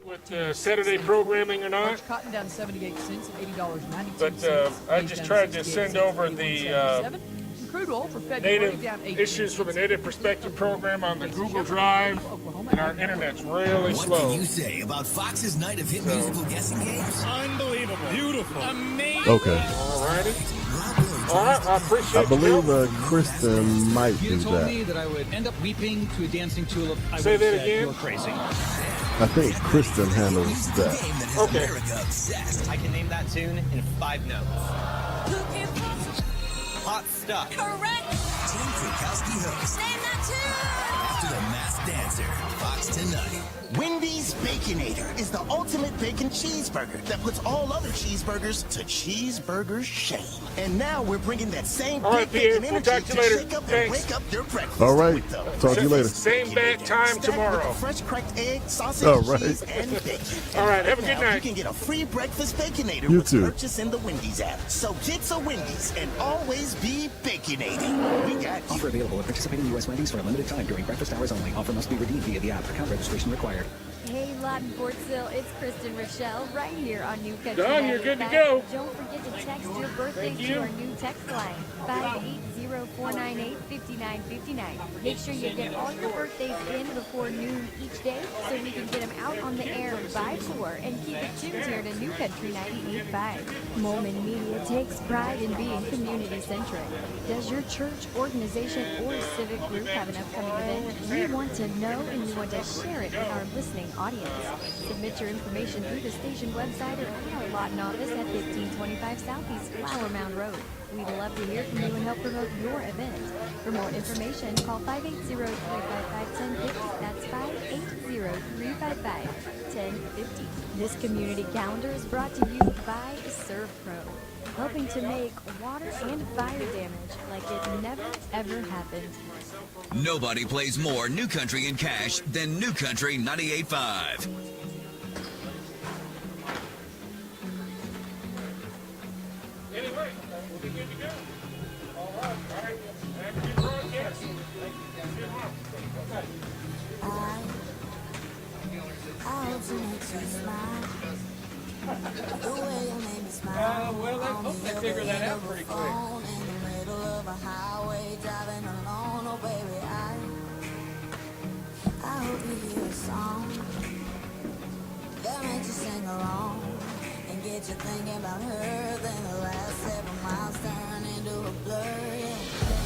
with Saturday programming or not. Cotton down 78 cents at $80.92. But I just tried to send over the crude oil for February down native issues from a native perspective program on the Google Drive, and our internet's really slow. What can you say about Fox's night of hit musical guessing games? Unbelievable. Beautiful. Amazing. Okay. Alrighty. All right, I appreciate I believe Kristen might If do you told that. me that I would end up weeping to a dancing tulip, I Say would have that said again? you're crazy. I think Kristen handles that. Okay. I can name that tune in 5 notes. Hot stuff. Correct. Tim Krakowski hosts. Name that tune. After the Masked Dancer, Fox tonight. Wendy's Baconator is the ultimate bacon cheeseburger that puts all other cheeseburgers to cheeseburger shame. And now we're bringing that same big bacon energy to shake up and wake up your breakfast. All right. Talk to you later. Same bat time tomorrow. Fresh cracked egg, sausage, All right. cheese, and bacon. All right, have a good night. You can get a free breakfast Baconator You with too. purchase in the Wendy's app. So get some Wendy's and always be baconating. We got you. Offer available at participating U.S. Wendy's for a limited time during breakfast hours only. Offer must be redeemed via the app. Account registration required. Hey, Lawton Fort Sill, it's Kristen Rochelle right here on New Country. Done, you're good to 95. go. Don't forget to text your birthday Thank to you. our new text line, 580-498-5959. Make sure you get all your birthdays in before noon each day so we can get them out on the air by 4 and keep it tuned here to New Country 98.5. Moment Media takes pride in being community-centric. Does your church, organization, or civic group have an upcoming event? We want to know and we want to share it with our listening audience. Submit your information through the station website or at our Lawton office at 1525 Southeast Flower Mound Road. We'd love to hear from you and help promote your event. For more information, call 580-355-1050. That's 580-355-1050. This community calendar is brought to you by ServPro, helping to make water and fire damage like it never, ever happened. Nobody plays more New Country in cash than New Country 98.5. Anyway, we'll be good to go. All right. Have a good broadcast. See you tomorrow. I hope she makes you smile. The way you made me smile. Well, I hope they figure that out pretty quick. In the middle of a highway, driving alone, oh baby, I hope you hear a song that makes you sing along and get you thinking about her. Then the last 7 miles turn into a blur. Yeah.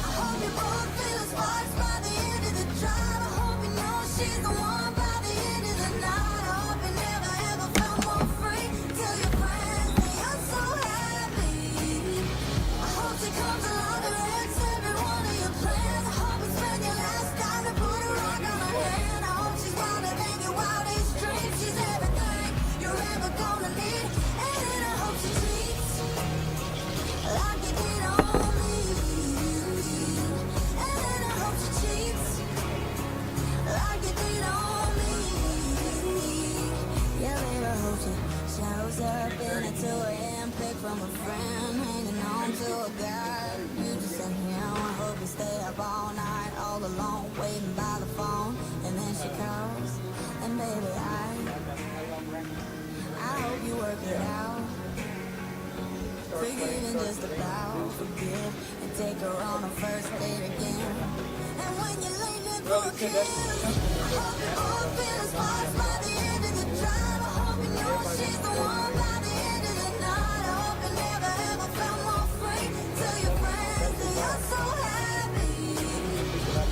I hope you both feel sparks by the end of the drive. I hope you know she's the one by the end of the night. I hope you never ever felt more free. Tell your friends that you're so happy. I hope she comes along and wrecks every one of your plans. I hope you spend your last dime to put a rock on her hand. I hope she's wilder than your wildest dreams. She's everything you're ever gonna need. And I hope she treats like you did on me. And I hope she cheats like you did on me. Yeah, baby, I hope she shows up in a 2 a.m. pic from a friend, hanging on to a guy. You just said him. I hope you stay up all night, all alone, waiting by the phone. And then she calls, and baby, I hope you work it out. Forgive and just about forgive, and take her on a first date again. And when you leave it for a kiss, I hope you both feel sparks by the end of the drive. I hope you know she's the one by the end of the night. I hope you never ever felt more free. Tell your friends that you're so happy.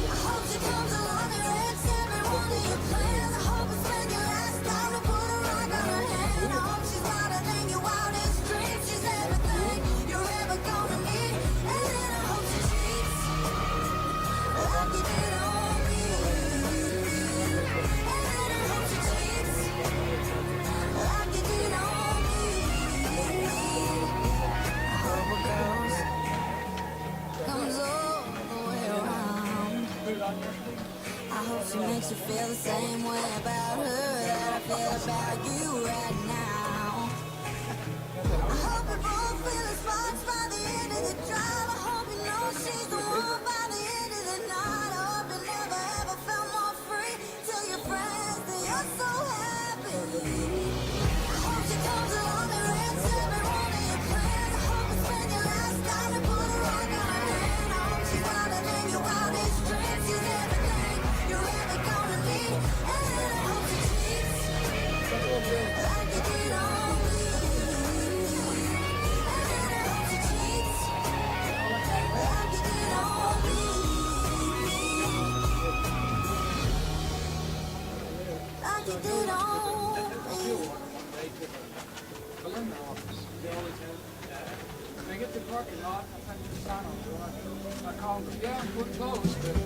I hope she comes along and wrecks every one of your plans. I hope you spend your last time to put a rock on her hand. I hope she's wilder than your wildest dreams. She's everything you're ever gonna need. And then I hope she cheats like you did on me. And then I hope she cheats like you did on me. I hope a girl comes all the way around. I hope she makes you feel the same way about her that I feel about you right now. I hope we both feel the sparks by the end of the drive. I hope you know she's the one by the end of the night. I hope you never ever felt more free. Tell your friends that you're so happy.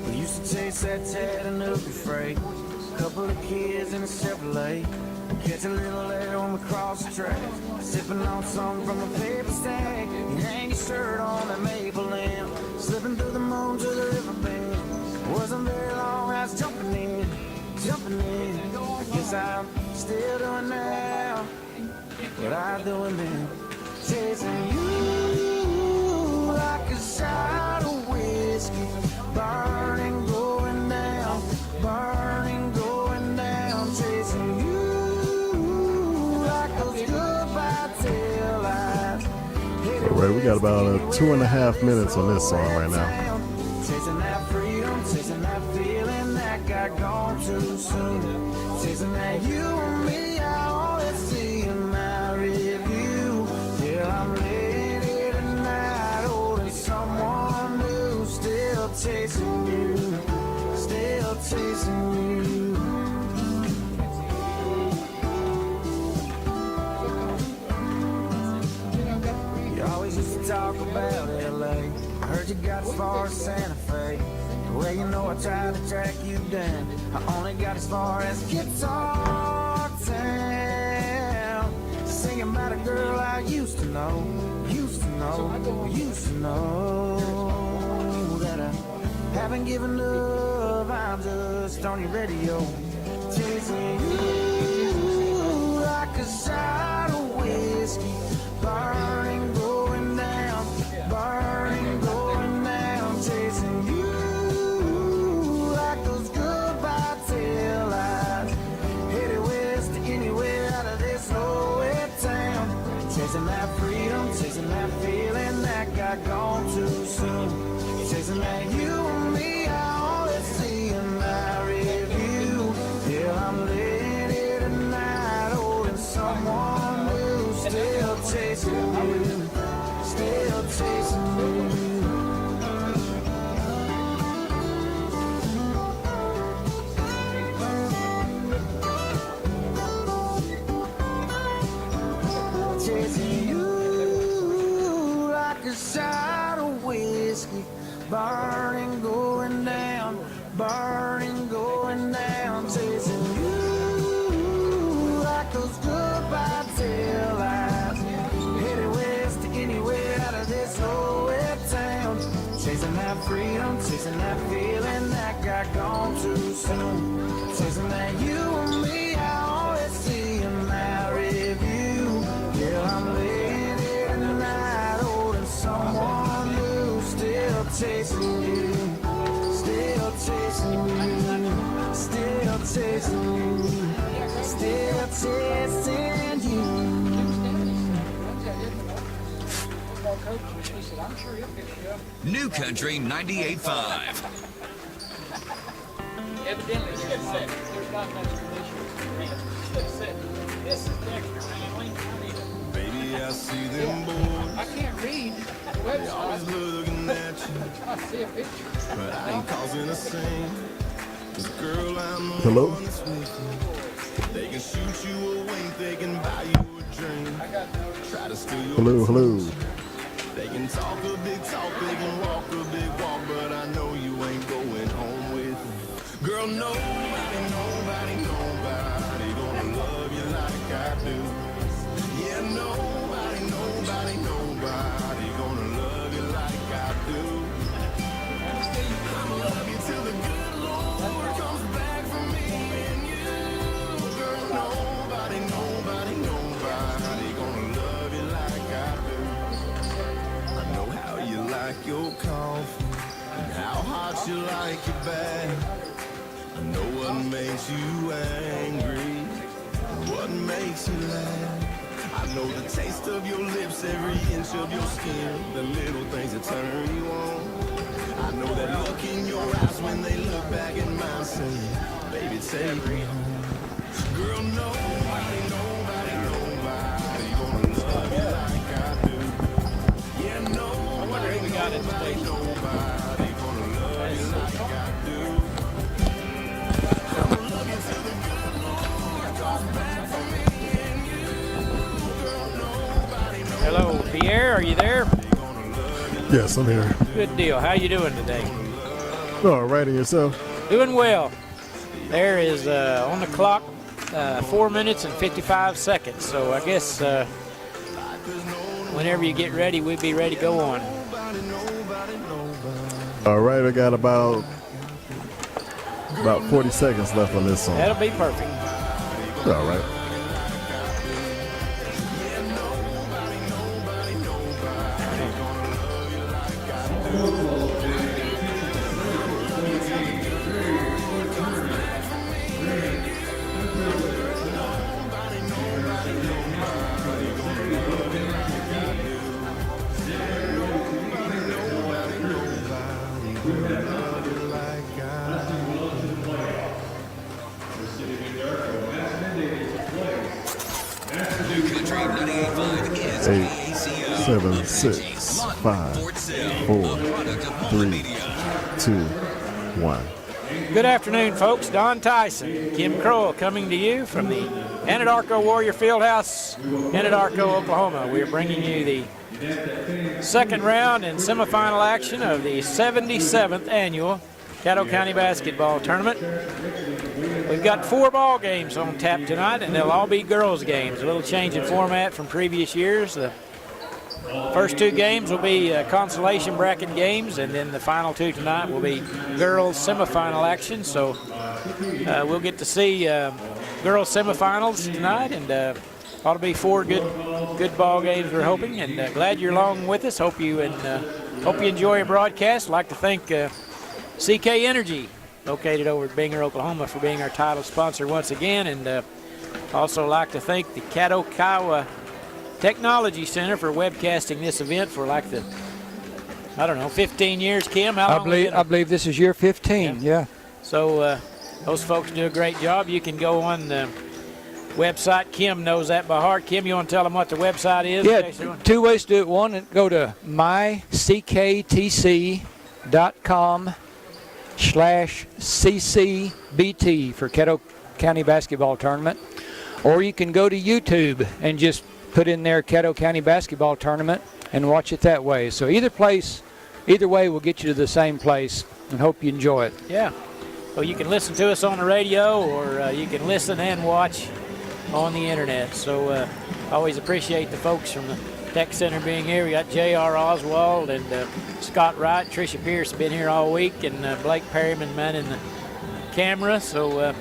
We used to chase that Chattanooga freight. Couple of kids in a Chevrolet. Catch a little air when we cross the track. Sipping on something from a paper stack. You hang your shirt on that maple limb. Slipping through the moon to the riverbend. Wasn't very long, I was jumping in. I guess I'm still doing now what I'm doing then. Chasing you like a shot of whiskey. Burning, going down. Burning, going down. Chasing you like those goodbye tail lights. All right, we got about 2.5 minutes on this song right now. Chasing that freedom, chasing that feeling that got gone too soon. Chasing that you and me, I always see in my review. Yeah, I'm late tonight, holding someone new. Still chasing you, still chasing you. You always used to talk about LA. I heard you got as far as Santa Fe. Well, you know I tried to track you down. I only got as far as Guitar Town. Singing about a girl I used to know. Used to know that I haven't given up. I'm just on your radio. Chasing you like a shot of whiskey. Burning, going down. Burning, going down. Chasing you. Chasing that freedom, chasing that feeling that got gone too soon. Chasing that you and me, I always see in my review. Yeah, I'm late tonight, holding someone new. Still chasing you, still chasing you. Chasing you like a shot of whiskey. Burning, going down. Burning, going down. Chasing you like those goodbye tail lights. Headed west to anywhere out of this old town. Chasing that freedom, chasing that feeling that got gone too soon. Chasing that you and me, I always see in my review. Yeah, I'm late here tonight, holding someone new. Still chasing you, still chasing you, still chasing you, still chasing you. New Country 98.5. Evidently, you could say there's not much tradition. You could say this is Dexter family. Baby, I see them boys. I can't read the They always website. looking at you, I see a picture. but I ain't causing a scene. 'Cause girl, I'm the Hello? one that's with you. They can shoot you a wink, they can buy you a drink. Try to steal your Hello, hello. They can talk a big talk, they can walk a big walk, but I know you ain't going home with me. Girl, nobody, nobody, nobody gonna love you like I do. Yeah, nobody, nobody, nobody gonna love you like I do. I'ma love you till the good Lord comes back for me and you. Girl, nobody, nobody, nobody gonna love you like I do. I know how you like your coffee and how hot you like your bath. I know what makes you angry and what makes you laugh. I know the taste of your lips, every inch of your skin, the little things that turn you on. I know that look in your eyes when they look back at mine, say, baby, take me home. Girl, nobody knows. Are you there? Yes, I'm here. Good deal. How you doing today? All right, and yourself? Doing well. There is on the clock 4 minutes and 55 seconds. So I guess whenever you get ready, we'll be ready to go on. All right, we got about 40 seconds left on this song. That'll be perfect. All right. Country 98.5 is 8, KACO. 7, 6, 5, 4, 3, 2, 1. Good afternoon, folks. Don Tyson, Kim Crowell coming to you from the Anadarko Warrior Fieldhouse, Anadarko, Oklahoma. We're bringing you the second round and semifinal action of the 77th annual Caddo County Basketball Tournament. We've got 4 ball games on tap tonight, and they'll all be girls' games. A little change in format from previous years. The first 2 games will be consolation bracket games, and then the final 2 tonight will be girls' semifinal action. So we'll get to see girls' semifinals tonight, and ought to be 4 good ball games, we're hoping. And glad you're along with us. Hope you enjoy your broadcast. I'd like to thank CK Energy, located over at Binger, Oklahoma, for being our title sponsor once again. And also like to thank the Caddo County Technology Center for webcasting this event for like the, 15 years, Kim? How long I believe this is year 15, yeah. So those folks do a great job. You can go on the website. Kim knows that by heart. Kim, you want to tell them what the website is? Yeah, 2 ways to do it. One, go to mycktc.com/CCBT for Caddo County Basketball Tournament. Or you can go to YouTube and just put in there Caddo County Basketball Tournament and watch it that way. So either way will get you to the same place, and hope you enjoy it. Yeah. Well, you can listen to us on the radio, or you can listen and watch on the internet. So always appreciate the folks from the Tech Center being here. We got J.R. Oswald and Scott Wright, Tricia Pierce have been here all week, and Blake Perryman manning the camera. So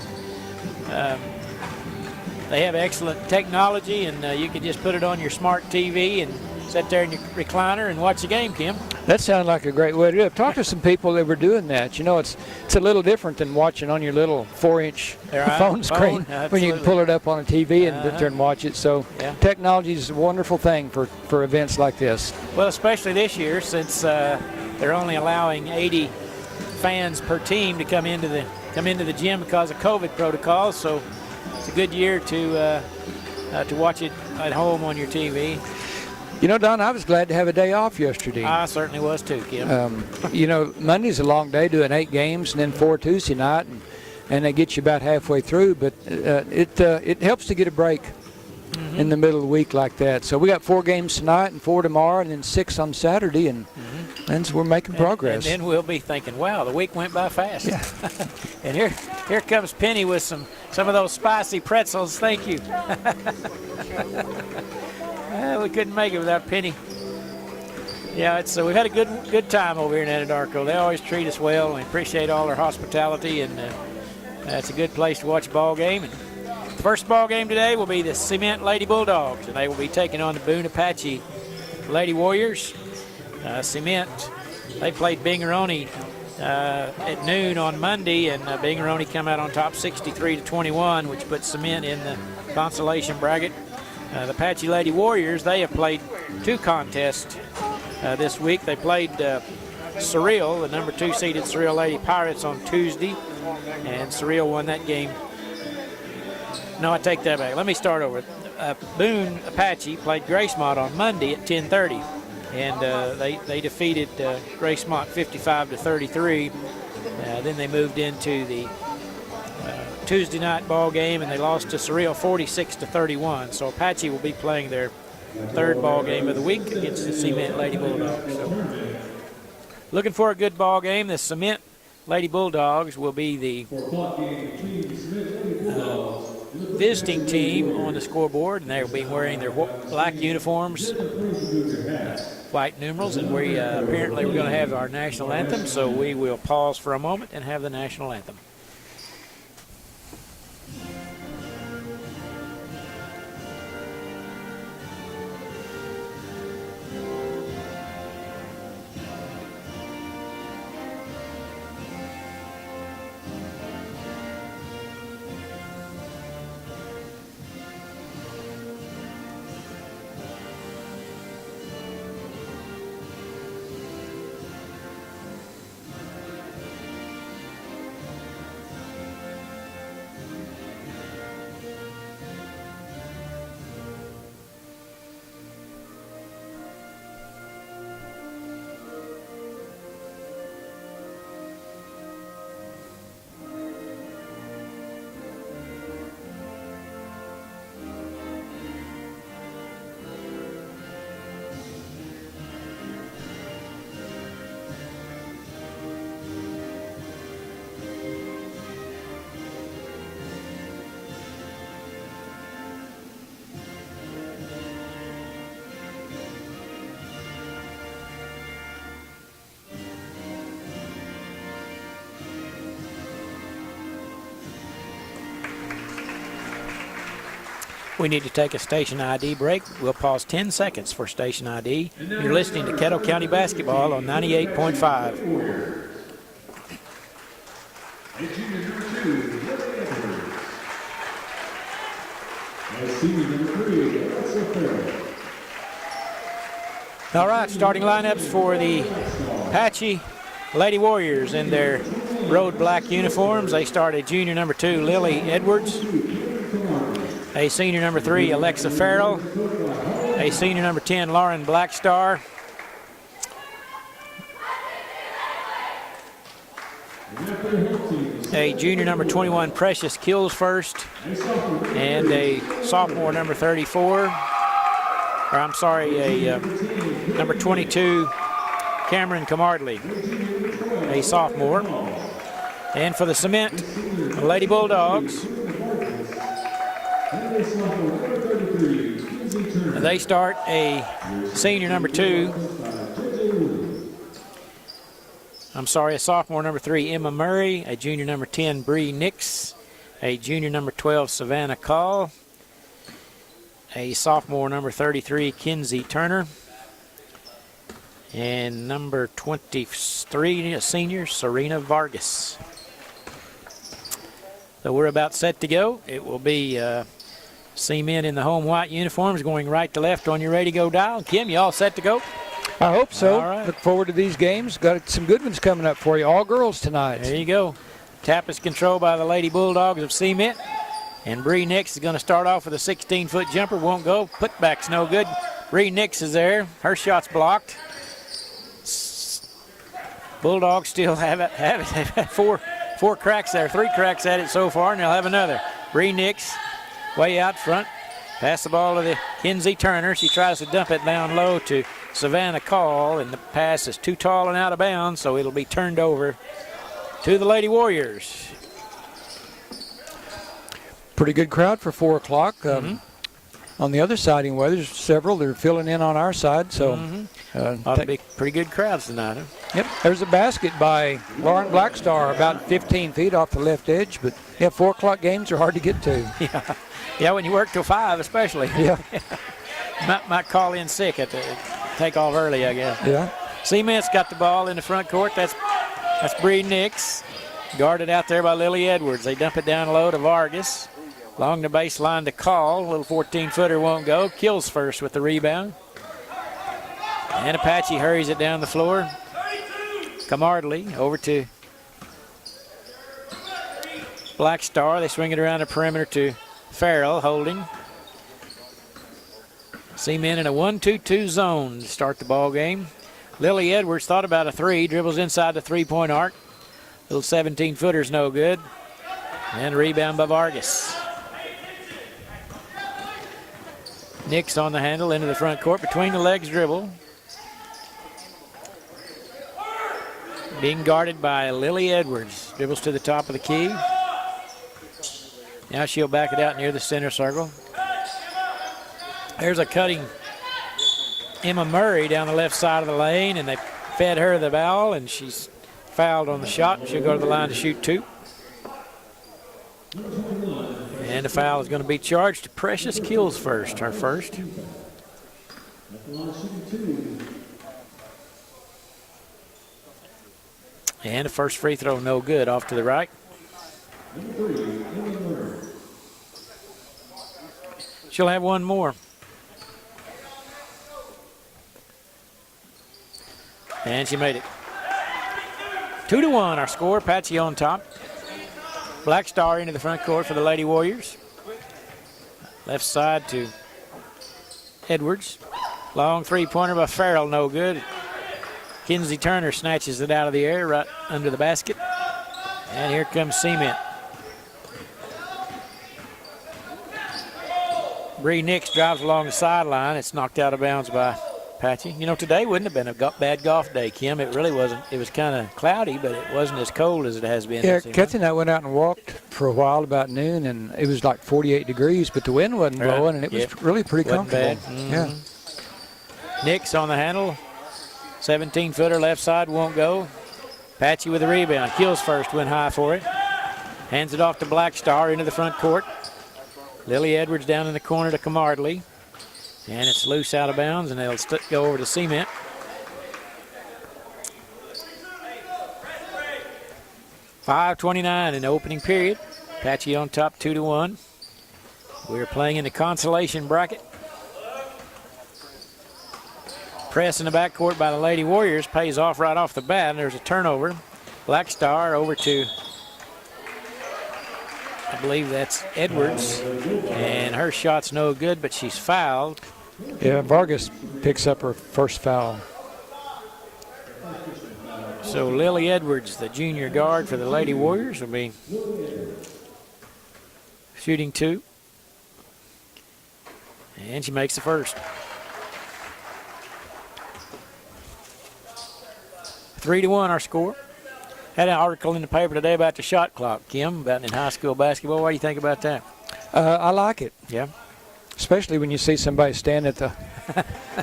they have excellent technology, and you can just put it on your smart TV and sit there in your recliner and watch the game, Kim. That sounds like a great way to do it. Talk to some people that were doing that. You know, it's a little different than watching on your little 4-inch phone screen when you can pull it up on a TV and sit there and watch it. So technology is a wonderful thing for events like this. Well, especially this year, since they're only allowing 80 fans per team to come into the gym because of COVID protocols. So it's a good year to watch it at home on your TV. You know, Don, I was glad to have a day off yesterday. I certainly was too, Kim. You know, Monday's a long day, doing 8 games and then 4 Tuesday night, and they get you about halfway through. But it helps to get a break in the middle of the week like that. So we got 4 games tonight and 4 tomorrow, and then 6 on Saturday, and so we're making progress. And then we'll be thinking, wow, the week went by fast. Yeah. And here comes Penny with some of those spicy pretzels. Thank you. We couldn't make it without Penny. Yeah, we've had a good time over here in Anadarko. They always treat us well, and we appreciate all their hospitality, and it's a good place to watch a ball game. And the first ball game today will be the Cement Lady Bulldogs, and they will be taking on the Boone-Apache Lady Warriors. Cement, they played Binger-Oney at noon on Monday, and Binger-Oney come out on top 63-21, which puts Cement in the consolation bracket. The Apache Lady Warriors, they have played 2 contests this week. They played Cyril, the number 2 seeded Cyril Lady Pirates, on Tuesday, and Cyril won that game. No, I take that back. Let me start over. Boone-Apache played Gracemont on Monday at 10:30, and they defeated Gracemont 55-33. Then they moved into the Tuesday night ball game, and they lost to Cyril 46-31. So Apache will be playing their third ball game of the week against the Cement Lady Bulldogs. So, looking for a good ball game. The Cement Lady Bulldogs will be the visiting team on the scoreboard, and they'll be wearing their black uniforms, white numerals, and we apparently we're going to have our national anthem, so we will pause for a moment and have the national anthem. We need to take a station ID break. We'll pause 10 seconds for station ID. You're listening to Caddo County Basketball on 98.5. All right, starting lineups for the Apache Lady Warriors in their road black uniforms. They start at junior number 2, Lily Edwards. A senior number 3, Alexa Farrell. A senior number 10, Lauren Blackstar. A junior number 21, Precious Kills first. And a sophomore number 34. Or I'm sorry, a number 22, Cameron Camardley, a sophomore. And for the Cement Lady Bulldogs, they start a senior number 2. I'm sorry, a sophomore number 3, Emma Murray, a junior number 10, Bree Nix, a junior number 12, Savannah Call, a sophomore number 33, Kinsey Turner, and number 23, a senior, Serena Vargas. So we're about set to go. It will be Cement in the home white uniforms going right to left on your ready-go dial. Kim, you all set to go? I hope so. All right. Look forward to these games. Got some good ones coming up for you. All girls tonight. There you go. Tap is controlled by the Lady Bulldogs of Cement. And Bree Nix is going to start off with a 16-foot jumper. Won't go. Putback's no good. Bree Nix is there. Her shot's blocked. Bulldogs still have it. They've had four cracks there. 3 cracks at it so far, and they'll have another. Bree Nix way out front. Pass the ball to the Kinsey Turner. She tries to dump it down low to Savannah Call, and the pass is too tall and out of bounds, so it'll be turned over to the Lady Warriors. Pretty good crowd for 4 o'clock. On the other side, anyway, there's several that are filling in on our side. So ought to be pretty good crowds tonight. Huh? Yep. There's a basket by Lauren Blackstar about 15 feet off the left edge. But, yeah, 4 o'clock games are hard to get to. Yeah, when you work till 5 especially. Yeah. might call in sick at the take off early, I guess. Yeah. Cement's got the ball in the front court. That's Bree Nix. Guarded out there by Lily Edwards. They dump it down low to Vargas. Along the baseline to Call. A little 14-footer won't go. Kills first with the rebound. And Apache hurries it down the floor. Camardley over to Blackstar. They swing it around the perimeter to Farrell holding. Cement in a 1-2-2 zone to start the ball game. Lily Edwards thought about a 3. Dribbles inside the 3-point arc. Little 17-footer's no good. And a rebound by Vargas. Nix on the handle into the front court. Between the legs dribble. Being guarded by Lily Edwards. Dribbles to the top of the key. Now she'll back it out near the center circle. There's a cutting Emma Murray down the left side of the lane, and they fed her the ball, and she's fouled on the shot. She'll go to the line to shoot 2. And the foul is going to be charged to Precious Kills first, her first. And the first free throw no good, off to the right. She'll have one more. And she made it. 2-1 our score. Apache on top. Black Star into the front court for the Lady Warriors. Left side to Edwards. Long three-pointer by Farrell, no good. Kinsey Turner snatches it out of the air right under the basket. And here comes Cement. Bree Nix drives along the sideline. It's knocked out of bounds by Apache. You know, today wouldn't have been a bad golf day, Kim. It really wasn't. It was kind of cloudy, but it wasn't as cold as it has been. Yeah, Kathy and I went out and walked for a while about noon, and it was like 48 degrees, but the wind wasn't blowing, and it was really pretty comfortable. Yeah. Nix on the handle. 17-footer left side won't go. Apache with the rebound. Kills first, went high for it. Hands it off to Black Star into the front court. Lily Edwards down in the corner to Camardley. And it's loose out of bounds, and they'll go over to Cement. .5:29 in the opening period. Apache on top 2-1. We're playing in the consolation bracket. Press in the backcourt by the Lady Warriors pays off right off the bat, and there's a turnover. Black Star over to, I believe that's Edwards, and her shot's no good, but she's fouled. Yeah, Vargas picks up her first foul. So Lily Edwards, the junior guard for the Lady Warriors, will be shooting 2. And she makes the first. 3-1 our score. Had an article in the paper today about the shot clock, Kim, about in high school basketball. What do you think about that? I like it. Yeah. Especially when you see somebody stand at the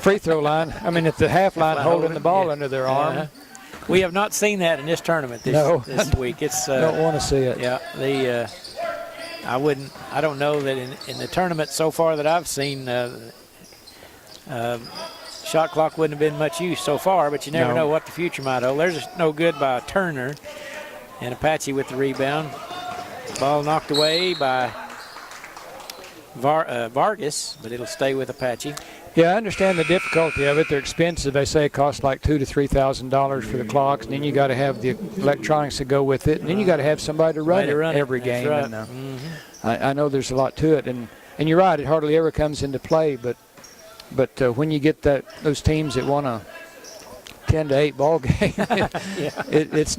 free throw line, at the half line holding the ball under their arm. We have not seen that in this tournament this week. It's don't want to see it. Yeah, I don't know that in the tournament so far that I've seen, shot clock wouldn't have been much use so far, but you never know what the future might hold. There's no good by Turner, and Apache with the rebound. Ball knocked away by Vargas, but it'll stay with Apache. Yeah, I understand the difficulty of it. They're expensive. They say it costs like $2,000 to $3,000 for the clocks, and then you got to have the electronics to go with it, and then you got to have somebody to run it every game. Right. And, I know there's a lot to it, and you're right. It hardly ever comes into play, but when you get those teams that want a 10-8 ball game, it's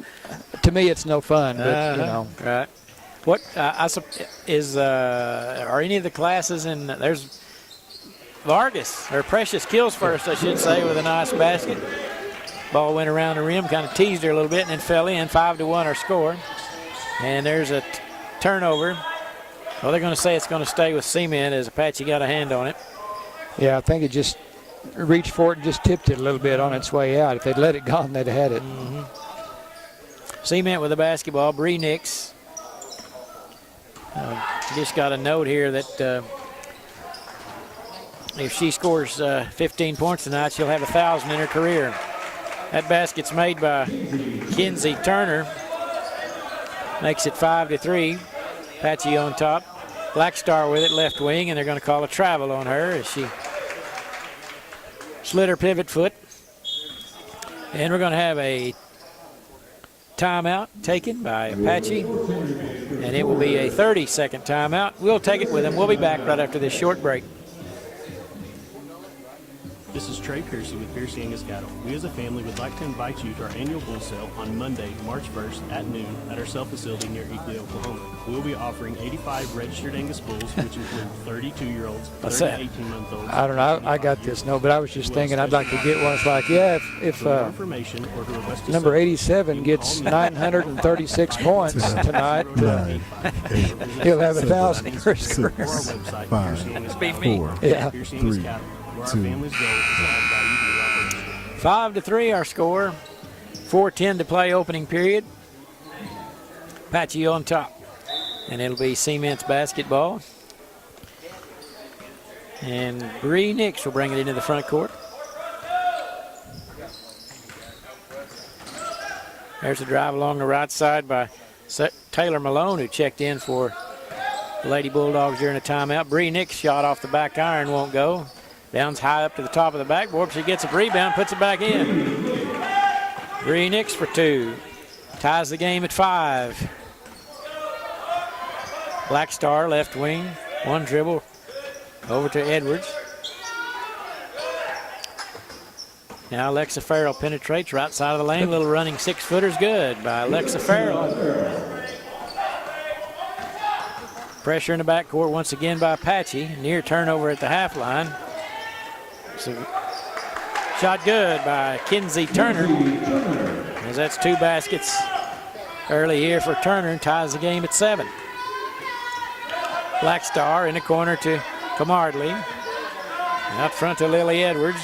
to me it's no fun. But right. What are any of the classes in? There's Vargas, or Precious Kills first, I should say, with a nice basket. Ball went around the rim, kind of teased her a little bit, and then fell in. 5-1 our score. And there's a turnover. Well, they're going to say it's going to stay with Cement as Apache got a hand on it. Yeah, I think it just reached for it and just tipped it a little bit on its way out. If they'd let it go, they'd have had it. Cement with the basketball. Bree Nix. Just got a note here that if she scores 15 points tonight, she'll have 1,000 in her career. That basket's made by Kinsey Turner. Makes it 5-3. Apache on top. Black Star with it, left wing, and they're going to call a travel on her as she slid her pivot foot. And we're going to have a timeout taken by Apache, and it will be a 30-second timeout. We'll take it with them. We'll be back right after this short break. This is Trey Piercy with Piercy Angus Cattle. We as a family would like to invite you to our annual bull sale on Monday, March 1st at noon at our sale facility near Eagley, Oklahoma. We will be offering 85 registered Angus bulls, which include 32-year-olds, 30 to 18-month-olds. I don't know. I got this. No, but I was just thinking I'd like to get one. It's like, yeah, if information or to request a number 87 gets 936 points tonight, he'll have 1,000 in his career. 5, 4, Yeah. 3, 2. 5-3 our score. 4:10 to play opening period. Apache on top. And it'll be Cement's basketball. And Bree Nix will bring it into the front court. There's a drive along the right side by Taylor Malone, who checked in for the Lady Bulldogs during a timeout. Bree Nix shot off the back iron, won't go. Bounds high up to the top of the backboard. She gets a rebound, puts it back in. Bree Nix for 2. Ties the game at 5. Black Star, left wing. One dribble over to Edwards. Now Alexa Farrell penetrates right side of the lane. Little running 6-footer's good by Alexa Farrell. Pressure in the backcourt once again by Apache. Near turnover at the half line. So, shot good by Kinsey Turner. As that's 2 baskets early here for Turner and ties the game at 7. Black Star in the corner to Camardley. Out front to Lily Edwards.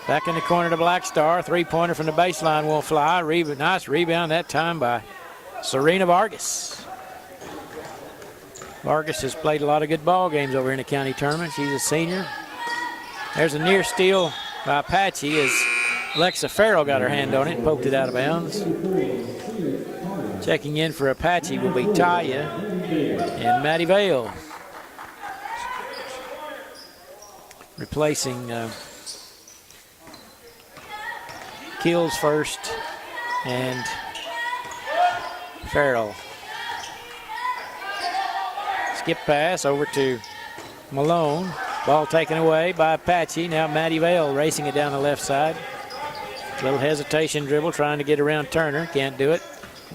Back in the corner to Black Star. 3-pointer from the baseline won't fly. Nice rebound that time by Serena Vargas. Vargas has played a lot of good ball games over in the county tournament. She's a senior. There's a near steal by Apache as Alexa Farrell got her hand on it and poked it out of bounds. Checking in for Apache will be Taya and Maddie Vale. Replacing Keels first and Farrell. Skip pass over to Malone. Ball taken away by Apache. Now Maddie Vale racing it down the left side. Little hesitation dribble trying to get around Turner. Can't do it.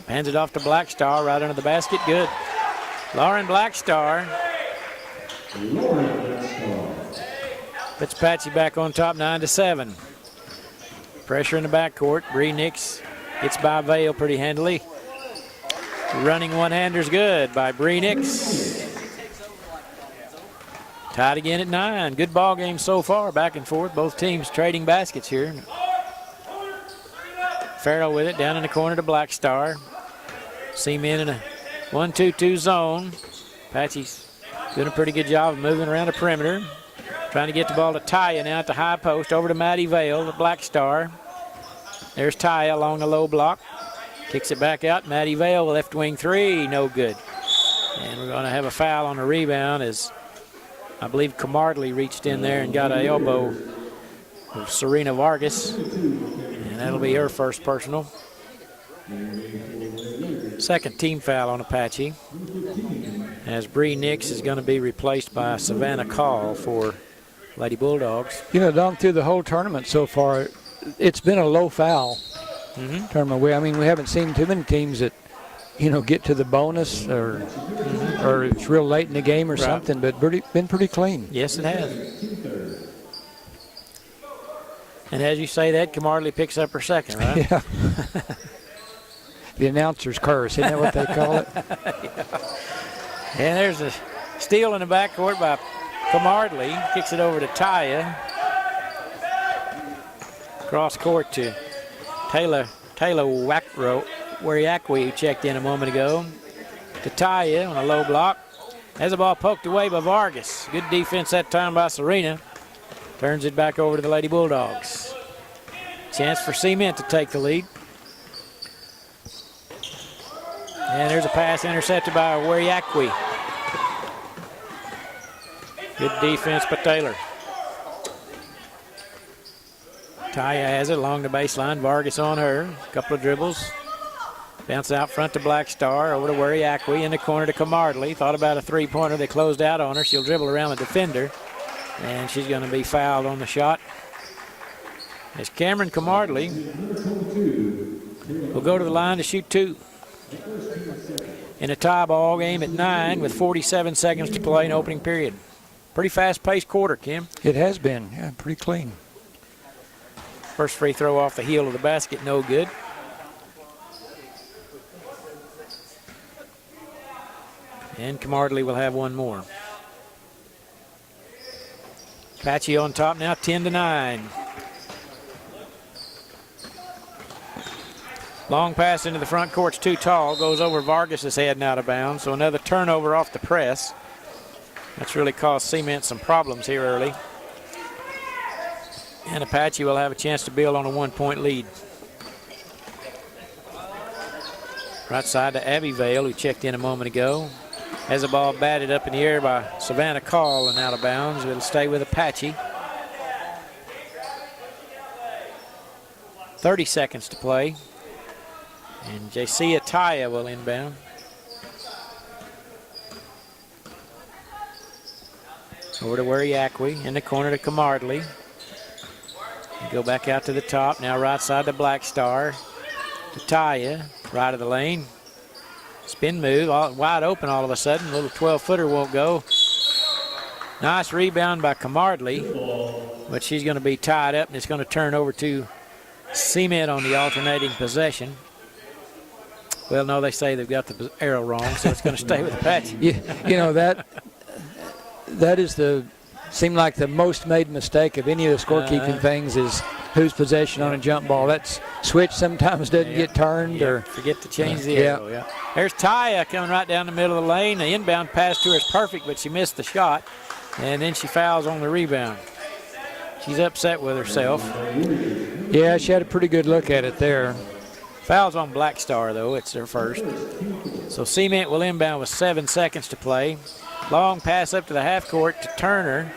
Hands it off to Black Star right under the basket. Good. Lauren Black Star. Puts Apache back on top 9-7. Pressure in the backcourt. Bree Nix gets by Vale pretty handily. Running one-hander's good by Bree Nix. Tied again at 9. Good ball game so far, back and forth. Both teams trading baskets here. Farrell with it down in the corner to Black Star. Cement in a 1-2-2 zone. Apache's doing a pretty good job of moving around the perimeter. Trying to get the ball to Taya now at the high post. Over to Maddie Vale, the Black Star. There's Taya along the low block. Kicks it back out. Maddie Vale, left wing 3, no good. And we're going to have a foul on the rebound as I believe Camardley reached in there and got an elbow of Serena Vargas. And that'll be her first personal. Second team foul on Apache. As Bree Nix is going to be replaced by Savannah Call for Lady Bulldogs. You know, down through the whole tournament so far, it's been a low foul tournament. We haven't seen too many teams that, get to the bonus or it's real late in the game or something, but been pretty clean. Yes, it has. And as you say that, Camardley picks up her second, right? Yeah. The announcer's curse, isn't that what they call it? And there's a steal in the backcourt by Camardley. Kicks it over to Taya. Cross court to Taylor Wariakwe, who checked in a moment ago. To Taya on a low block. Has the ball poked away by Vargas. Good defense that time by Serena. Turns it back over to the Lady Bulldogs. Chance for Cement to take the lead. And there's a pass intercepted by Wariakwe. Good defense by Taylor. Taya has it along the baseline. Vargas on her. A couple of dribbles. Bounce out front to Black Star. Over to Wariakwe. In the corner to Camardley. Thought about a three-pointer. They closed out on her. She'll dribble around the defender. And she's going to be fouled on the shot. as Cameron Camardley will go to the line to shoot 2. In a tie ball game at 9 with 47 seconds to play in opening period. Pretty fast-paced quarter, Kim. It has been, yeah, pretty clean. First free throw off the heel of the basket, no good. And Camardley will have one more. Apache on top now, 10-9. Long pass into the front court's too tall, goes over Vargas's head and out of bounds. So another turnover off the press. That's really caused Cement some problems here early. And Apache will have a chance to build on a 1-point lead. Right side to Abbeville, who checked in a moment ago. Has the ball batted up in the air by Savannah Call and out of bounds. It'll stay with Apache. 30 seconds to play. And J.C. Ataya will inbound. Over to Wariakwe, in the corner to Camardley. Go back out to the top, now right side to Black Star. To Taya, right of the lane. Spin move, wide open all of a sudden. A little 12-footer won't go. Nice rebound by Camardley, but she's going to be tied up, and it's going to turn over to Cement on the alternating possession. Well, no, they say they've got the arrow wrong, so it's going to stay with Apache. Yeah, you know, that is seemed like the most made mistake of any of the scorekeeping things is whose possession on a jump ball. That switch sometimes doesn't get turned or forget to change the arrow. Yeah. There's Taya coming right down the middle of the lane. The inbound pass to her is perfect, but she missed the shot, and then she fouls on the rebound. She's upset with herself. Yeah, she had a pretty good look at it there. Fouls on Black Star, though. It's their first. So Cement will inbound with 7 seconds to play. Long pass up to the half court to Turner.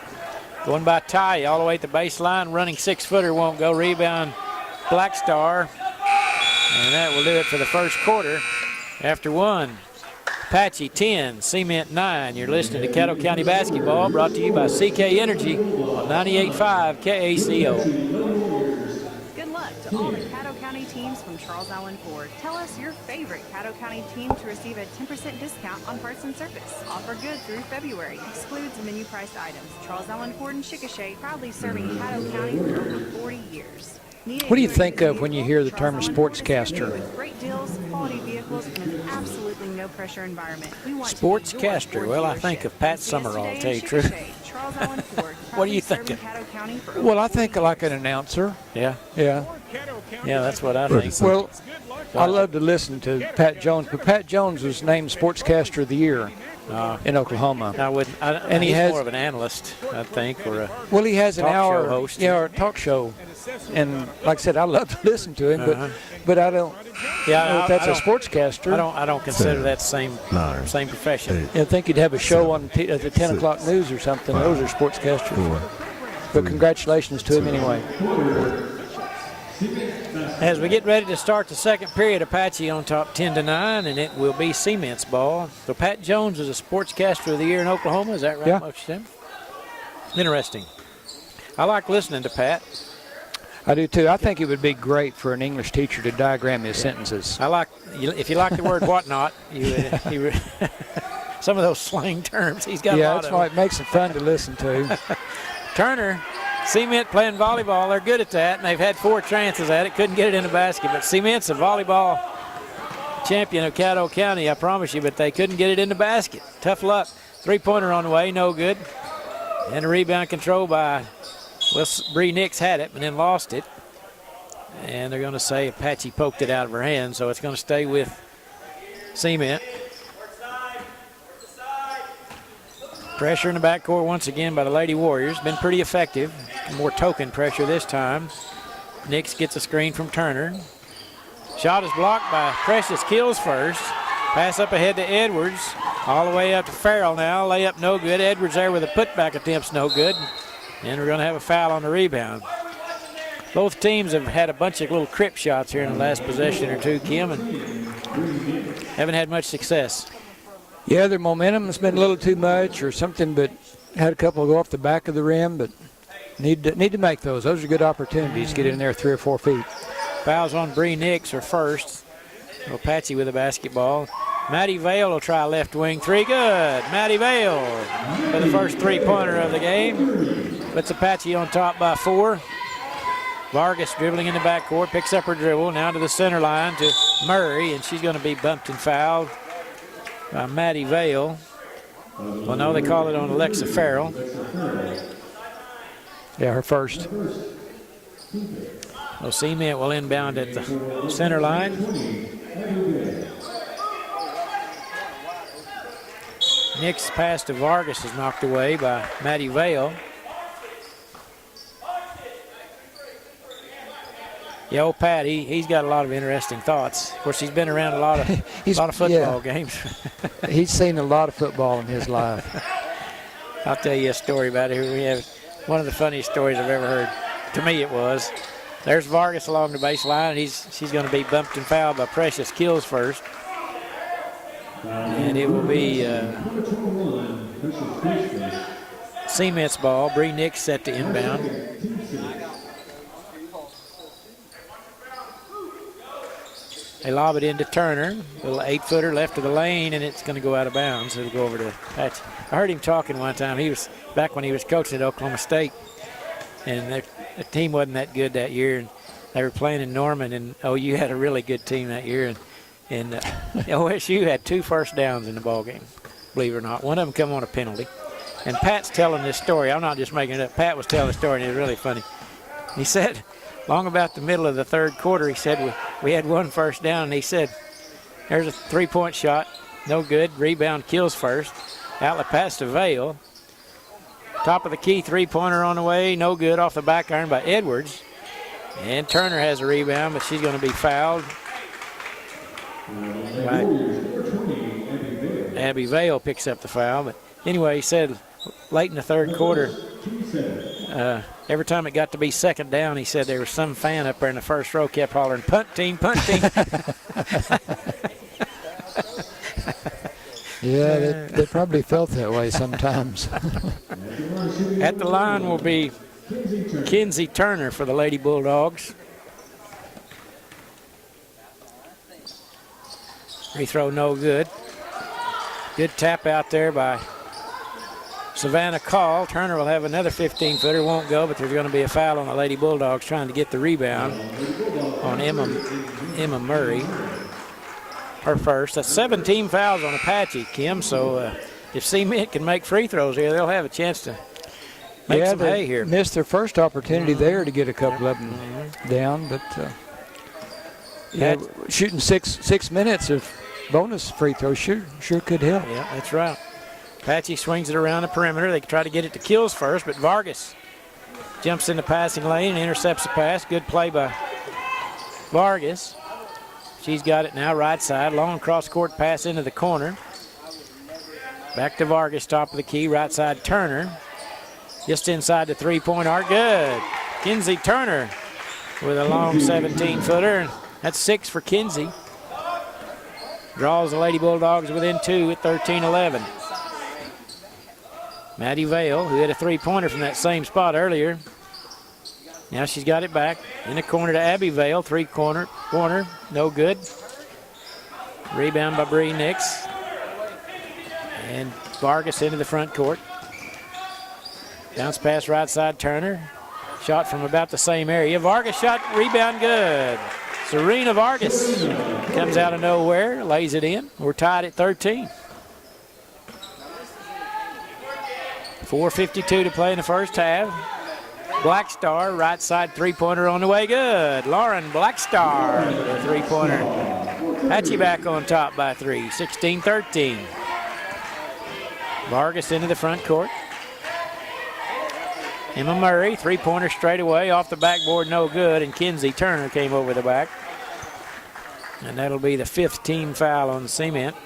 Going by Ty all the way at the baseline. Running 6-footer won't go. Rebound Black Star. And that will do it for the first quarter. After one, Apache 10, Cement 9. You're listening to Caddo County Basketball, brought to you by CK Energy on 98.5 KACO. Good luck to all the Caddo County teams from Charles Allen Ford. Tell us your favorite Caddo County team to receive a 10% discount on parts and service. Offer good through February. Excludes menu priced items. Charles Allen Ford and Chickasha, proudly serving Caddo County for over 40 years. What do you think of when you hear the term sportscaster? With great deals, quality vehicles, and an absolutely no pressure environment. Sportscaster. Well, I think of Pat Summerall, to tell you the truth. What do you think of? Well, I think like an announcer. Yeah. Yeah. Yeah, that's what I think. Well, I love to listen to Pat Jones, but Pat Jones was named Sportscaster of the Year in Oklahoma. And he has more of an analyst, I think, or a well, he has an hour host. Yeah, or a talk show. And like I said, I love to listen to him, but I don't. Yeah, know if that's a sportscaster. I don't consider that same profession. I think you'd have a show on at the 10 o'clock news or something. Those are sportscasters. But congratulations to him anyway. As we get ready to start the second period, Apache on top 10-9, and it will be Cement's ball. So Pat Jones is a sportscaster of the year in Oklahoma. Is that right, Yeah. Moach Tim? Interesting. I like listening to Pat. I do too. I think it would be great for an English teacher to diagram his sentences. If you like the word whatnot, some of those slang terms he's got. Yeah, that's why it makes it fun to listen to. Turner, Cement playing volleyball. They're good at that, and they've had 4 chances at it. Couldn't get it in the basket, but Cement's a volleyball champion of Caddo County, I promise you, but they couldn't get it in the basket. Tough luck. 3-pointer on the way, no good. And a rebound control by, well, Bree Nix had it, but then lost it. And they're going to say Apache poked it out of her hand, so it's going to stay with Cement. Pressure in the backcourt once again by the Lady Warriors. Been pretty effective. More token pressure this time. Nix gets a screen from Turner. Shot is blocked by Precious Kills first. Pass up ahead to Edwards. All the way up to Farrell now. Layup no good. Edwards there with a putback attempt's no good. And we're going to have a foul on the rebound. Both teams have had a bunch of little crip shots here in the last possession or two, Kim, and haven't had much success. Yeah, their momentum has been a little too much or something, but had a couple go off the back of the rim, but Need to make those. Those are good opportunities to get in there 3 or 4 feet. Fouls on Bree Nix are first. Apache with the basketball. Maddie Vale will try left wing three. Good. Maddie Vale for the first three-pointer of the game. Puts Apache on top by 4. Vargas dribbling in the backcourt, picks up her dribble, now to the center line to Murray, and she's going to be bumped and fouled by Maddie Vale. Well, no, they call it on Alexa Farrell. Yeah, her first. Well, Cement will inbound at the center line. Nick's pass to Vargas is knocked away by Maddie Vale. Yeah, old Pat, he's got a lot of interesting thoughts. Of course, he's been around a lot of football games. He's seen a lot of football in his life. I'll tell you a story about it. We have one of the funniest stories I've ever heard. To me, it was. There's Vargas along the baseline, and she's going to be bumped and fouled by Precious Kills first. And it will be Cement's ball. Bree Nix set to inbound. They lob it into Turner, little 8-footer left of the lane, and it's going to go out of bounds. It'll go over to Patch. I heard him talking one time. He was back when he was coaching at Oklahoma State, and the team wasn't that good that year, and they were playing in Norman, and OU had a really good team that year, and OSU had 2 first downs in the ball game, believe it or not. One of them come on a penalty, and Pat's telling this story. I'm not just making it up. Pat was telling the story, and it was really funny. He said, long about the middle of the third quarter, he said we had 1 first down, and he said, there's a 3-point shot, no good. Rebound Kills first. Outlet pass to Vale. Top of the key 3-pointer on the way, no good, off the back iron by Edwards. And Turner has a rebound, but she's going to be fouled by Abby Vale. Picks up the foul. But anyway, he said late in the third quarter, every time it got to be second down, he said there was some fan up there in the first row kept hollering, punt team, punt team. Yeah, they probably felt that way sometimes. At the line will be Kinsey Turner for the Lady Bulldogs. Free throw no good. Good tap out there by Savannah Call. Turner will have another 15-footer, won't go, but there's going to be a foul on the Lady Bulldogs trying to get the rebound on Emma Murray. Her first. That's 17 fouls on Apache, Kim, so if Cement can make free throws here, they'll have a chance to make some hay here. Missed their first opportunity there to get a couple of them down, but shooting six minutes of bonus free throws sure could help. Yeah, that's right. Apache swings it around the perimeter. They try to get it to Kills first, but Vargas jumps in the passing lane and intercepts the pass. Good play by Vargas. She's got it now, right side. Long cross-court pass into the corner. Back to Vargas, top of the key, right side Turner. Just inside the three-point arc, good. Kinsey Turner with a long 17-footer. That's 6 for Kinsey. Draws the Lady Bulldogs within 2 at 13-11. Maddie Vale, who had a three-pointer from that same spot earlier. Now she's got it back in the corner to Abby Vale. Corner, no good. Rebound by Bree Nix. And Vargas into the front court. Bounce pass right side Turner. Shot from about the same area. Vargas shot, rebound good. Serena Vargas comes out of nowhere, lays it in. We're tied at 13. 4:52 to play in the first half. Black Star, right side three-pointer on the way, good. Lauren Blackstar with a three-pointer. Apache back on top by 3, 16-13. Vargas into the front court. Emma Murray, three-pointer straight away, off the backboard, no good, and Kinsey Turner came over the back. And that'll be the 5th team foul on the Cement.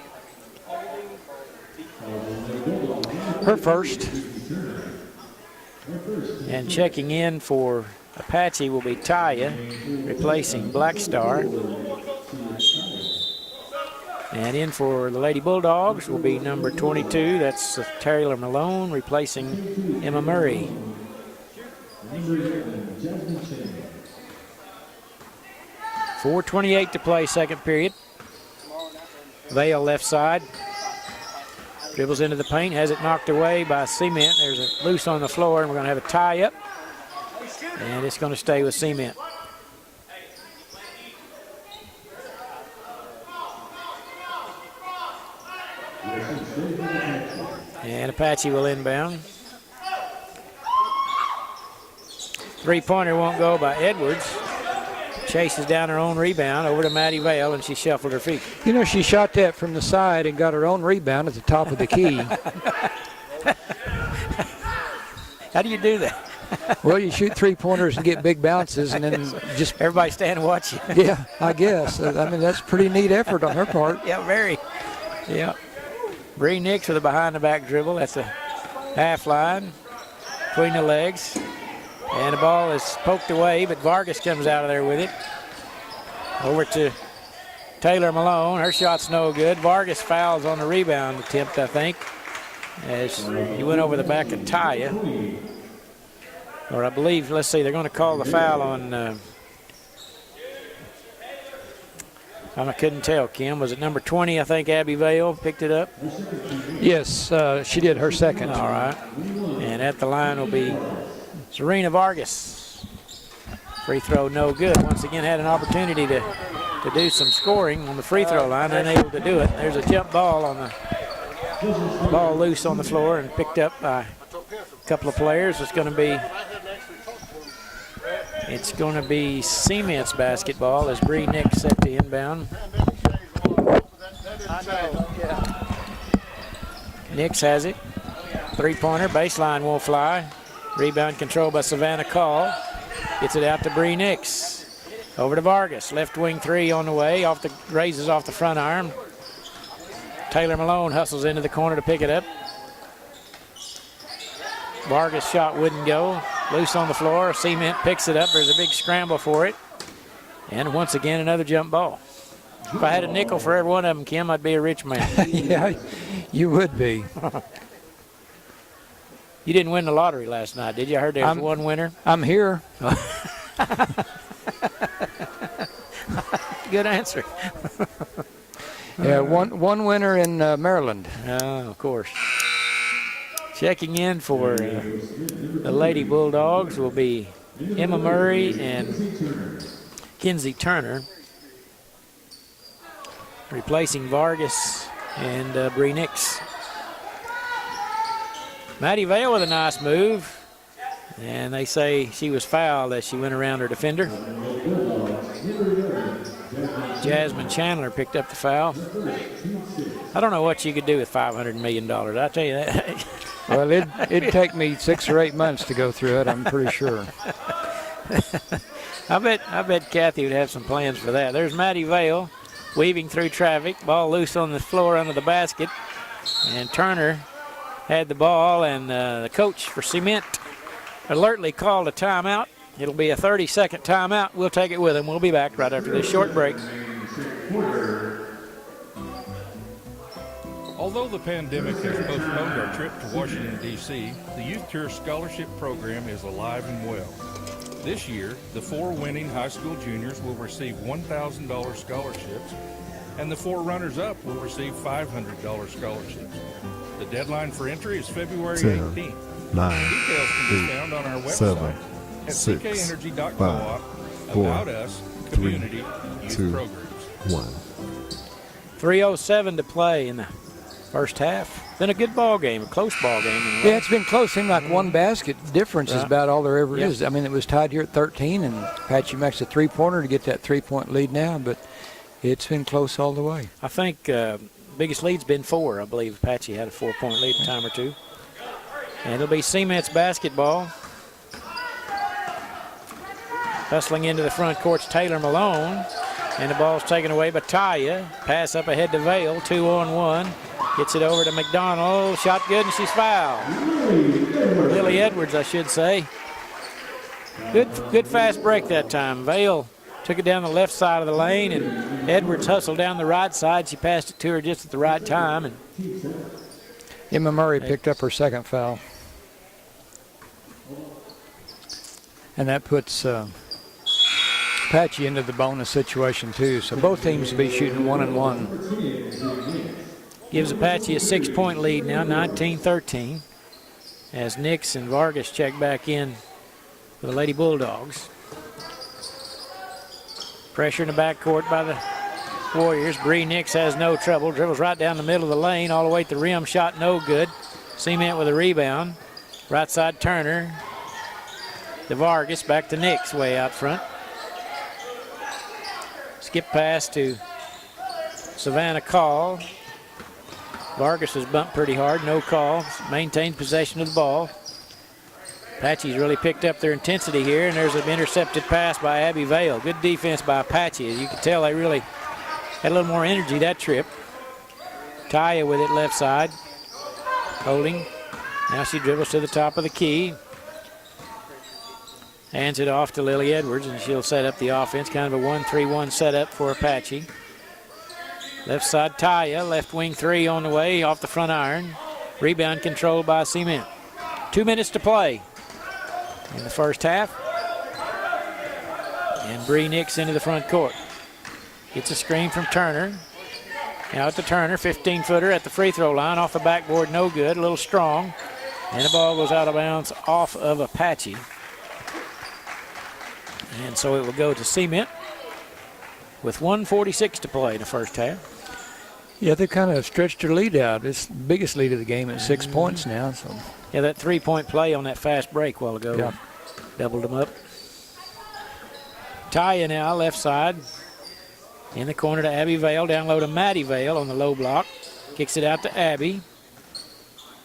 Her first. And checking in for Apache will be Taya, replacing Black Star. And in for the Lady Bulldogs will be number 22. That's Taylor Malone, replacing Emma Murray. 4:28 to play, second period. Vale left side. Dribbles into the paint, has it knocked away by Cement. There's a loose on the floor, and we're going to have a tie-up. And it's going to stay with Cement. And Apache will inbound. Three-pointer won't go by Edwards. Chases down her own rebound over to Maddie Vale, and she shuffled her feet. You know, she shot that from the side and got her own rebound at the top of the key. How do you do that? Well, you shoot three-pointers and get big bounces, and then just... Everybody stand and watch you. Yeah, I guess. I mean, that's a pretty neat effort on her part. Yeah, very. Yeah. Bree Nix with a behind-the-back dribble. That's a half line between the legs. And the ball is poked away, but Vargas comes out of there with it. Over to Taylor Malone. Her shot's no good. Vargas fouls on the rebound attempt, I think, as he went over the back of Taya. Or I believe, let's see, they're going to call the foul on, I couldn't tell, Kim. Was it number 20, I think, Abby Vale picked it up? Yes, she did, her second. All right. And at the line will be Serena Vargas. Free throw no good. Once again had an opportunity to do some scoring on the free throw line, unable to do it. There's a jump ball on the ball loose on the floor and picked up by a couple of players. It's going to be Cement's basketball as Bree Nix set the inbound. Nix has it. Three-pointer, baseline won't fly. Rebound controlled by Savannah Call. Gets it out to Bree Nix. Over to Vargas. Left wing three on the way. Raises off the front arm. Taylor Malone hustles into the corner to pick it up. Vargas' shot wouldn't go. Loose on the floor. Cement picks it up. There's a big scramble for it. And once again, another jump ball. If I had a nickel for every one of them, Kim, I'd be a rich man. Yeah, you would be. You didn't win the lottery last night, did you? I heard there was one winner. I'm here. Good answer. Yeah, one winner in Maryland. Oh, of course. Checking in for the Lady Bulldogs will be Emma Murray and Kinsey Turner. Replacing Vargas and Bree Nix. Maddie Vale with a nice move. And they say she was fouled as she went around her defender. Jasmine Chandler picked up the foul. I don't know what you could do with $500 million. I'll tell you that. Well, it'd take me 6 or 8 months to go through it, I'm pretty sure. I bet Kathy would have some plans for that. There's Maddie Vale weaving through traffic. Ball loose on the floor under the basket. And Turner had the ball, and the coach for Cement alertly called a timeout. It'll be a 30-second timeout. We'll take it with him. We'll be back right after this short break. Although the pandemic has postponed our trip to Washington, D.C., the Youth Tour Scholarship Program is alive and well. This year, the 4 winning high school juniors will receive $1,000 scholarships, and the 4 runners-up will receive $500 scholarships. The deadline for entry is February 18th. 9, Details can be found on our 7, website at 6, ckenergy.coop 4, about us, 3, community, youth 2, programs. 1. 3:07 to play in the first half. Been a good ball game, a close ball game. Yeah, it's been close. Seemed like one basket difference is about all there ever is. I mean, it was tied here at 13, and Apache makes a three-pointer to get that 3-point lead now, but it's been close all the way. I think biggest lead's been 4. I believe Apache had a 4-point lead a time or two. And it'll be Cement's basketball. Hustling into the front court's Taylor Malone. And the ball's taken away by Taya. Pass up ahead to Vale, 2-on-1. Gets it over to McDonald. Shot good, and she's fouled. Lily Edwards, I should say. Good fast break that time. Vale took it down the left side of the lane, and Edwards hustled down the right side. She passed it to her just at the right time. And Emma Murray picked up her second foul. and that puts Apache into the bonus situation too. So both teams will be shooting 1 and 1. Gives Apache a 6-point lead now, 19-13, as Nix and Vargas check back in for the Lady Bulldogs. Pressure in the backcourt by the Warriors. Bree Nix has no trouble. Dribbles right down the middle of the lane, all the way to the rim. Shot no good. Cement with a rebound. Right side Turner. To Vargas, back to Nix, way out front. Skip pass to Savannah Call. Vargas was bumped pretty hard, no call. Maintained possession of the ball. Apache's really picked up their intensity here, and there's an intercepted pass by Abby Vale. Good defense by Apache. As you can tell, they really had a little more energy that trip. Taya with it left side. Holding. Now she dribbles to the top of the key. Hands it off to Lily Edwards, and she'll set up the offense. Kind of a 1-3-1 setup for Apache. Left side Taya, left wing three on the way, off the front iron. Rebound controlled by Cement. 2 minutes to play in the first half. And Bree Nix into the front court. Gets a screen from Turner. Now to Turner, 15-footer at the free throw line, off the backboard, no good, a little strong. And the ball goes out of bounds off of Apache. And so it will go to Cement with 1:46 to play in the first half. Yeah, they kind of stretched their lead out. It's the biggest lead of the game at 6 points now. So. Yeah, that 3-point play on that fast break a while ago. Yeah. Doubled them up. Taya now, left side. In the corner to Abby Vale. Down low to Maddie Vale on the low block. Kicks it out to Abby.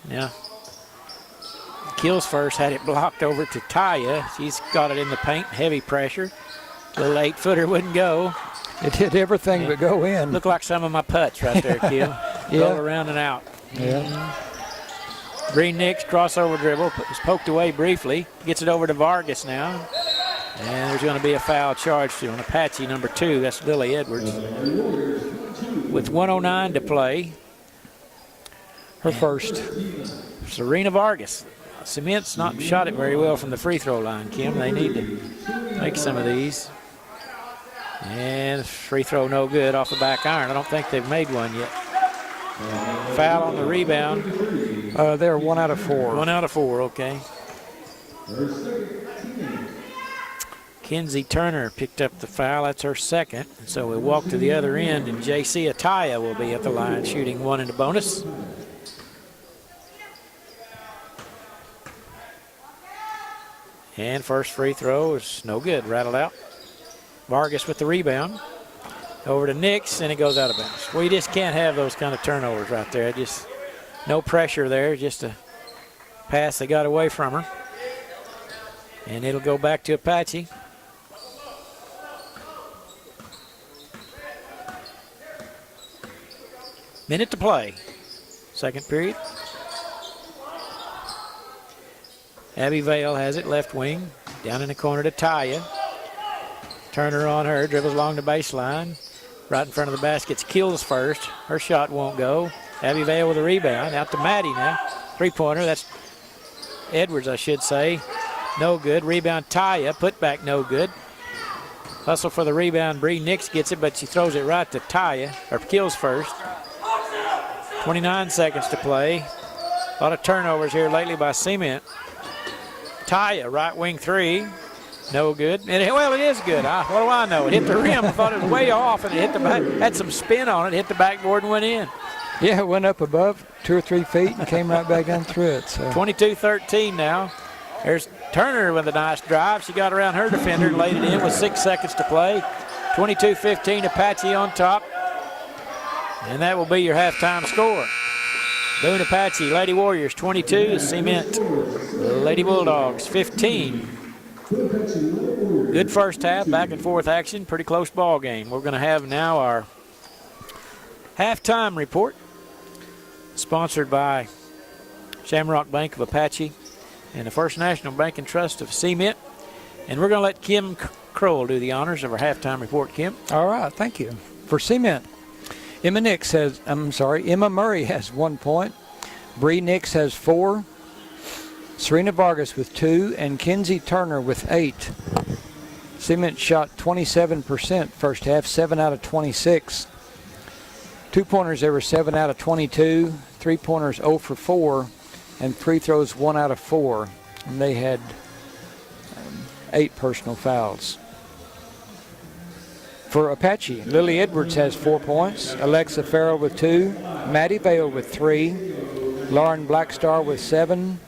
Now, Kills first had it blocked over to Taya. She's got it in the paint, heavy pressure. Little 8-footer wouldn't go. It hit everything but go in. Looked like some of my putts right there, Kill. Yeah. Roll around and out. Yeah. Bree Nix, crossover dribble, was poked away briefly. Gets it over to Vargas now. And there's going to be a foul charged on Apache number 2. That's Lily Edwards. With 1:09 to play. Her first. Serena Vargas. Cement's not shot it very well from the free throw line, Kim. They need to make some of these. And free throw no good off the back iron. I don't think they've made one yet. Foul on the rebound. They're 1 out of 4. 1 out of 4, okay. Kenzie Turner picked up the foul. That's her second. So we'll walk to the other end, and J.C. Ataya will be at the line shooting 1 in the bonus. And first free throw is no good, rattled out. Vargas with the rebound. Over to Nix, and it goes out of bounds. We just can't have those kind of turnovers right there. Just no pressure there, just a pass that got away from her. And it'll go back to Apache. Minute to play. Second period. Abby Vale has it, left wing. Down in the corner to Taya. Turner on her, dribbles along the baseline. Right in front of the basket's Kills first. Her shot won't go. Abby Vale with a rebound. Out to Maddie now. Three-pointer, that's Edwards, I should say. No good. Rebound Taya, put back no good. Hustle for the rebound. Bree Nix gets it, but she throws it right to Taya, or Kills first. 29 seconds to play. A lot of turnovers here lately by Cement. Taya, right wing three. No good. Well, it is good. What do I know? It hit the rim. I thought it was way off, and it hit the back. Had some spin on it. Hit the backboard and went in. Yeah, it went up above 2 or 3 feet and came right back down through it. So. 22-13 now. There's Turner with a nice drive. She got around her defender and laid it in with 6 seconds to play. 22-15, Apache on top. And that will be your halftime score. Boone-Apache, Lady Warriors 22, Cement, Lady Bulldogs 15. Good first half, back and forth action, pretty close ball game. We're going to have now our halftime report, sponsored by Shamrock Bank of Apache and the First National Bank and Trust of Cement. And we're going to let Kim Crowell do the honors of our halftime report. Kim. All right, thank you. For Cement, Emma Murray has 1 point. Bree Nix has 4. Serena Vargas with 2 and Kinsey Turner with 8. Cement shot 27% first half, 7 out of 26. 2-pointers, they were 7 out of 22. 3-pointers, 0 for 4. And free throws, 1 out of 4. And they had 8 personal fouls. For Apache, Lily Edwards has 4 points. Alexa Farrell with 2. Maddie Vale with 3. Lauren Blackstar with 7.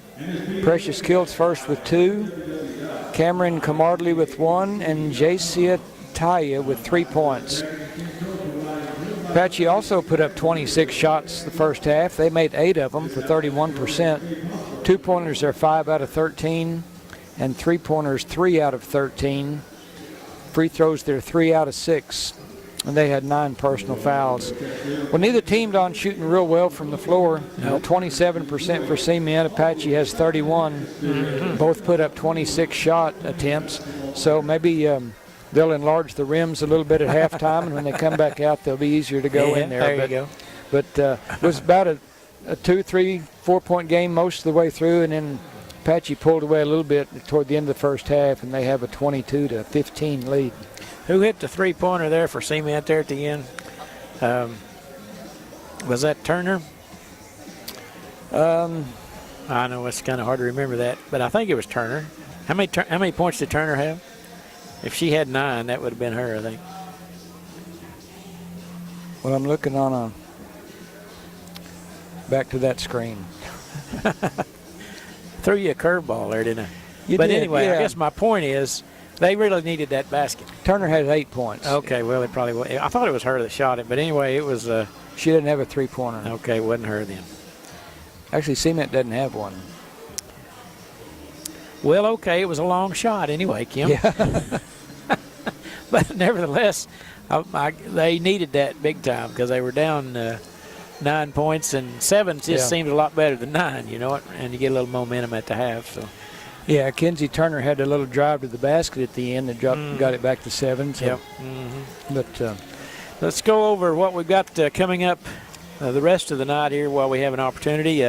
Precious Kills first with 2. Cameron Camardley with 1. And Jacia Taya with 3 points. Apache also put up 26 shots the first half. They made 8 of them for 31%. 2-pointers are 5 out of 13. And 3-pointers 3 out of 13. Free throws, they're 3 out of 6. And they had 9 personal fouls. Well, neither team on shooting real well from the floor. 27% for Cement. Apache has 31. Both put up 26 shot attempts. So maybe they'll enlarge the rims a little bit at halftime, and when they come back out, they'll be easier to go in there. There you go. But it was about a 2, 3, 4-point game most of the way through, and then Apache pulled away a little bit toward the end of the first half, and they have a 22-15 lead. Who hit the 3-pointer there for Cement there at the end? Was that Turner? I know it's kind of hard to remember that, but I think it was Turner. How many points did Turner have? If she had 9, that would have been her, I think. Well, I'm looking on back to that screen. Threw you a curveball there, didn't I? You but did, anyway, yeah. I guess my point is they really needed that basket. Turner had 8 points. Okay, well, it probably was. I thought it was her that shot it, but anyway, it was. She didn't have a 3-pointer. Okay, it wasn't her then. Actually, Cement doesn't have one. Well, okay, it was a long shot anyway, Kim. Yeah. But nevertheless, they needed that big time because they were down 9 points, and 7 just seems a lot better than 9, you know, and you get a little momentum at the half. So. Yeah, Kinsey Turner had a little drive to the basket at the end and got it back to 7. So. Yep. But let's go over what we've got coming up the rest of the night here while we have an opportunity.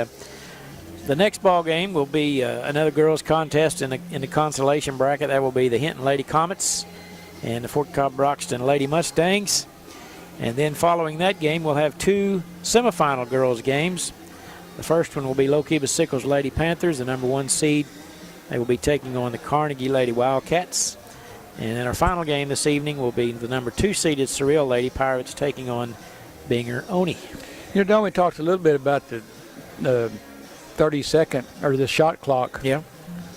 The next ball game will be another girls' contest in the consolation bracket. That will be the Hinton Lady Comets and the Fort Cobb-Broxton Lady Mustangs. And then following that game, we'll have 2 semifinal girls' games. The first one will be Lookeba-Sickles Lady Panthers, the number 1 seed. They will be taking on the Carnegie Lady Wildcats. And then our final game this evening will be the number 2 seeded Cyril Lady Pirates taking on Binger-Oney. You know, Don, we talked a little bit about the 30-second or the shot clock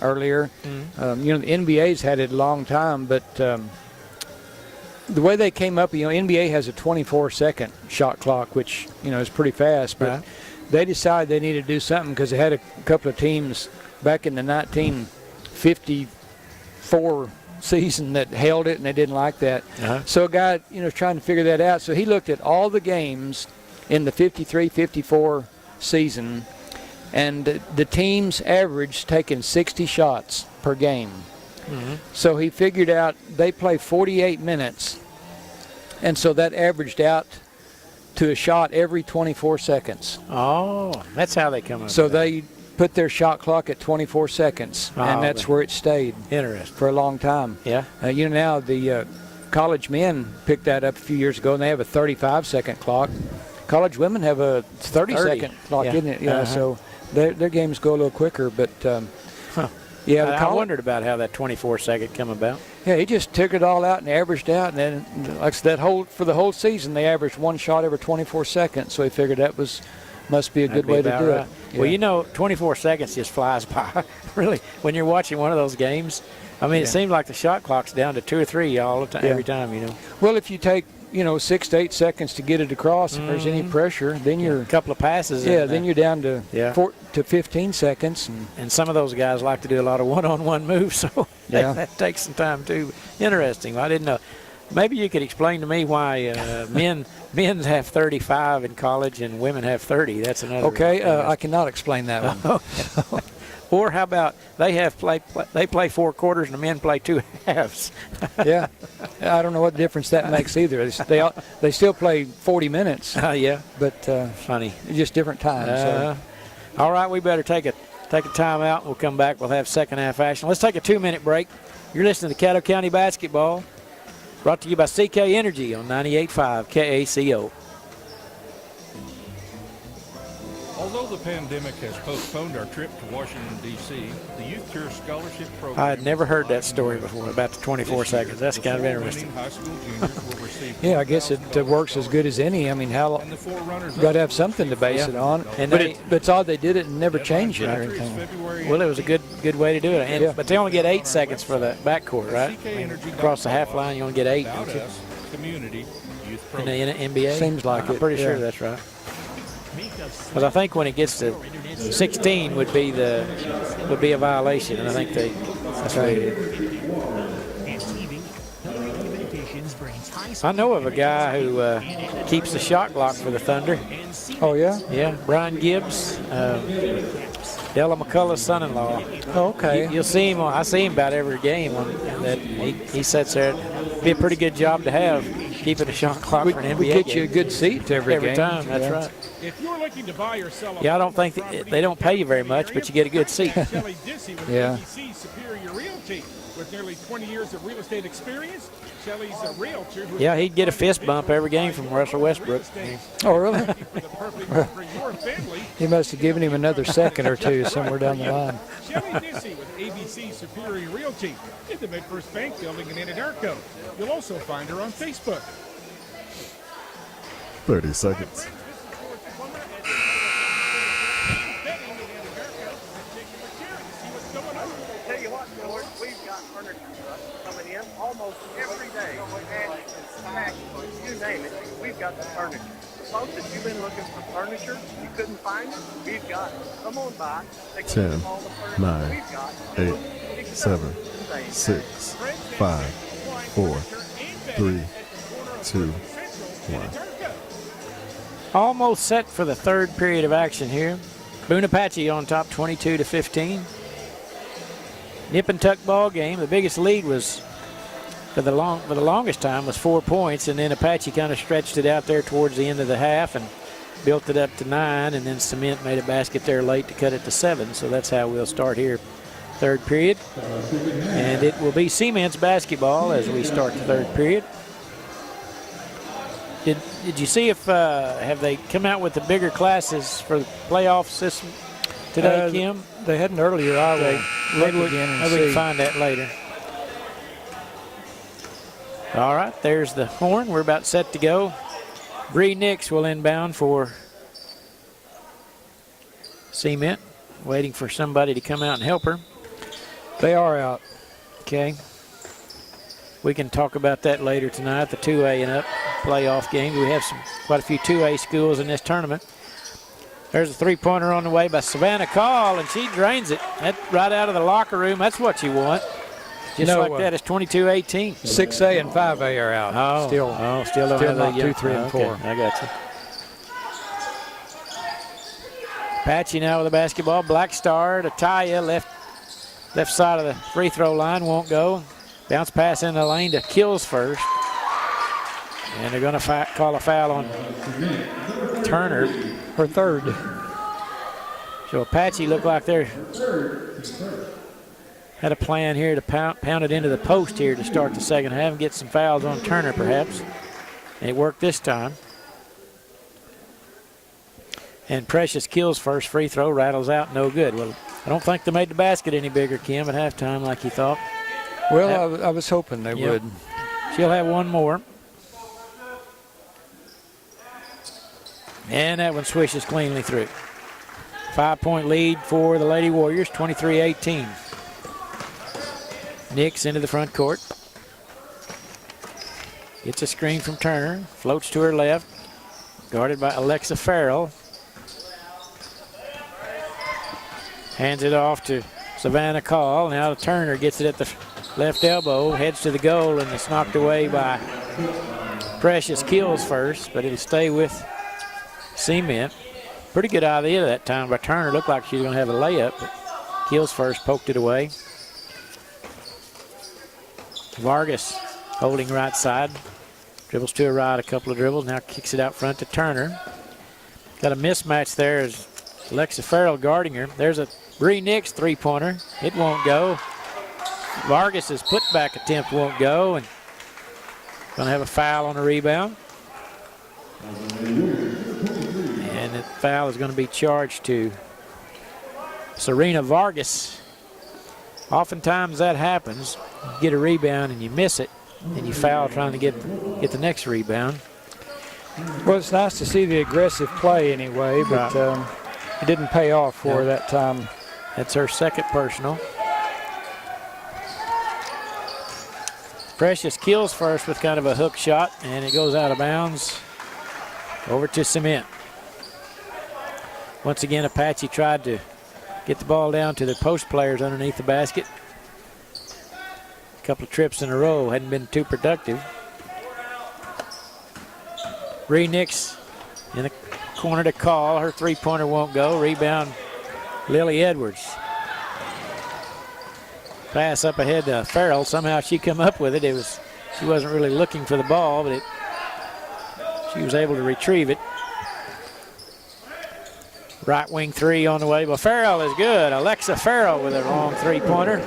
earlier. You know, the NBA's had it a long time, but the way they came up, you know, NBA has a 24-second shot clock, which, you know, is pretty fast, but they decided they needed to do something because they had a couple of teams back in the 1954 season that held it, and they didn't like that. So a guy, you know, trying to figure that out. So he looked at all the games in the 53-54 season, and the teams averaged taking 60 shots per game. So he figured out they play 48 minutes, and so that averaged out to a shot every 24 seconds. Oh, that's how they come up. So they put their shot clock at 24 seconds, and that's where it stayed. Interesting. For a long time. Yeah. You know, now the college men picked that up a few years ago, and they have a 35-second clock. College women have a 30-second clock, isn't it? Yeah. So their games go a little quicker, but yeah. I wondered about how that 24-second come about. Yeah, he just took it all out and averaged out, and then like that for the whole season they averaged 1 shot every 24 seconds. So he figured that must be a good way to do it. Yeah. Well, you know, 24 seconds just flies by. Really, when you're watching one of those games, I mean, it seems like the shot clock's down to 2 or 3 all the time, every time. You know. Well, if you take 6 to 8 seconds to get it across, if there's any pressure, then you're a couple of passes. Then you're down to 4 to 15 seconds. And some of those guys like to do a lot of one-on-one moves, so that takes some time too. Interesting. Well, I didn't know. Maybe you could explain to me why men have 35 in college and women have 30. That's another. Okay, I cannot explain that one. Or how about they play 4 quarters and the men play 2 halves? Yeah, I don't know what difference that makes either. They still play 40 minutes. Yeah, but funny. Just different times. All right, we better take a take a timeout. We'll come back. We'll have second half action. Let's take a 2-minute break. You're listening to Caddo County Basketball, brought to you by CK Energy on 98.5 KACO. Although the pandemic has postponed our trip to Washington, D.C., the Youth Tour Scholarship Program... I had never heard that story before, about the 24 seconds. That's kind of interesting. Yeah, I guess it works as good as any. I mean, how you got to have something to base it on. And but it's odd they did it and never changed it or anything. Well, it was a good way to do it. And, But they only get 8 seconds for the backcourt, right? Across the half line, you only get 8, don't you? In the NBA? Seems like I'm pretty sure that's right. Because I think when it gets to 16 would be a violation, and I think that's right. I know of a guy who keeps the shot clock for the Thunder. Oh yeah? Yeah, Brian Gibbs, Della McCullough's son-in-law. Oh, okay. You'll see him. I see him about every game. That he sits there. It'd be a pretty good job to have, keeping a shot clock for an NBA We get game. you a good seat to every game. Time. That's right. If you're looking to buy or sell I don't think they don't pay you very much, but you get a good seat. Shelley Dissy with Yeah. ABC Superior Realty. With nearly 20 years of real estate experience, Shelley's a realtor. Yeah, he'd get a fist bump every game from Russell Westbrook. Oh, really? For your family. He must have given him another second or two somewhere down the line. Shelley Dissy with ABC Superior Realty in the MidFirst Bank building in Anadarko. You'll also find her on Facebook. 30 seconds. Tell you what, George, we've got furniture trucks coming in almost every day. And you name it, we've got the furniture. Folks, if you've been looking for furniture, you couldn't find it, we've got it. Come on by. 10, 9, 8, 7, 6, 5, 4, 3, 2, 1. Almost set for the third period of action here. Boone-Apache on top 22-15. Nip and tuck ball game. The biggest lead was for the longest time was 4 points, and then Apache kind of stretched it out there towards the end of the half and built it up to 9, and then Cement made a basket there late to cut it to 7. So that's how we'll start here, third period. And it will be Cement's basketball as we start the third period. Did you see if have they come out with the bigger classes for the playoff system today, Kim? They hadn't earlier. I will look again and see. We can find that later. All right, there's the horn. We're about set to go. Bree Nix will inbound for Cement, waiting for somebody to come out and help her. They are out. Okay. We can talk about that later tonight, the 2A and up playoff game. We have quite a few 2A schools in this tournament. There's a three-pointer on the way by Savannah Call, and she drains it. That right out of the locker room. That's what you want. Just like that, it's 22-18. 6A and 5A are out. Still don't have not that 2, 3, and 4. Okay, I got you. Apache now with the basketball. Black Star to Taya, left side of the free throw line, won't go. Bounce pass in the lane to Kills first. And they're going to call a foul on Turner. Her third. So Apache looked like they had a plan here to pound it into the post here to start the second half and get some fouls on Turner perhaps. And it worked this time. And Precious Kills first free throw, rattles out, no good. Well, I don't think they made the basket any bigger, Kim, at halftime like you thought. Well, I was hoping they would. She'll have one more. And that one swishes cleanly through. 5-point lead for the Lady Warriors, 23-18. Nix into the front court. Gets a screen from Turner. Floats to her left. Guarded by Alexa Farrell. Hands it off to Savannah Call. Now Turner gets it at the left elbow. Heads to the goal, and it's knocked away by Precious Kills first, but it'll stay with Cement. Pretty good idea that time by Turner. Looked like she was going to have a layup, but Kills first poked it away. Vargas holding right side. Dribbles to her right, a couple of dribbles. Now kicks it out front to Turner. Got a mismatch there as Alexa Farrell guarding her. There's a Bree Nix, three-pointer. It won't go. Vargas's putback attempt won't go, and going to have a foul on the rebound. And the foul is going to be charged to Serena Vargas. Oftentimes that happens. You get a rebound and you miss it, and you foul trying to get the next rebound. Well, it's nice to see the aggressive play anyway, but it didn't pay off for her that time. That's her second personal. Precious kills first with kind of a hook shot, and it goes out of bounds over to Cement. Once again, Apache tried to get the ball down to the post players underneath the basket. A couple of trips in a row hadn't been too productive. Bree Nix in the corner to call. Her three-pointer won't go. Rebound, Lily Edwards. Pass up ahead to Farrell. Somehow she come up with it. She wasn't really looking for the ball, but she was able to retrieve it. Right wing three on the way, but Farrell is good. Alexa Farrell with a long three-pointer.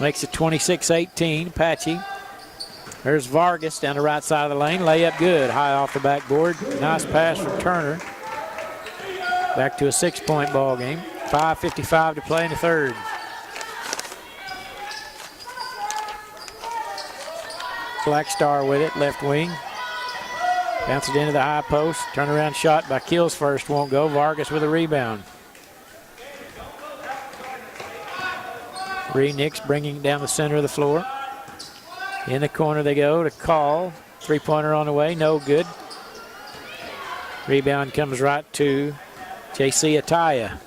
Makes it 26-18, Apache. There's Vargas down the right side of the lane. Layup good, high off the backboard. Nice pass from Turner. Back to a 6-point ball game. 5:55 to play in the third. Black Star with it, left wing. Bounces it into the high post. Turnaround shot by Kills first, won't go. Vargas with a rebound. Bree Nix bringing it down the center of the floor. In the corner they go to Call. Three-pointer on the way, no good. Rebound comes right to J.C. Ataya.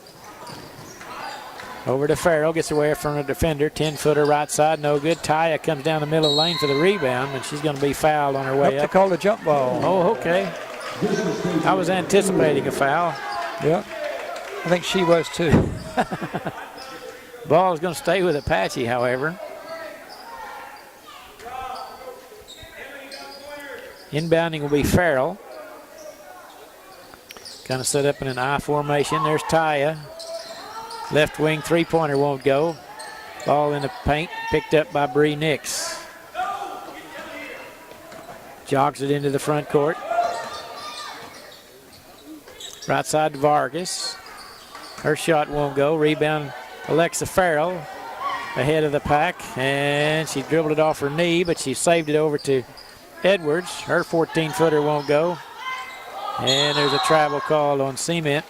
Over to Farrell, gets away from the defender. 10-footer right side, no good. Taya comes down the middle of the lane for the rebound, and she's going to be fouled on her way up. To call the jump ball. Oh, okay. I was anticipating a foul. Yeah, I think she was too. Ball is going to stay with Apache, however. Inbounding will be Farrell. Kind of set up in an I formation. There's Taya. Left wing three-pointer won't go. Ball in the paint, picked up by Bree Nix. Jogs it into the front court. Right side to Vargas. Her shot won't go. Rebound, Alexa Farrell ahead of the pack, and she dribbled it off her knee, but she saved it over to Edwards. Her 14-footer won't go. And there's a travel call on Cement.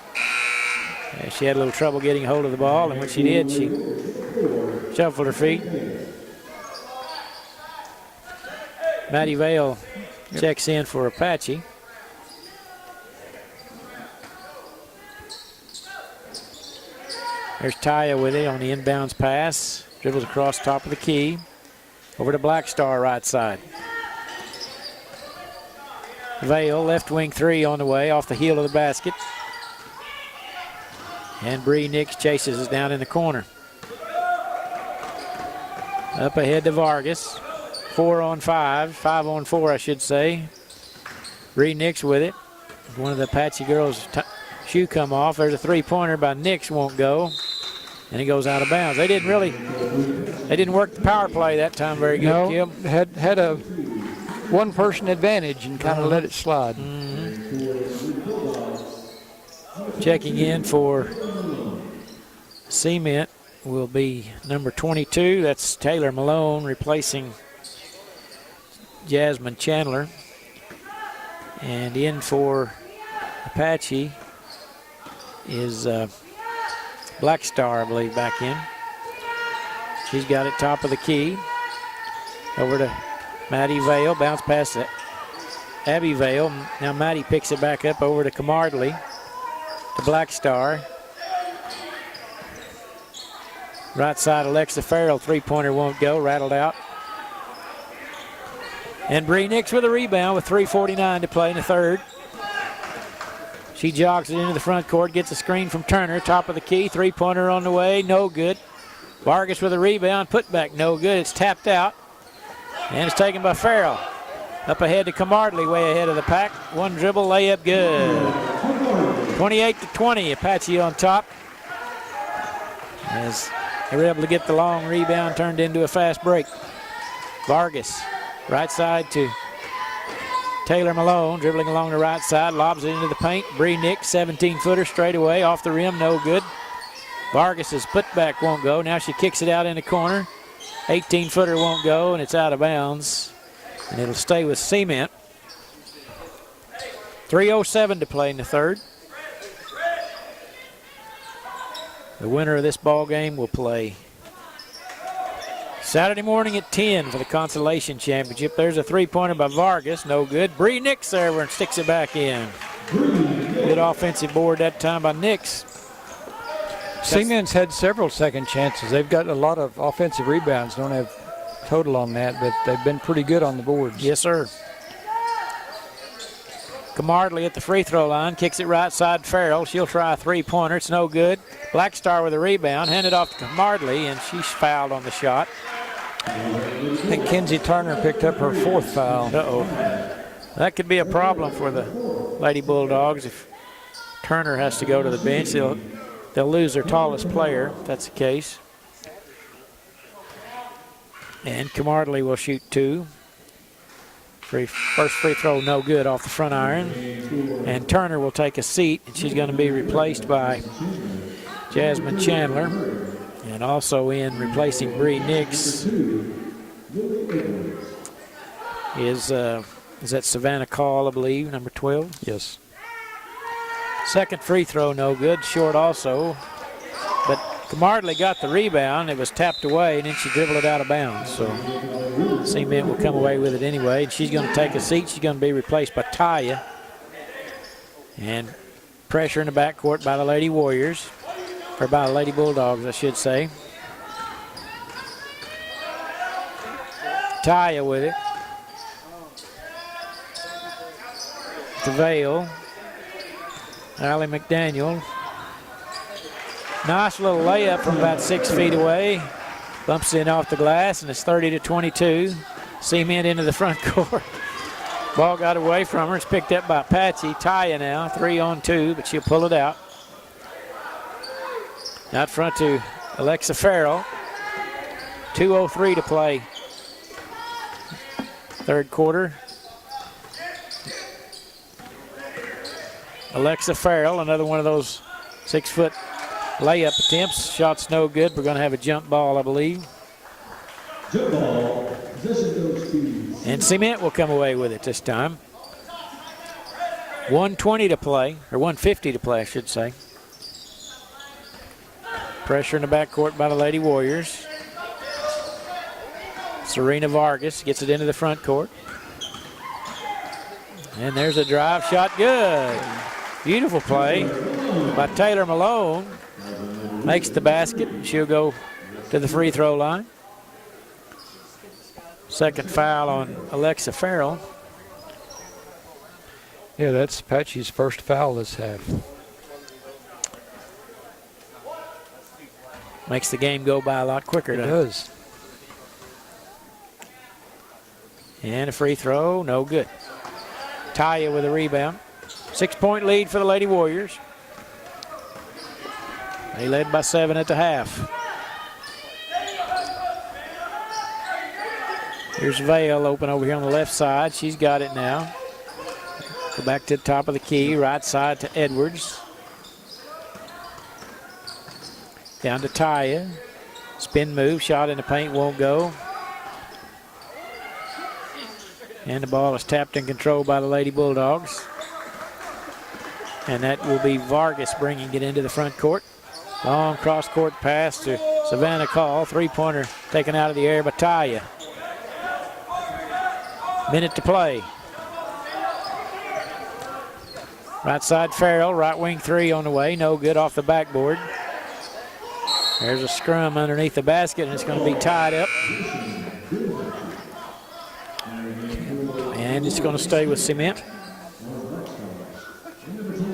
She had a little trouble getting hold of the ball, and when she did, she shuffled her feet. Maddie Vale checks in for Apache. There's Taya with it on the inbounds pass. Dribbles across top of the key. Over to Black Star right side. Vale, left wing three on the way, off the heel of the basket. And Bree Nix chases us down in the corner. Up ahead to Vargas. 4 on 5, 5 on 4, I should say. Bree Nix with it. One of the Apache girls' shoe come off. There's a three-pointer by Nix, won't go. And it goes out of bounds. They didn't work the power play that time very good, no, Kim. Had a one-person advantage and kind of let it slide. Checking in for Cement will be number 22. That's Taylor Malone replacing Jasmine Chandler. And in for Apache is Black Star, I believe, back in. She's got it top of the key. Over to Maddie Vale. Bounce past to Abby Vale. Now Maddie picks it back up over to Camardley. To Black Star. Right side, Alexa Farrell. Three-pointer won't go. Rattled out. And Bree Nix with a rebound with 3:49 to play in the third. She jogs it into the front court, gets a screen from Turner, top of the key, three-pointer on the way, no good. Vargas with a rebound, put back, no good. It's tapped out, and it's taken by Farrell. Up ahead to Camardley, way ahead of the pack. One dribble, layup, good. 28-20, Apache on top. As they were able to get the long rebound turned into a fast break. Vargas, right side to Taylor Malone, dribbling along the right side, lobs it into the paint. Bree Nick, 17-footer straight away, off the rim, no good. Vargas's putback won't go. Now she kicks it out in the corner. 18-footer won't go, and it's out of bounds. And it'll stay with Cement. 3:07 to play in the third. The winner of this ball game will play Saturday morning at 10 for the consolation championship. There's a three-pointer by Vargas, no good. Bree Nix there and sticks it back in. Good offensive board that time by Nix. Cement's had several second chances. They've got a lot of offensive rebounds. Don't have total on that, but they've been pretty good on the boards. Yes, sir. Camardley at the free throw line, kicks it right side Farrell. She'll try a three-pointer, it's no good. Black Star with a rebound, handed off to Camardley, and she's fouled on the shot. I think Kenzie Turner picked up her fourth foul. Uh-oh. That could be a problem for the Lady Bulldogs. If Turner has to go to the bench, they'll lose their tallest player, if that's the case. And Camardley will shoot two. First free throw, no good off the front iron. And Turner will take a seat, and she's going to be replaced by Jasmine Chandler. And also in replacing Bree Nix is that Savannah Call, I believe, number 12? Yes. Second free throw, no good, short also. But Camardley got the rebound. It was tapped away, and then she dribbled it out of bounds. So Cement will come away with it anyway. And she's going to take a seat. She's going to be replaced by Taya. And pressure in the backcourt by the Lady Warriors. Or by the Lady Bulldogs, I should say. Taya with it. To Vale. Allie McDaniel. Nice little layup from about 6 feet away. Bumps in off the glass, and it's 30-22. Cement into the front court. Ball got away from her. It's picked up by Apache. Taya now, 3-on-2, but she'll pull it out. Out front to Alexa Farrell. 2:03 to play. Third quarter. Alexa Farrell, another one of those 6-foot layup attempts. Shot's no good. We're going to have a jump ball, I believe. Jump ball. Possession goes to. And Cement will come away with it this time. 1:20 to play, or 1:50 to play, I should say. Pressure in the backcourt by the Lady Warriors. Serena Vargas gets it into the front court. And there's a drive shot, good. Beautiful play by Taylor Malone. Makes the basket. She'll go to the free throw line. Second foul on Alexa Farrell. Yeah, that's Apache's first foul this half. Makes the game go by a lot quicker. It does. And a free throw, no good. Taya with a rebound. 6-point lead for the Lady Warriors. They led by 7 at the half. Here's Vale open over here on the left side. She's got it now. Go back to the top of the key, right side to Edwards. Down to Taya. Spin move, shot in the paint, won't go. And the ball is tapped and controlled by the Lady Bulldogs. And that will be Vargas bringing it into the front court. Long cross-court pass to Savannah Call. Three-pointer taken out of the air by Taya. Minute to play. Right side Farrell, right wing three on the way. No good off the backboard. There's a scrum underneath the basket, and it's going to be tied up. And it's going to stay with Cement.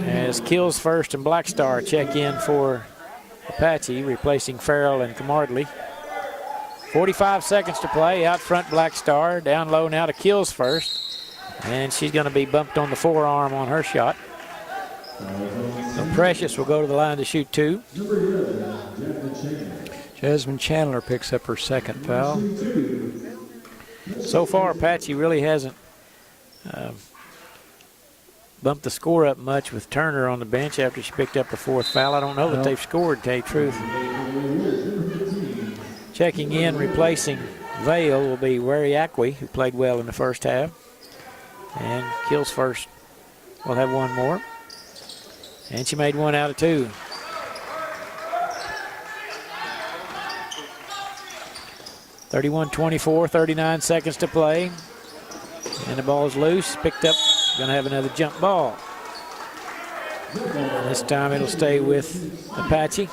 As Kills First and Black Star check in for Apache, replacing Farrell and Camardley. 45 seconds to play. Out front, Black Star. Down low now to Kills First. And she's going to be bumped on the forearm on her shot. So Precious will go to the line to shoot 2. Jasmine Chandler picks up her second foul. So far, Apache really hasn't bumped the score up much with Turner on the bench after she picked up her 4th foul. I don't know that they've scored, to tell you the truth. Checking in, replacing Vale will be Wariakwe, who played well in the first half. And Kills First will have one more. And she made 1 out of 2. (31-24), 39 seconds to play. And the ball's loose, picked up, gonna have another jump ball. This time it'll stay with Apache.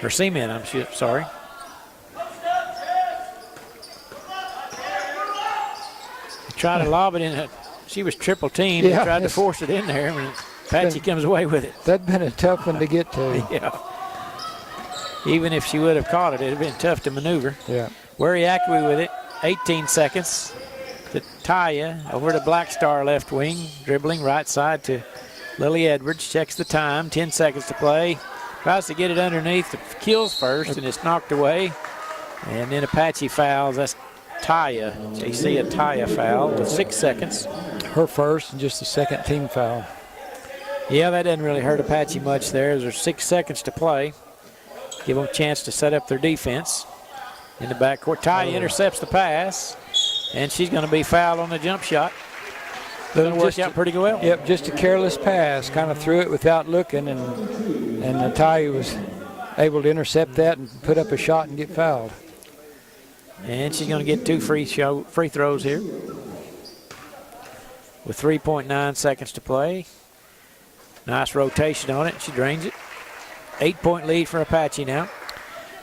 Or Cement, I'm sorry. Tried to lob it in. She was triple teamed. Yeah, and tried to force it in there. I mean, Apache comes away with it. That'd been a tough one to get to. Yeah. Even if she would have caught it, it'd have been tough to maneuver. Yeah. Wariakwe with it. 18 seconds to Taya over to Black Star left wing. Dribbling right side to Lily Edwards. Checks the time. 10 seconds to play. Tries to get it underneath. Kills first, and it's knocked away. And then Apache fouls. That's Taya. JC a Taya foul with 6 seconds. Her first and just the second team foul. Yeah, that doesn't really hurt Apache much there. There's 6 seconds to play. Give them a chance to set up their defense. In the backcourt, Taya intercepts the pass, and she's going to be fouled on the jump shot. That'll work out pretty well. Yep, just a careless pass. Kind of threw it without looking, and Taya was able to intercept that and put up a shot and get fouled. And she's going to get 2 free throws here with 3.9 seconds to play. Nice rotation on it. She drains it. 8-point lead for Apache now.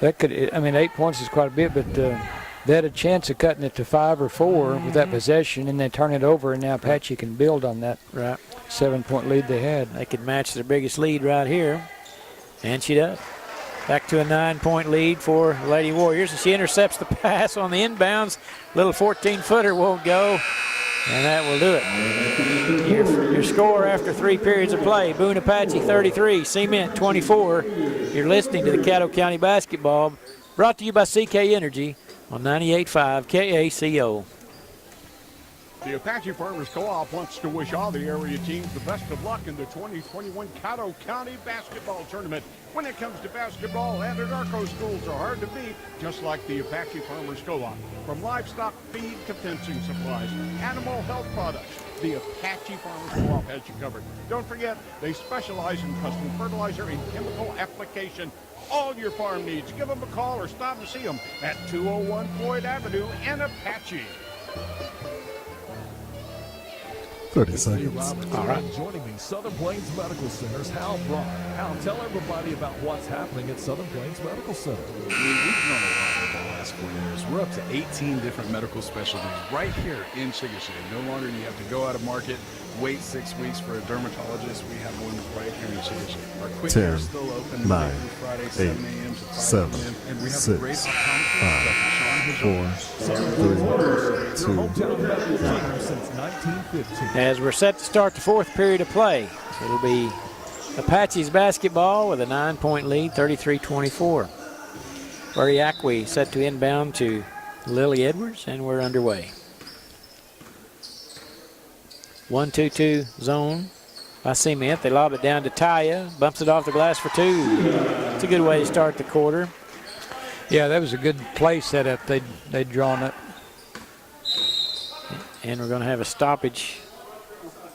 That could, I mean, 8 points is quite a bit, but they had a chance of cutting it to 5 or 4 with that possession, and they turn it over, and now Apache can build on that 7-point lead they had. They could match their biggest lead right here, and she does. Back to a 9-point lead for Lady Warriors, and she intercepts the pass on the inbounds. Little 14-footer won't go, and that will do it. Your score after 3 periods of play: Boone-Apache 33, Cement 24. You're listening to the Caddo County Basketball, brought to you by CK Energy on 98.5 KACO. The Apache Farmers Co-op wants to wish all the area teams the best of luck in the 2021 Caddo County Basketball Tournament. When it comes to basketball, Anadarko schools are hard to beat, just like the Apache Farmers Co-op. From livestock feed to fencing supplies, animal health products, the Apache Farmers Co-op has you covered. Don't forget, they specialize in custom fertilizer and chemical application. All your farm needs. Give them a call or stop and see them at 201 Floyd Avenue in Apache. 30 seconds. All right. Joining me, Southern Plains Medical Center's Hal Brock. Hal, tell everybody about what's happening at Southern Plains Medical Center. We've grown a lot over the last 4 years. We're up to 18 different medical specialties right here in Chickasha. No longer do you have to go out of market, wait 6 weeks for a dermatologist. We have one right here in Chickasha. Our quick care is still open 9, Friday, 8, 7 a.m. to 5 7, p.m. And we have 6, a great optometrist, 5, 4, 3, 2, since 1915. As we're set to start the 4th period of play, it'll be Apache's basketball with a 9-point lead, 33-24. Wariakwe set to inbound to Lily Edwards, and we're underway. 1-2-2 zone by Cement. They lob it down to Taya, bumps it off the glass for 2. It's a good way to start the quarter. Yeah, that was a good play setup. They'd drawn it. And we're going to have a stoppage.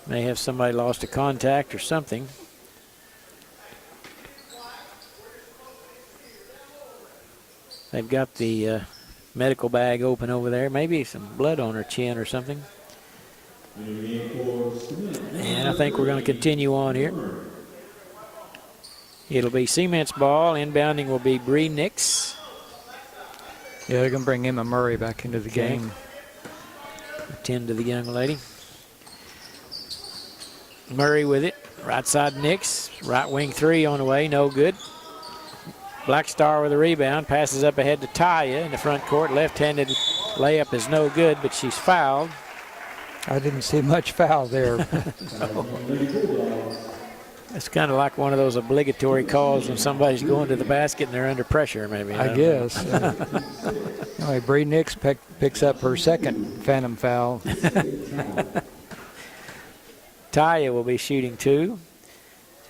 May have somebody lost a contact or something. They've got the medical bag open over there. Maybe some blood on her chin or something. And I think we're going to continue on here. It'll be Cement's ball. Inbounding will be Bree Nix. Yeah, they're going to bring Emma Murray back into the game. Attend to the young lady. Murray with it. Right side Nix. Right wing 3 on the way. No good. Black Star with a rebound. Passes up ahead to Taya in the front court. Left-handed layup is no good, but she's fouled. I didn't see much foul there. No. It's kind of like one of those obligatory calls when somebody's going to the basket and they're under pressure, maybe. I guess. Anyway, Bree Nix picks up her second phantom foul. Taya will be shooting 2,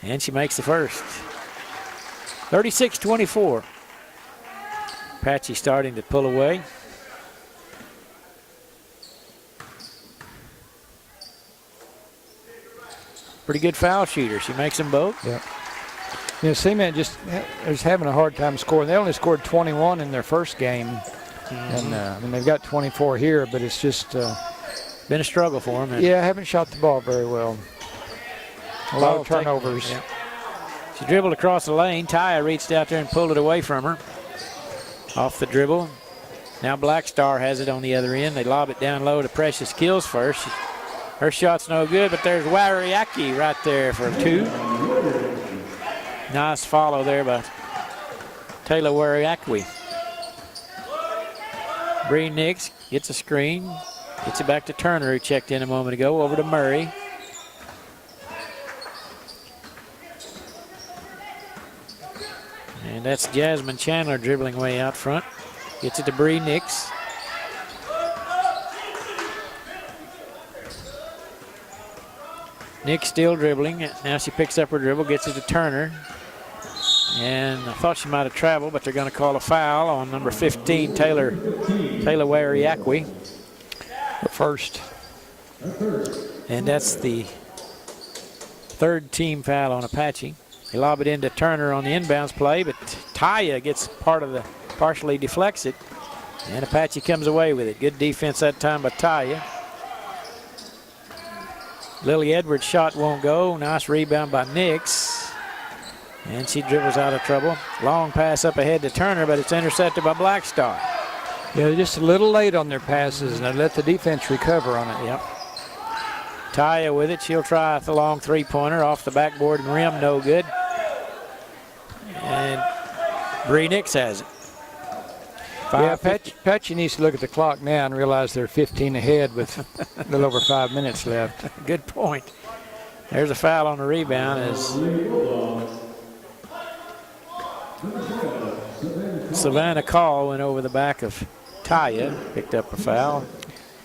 and she makes the first. 36-24. Apache starting to pull away. Pretty good foul shooter. She makes them both. Yeah. You know, Cement just is having a hard time scoring. They only scored 21 in their first game. And I mean, they've got 24 here, but it's just been a struggle for them. Yeah, haven't shot the ball very well. A lot of turnovers. Yeah. She dribbled across the lane. Taya reached out there and pulled it away from her. Off the dribble. Now Black Star has it on the other end. They lob it down low to Precious Kills first. Her shot's no good, but there's Wariaki right there for 2. Nice follow there by Taylor Wariaki. Bree Nix gets a screen. Gets it back to Turner, who checked in a moment ago. Over to Murray. And that's Jasmine Chandler dribbling way out front. Gets it to Bree Nix. Nix still dribbling. Now she picks up her dribble, gets it to Turner. And I thought she might have traveled, but they're going to call a foul on number 15, Taylor Wariaki. The first. And that's the third team foul on Apache. They lob it into Turner on the inbounds play, but Taya gets partially deflects it. And Apache comes away with it. Good defense that time by Taya. Lily Edwards' shot won't go. Nice rebound by Nix. And she dribbles out of trouble. Long pass up ahead to Turner, but it's intercepted by Black Star. Yeah, they're just a little late on their passes, and they let the defense recover on it. Yep. Taya with it. She'll try the long three-pointer off the backboard and rim. No good. And Bree Nix has it. Yeah, Apache needs to look at the clock now and realize they're 15 ahead with a little over 5 minutes left. Good point. There's a foul on the rebound as Savannah Call went over the back of Taya, picked up a foul.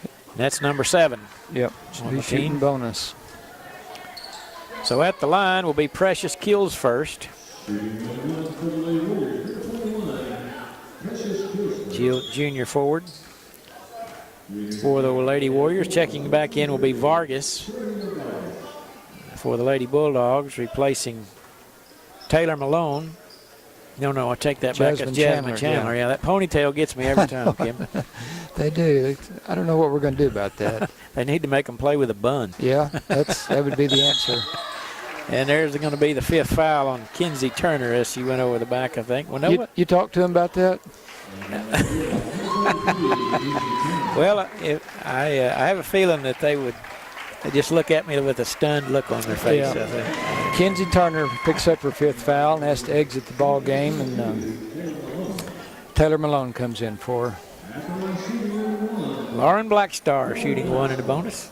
And that's number 7. Yep, she's shooting bonus. So at the line will be Precious Kills first. Junior forward for the Lady Warriors. Checking back in will be Vargas for the Lady Bulldogs, replacing Taylor Malone. No, I take that back. That's Jasmine Chandler. Yeah, that ponytail gets me every time, Kim. They do. I don't know what we're going to do about that. They need to make them play with a bun. Yeah, that would be the answer. And there's going to be the 5th foul on Kinsey Turner as she went over the back, I think. Well, no, you talked to him about that? Well, I have a feeling that they just look at me with a stunned look on their face. Yeah. I think. Kinsey Turner picks up her 5th foul and has to exit the ball game, and Taylor Malone comes in for her. Lauren Blackstar shooting 1 in a bonus.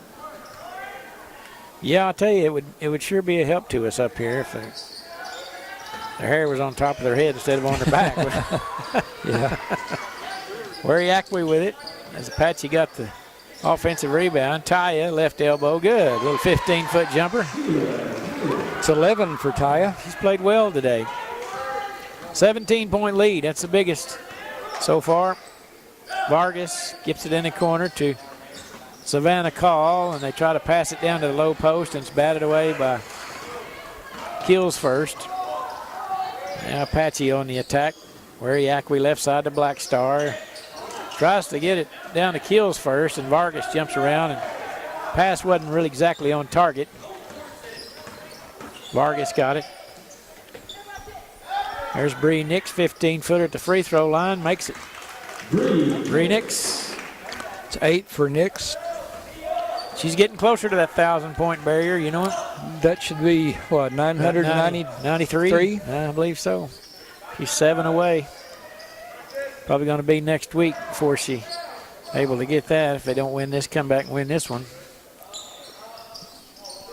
Yeah, I'll tell you, it would sure be a help to us up here if their hair was on top of their head instead of on their back. Yeah. Wariaki with it as Apache got the offensive rebound. Taya, left elbow, good. Little 15-foot jumper. It's 11 for Taya. She's played well today. 17-point lead. That's the biggest so far. Vargas gets it in the corner to Savannah Call, and they try to pass it down to the low post, and it's batted away by Kills first. Now Apache on the attack. Wariaki left side to Black Star. Tries to get it down to Kills first, and Vargas jumps around, and pass wasn't really exactly on target. Vargas got it. There's Bree Nix, 15-footer at the free throw line, makes it. Bree Nix. It's 8 for Nix. She's getting closer to that 1,000-point barrier, you know it? That should be, what, 993? I believe so. She's 7 away. Probably going to be next week before she's able to get that. If they don't win this, come back and win this one.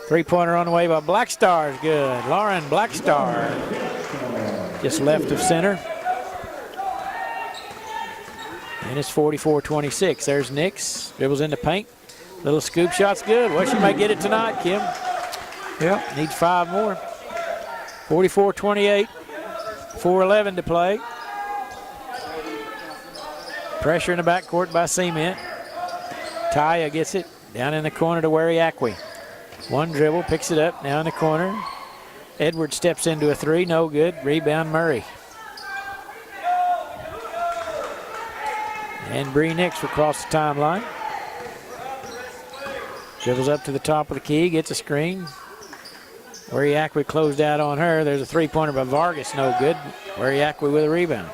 Three-pointer on the way by Blackstar is good. Lauren Blackstar just left of center. And it's 44-26. There's Nix. Dribbles into paint. Little scoop shot's good. Well, she might get it tonight, Kim. Yep. Needs 5 more. 44-28. 4:11 to play. Pressure in the backcourt by Cement. Taya gets it down in the corner to Wariakwe. One dribble, picks it up, now in the corner. Edwards steps into a 3, no good. Rebound Murray. And Bree Nix will cross the timeline. Dribbles up to the top of the key, gets a screen. Wariakwe closed out on her. There's a three-pointer by Vargas, no good. Wariakwe with a rebound.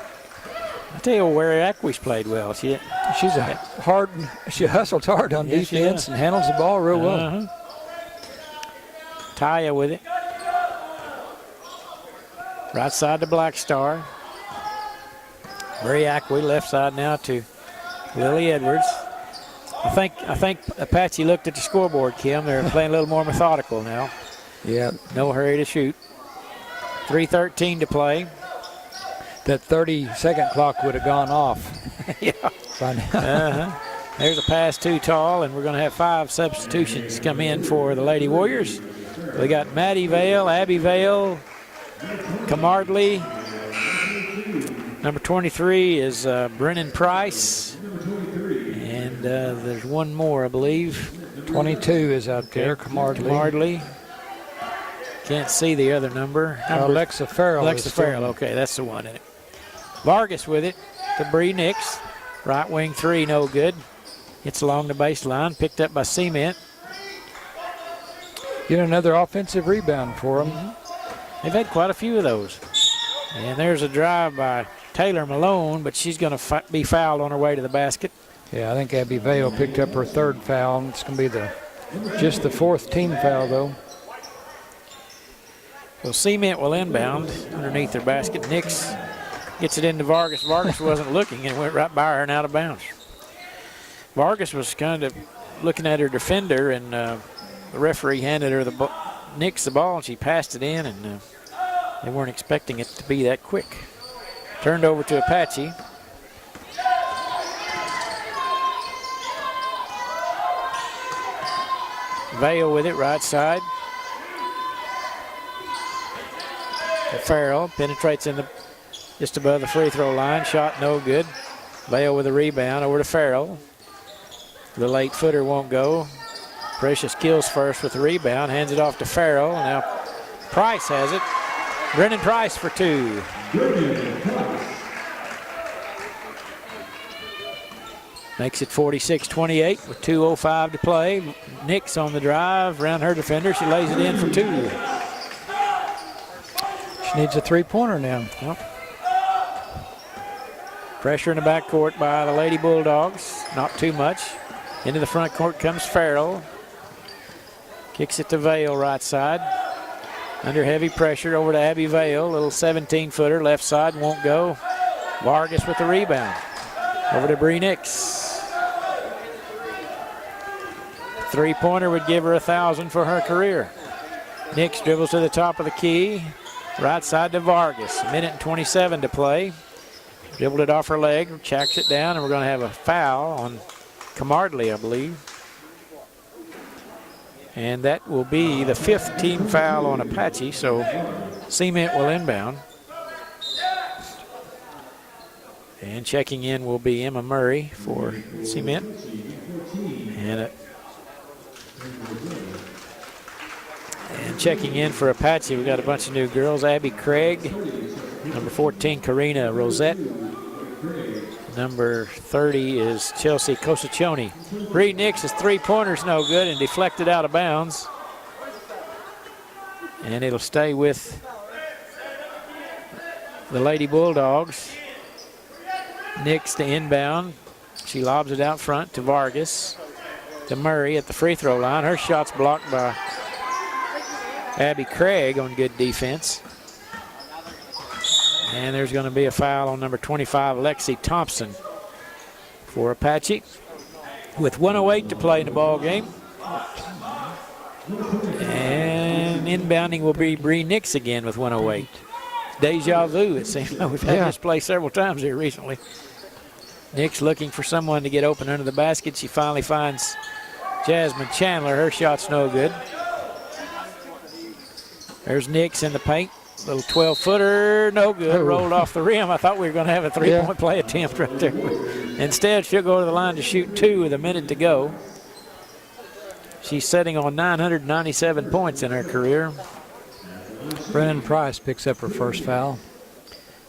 I tell you, Wariakwe's played well. She's a hard. She hustles hard on defense and handles the ball real well. Taya with it. Right side to Blackstar. Wariakwe left side now to Lily Edwards. I think Apache looked at the scoreboard, Kim. They're playing a little more methodical now. Yeah. No hurry to shoot. 3:13 to play. That 30-second clock would have gone off. Yeah. By now. There's a pass too tall, and we're going to have 5 substitutions come in for the Lady Warriors. We got Maddie Vale, Abby Vale, Camardley. Number 23 is Brennan Price. And there's one more, I believe. 22 is out there, Camardley. Can't see the other number. Alexa Farrell. Alexa Farrell, okay, that's the one in it. Vargas with it to Bree Nix. Right wing 3, no good. It's along the baseline, picked up by Cement. Get another offensive rebound for them. They've had quite a few of those. And there's a drive by Taylor Malone, but she's going to be fouled on her way to the basket. Yeah, I think Abby Vale picked up her 3rd foul. It's going to be just the 4th team foul, though. So Cement will inbound underneath their basket. Nix gets it into Vargas. Vargas wasn't looking and went right by her and out of bounds. Vargas was kind of looking at her defender, and the referee handed her Nix the ball, and she passed it in, and they weren't expecting it to be that quick. Turned over to Apache. Vale with it, right side. Farrell penetrates in just above the free throw line. Shot no good. Vale with a rebound over to Farrell. The late footer won't go. Precious Kills first with the rebound. Hands it off to Farrell. Now Price has it. Brennan Price for 2. Makes it 46-28 with 2:05 to play. Nix on the drive. Around her defender. She lays it in for 2. She needs a 3-pointer now. Yep. Pressure in the backcourt by the Lady Bulldogs. Not too much. Into the front court comes Farrell. Kicks it to Vale right side. Under heavy pressure over to Abby Vale. Little 17-footer left side won't go. Vargas with the rebound. Over to Bree Nix. 3-pointer would give her 1,000 for her career. Nix dribbles to the top of the key. Right side to Vargas. 1:27 to play. Dribbled it off her leg, checks it down, and we're going to have a foul on Camardley, I believe. And that will be the 5th team foul on Apache, so Cement will inbound. And checking in will be Emma Murray for Cement. And checking in for Apache, we got a bunch of new girls. Abby Craig, number 14, Karina Rosette. Number 30 is Chelsea Cosaccioni. Bree Nix's 3-pointer's no good and deflected out of bounds. And it'll stay with the Lady Bulldogs. Nix to inbound. She lobs it out front to Vargas. To Murray at the free throw line. Her shot's blocked by Abby Craig on good defense. And there's going to be a foul on number 25, Lexi Thompson, for Apache. With 1:08 to play in the ball game. And Inbounding will be Bree Nix again with 108. Deja vu, it seems like we've had this play several times here recently. Nix looking for someone to get open under the basket. She finally finds Jasmine Chandler. Her shot's no good. There's Nix in the paint. Little 12-footer, no good. Oh. Rolled off the rim. I thought we were going to have a three-point play attempt right there. Instead, she'll go to the line to shoot 2 with a minute to go. She's sitting on 997 points in her career. Brennan Price picks up her first foul.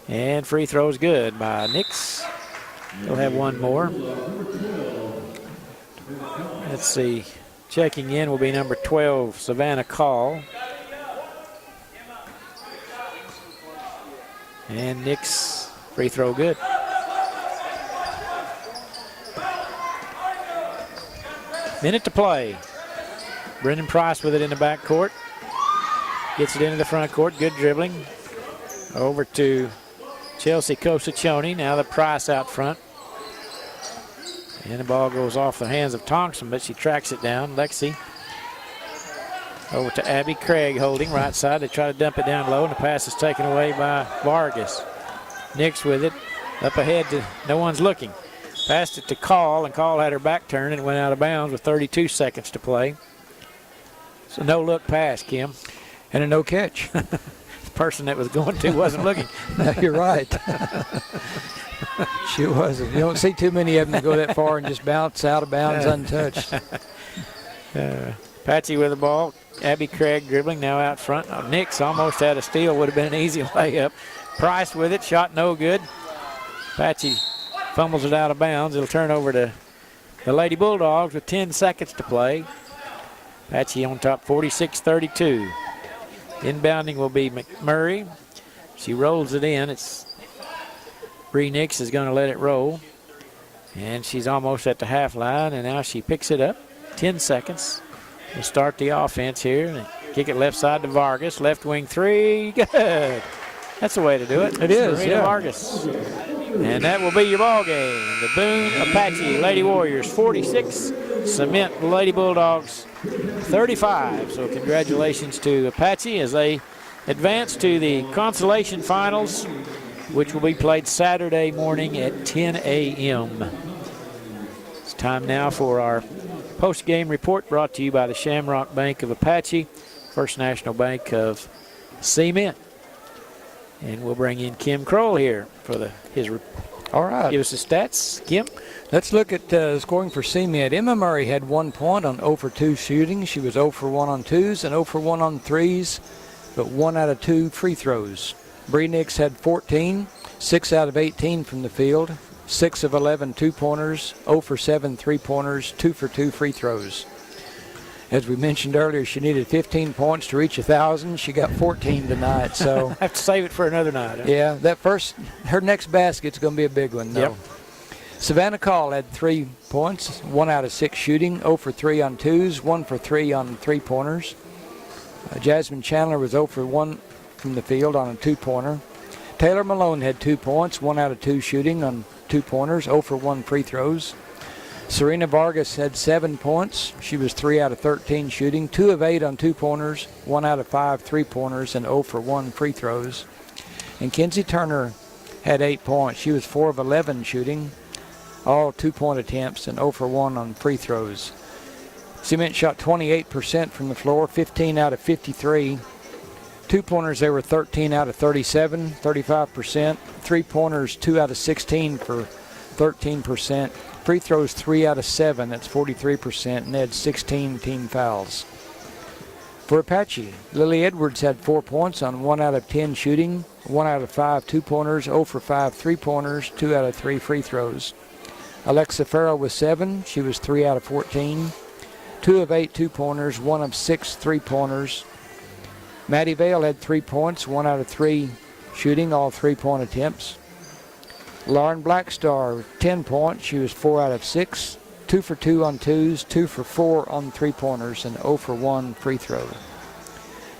And free throw's good by Nix. He'll have one more. Let's see. Checking in will be number 12, Savannah Call. And Nix, free throw good. Minute to play. Brendan Price with it in the backcourt. Gets it into the front court. Good dribbling. Over to Chelsea Kosachoni. Now the Price out front. And the ball goes off the hands of Thompson, but she tracks it down. Lexi. Over to Abby Craig holding right side. They try to dump it down low, and the pass is taken away by Vargas. Nix with it. Up ahead to no one's looking. Passed it to Call, and Call had her back turned and went out of bounds with 32 seconds to play. So no look pass, Kim. And a no catch. The person that was going to wasn't looking. No, you're right. She wasn't. You don't see too many of them go that far and just bounce out of bounds untouched. Patsy with the ball. Abby Craig dribbling now out front. Oh, Nix almost had a steal. Would have been an easy layup. Price with it. Shot no good. Patsy fumbles it out of bounds. It'll turn over to the Lady Bulldogs with 10 seconds to play. Patsy on top 46-32. Inbounding will be McMurray. She rolls it in. It's Bree Nix is going to let it roll. And she's almost at the half line, and now she picks it up. 10 seconds. We'll start the offense here. And kick it left side to Vargas. Left wing three. Good. That's the way to do it. It is, Serena yeah. Vargas. And that will be your ball game. The Boone-Apache Lady Warriors 46. Cement the Lady Bulldogs 35. So congratulations to Apache as they advance to the consolation finals, which will be played Saturday morning at 10 a.m. It's time now for our post-game report brought to you by the Shamrock Bank of Apache, First National Bank of Cement. And we'll bring in Kim Kroll here for his report. All right. Give us the stats, Kim. Let's look at scoring for Cement. Emma Murray had 1 point on 0 for 2 shooting. She was 0 for 1 on 2s and 0 for 1 on 3s, but 1 out of 2 free throws. Bree Nix had 14, 6 out of 18 from the field, 6 of 11 two-pointers, 0 for 7 three-pointers, 2 for 2 free throws. As we mentioned earlier, she needed 15 points to reach 1,000. She got 14 tonight, so. Have to save it for another night. Huh? Yeah, her next basket's going to be a big one, though. Yep. Savannah Call had 3 points, 1 out of 6 shooting, 0 for 3 on 2s, 1 for 3 on three-pointers. Jasmine Chandler was 0 for 1 from the field on a two-pointer. Taylor Malone had 2 points, 1 out of 2 shooting on two-pointers, 0 for 1 free throws. Serena Vargas had 7 points. She was 3 out of 13 shooting, 2 of 8 on two-pointers, 1 out of 5 three-pointers, and 0 for 1 free throws. And Kenzie Turner had 8 points. She was 4 of 11 shooting, all 2-point attempts, and 0 for 1 on free throws. Cement shot 28% from the floor, 15 out of 53. Two-pointers, they were 13 out of 37, 35%. Three-pointers, 2 out of 16 for 13%. Free throws, 3 out of 7, that's 43%, and they had 16 team fouls. For Apache, Lily Edwards had 4 points on 1 out of 10 shooting, 1 out of 5 two-pointers, 0 for 5 three-pointers, 2 out of 3 free throws. Alexa Farrell was 7, she was 3 out of 14. 2 of 8 two-pointers, 1 of 6 three-pointers. Maddie Vale had 3 points, 1 out of 3 shooting, all 3-point attempts. Lauren Blackstar, 10 points. She was 4 out of 6, 2 for 2 on 2s, 2 for 4 on three-pointers, and 0 for 1 free throw.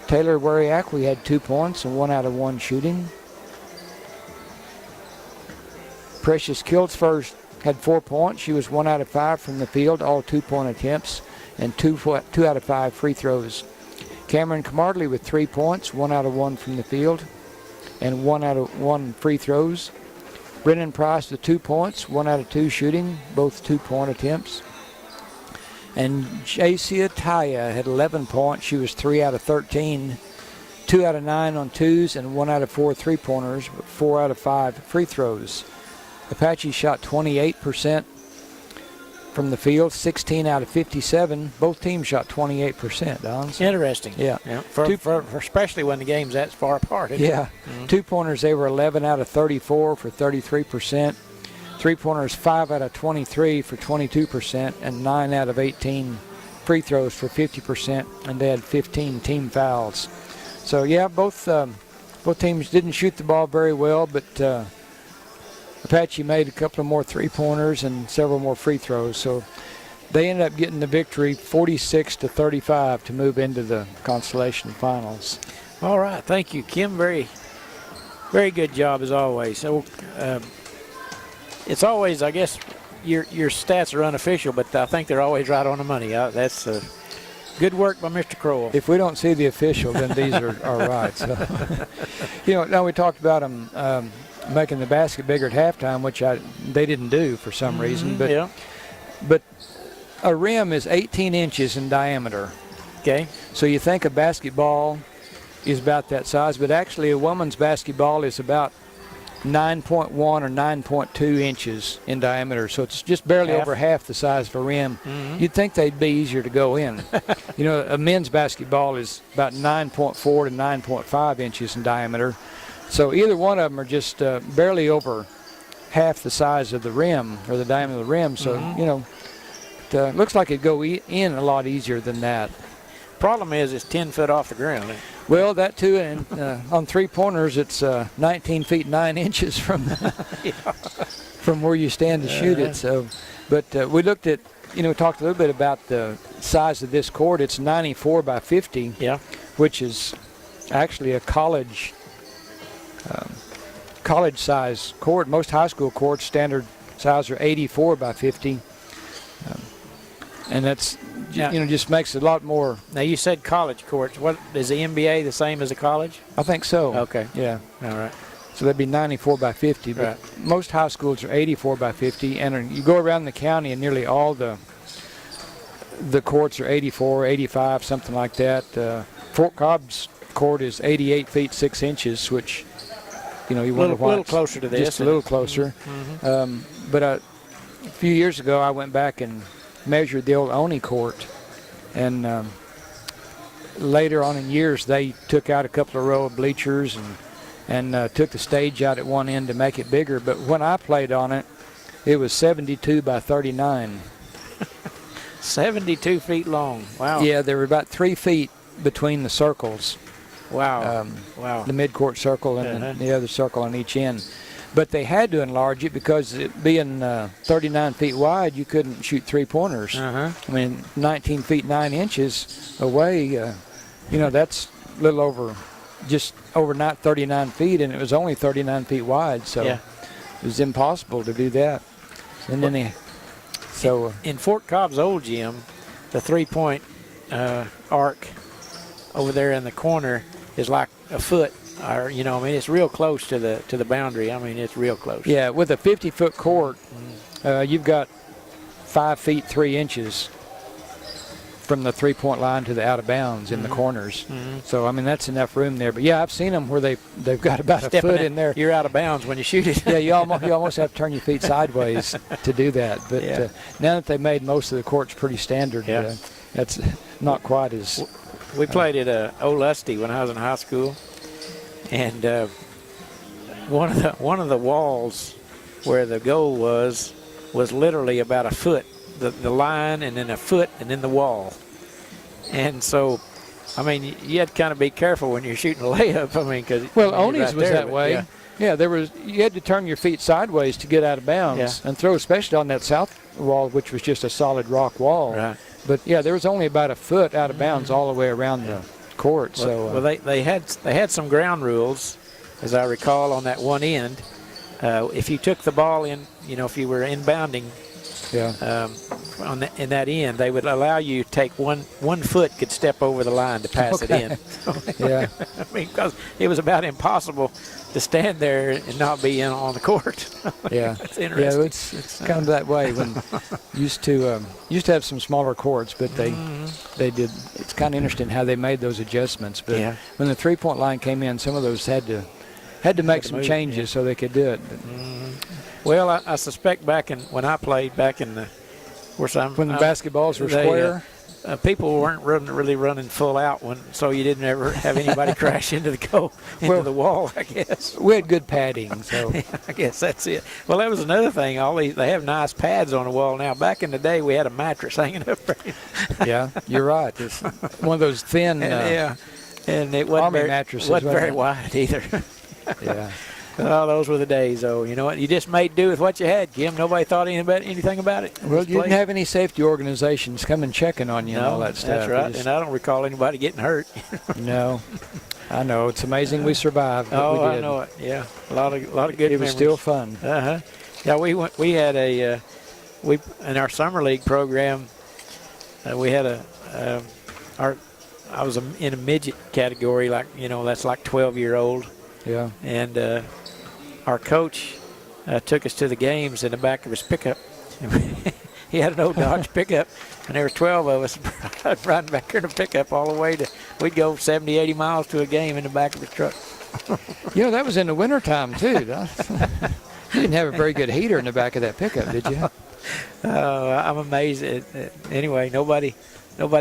Taylor Wariak, had 2 points and 1 out of 1 shooting. Precious Kiltsford had 4 points. She was 1 out of 5 from the field, all 2-point attempts, and 2 out of 5 free throws. Cameron Camartley with 3 points, 1 out of 1 from the field, and 1 out of 1 free throws. Brennan Price with 2 points, 1 out of 2 shooting, both 2-point attempts. And Jacia Taya had 11 points. She was 3 out of 13, 2 out of 9 on twos, and 1 out of 4 3-pointers, but 4 out of 5 free throws. Apache shot 28% from the field, 16 out of 57. Both teams shot 28%, Don. Interesting. Yeah. For especially when the game's that far apart. Yeah. 2-pointers, they were 11 out of 34 for 33%. 3-pointers, 5 out of 23 for 22%, and 9 out of 18 free throws for 50%, and they had 15 team fouls. So, yeah, both teams didn't shoot the ball very well, but Apache made a couple of more 3-pointers and several more free throws. So they ended up getting the victory 46-35 to move into the consolation finals. All right. Thank you, Kim. Very, very good job as always. So it's always, I guess, your stats are unofficial, but I think they're always right on the money. That's good work by Mr. Crowell. If we don't see the official, then these are right. So, now we talked about them making the basket bigger at halftime, which they didn't do for some reason. But a rim is 18 inches in diameter. Okay. So you think a basketball is about that size, but actually a woman's basketball is about 9.1 or 9.2 inches in diameter. So it's just barely over half the size of a rim. You'd think they'd be easier to go in. A men's basketball is about 9.4 to 9.5 inches in diameter. So either one of them are just barely over half the size of the rim, or the diameter of the rim. So, it looks like it'd go in a lot easier than that. Problem is it's 10 foot off the ground. Well, that too, and on 3-pointers, it's 19 feet 9 inches from from where you stand to shoot it. So, but we looked at, talked a little bit about the size of this court. It's 94 by 50, which is actually a college size court. Most high school courts standard size are 84 by 50, and that's just makes it a lot more. Now you said college courts. What is the NBA the same as a college? I think so. Okay. Yeah. All right. So that'd be 94 by 50. But most high schools are 84 by 50, and you go around the county, and nearly all the courts are 84, 85, something like that. Fort Cobb's court is 88 feet 6 inches, which you wonder why. A little closer to this. Just a little closer. But a few years ago, I went back and measured the old Oney court, and later on in years, they took out a couple of row of bleachers and took the stage out at one end to make it bigger. But when I played on it, it was 72 by 39. 72 feet long. Wow. Yeah, there were about 3 feet between the circles. Wow. Wow. The midcourt circle and the other circle on each end. But they had to enlarge it because it being 39 feet wide, you couldn't shoot 3-pointers. I mean, 19 feet 9 inches away, that's a little over, just over not 39 feet, and it was only 39 feet wide. So it was impossible to do that. And then in Fort Cobb's old gym, the 3-point arc over there in the corner is like a foot. Or, it's real close to the boundary. I mean, it's real close. Yeah, with a 50-foot court, you've got 5 feet 3 inches from the 3-point line to the out of bounds in the corners. So, I mean, that's enough room there. But, yeah, I've seen them where they've got about a foot in there. You're out of bounds when you shoot it. Yeah, you almost have to turn your feet sideways to do that. But now that they've made most of the courts pretty standard, that's not quite as... We played at Old Lusty when I was in high school. And one of the walls where the goal was literally about a foot, the line, and then a foot, and then the wall. And so, I mean, you had to kind of be careful when you're shooting a layup. I mean, because Oney's was that way. Yeah, you had to turn your feet sideways to get out of bounds and throw, especially on that south wall, which was just a solid rock wall. Right. But yeah, there was only about a foot out of bounds all the way around the court. So they had some ground rules, as I recall, on that one end. If you took the ball in, if you were inbounding Yeah. In that end, they would allow you to take one foot could step over the line to pass it in. Yeah. I mean, because it was about impossible to stand there and not be in on the court. Yeah. It's interesting. Yeah, it's kind of that way. When used to have some smaller courts, but they did. It's kind of interesting how they made those adjustments. But when the 3-point line came in, some of those had to make some changes so they could do it. Well, I suspect when I played back in the when the basketballs were square, people weren't really running full out so you didn't ever have anybody crash into the wall. I guess we had good padding, so I guess that's it. Well, that was another thing. They have nice pads on the wall now. Back in the day, we had a mattress hanging up there. Yeah, you're right. It's one of those thin and it wasn't very wide either. Yeah. Oh, those were the days, though. You know what? You just made do with what you had, Kim. Nobody thought anything about it. Well, you didn't have any safety organizations coming checking on you and all that stuff. That's right. And I don't recall anybody getting hurt. No. I know. It's amazing we survived. Oh, I know it. Yeah. A lot of good memories. It was still fun. Uh-huh. Yeah, we had in our summer league program, we had I was in a midget category, that's like 12-year-old. Yeah. And our coach took us to the games in the back of his pickup. He had an old Dodge pickup, and there were 12 of us riding back here in a pickup all the way we'd go 70, 80 miles to a game in the back of his truck. That was in the wintertime, too. You didn't have a very good heater in the back of that pickup, did you? I'm amazed. Anyway, nobody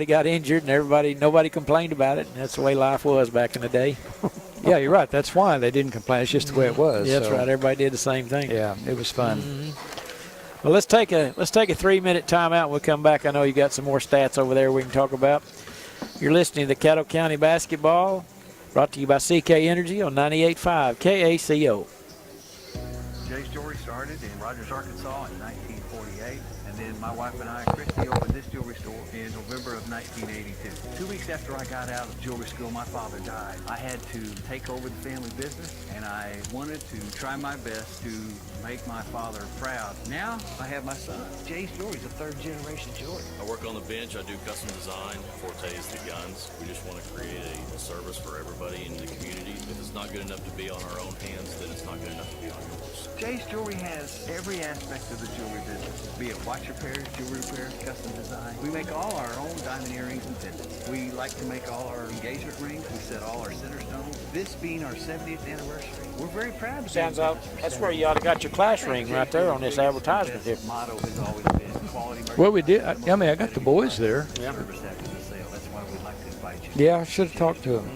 got injured, and nobody complained about it. And that's the way life was back in the day. Yeah, you're right. That's why they didn't complain. It's just the way it was. Yeah, that's right. Everybody did the same thing. Yeah, it was fun. Mm-hmm. Well, let's take a 3-minute timeout. We'll come back. I know you got some more stats over there we can talk about. You're listening to Caddo County Basketball, brought to you by CK Energy on 98.5 KACO. Jay's Jewelry started in Rogers, Arkansas in 1948, and then my wife and I, Christy, opened this jewelry store in November of 1982. 2 weeks after I got out of jewelry school, my father died. I had to take over the family business, and I wanted to try my best to make my father proud. Now I have my son. Jay's Jewelry is a third-generation jeweler. I work on the bench. I do custom design. Forte is the guns. We just want to create a service for everybody in the community. If it's not good enough to be on our own hands, then it's not good enough to be on yours. Jay's Jewelry has every aspect of the jewelry business, be it watch repairs, jewelry repairs, custom design. We make all our own diamond earrings and pendants. We like to make all our engagement rings. We set all our center stones. This being our 70th anniversary, we're very proud to be. Sounds like that's where you ought to got your class ring right there on this advertisement here. Motto has always been quality. Well, we did. I got the boys there. Yeah. Service after the sale. That's why we'd like to invite you. Yeah, I should have talked to them.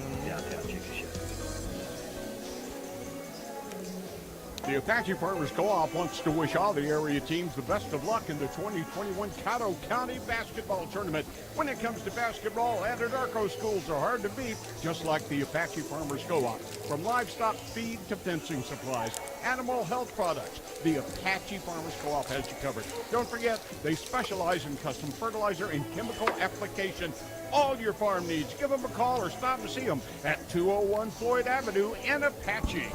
The Apache Farmers Co-op wants to wish all the area teams the best of luck in the 2021 Caddo County Basketball Tournament. When it comes to basketball, Anadarko schools are hard to beat, just like the Apache Farmers Co-op. From livestock feed to fencing supplies, animal health products, the Apache Farmers Co-op has you covered. Don't forget, they specialize in custom fertilizer and chemical application. All your farm needs. Give them a call or stop and see them at 201 Floyd Avenue in Apache.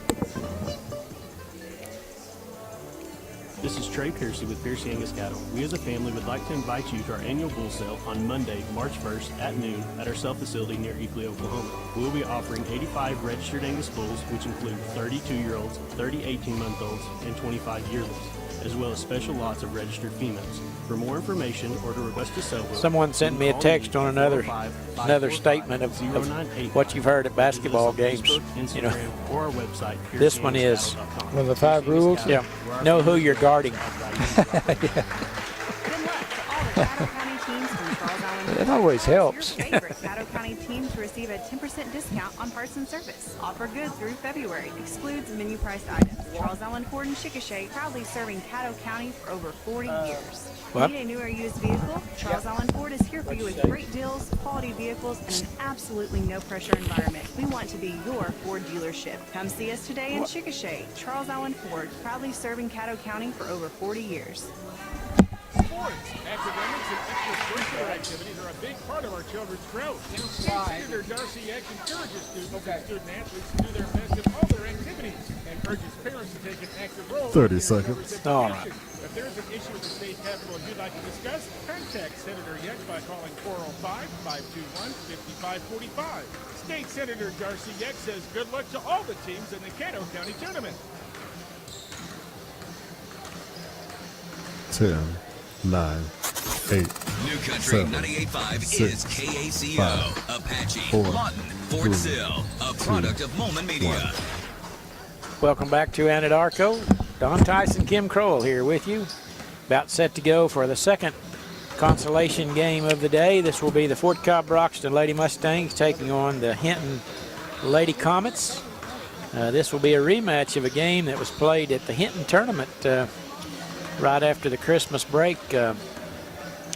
This is Trey Piercy with Piercy Angus Cattle. We as a family would like to invite you to our annual bull sale on Monday, March 1st at noon at our sale facility near Eakley, Oklahoma. We will be offering 85 registered Angus bulls, which include 32-year-olds, 30 18-month-olds, and 25 yearlings, as well as special lots of registered females. For more information or to request a sale, someone sent me a text on another statement of what you've heard at basketball games. You know, or our website. This one is one of the 5 rules. Yeah, know who you're guarding. It always helps. Your favorite Caddo County team to receive a 10% discount on parts and service. Offer good through February. Excludes menu priced items. Charles Allen Ford in Chickasha, proudly serving Caddo County for over 40 years. What? Need a new or used vehicle? Charles Allen Ford is here for you with great deals, quality vehicles, and an absolutely no pressure environment. We want to be your Ford dealership. Come see us today in Chickasha. Charles Allen Ford, proudly serving Caddo County for over 40 years. Sports, academics, and extracurricular activities are a big part of our children's growth. Senator Darcy X encourages students and student athletes to do their best in all their activities and urges parents to take an active role. 30 seconds. All right. If there is an issue with the state capitol you'd like to discuss, contact Senator Yeck by calling 405-521-5545. State Senator Darcy Yeck says good luck to all the teams in the Caddo County Tournament. 10, 9, 8. New Country 7, 98.5 6, is KACO, 5, Apache, 4, Lawton, Fort 3, Sill, a product of Moment Media. Welcome back to Anadarko. Don Tyson, Kim Crowell here with you. About set to go for the second consolation game of the day. This will be the Fort Cobb-Broxton Lady Mustangs taking on the Hinton Lady Comets. This will be a rematch of a game that was played at the Hinton tournament right after the Christmas break.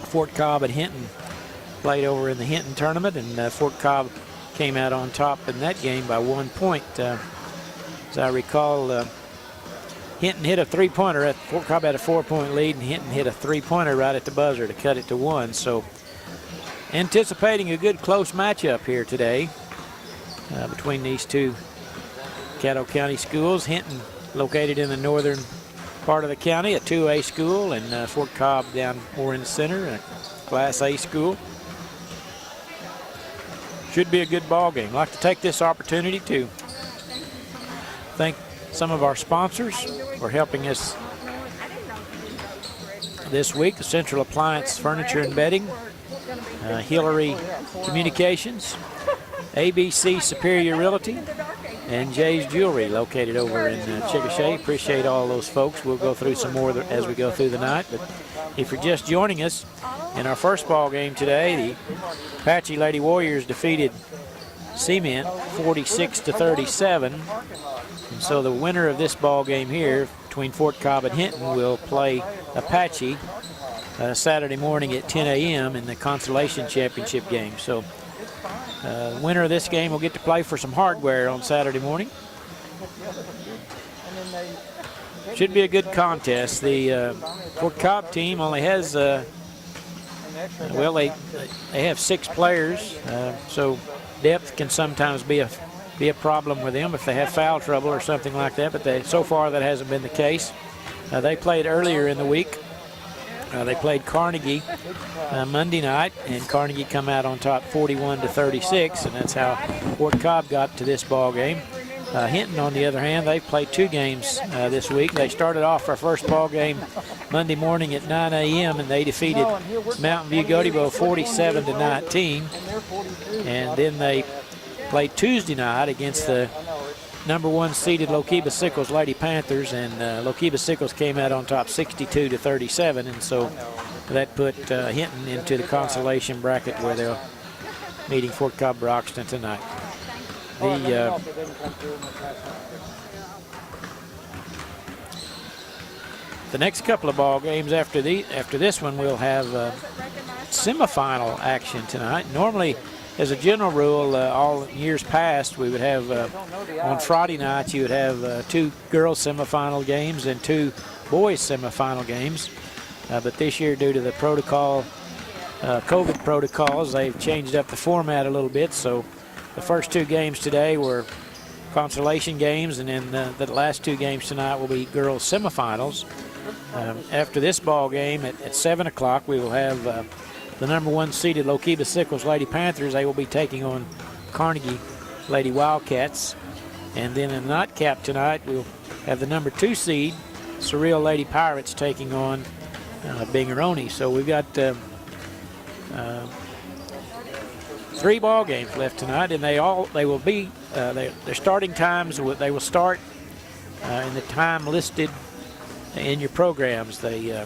Fort Cobb and Hinton played over in the Hinton tournament, and Fort Cobb came out on top in that game by 1 point. As I recall, Hinton hit a three-pointer. Fort Cobb had a 4-point lead, and Hinton hit a three-pointer right at the buzzer to cut it to 1. So anticipating a good close matchup here today between these two Caddo County schools. Hinton located in the northern part of the county, a 2A school, and Fort Cobb down more in the center, a Class A school. Should be a good ball game. I'd like to take this opportunity to thank some of our sponsors for helping us this week. The Central Appliance Furniture and Bedding, Hillary Communications, ABC Superior Realty, and Jay's Jewelry located over in Chickasha. Appreciate all those folks. We'll go through some more as we go through the night. But if you're just joining us, in our first ball game today, the Apache Lady Warriors defeated Cement 46-37. And so the winner of this ball game here between Fort Cobb and Hinton will play Apache Saturday morning at 10 a.m. in the Consolation Championship game. So the winner of this game will get to play for some hardware on Saturday morning. Should be a good contest. The Fort Cobb team only has, well, they have 6 players, so depth can sometimes be a problem with them if they have foul trouble or something like that, but so far that hasn't been the case. They played earlier in the week. They played Carnegie Monday night, and Carnegie come out on top 41-36, and that's how Fort Cobb got to this ball game. Hinton, on the other hand, they've played 2 games this week. They started off our first ball game Monday morning at 9 a.m. and they defeated Mountain View Gotebo 47-19, and then they played Tuesday night against the number 1 seeded Lookeba-Sickles Lady Panthers, and Lookeba-Sickles came out on top 62-37, and so that put Hinton into the consolation bracket where they're meeting Fort Cobb-Broxton tonight. The next couple of ball games after this one, we'll have semifinal action tonight. Normally, as a general rule, all years past, we would have on Friday nights you would have 2 girls semifinal games and 2 boys semifinal games. But this year, due to the protocol, COVID protocols, they've changed up the format a little bit. So the first 2 games today were consolation games, and then the last 2 games tonight will be girls semifinals. After this ball game at 7 o'clock, we will have the number 1 seeded Lookeba-Sickles Lady Panthers. They will be taking on Carnegie Lady Wildcats. And then in the nightcap tonight, we'll have the number 2 seed Cyril Lady Pirates taking on Binger-Oney. So we've got 3 ball games left tonight, and they will be their starting times. They will start in the time listed in your programs. They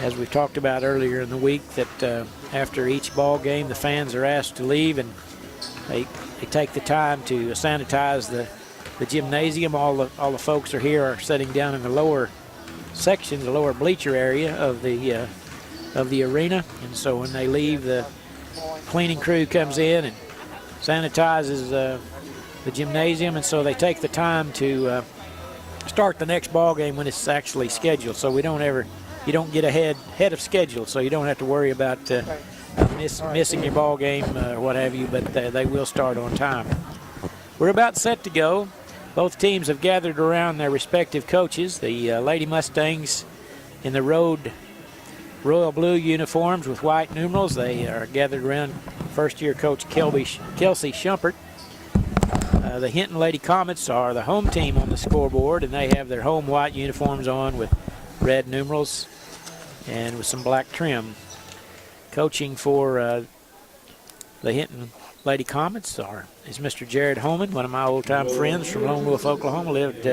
as we talked about earlier in the week, that after each ball game, the fans are asked to leave, and they take the time to sanitize the gymnasium. All the folks are sitting down in the lower section, the lower bleacher area of the arena, and so when they leave, the cleaning crew comes in and sanitizes the gymnasium, and so they take the time to start the next ball game when it's actually scheduled. So you don't get ahead of schedule, so you don't have to worry about missing your ball game or what have you, but they will start on time. We're about set to go. Both teams have gathered around their respective coaches. The Lady Mustangs in the road royal blue uniforms with white numerals. They are gathered around first-year coach Kelsey Shumpert. The Hinton Lady Comets are the home team on the scoreboard, and they have their home white uniforms on with red numerals and with some black trim. Coaching for the Hinton Lady Comets is Mr. Jared Holman, one of my old-time friends from Lone Wolf, Oklahoma. Lived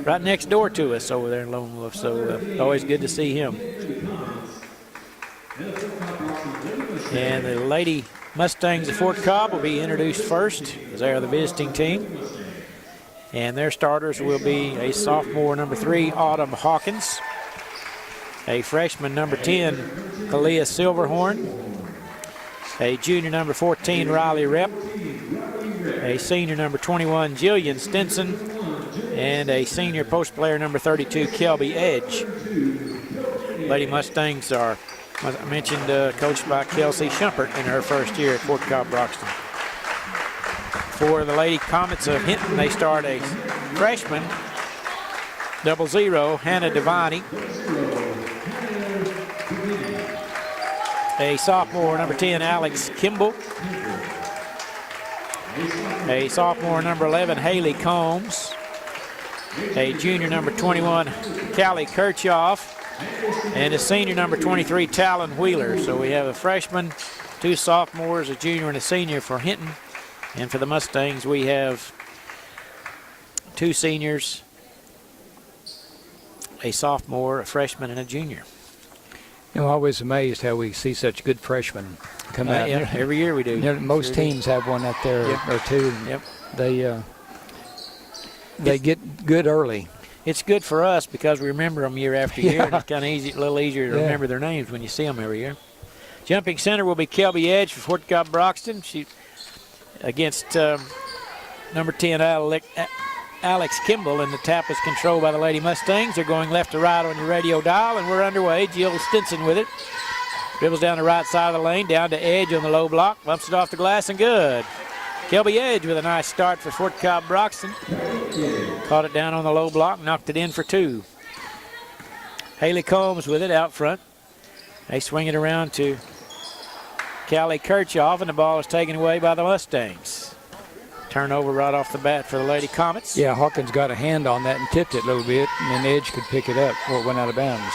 right next door to us over there in Lone Wolf, so always good to see him. And the Lady Mustangs of Fort Cobb will be introduced first, as they are the visiting team. And their starters will be a sophomore, number 3, Autumn Hawkins, a freshman, number 10, Kalia Silverhorn, a junior, number 14, Riley Rep, a senior, number 21, Jillian Stinson, and a senior post player, number 32, Kelby Edge. Lady Mustangs are, as I mentioned, coached by Kelsey Shumpert in her first year at Fort Cobb-Broxton. For the Lady Comets of Hinton, they start a freshman, 00, Hannah Devani, a sophomore, number 10, Alex Kimball, a sophomore, number 11, Haley Combs, a junior, number 21, Callie Kirchhoff, and a senior, number 23, Talon Wheeler. So we have a freshman, 2 sophomores, a junior, and a senior for Hinton. And for the Mustangs, we have 2 seniors, a sophomore, a freshman, and a junior. You know, I'm always amazed how we see such good freshmen come out. Yeah, every year we do. You know, most teams have one out there or two. Yep. They get good early. It's good for us because we remember them year after year, and it's kind of a little easier to remember their names when you see them every year. Jumping center will be Kelby Edge for Fort Cobb-Broxton. She against number 10, Alex Kimball, and the tap is controlled by the Lady Mustangs. They're going left to right on your radio dial, and we're underway. Jill Stinson with it. Dribbles down the right side of the lane, down to Edge on the low block, bumps it off the glass, and good. Kelby Edge with a nice start for Fort Cobb-Broxton. Caught it down on the low block, knocked it in for 2. Haley Combs with it out front. They swing it around to Callie Kirchhoff, and the ball is taken away by the Mustangs. Turnover right off the bat for the Lady Comets. Yeah, Hawkins got a hand on that and tipped it a little bit, and then Edge could pick it up before it went out of bounds.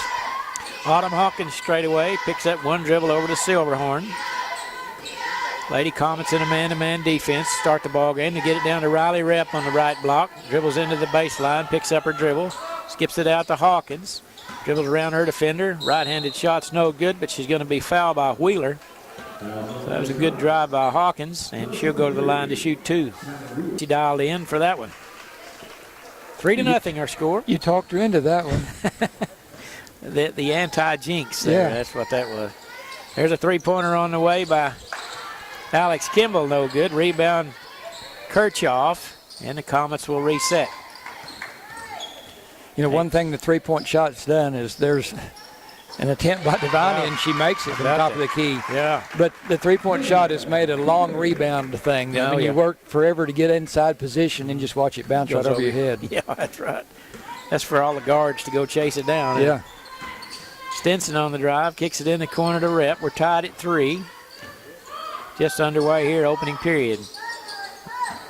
Autumn Hawkins straight away picks up one dribble over to Silverhorn. Lady Comets in a man-to-man defense. Start the ball game to get it down to Riley Rep on the right block. Dribbles into the baseline, picks up her dribble, skips it out to Hawkins. Dribbles around her defender. Right-handed shot's no good, but she's going to be fouled by Wheeler. So that was a good drive by Hawkins, and she'll go to the line to shoot 2. She dialed in for that one. 3-0 our score. You talked her into that one. the anti-jinx there, that's what that was. There's a three-pointer on the way by Alex Kimball, no good. Rebound Kirchhoff, and the Comets will reset. You know, one thing the three-point shot's done is there's an attempt by Devani, and she makes it from the top of the key. Yeah. But the three-point shot has made a long rebound thing. I mean, you work forever to get inside position and just watch it bounce right over your head. Yeah, that's right. That's for all the guards to go chase it down. Yeah. Stinson on the drive, kicks it in the corner to Rep. We're tied at 3. Just underway here, opening period.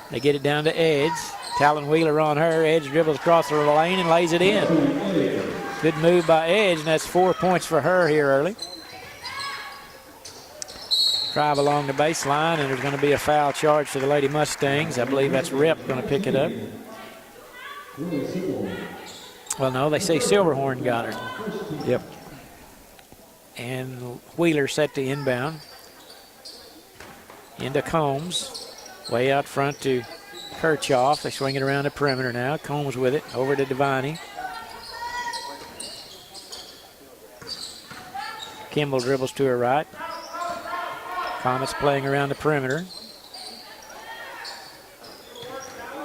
They get it down to Edge. Talon Wheeler on her. Edge dribbles across the lane and lays it in. Good move by Edge, and that's 4 points for her here early. Drive along the baseline, and there's going to be a foul charge to the Lady Mustangs. I believe that's Rep going to pick it up. Well, no, they say Silverhorn got her. Yep. And Wheeler set to inbound. Into Combs. Way out front to Kirchhoff. They swing it around the perimeter now. Combs with it. Over to Devani. Kimball dribbles to her right. Comets playing around the perimeter.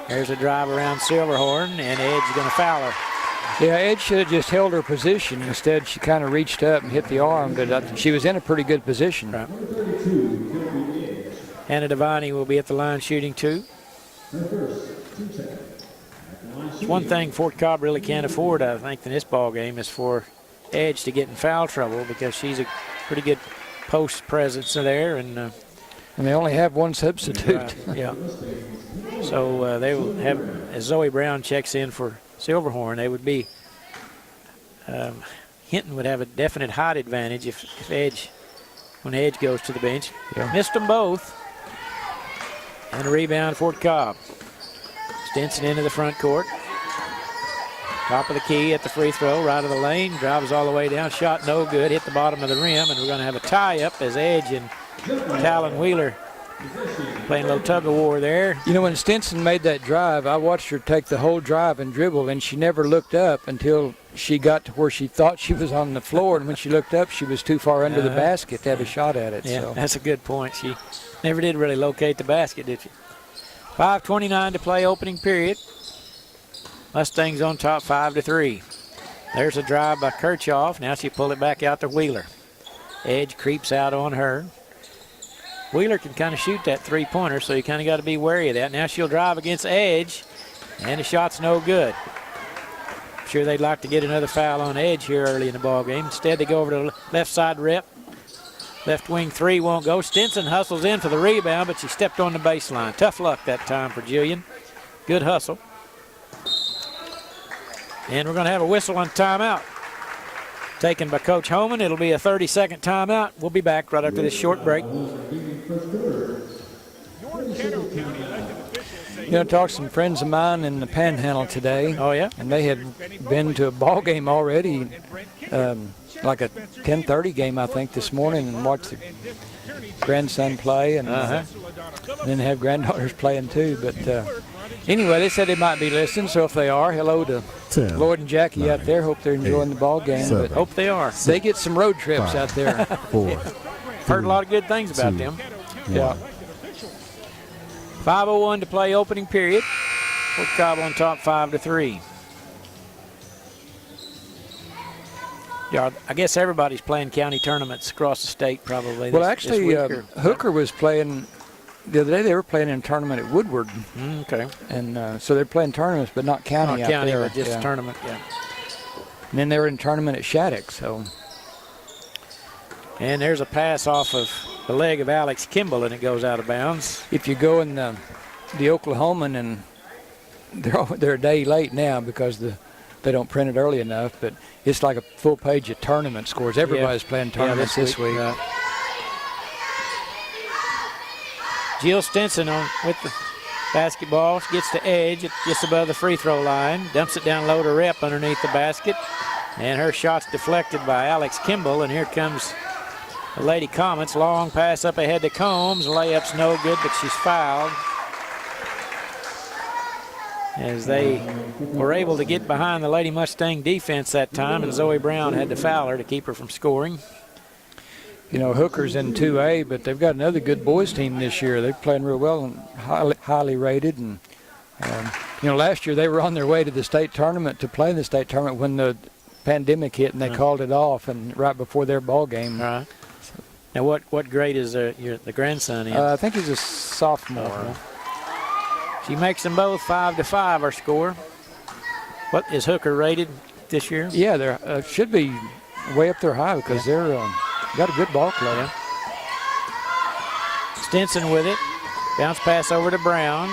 There's a drive around Silverhorn, and Edge's going to foul her. Yeah, Edge should have just held her position. Instead, she kind of reached up and hit the arm, but she was in a pretty good position. Right. Anna Devani will be at the line shooting 2. One thing Fort Cobb really can't afford, I think, in this ball game is for Edge to get in foul trouble, because she's a pretty good post presence there, and they only have one substitute. Yeah. So they will have, as Zoe Brown checks in for Silverhorn, they would be Hinton would have a definite height advantage if Edge, when Edge goes to the bench. Yeah. Missed them both. And a rebound, Fort Cobb. Stinson into the front court. Top of the key at the free throw, right of the lane. Drives all the way down. Shot no good. Hit the bottom of the rim. And we're going to have a tie-up as Edge and Talon Wheeler playing a little tug-of-war there. You know, when Stinson made that drive, I watched her take the whole drive and dribble, and she never looked up until she got to where she thought she was on the floor, and when she looked up, she was too far under the basket to have a shot at it. Yeah, so. That's a good point. She never did really locate the basket, did she? 5:29 to play, opening period. Mustangs on top 5-3. There's a drive by Kirchhoff. Now she pulled it back out to Wheeler. Edge creeps out on her. Wheeler can kind of shoot that three-pointer, so you kind of got to be wary of that. Now she'll drive against Edge, and the shot's no good. I'm sure they'd like to get another foul on Edge here early in the ball game. Instead, they go over to the left side rep. Left wing three won't go. Stinson hustles in for the rebound, but she stepped on the baseline. Tough luck that time for Jillian. Good hustle. And we're going to have a whistle on timeout. Taken by Coach Homan. It'll be a 30-second timeout. We'll be back right after this short break. You know, I talked to some friends of mine in the Panhandle today. Oh, yeah? And they had been to a ball game already, like a 10:30 game, I think, this morning, and watched the grandson play, and then have granddaughters playing too. But anyway, they said they might be listening, so if they are, hello to 10, Lloyd and Jackie 9, out there. Hope they're enjoying 8, the ball game. 7, but hope they are. They get some road trips 5, out there. 4, Heard a lot of good things about 2, them. 1. Yeah. 5:01 to play, opening period. Fort Cobb on top 5-3. Yeah, I guess everybody's playing county tournaments across the state probably. Well, actually, Hooker was playing the other day. They were playing in a tournament at Woodward. Okay. And so they're playing tournaments, but not county Not out county, there. but just a tournament, yeah. And then they were in a tournament at Shattuck. So. And there's a pass off of the leg of Alex Kimball, and it goes out of bounds. If you go in the Oklahoman, and they're a day late now because they don't print it early enough, but it's like a full page of tournament scores. Everybody's playing tournaments this week. Jill Stinson with the basketball. She gets to Edge just above the free throw line. Dumps it down low to Rep underneath the basket. And her shot's deflected by Alex Kimball. And here comes the Lady Comets. Long pass up ahead to Combs. Layup's no good, but she's fouled. As they were able to get behind the Lady Mustang defense that time, and Zoe Brown had to foul her to keep her from scoring. You know, Hooker's in 2A, but they've got another good boys team this year. They're playing real well and highly rated. And, you know, last year they were on their way to the state tournament to play in the state tournament when the pandemic hit, and they called it off, and right before their ball game. Right. Now, what grade is the grandson in? I think he's a sophomore. She makes them both 5-5, our score. What is Hooker rated this year? Yeah, they should be way up there high because they're got a good ball club. Yeah. Stinson with it. Bounce pass over to Brown.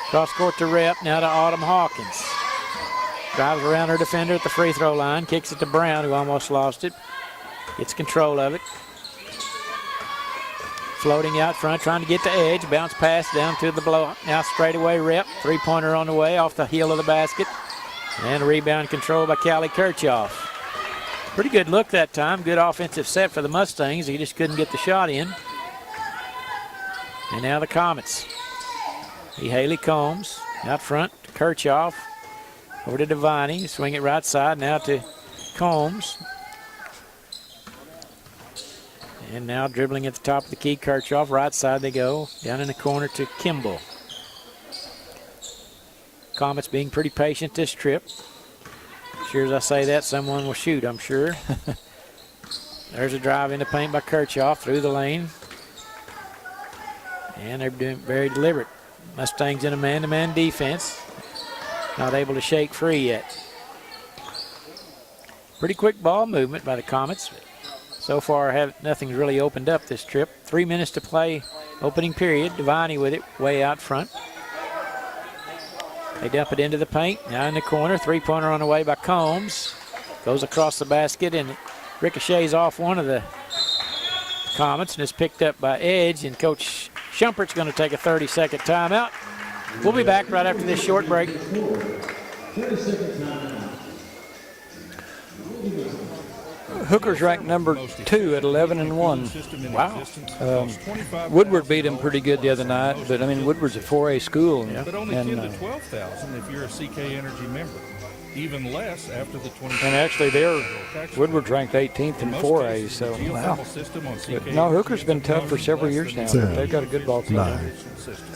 Cross court to Rep, now to Autumn Hawkins. Drives around her defender at the free throw line. Kicks it to Brown, who almost lost it. Gets control of it. Floating out front, trying to get to Edge. Bounce pass down to the blow. Now straightaway Rep. Three-pointer on the way off the heel of the basket. And a rebound control by Callie Kirchhoff. Pretty good look that time. Good offensive set for the Mustangs. He just couldn't get the shot in. And now the Comets. Haley Combs out front to Kirchhoff. Over to Devaney. Swing it right side now to Combs. And now dribbling at the top of the key, Kirchhoff. Right side they go. Down in the corner to Kimball. Comets being pretty patient this trip. Sure as I say that, someone will shoot, I'm sure. There's a drive into paint by Kirchhoff through the lane. And they're doing very deliberate. Mustangs in a man-to-man defense. Not able to shake free yet. Pretty quick ball movement by the Comets. So far, nothing's really opened up this trip. 3 minutes to play, opening period. Devaney with it way out front. They dump it into the paint. Now in the corner, three-pointer on the way by Combs. Goes across the basket and ricochets off one of the Comets and is picked up by Edge. And Coach Shumpert's going to take a 30-second timeout. We'll be back right after this short break. Hooker's ranked number 2 at 11-1. Wow. Woodward beat them pretty good the other night, but I mean Woodward's a 4A school. But only 10 to 12,000 if you're a CK Energy member. Even less after the 20. And actually, Woodward's ranked 18th in 4A. So wow. But no, Hooker's been tough for several years now. 10, They've got a good ball team. 9,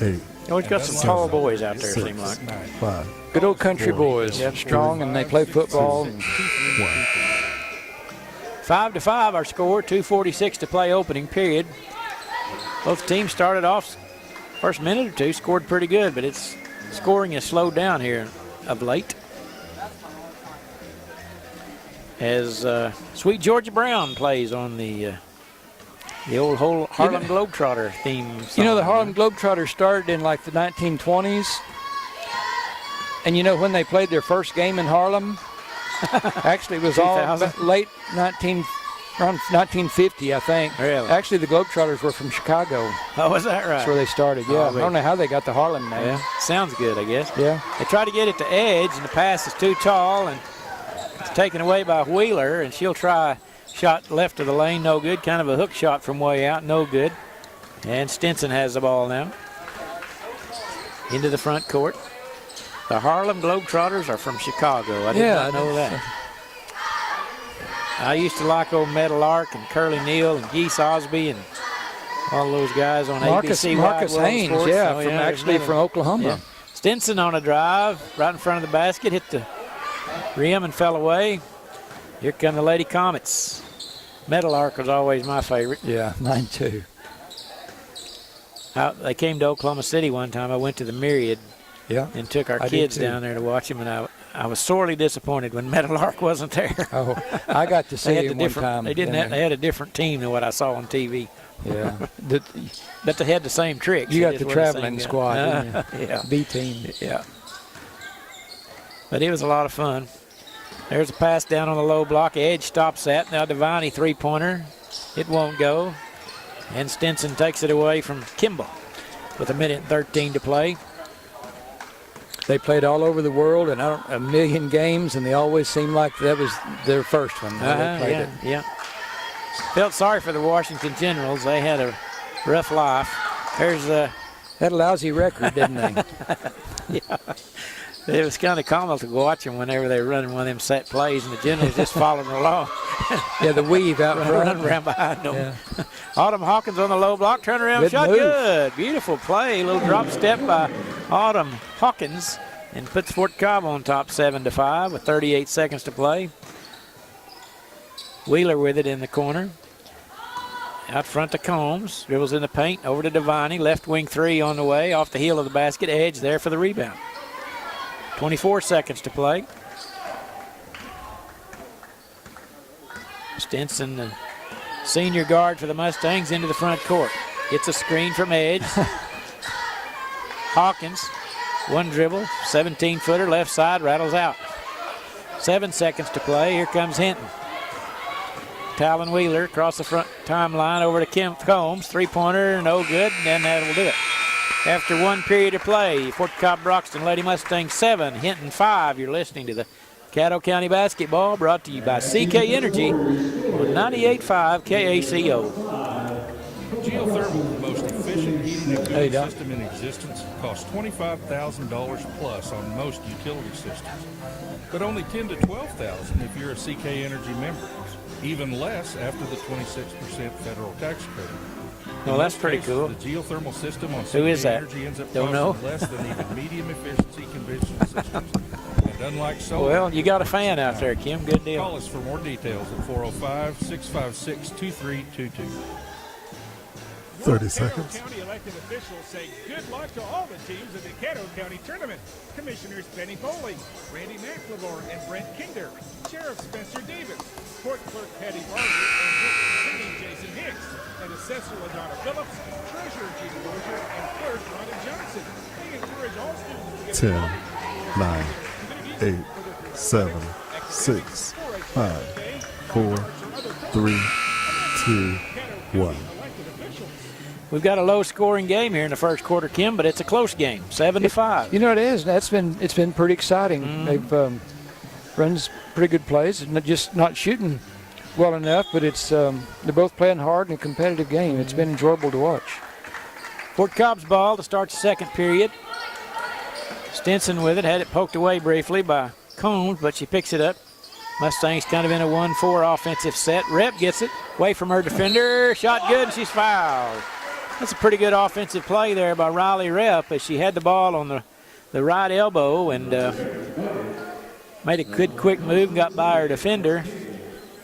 8. Oh, it's got some tall boys out there, it seems like. 5. Good old country boys. Yep. Strong, and they play football. 1. 5-5 our score, 2:46 to play opening period. Both teams started off first minute or two, scored pretty good, but it's scoring has slowed down here of late. As Sweet Georgia Brown plays on the old Harlem Globetrotter theme song. You know, the Harlem Globetrotters started in like the 1920s. And you know when they played their first game in Harlem? Actually, it was all late around 1950, I think. Really? Actually, the Globetrotters were from Chicago. Oh, was that right? That's where they started, yeah. I don't know how they got the Harlem name. Yeah, sounds good, I guess. Yeah. They try to get it to Edge, and the pass is too tall, and it's taken away by Wheeler, and she'll try shot left of the lane, no good. Kind of a hook shot from way out, no good. And Stinson has the ball now. Into the front court. The Harlem Globetrotters are from Chicago. I did not know that. I used to like old Metal Ark and Curly Neal and Geese Osby and all those guys on ABC. Marcus Haynes, Sports. Actually from Oklahoma. Yeah. Stinson on a drive right in front of the basket, hit the rim and fell away. Here come the Lady Comets. Metal Ark was always my favorite. Yeah, mine too. They came to Oklahoma City one time. I went to the Myriad. Yeah, and took our kids down there to watch them, and I was sorely disappointed when Metal Ark wasn't there. Oh, I got to see him one time. They had a different team than what I saw on TV. Yeah, but they had the same tricks. You got the traveling squad, didn't you? Yeah, B team. Yeah, but it was a lot of fun. There's a pass down on the low block. Edge stops that. Now Devaney three-pointer. It won't go, and Stinson takes it away from Kimball with 1:13 to play. They played all over the world and a million games, and they always seemed like that was their first one. Yeah. Felt sorry for the Washington Generals. They had a rough life. There's had a lousy record, didn't they? Yeah. It was kind of comical to watch them whenever they were running one of them set plays, and the Generals just following along. Yeah, the weave out front. Running around behind them. Yeah. Autumn Hawkins on the low block, turn around, good shot move. Good. Beautiful play, little drop step by Autumn Hawkins, and puts Fort Cobb on top 7-5 with 38 seconds to play. Wheeler with it in the corner. Out front to Combs, dribbles in the paint, over to Devaney, left wing three on the way, off the heel of the basket, Edge there for the rebound. 24 seconds to play. Stinson, the senior guard for the Mustangs, into the front court. Gets a screen from Edge. Hawkins, one dribble, 17-footer, left side, rattles out. 7 seconds to play. Here comes Hinton. Talon Wheeler across the front timeline over to Combs. Three-pointer, no good, and that will do it. After 1 period of play, Fort Cobb-Broxton Lady Mustangs 7, Hinton 5. You're listening to the Caddo County Basketball, brought to you by CK Energy on 98.5 KACO. Geothermal, the most efficient heating and cooling system in existence, costs $25,000 plus on most utility systems, but only $10,000 to $12,000 if you're a CK Energy member. Even less after the 26% federal tax credit. Well, that's pretty cool. The geothermal system on CK Energy ends up costing less than even medium efficiency conventional systems. And unlike solar, well, you got a fan out there, Kim. Good deal. Call us for more details at 405-656-2322. 30 seconds. Caddo County elected officials say good luck to all the teams in the Caddo County Tournament. Commissioners Benny Foley, Randy McLemore, and Brent Kinder. Sheriff Spencer Davis. Court Clerk Patty Barger, and Jason Hicks. And Assessor LaDonna Phillips, Treasurer Judy Dozier, and Clerk Rhonda Johnson. They encourage all students to get 10, 9, 8, 7, 6, 5, 4, 3, 2, 1. We've got a low-scoring game here in the first quarter, Kim, but it's a close game, 7-5. You know it is. It's been pretty exciting. They've run pretty good plays, and just not shooting well enough. But it's they're both playing hard in a competitive game. It's been enjoyable to watch. Fort Cobb's ball to start the second period. Stinson with it, had it poked away briefly by Combs, but she picks it up. Mustangs kind of in a 1-4 offensive set. Rep gets it away from her defender. Shot good, and she's fouled. That's a pretty good offensive play there by Riley Rep as she had the ball on the right elbow and made a good quick move, got by her defender,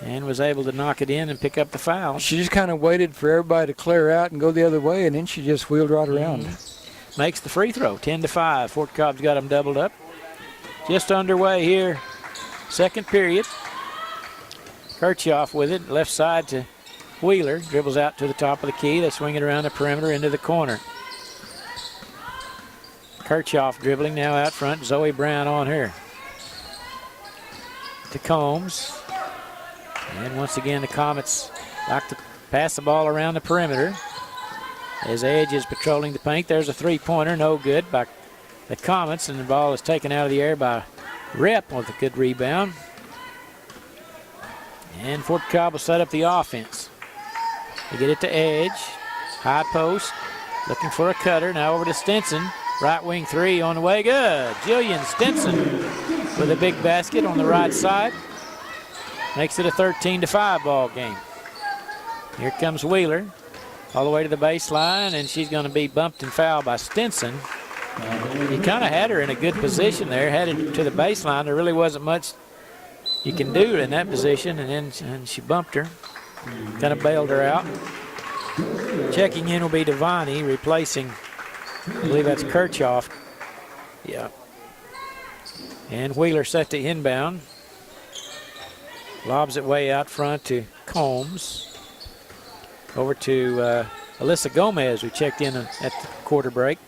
and was able to knock it in and pick up the foul. She just kind of waited for everybody to clear out and go the other way, and then she just wheeled right around. Makes the free throw, 10-5. Fort Cobb's got them doubled up. Just underway here, second period. Kirchhoff with it, left side to Wheeler, dribbles out to the top of the key. They swing it around the perimeter into the corner. Kirchhoff dribbling now out front. Zoe Brown on her. To Combs. And once again, the Comets like to pass the ball around the perimeter. As Edge is patrolling the paint, there's a three-pointer, no good by the Comets, and the ball is taken out of the air by Rep with a good rebound. And Fort Cobb will set up the offense. They get it to Edge, high post, looking for a cutter. Now over to Stinson, right wing three on the way, good. Jillian Stinson with a big basket on the right side. Makes it a 13-5 ball game. Here comes Wheeler, all the way to the baseline, and she's going to be bumped and fouled by Stinson. You kind of had her in a good position there, headed to the baseline. There really wasn't much you can do in that position, and she bumped her. Kind of bailed her out. Checking in will be Devani, replacing, I believe that's Kirchhoff. Yeah. And Wheeler set to inbound. Lobs it way out front to Combs. Over to Alyssa Gomez, who checked in at the quarter break.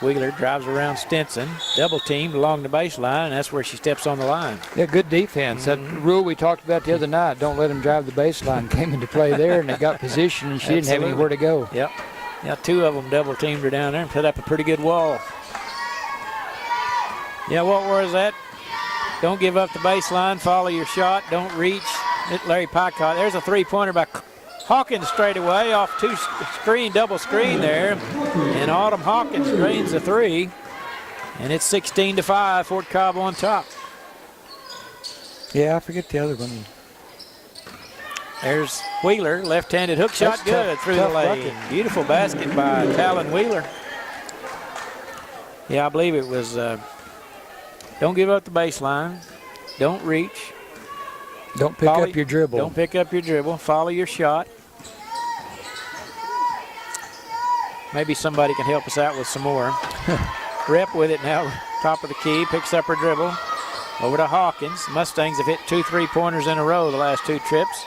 Wheeler drives around Stinson, double teamed along the baseline, and that's where she steps on the line. Yeah, good defense. That rule we talked about the other night, don't let them drive the baseline, came into play there, and they got position, and she didn't have anywhere to go. Yep. Yeah, two of them double teamed her down there and put up a pretty good wall. Yeah, what was that? Don't give up the baseline, follow your shot, don't reach. Larry Pycott, there's a three-pointer by Hawkins straight away off double screen there. And Autumn Hawkins drains the three. And it's 16-5, Fort Cobb on top. Yeah, I forget the other one. There's Wheeler, left-handed hook shot, That's good tough, through the lane. bucket. Beautiful basket by Talon Wheeler. Yeah, I believe it was don't give up the baseline, don't reach. Don't pick up your dribble. Don't pick up your dribble. Follow your shot. Maybe somebody can help us out with some more. Rep with it now, top of the key, picks up her dribble. Over to Hawkins. Mustangs have hit 2 3-pointers in a row the last 2 trips.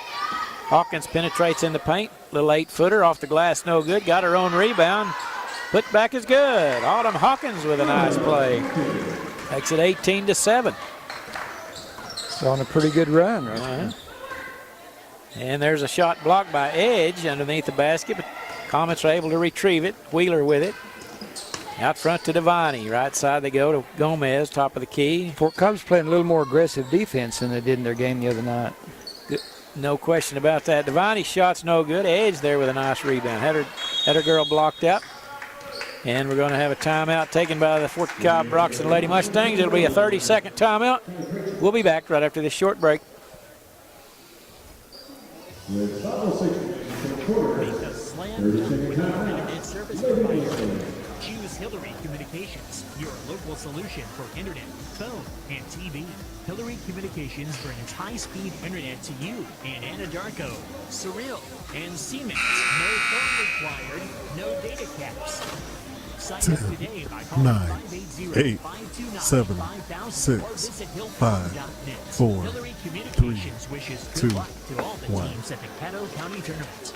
Hawkins penetrates in the paint. Little 8-footer off the glass, no good. Got her own rebound. Put back is good. Autumn Hawkins with a nice play. Makes it 18-7. So on a pretty good run right now. And there's a shot blocked by Edge underneath the basket, but Comets are able to retrieve it. Wheeler with it. Out front to Devani. Right side they go to Gomez, top of the key. Fort Cobb's playing a little more aggressive defense than they did in their game the other night. Good. No question about that. Devani's shot's no good. Edge there with a nice rebound. Had her girl blocked out. And we're going to have a timeout taken by the Fort Cobb-Broxton Lady Mustangs. It'll be a 30-second timeout. We'll be back right after this short break. Make a slam dunk with internet service provider. Choose Hillary Communications. your local solution for internet, phone, and TV. Hillary Communications brings high-speed internet to you in Anadarko, Cyril, and Siemens. No phone required, no data caps. Sign up 10, today by calling 9, 8, 580-529-5000 7, or 6, visit 5, hillfarm.net. 4, Hillary 3, Communications wishes good 2, luck to all the 1. teams at the Caddo County Tournament.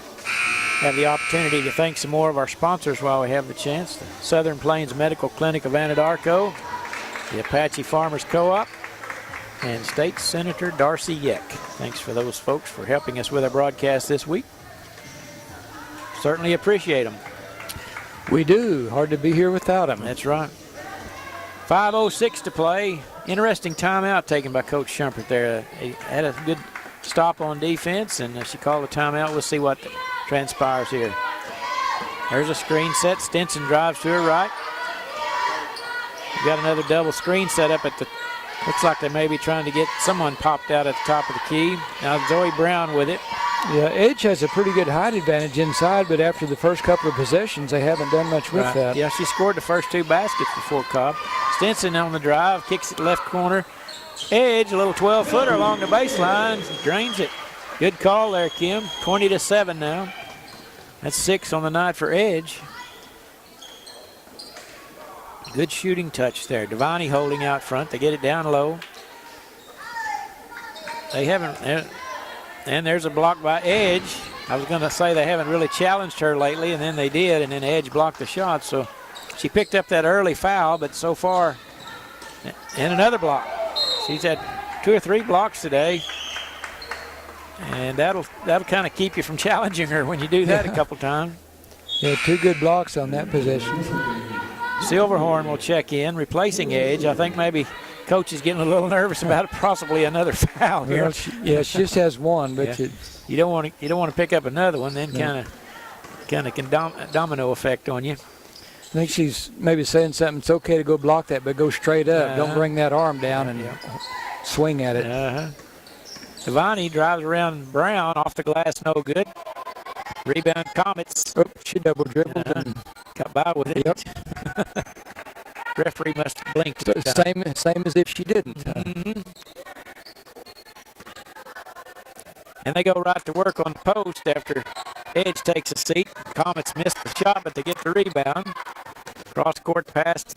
Have the opportunity to thank some more of our sponsors while we have the chance. The Southern Plains Medical Clinic of Anadarko, the Apache Farmers Co-op, and State Senator Darcy Yeck. Thanks for those folks for helping us with our broadcast this week. Certainly appreciate them. We do. Hard to be here without them. That's right. 5:06 to play. Interesting timeout taken by Coach Shumpert there. He had a good stop on defense, and she called a timeout. We'll see what transpires here. There's a screen set. Stinson drives to her right. We got another double screen set up at the, looks like they may be trying to get someone popped out at the top of the key. Now Zoe Brown with it. Yeah, Edge has a pretty good height advantage inside, but after the first couple of possessions, they haven't done much with that. Yeah, she scored the first 2 baskets before Cobb. Stinson on the drive, kicks it left corner. Edge, a little 12-footer along the baseline, drains it. Good call there, Kim. 20-7 now. That's 6 on the night for Edge. Good shooting touch there. Devani holding out front. They get it down low. They haven't, and there's a block by Edge. I was going to say they haven't really challenged her lately, and then they did, and then Edge blocked the shot. So she picked up that early foul, but so far, and another block. She's had 2 or 3 blocks today, and that'll kind of keep you from challenging her when you do that a couple times. Yeah, 2 good blocks on that possession. Silverhorn will check in, replacing Edge. I think maybe Coach is getting a little nervous about possibly another foul here. Well, she just has 1, but yeah. You don't want to pick up another one, then kind of can domino effect on you. I think she's maybe saying something. It's okay to go block that, but go straight up. Don't bring that arm down and swing at it. Devani drives around Brown off the glass, no good. Rebound Comets. Oh, she double dribbled and got by with it. Yep. Referee must have blinked. Same as if she didn't. And they go right to work on the post after Edge takes a seat. Comets missed the shot, but they get the rebound. Cross court pass to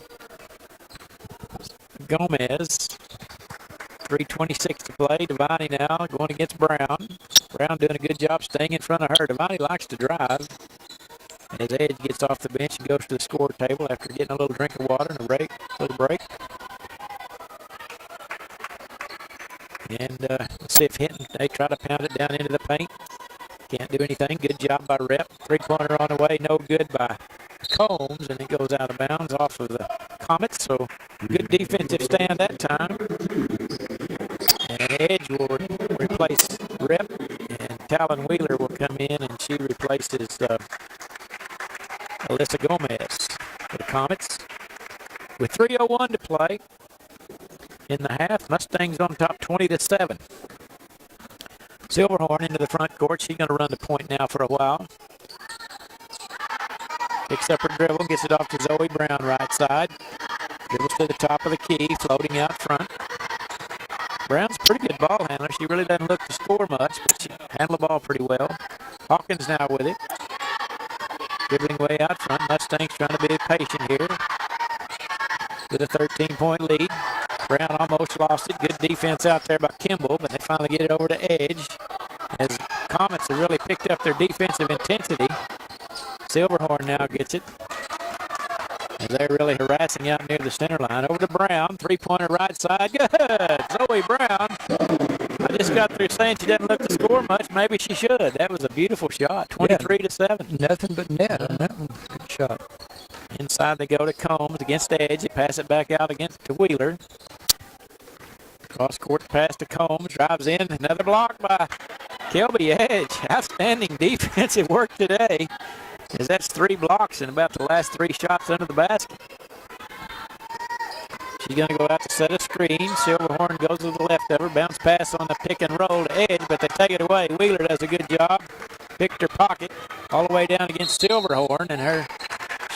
Gomez. 3:26 to play. Devani now going against Brown. Brown doing a good job staying in front of her. Devani likes to drive. As Edge gets off the bench and goes to the score table after getting a little drink of water and a little break. And let's see if Hinton, they try to pound it down into the paint. Can't do anything. Good job by Rep. 3-pointer on the way. No good by Combs, and it goes out of bounds off of the Comets. So good defensive stand that time. And Edge will replace Rep, and Talon Wheeler will come in, and she replaces Alyssa Gomez for the Comets. With 3:01 to play in the half, Mustangs on top 20-7. Silverhorn into the front court. She's going to run the point now for a while. Picks up her dribble, gets it off to Zoe Brown right side. Dribbles to the top of the key, floating out front. Brown's a pretty good ball handler. She really doesn't look to score much, but she handled the ball pretty well. Hawkins now with it. Dribbling way out front. Mustangs trying to be patient here. With a 13-point lead. Brown almost lost it. Good defense out there by Kimball, but they finally get it over to Edge. As Comets have really picked up their defensive intensity. Silverhorn now gets it. As they're really harassing out near the center line. Over to Brown. 3-pointer right side. Good. Zoe Brown. I just got through saying she doesn't look to score much. Maybe she should. That was a beautiful shot. 23-7. Nothing but net on that one. Good shot. Inside they go to Combs against Edge. They pass it back out to Wheeler. Cross court pass to Combs. Drives in. Another block by Kelby Edge. Outstanding defensive work today. As that's 3 blocks in about the last 3 shots under the basket. She's going to go out to set a screen. Silverhorn goes to the left of her. Bounce pass on the pick and roll to Edge, but they take it away. Wheeler does a good job. Picked her pocket all the way down against Silverhorn, and her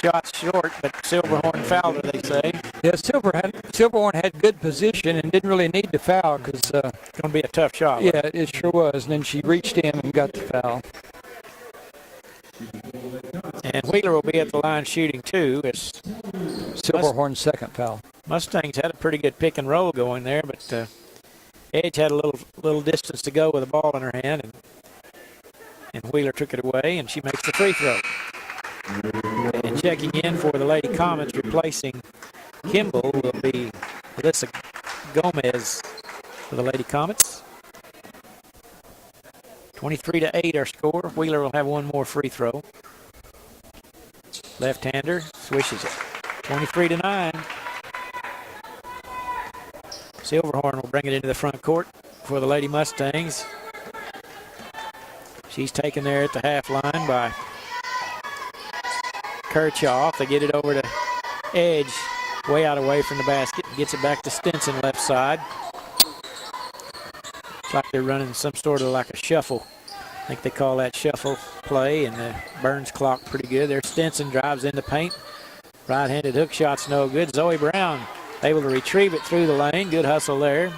shots short, but Silverhorn fouled her, they say. Yeah, Silverhorn had good position and didn't really need to foul because it's going to be a tough shot. Yeah, it sure was. And then she reached in and got the foul. And Wheeler will be at the line shooting too. It's Silverhorn's second foul. Mustangs had a pretty good pick and roll going there, but Edge had a little distance to go with the ball in her hand, and Wheeler took it away, and she makes the free throw. And checking in for the Lady Comets, replacing Kimball, will be Alyssa Gomez for the Lady Comets. 23-8 our score. Wheeler will have one more free throw. Left-hander swishes it. 23-9. Silverhorn will bring it into the front court for the Lady Mustangs. She's taken there at the half line by Kirchhoff. They get it over to Edge, way out away from the basket. Gets it back to Stinson left side. It's like they're running some sort of like a shuffle. I think they call that shuffle play, and Burns clock pretty good. There Stinson drives in the paint. Right-handed hook shot's no good. Zoe Brown able to retrieve it through the lane. Good hustle there.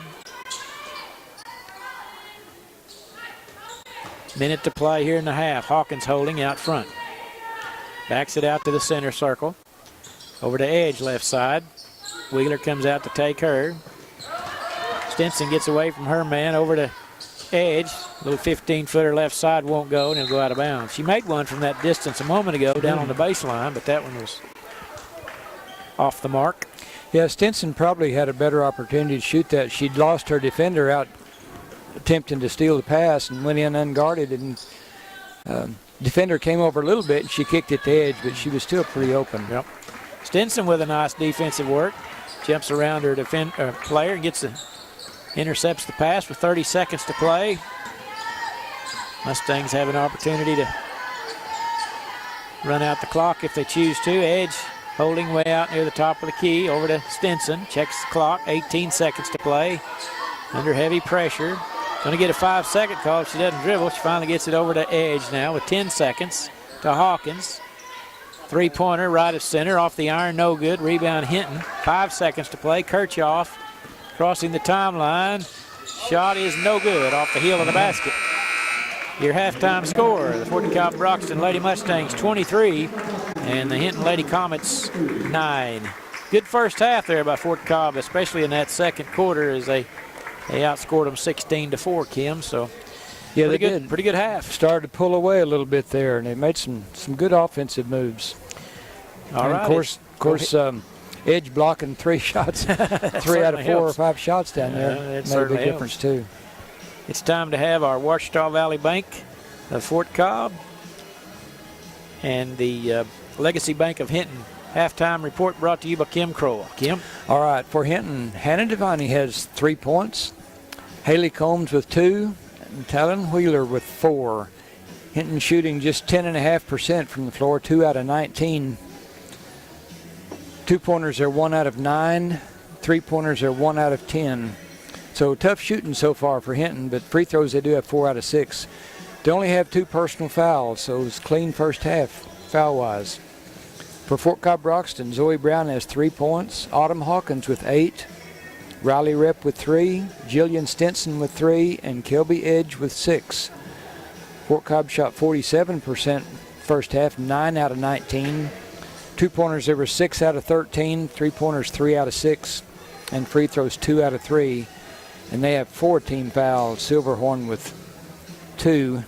Minute to play here in the half. Hawkins holding out front. Backs it out to the center circle. Over to Edge left side. Wheeler comes out to take her. Stinson gets away from her man over to Edge. Little 15-footer left side won't go, and it'll go out of bounds. She made one from that distance a moment ago down on the baseline, but that one was off the mark. Yeah, Stinson probably had a better opportunity to shoot that. She'd lost her defender out attempting to steal the pass and went in unguarded, and defender came over a little bit, and she kicked it to Edge, but she was still pretty open. Yep. Stinson with a nice defensive work. Jumps around her player and intercepts the pass with 30 seconds to play. Mustangs have an opportunity to run out the clock if they choose to. Edge holding way out near the top of the key. Over to Stinson. Checks the clock. 18 seconds to play. Under heavy pressure. Going to get a 5-second call if she doesn't dribble. She finally gets it over to Edge now with 10 seconds to Hawkins. Three-pointer right of center. Off the iron. No good. Rebound Hinton. 5 seconds to play. Kirchhoff crossing the timeline. Shot is no good off the heel of the basket. Your halftime score, the Fort Cobb-Broxton Lady Mustangs 23 and the Hinton Lady Comets 9. Good first half there by Fort Cobb, especially in that second quarter as they outscored them 16-4, Kim. So yeah, pretty good half. Started to pull away a little bit there, and they made some good offensive moves. All right. Of course, Edge blocking 3 shots, 3 out of 4 or 5 shots down there. Made a big difference too. It's time to have our Ouachita Valley Bank of Fort Cobb and the Legacy Bank of Hinton halftime report brought to you by Kim Kroll. Kim? All right, for Hinton, Hannah Devine has 3 points, Haley Combs with 2, and Talon Wheeler with 4. Hinton shooting just 10.5% from the floor, 2 out of 19. 2-pointers are 1 out of 9. 3-pointers are 1 out of 10. So tough shooting so far for Hinton, but free throws they do have 4 out of 6. They only have 2 personal fouls, so it was clean first half foul-wise. For Fort Cobb-Broxton, Zoe Brown has 3 points, Autumn Hawkins with 8, Riley Rep with 3, Jillian Stinson with 3, and Kelby Edge with 6. Fort Cobb shot 47% first half, 9 out of 19. 2-pointers there were 6 out of 13, 3-pointers 3 out of 6, and free throws 2 out of 3. And they have 4 team fouls, Silverhorn with 2,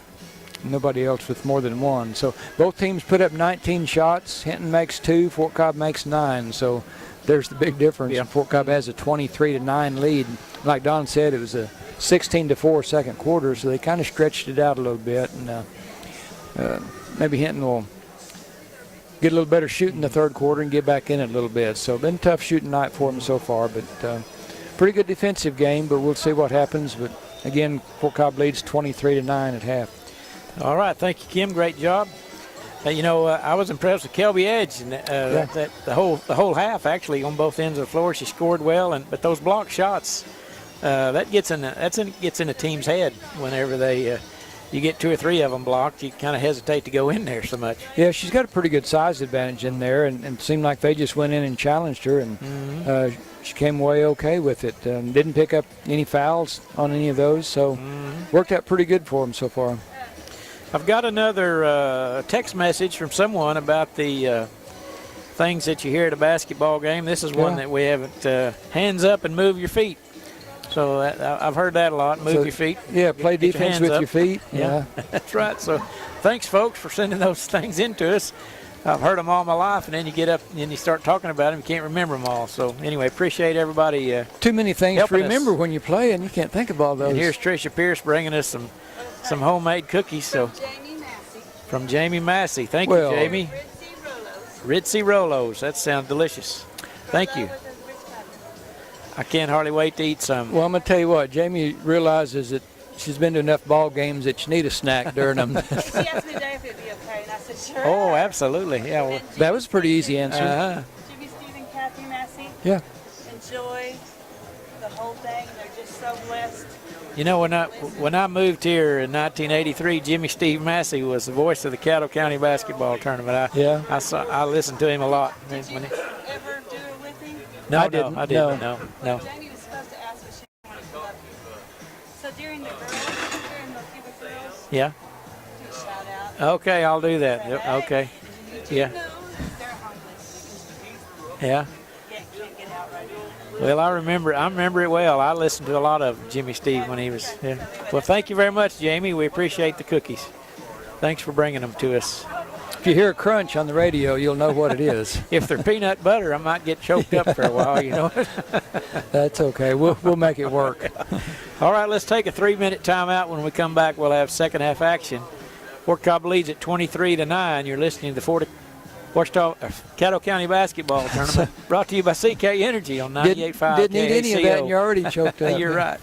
nobody else with more than 1. So both teams put up 19 shots. Hinton makes 2, Fort Cobb makes 9. So there's the big difference. Yeah. Fort Cobb has a 23-9 lead. Like Don said, it was a 16-4 second quarter, so they kind of stretched it out a little bit. And maybe Hinton will get a little better shooting the third quarter and get back in it a little bit. So been a tough shooting night for them so far, but pretty good defensive game, but we'll see what happens. But again, Fort Cobb leads 23-9 at half. All right, thank you, Kim. Great job. I was impressed with Kelby Edge, and the whole half actually on both ends of the floor. She scored well, but those block shots that gets in the team's head whenever they you get 2 or 3 of them blocked, you kind of hesitate to go in there so much. Yeah, she's got a pretty good size advantage in there, and it seemed like they just went in and challenged her, and she came away okay with it. Didn't pick up any fouls on any of those, so worked out pretty good for them so far. I've got another text message from someone about the things that you hear at a basketball game. This is one that we haven't. Hands up and move your feet. So I've heard that a lot. Move your feet. Yeah, play defense with your feet. Yeah, that's right. So thanks, folks, for sending those things in to us. I've heard them all my life, and then you get up and you start talking about them. You can't remember them all. So anyway, appreciate everybody. Too many things to remember when you play, and you can't think of all those. And here's Tricia Pierce bringing us some homemade cookies. So from Jamie Massey. Thank you, Jamie. Ritzy Rolos. That sounds delicious. Thank you. I can't hardly wait to eat some. Well, I'm going to tell you what. Jamie realizes that she's been to enough ball games that you need a snack during them. She asked me today if it would be okay, and I said, sure. Oh, absolutely. Yeah. Well, that was a pretty easy answer. Jimmy, Steve, and Kathy Massey. Yeah. Enjoy the whole thing. They're just so blessed. You know, when I moved here in 1983, Jimmy Steve Massey was the voice of the Caddo County Basketball Tournament. I listened to him a lot. Did you ever do it with him? No, I didn't. No. Jamie was supposed to ask, but she wanted to love you. So during the Lookeba girls, yeah. do a shout out. Okay, I'll do that. Okay. Yeah. They're homeless. Yeah. Can't get out right now. Well, I remember it well. I listened to a lot of Jimmy Steve when he was here. Well, thank you very much, Jamie. We appreciate the cookies. Thanks for bringing them to us. If you hear a crunch on the radio, you'll know what it is. If they're peanut butter, I might get choked up for a while, you know. That's okay. We'll make it work. All right, let's take a 3-minute timeout. When we come back, we'll have second half action. Fort Cobb leads at 23-9. You're listening to the Caddo County Basketball Tournament, brought to you by CK Energy on 98.5 Didn't need any of that, and you're already choked up. You're right.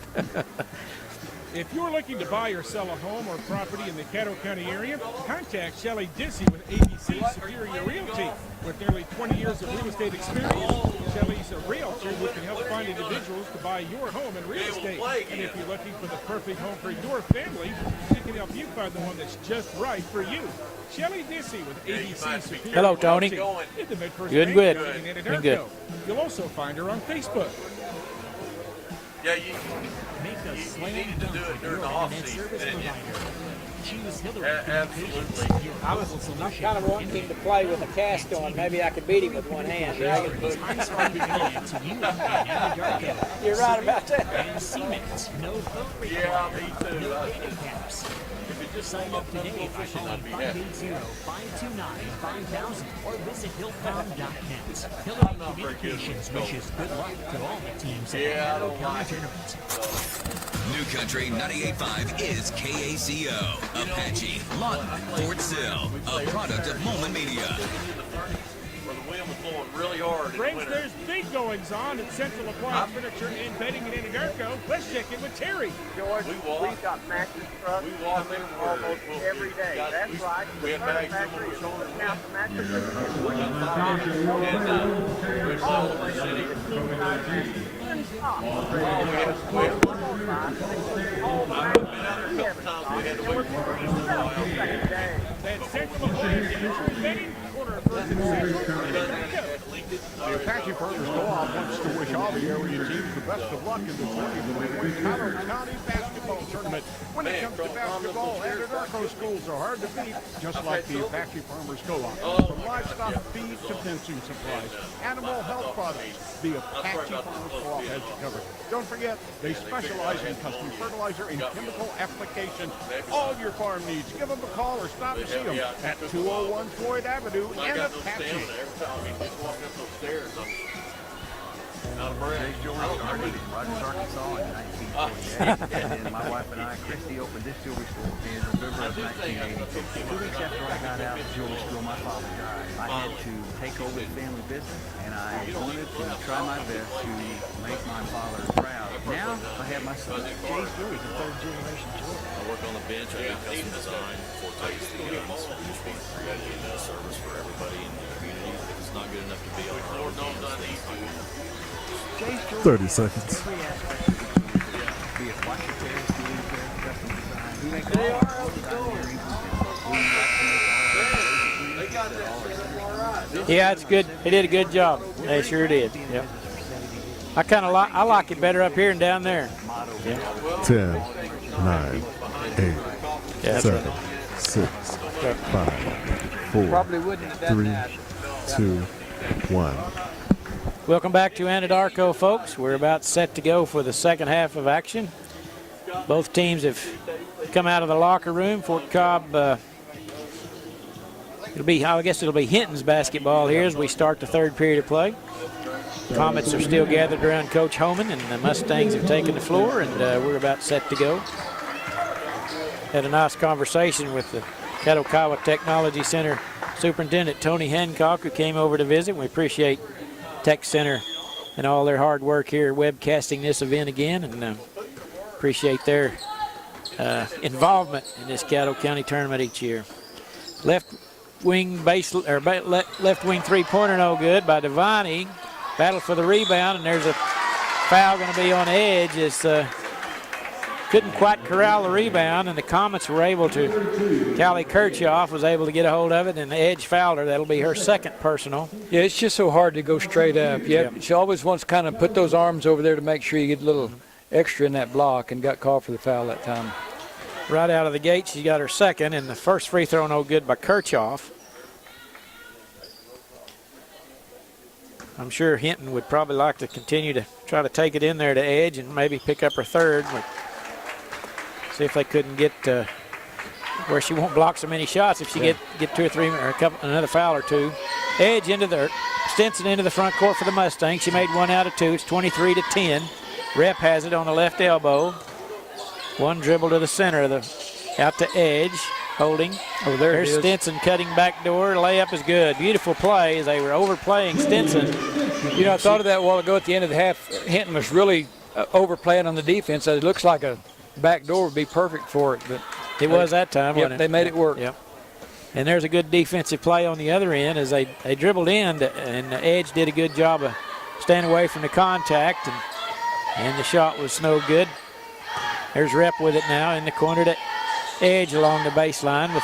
If you're looking to buy or sell a home or property in the Caddo County area, contact Shelley Dissy with ABC Superior Realty. With nearly 20 years of real estate experience, Shelley's a realtor who can help find individuals to buy your home in real estate. And if you're looking for the perfect home for your family, she can help you find the one that's just right for you. Shelley Dissy with ABC Superior Hello, Tony. Realty in the Midfirst Good, Bank good. Building in Been good. Anadarko. You'll also find her on Facebook. Yeah, you needed to do it during the off season, didn't you? Absolutely. I'm kind of wanting him to play with a cast on. Maybe I could beat him with one hand. You're right about that. And Siemens, no phone required. Yeah, me too. If you just sign up today by calling 580-529-5000 or visit hillcom.net. Hillary Communications wishes good luck to all the teams at the Caddo County Tournament. New Country 98.5 is KACO, Apache, Lawton, Fort Sill, a product of Moment Media. Where the wind was blowing really hard. Friends, there's big goings on at Central Appliance Furniture and Bedding in Anadarko. Let's check in with Terry. George, we've got mattress trucks coming almost every day. That's right. The Furniture Factory is putting out the mattresses. That's Central Appliance Furniture and Bedding, corner of First and Central. The Apache Farmers Co-op wants to wish all the area teams the best of luck in the 2021 Caddo County Basketball Tournament. When it comes to basketball, Anadarko schools are hard to beat, just like the Apache Farmers Co-op. From livestock feed to fencing supplies, animal health products, the Apache Farmers Co-op has you covered. Don't forget, they specialize in custom fertilizer and chemical application. All your farm needs. Give them a call or stop and see them at 201 Floyd Avenue in Apache. Out of breath. Jay's Jewelry started in Rogers, Arkansas in 1948. And then my wife and I, Christy, opened this jewelry store in November of 1982. 2 weeks after I got out of the jewelry store, my father died. I had to take over the family business, and I wanted to try my best to make my father proud. Now I have my son. Jay's Jewelry is a third-generation jeweler. I work on the bench. I do custom design, Forte's the guns. We just want to create a service for everybody in the community. If it's not good enough to be on our own hands, 30 seconds. Be it watch repairs, ceiling repairs, custom design, They are outdoors. They got that set up all right. Yeah, it's good. They did a good job. They sure did. Yep. I kind of like it better up here and down there. Yeah. 10, 9, 8, Yeah, 7, right. 6, 5, 4, Probably wouldn't have done 3, that. 2, 1. Welcome back to Anadarko, folks. We're about set to go for the second half of action. Both teams have come out of the locker room. Fort Cobb, I guess it'll be Hinton's basketball here as we start the third period of play. Comets are still gathered around Coach Homan, and the Mustangs have taken the floor, and we're about set to go. Had a nice conversation with the Caddo Technology Center Superintendent Tony Hancock, who came over to visit. We appreciate Tech Center and all their hard work here webcasting this event again, and appreciate their involvement in this Caddo County tournament each year. Left wing left wing three-pointer no good by Binger-Oney. Battle for the rebound, and there's a foul going to be on edge. As couldn't quite corral the rebound, and the Comets were able to. Callie Kirchhoff was able to get a hold of it, and the edge fouled her. That'll be her second personal. Yeah, it's just so hard to go straight up. She always wants to kind of put those arms over there to make sure you get a little extra in that block, and got called for the foul that time. Right out of the gate, she got her second, and the first free throw no good by Kirchhoff. I'm sure Hinton would probably like to continue to try to take it in there to edge and maybe pick up her third. But see if they couldn't get where she won't block so many shots if she get 2 or 3 or another foul or two. Edge into the Stinson into the front court for the Mustangs. She made 1 out of 2. It's 23-10. Rep has it on the left elbow. One dribble to the center of out to edge. Holding. Oh, there's Stinson cutting back door. Layup is good. Beautiful play as they were overplaying Stinson. You know, I thought of that a while ago at the end of the half. Hinton was really overplaying on the defense. It looks like a back door would be perfect for it. But it was that time, yep, wasn't it? They made it work. Yep. And there's a good defensive play on the other end as they dribbled in, and the edge did a good job of staying away from the contact, and the shot was no good. There's Rep with it now in the corner to edge along the baseline with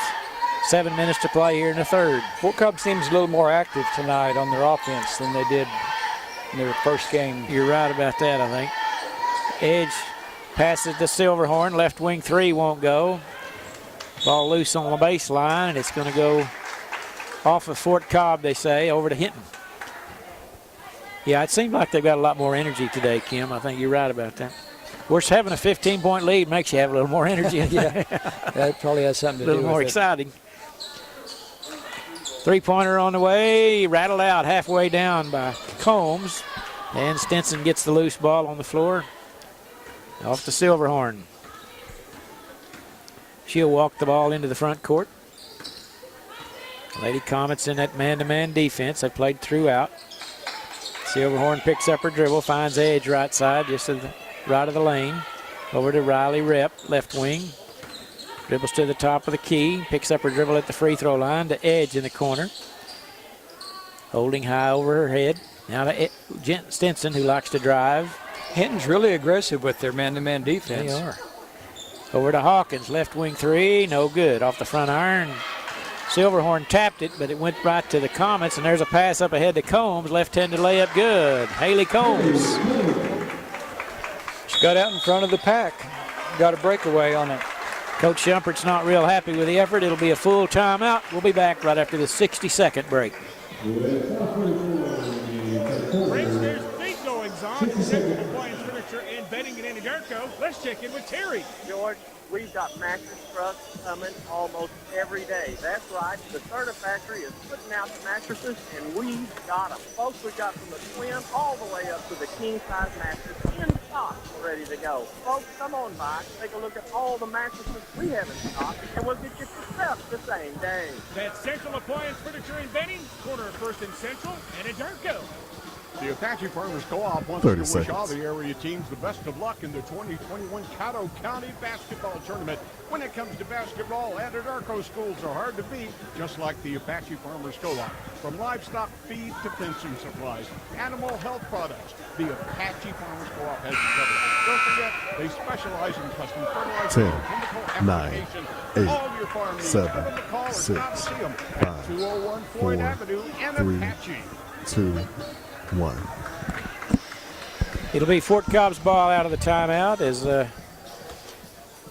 7 minutes to play here in the third. Fort Cobb seems a little more active tonight on their offense than they did in their first game. You're right about that, I think. Edge passes to Silverhorn. Left wing three won't go. Ball loose on the baseline, and it's going to go off of Fort Cobb, they say, over to Hinton. Yeah, it seems like they've got a lot more energy today, Kim. I think you're right about that. Of course, having a 15-point lead makes you have a little more energy. Yeah, that probably has something to do with it. A little more exciting. Three-pointer on the way, rattled out halfway down by Combs. And Stinson gets the loose ball on the floor. Off to Silverhorn. She'll walk the ball into the front court. Lady Comets in that man-to-man defense. They played throughout. Silverhorn picks up her dribble, finds edge right side, just to the right of the lane. Over to Riley Rep, left wing. Dribbles to the top of the key, picks up her dribble at the free throw line to edge in the corner. Holding high over her head. Now to Stinson, who likes to drive. Hinton's really aggressive with their man-to-man defense. They are. Over to Hawkins, left wing three, no good. Off the front iron. Silverhorn tapped it, but it went right to the Comets, and there's a pass up ahead to Combs. Left-handed layup good. Haley Combs. She got out in front of the pack. Got a breakaway on it. Coach Shumpert's not real happy with the effort. It'll be a full timeout. We'll be back right after the 60-second break. There's big goings on at Central Appliance Furniture and Bedding in Anadarko. Let's check in with Terry. George, we've got mattress trucks coming almost every day. That's right. The Serta factory is putting out the mattresses, and we've got them. Folks, we've got from the twin all the way up to the king-size mattress in stock, ready to go. Folks, come on by. Take a look at all the mattresses we have in stock, and we'll get you yourself the same day. That's Central Appliance Furniture and Bedding, corner of 1st and Central, Anadarko. The Apache Farmers Co-op wants to wish all the area teams the best of luck in the 2021 Caddo County Basketball Tournament. When it comes to basketball, Anadarko schools are hard to beat, just like the Apache Farmers Co-op. From livestock feed to fencing supplies, animal health products, the Apache Farmers Co-op has you covered. Don't forget, they specialize in custom fertilizer 10, and chemical 9, application. 8, All your farm needs. 7, Give them a call or 6, stop to see them 5, at 201 Floyd 4, Avenue in 3, Apache. 2, 1. It'll be Fort Cobb's ball out of the timeout as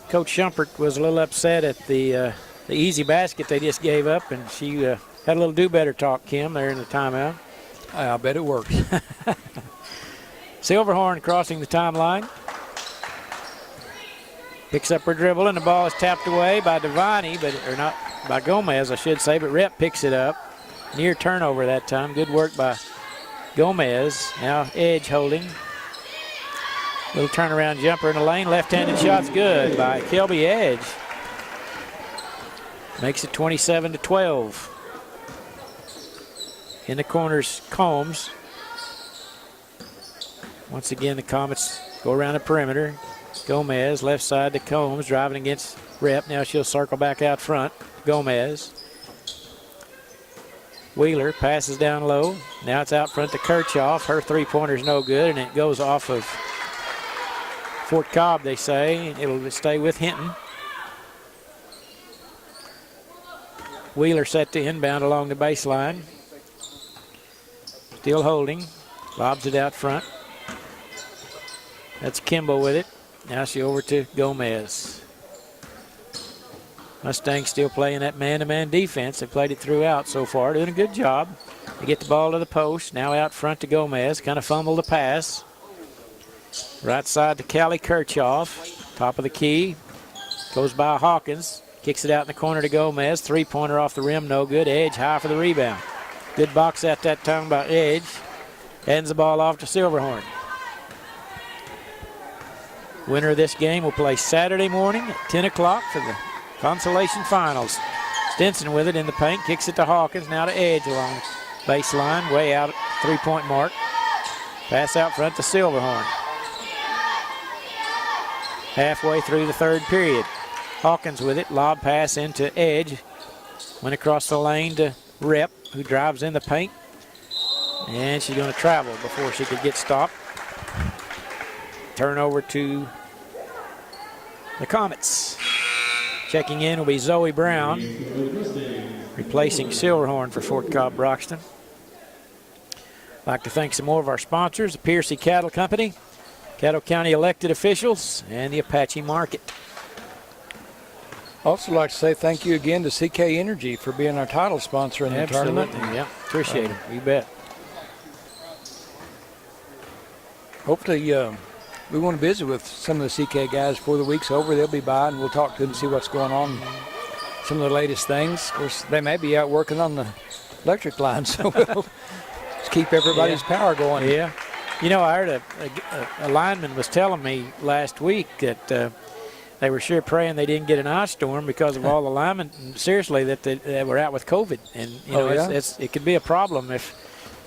Coach Shumpert was a little upset at the easy basket they just gave up, and she had a little do-better talk, Kim, there in the timeout. I bet it works. Silverhorn crossing the timeline. Picks up her dribble, and the ball is tapped away by Devani, or not by Gomez, I should say, but Rep picks it up. Near turnover that time. Good work by Gomez. Now Edge holding. Little turnaround jumper in the lane. Left-handed shot's good by Kelby Edge. Makes it 27-12. In the corners, Combs. Once again, the Comets go around the perimeter. Gomez, left side to Combs, driving against Rep. Now she'll circle back out front. Gomez. Wheeler passes down low. Now it's out front to Kirchhoff. Her three-pointer's no good, and it goes off of Fort Cobb, they say. It'll stay with Hinton. Wheeler set to inbound along the baseline. Still holding. Lobs it out front. That's Kimbo with it. Now she over to Gomez. Mustangs still playing that man-to-man defense. They played it throughout so far, doing a good job. They get the ball to the post. Now out front to Gomez. Kind of fumble the pass. Right side to Callie Kirchhoff. Top of the key. Goes by Hawkins. Kicks it out in the corner to Gomez. Three-pointer off the rim, no good. Edge high for the rebound. Good box out that time by Edge. Hands the ball off to Silverhorn. Winner of this game will play Saturday morning at 10 o'clock for the consolation finals. Stinson with it in the paint. Kicks it to Hawkins. Now to Edge along baseline. Way out at three-point mark. Pass out front to Silverhorn. Halfway through the third period. Hawkins with it. Lob pass into Edge. Went across the lane to Rep, who drives in the paint. And she's going to travel before she could get stopped. Turnover to the Comets. Checking in will be Zoe Brown, replacing Silverhorn for Fort Cobb-Broxton. I'd like to thank some more of our sponsors, the Piercy Cattle Company, Caddo County elected officials, and the Apache Market. Also like to say thank you again to CK Energy for being our title sponsor in the tournament. Yeah, appreciate it. You bet. Hopefully we want to visit with some of the CK guys before the week's over. They'll be by and we'll talk to them and see what's going on. Some of the latest things. Of course, they may be out working on the electric line, so we'll just keep everybody's power going. Yeah. You know, I heard a lineman was telling me last week that they were sure praying they didn't get an ice storm because of all the linemen, seriously, that they were out with COVID. And, you know, it could be a problem if,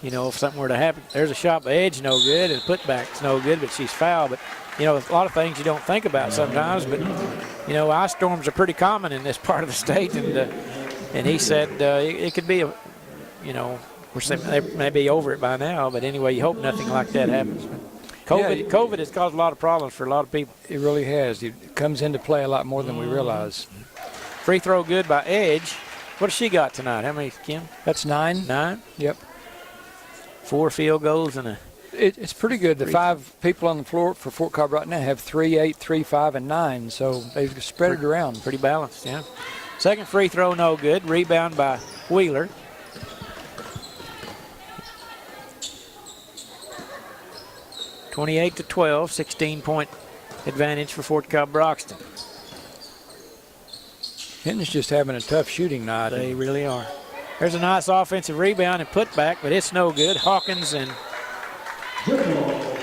you know, if something were to happen. There's a shot by Edge, no good, and putback's no good, but she's foul. But, you know, a lot of things you don't think about sometimes. But, you know, ice storms are pretty common in this part of the state. And he said it could be, you know, of course they may be over it by now. But anyway, you hope nothing like that happens. COVID has caused a lot of problems for a lot of people. It really has. It comes into play a lot more than we realize. Free throw good by Edge. What has she got tonight? How many, Kim? That's 9. 9? Yep. 4 field goals and a... It's pretty good. The 5 people on the floor for Fort Cobb right now have 3, 8, 3, 5, and 9. So they've spread it around. Pretty balanced, yeah. Second free throw, no good. Rebound by Wheeler. (28-12), 16-point advantage for Fort Cobb-Broxton. Hinton's just having a tough shooting night. They really are. There's a nice offensive rebound and putback, but it's no good. Hawkins and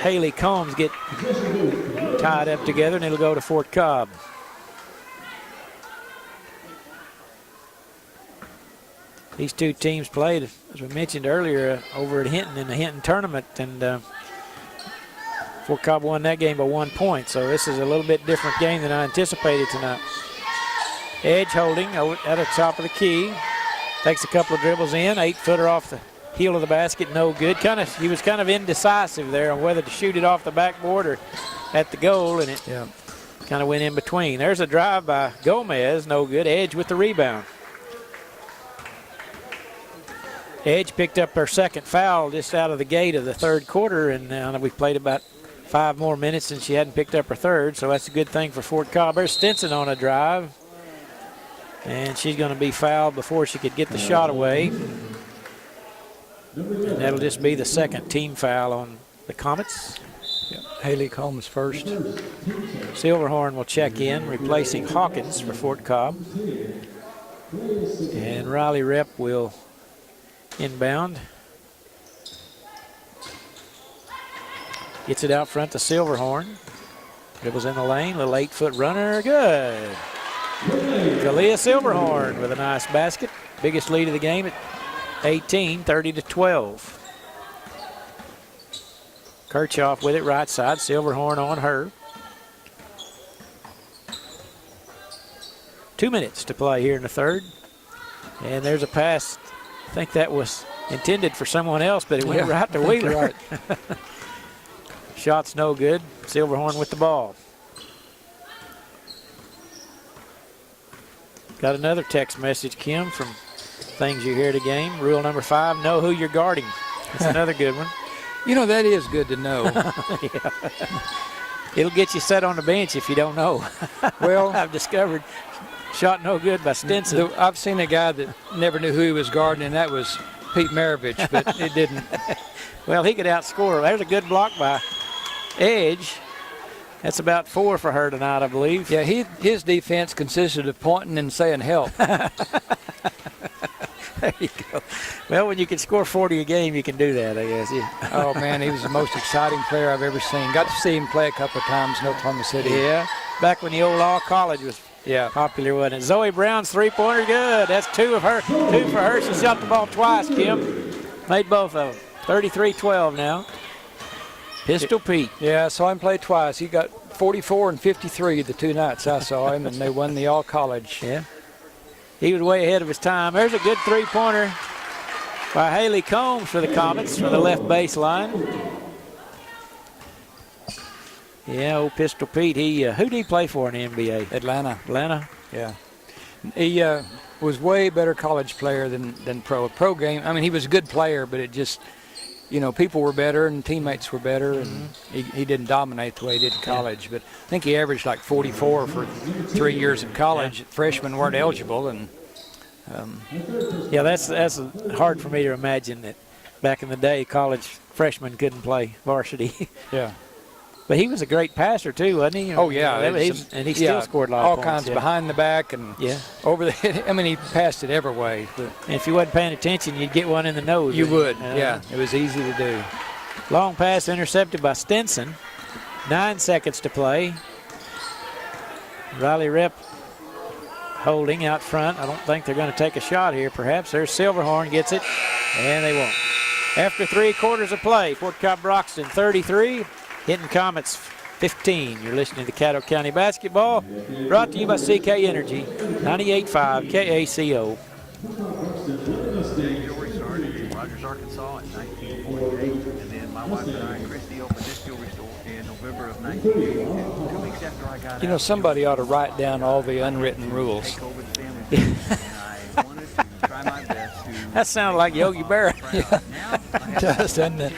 Haley Combs get tied up together, and it'll go to Fort Cobb. These two teams played, as we mentioned earlier, over at Hinton in the Hinton tournament, and Fort Cobb won that game by 1 point, so this is a little bit different game than I anticipated tonight. Edge holding at the top of the key. Takes a couple of dribbles in, 8-footer off the heel of the basket, no good. He was kind of indecisive there on whether to shoot it off the backboard or at the goal, and it kind of went in between. There's a drive by Gomez, no good. Edge with the rebound. Edge picked up her second foul just out of the gate of the third quarter, and we played about 5 more minutes and she hadn't picked up her third, so that's a good thing for Fort Cobb. There's Stinson on a drive, and she's going to be fouled before she could get the shot away. And that'll just be the second team foul on the Comets. Haley Combs first. Silverhorn will check in, replacing Hawkins for Fort Cobb. And Riley Rep will inbound. Gets it out front to Silverhorn. Dribbles in the lane, little 8-foot runner, good. Kalia Silverhorn with a nice basket. Biggest lead of the game at 18, 30-12. Kirchhoff with it right side, Silverhorn on her. 2 minutes to play here in the third. And there's a pass. I think that was intended for someone else, but it went right to Wheeler. Right. Shot's no good. Silverhorn with the ball. Got another text message, Kim, from things you hear at a game. Rule number 5, know who you're guarding. That's another good one. You know, that is good to know. Yeah. It'll get you set on the bench if you don't know. Well, I've discovered shot no good by Stinson. I've seen a guy that never knew who he was guarding, and that was Pete Maravich, but it didn't. Well, he could outscore. There's a good block by Edge. That's about 4 for her tonight, I believe. Yeah, his defense consisted of pointing and saying help. There you go. Well, when you can score 40 a game, you can do that, I guess. Yeah. Oh, man, he was the most exciting player I've ever seen. Got to see him play a couple of times in Oklahoma City. Yeah, back when the old Law College was popular, wasn't it? Zoe Brown's three-pointer, good. That's 2 of her. 2 for her. She shot the ball twice, Kim. Made both of them. 33-12 now. Pistol Pete. Yeah, I saw him play twice. He got 44 and 53 the 2 nights I saw him, and they won the all-college. Yeah. He was way ahead of his time. There's a good three-pointer by Haley Combs for the Comets from the left baseline. Yeah, old Pistol Pete. Who did he play for in the NBA? Atlanta. Atlanta? Yeah. He was way better college player than pro. Pro game, I mean, he was a good player, but it just, you know, people were better and teammates were better, and he didn't dominate the way he did in college. But I think he averaged like 44 for 3 years of college. Yeah. Freshmen weren't eligible, and yeah, that's hard for me to imagine that back in the day college freshmen couldn't play varsity. Yeah. But he was a great passer too, wasn't he? Oh yeah, and he still scored a lot all of points. All kinds behind the back and over the head. I mean, he passed it every way. And if you wasn't paying attention, you'd get one in the nose. You would, yeah. It was easy to do. Long pass intercepted by Stinson. 9 seconds to play. Riley Rep holding out front. I don't think they're going to take a shot here, perhaps. There's Silverhorn, gets it, and they won't. After 3 quarters of play, Fort Cobb-Broxton 33, Hinton Comets 15. You're listening to Caddo County Basketball, brought to you by CK Energy, 98.5 KACO. Jewelry started in Rogers, Arkansas in 1948, and then my wife and I, Christy, opened this jewelry store in November of 1982. 2 weeks after I got out. You know, somebody ought to write down all the unwritten rules. Take over the family business, and I wanted to try my best to. That sounded like Yogi Berra. It does, doesn't it?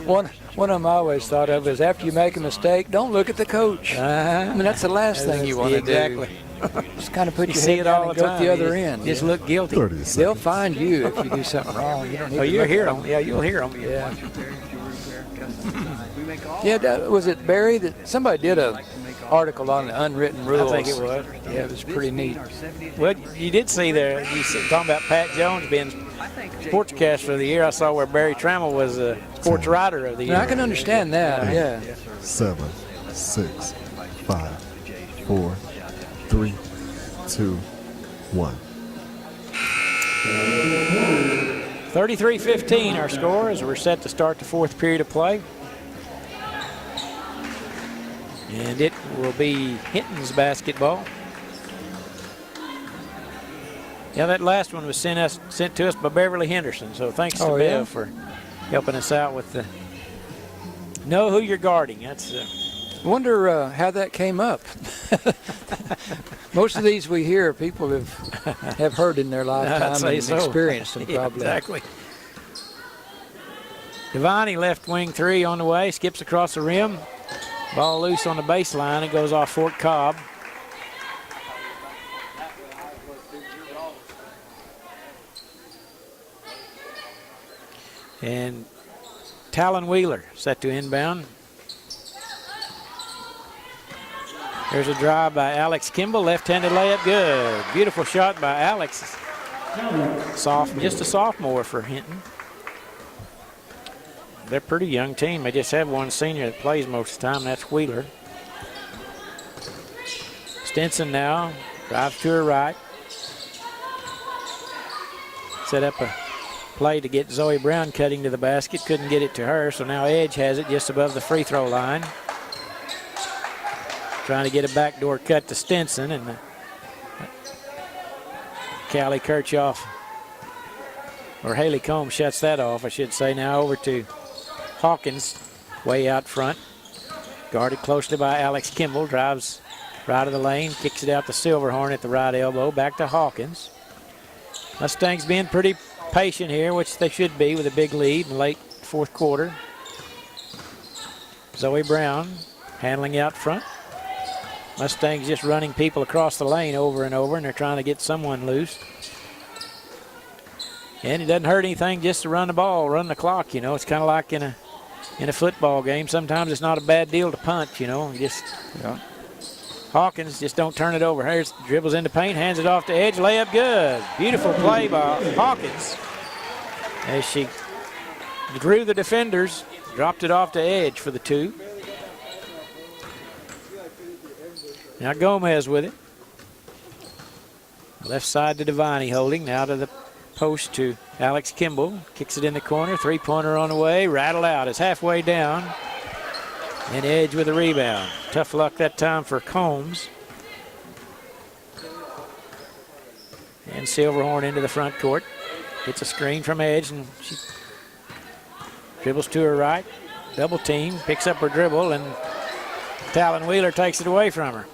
One of them I always thought of is after you make a mistake, don't look at the coach. I mean, that's the last thing you want to do. Just kind of put your head down and go to the other end. Just look guilty. They'll find you if you do something wrong. You don't need you'll hear them. Yeah, you'll hear them. Yeah. Yeah, was it Barry that somebody did a article on the unwritten rules? I think it was. Yeah, it was pretty neat. Well, you did see there, you talking about Pat Jones being sportscaster of the year. I saw where Barry Trammell was a sports writer of the year. Now, I can understand that, yeah. 7, 6, 5, 4, 3, 2, 1. 33-15 our score as we're set to start the 4th period of play. And it will be Hinton's basketball. Yeah, that last one was sent to us by Beverly Henderson. So thanks to Bev for helping us out with the know who you're guarding. That's. Wonder how that came up. Most of these we hear people have heard in their lifetime and experienced them probably. Exactly. Devaney left wing 3 on the way, skips across the rim. Ball loose on the baseline. It goes off Fort Cobb. And Talon Wheeler set to inbound. There's a drive by Alex Kimball, left-handed layup, good. Beautiful shot by Alex. Just a sophomore for Hinton. They're a pretty young team. They just have one senior that plays most of the time, that's Wheeler. Stinson now drives to her right. Set up a play to get Zoe Brown cutting to the basket. Couldn't get it to her, so now Edge has it just above the free throw line. Trying to get a backdoor cut to Stinson, and Callie Kirchhoff, or Haley Combs shuts that off, I should say. Now over to Hawkins, way out front. Guarded closely by Alex Kimball, drives right of the lane, kicks it out to Silverhorn at the right elbow, back to Hawkins. Mustangs being pretty patient here, which they should be with a big lead in the late fourth quarter. Zoe Brown handling out front. Mustangs just running people across the lane over and over, and they're trying to get someone loose. And it doesn't hurt anything just to run the ball, run the clock, you know. It's kind of like in a football game. Sometimes it's not a bad deal to punt, you know. Hawkins, just don't turn it over. Here's dribbles into paint, hands it off to Edge, layup good. Beautiful play by Hawkins as she drew the defenders, dropped it off to Edge for the 2. Now Gomez with it. Left side to Devaney holding. Now to the post to Alex Kimball. Kicks it in the corner. 3-pointer on the way. Rattled out. It's halfway down. And Edge with a rebound. Tough luck that time for Combs. And Silverhorn into the front court. Gets a screen from Edge, and she dribbles to her right. Double team. Picks up her dribble, and Talon Wheeler takes it away from her.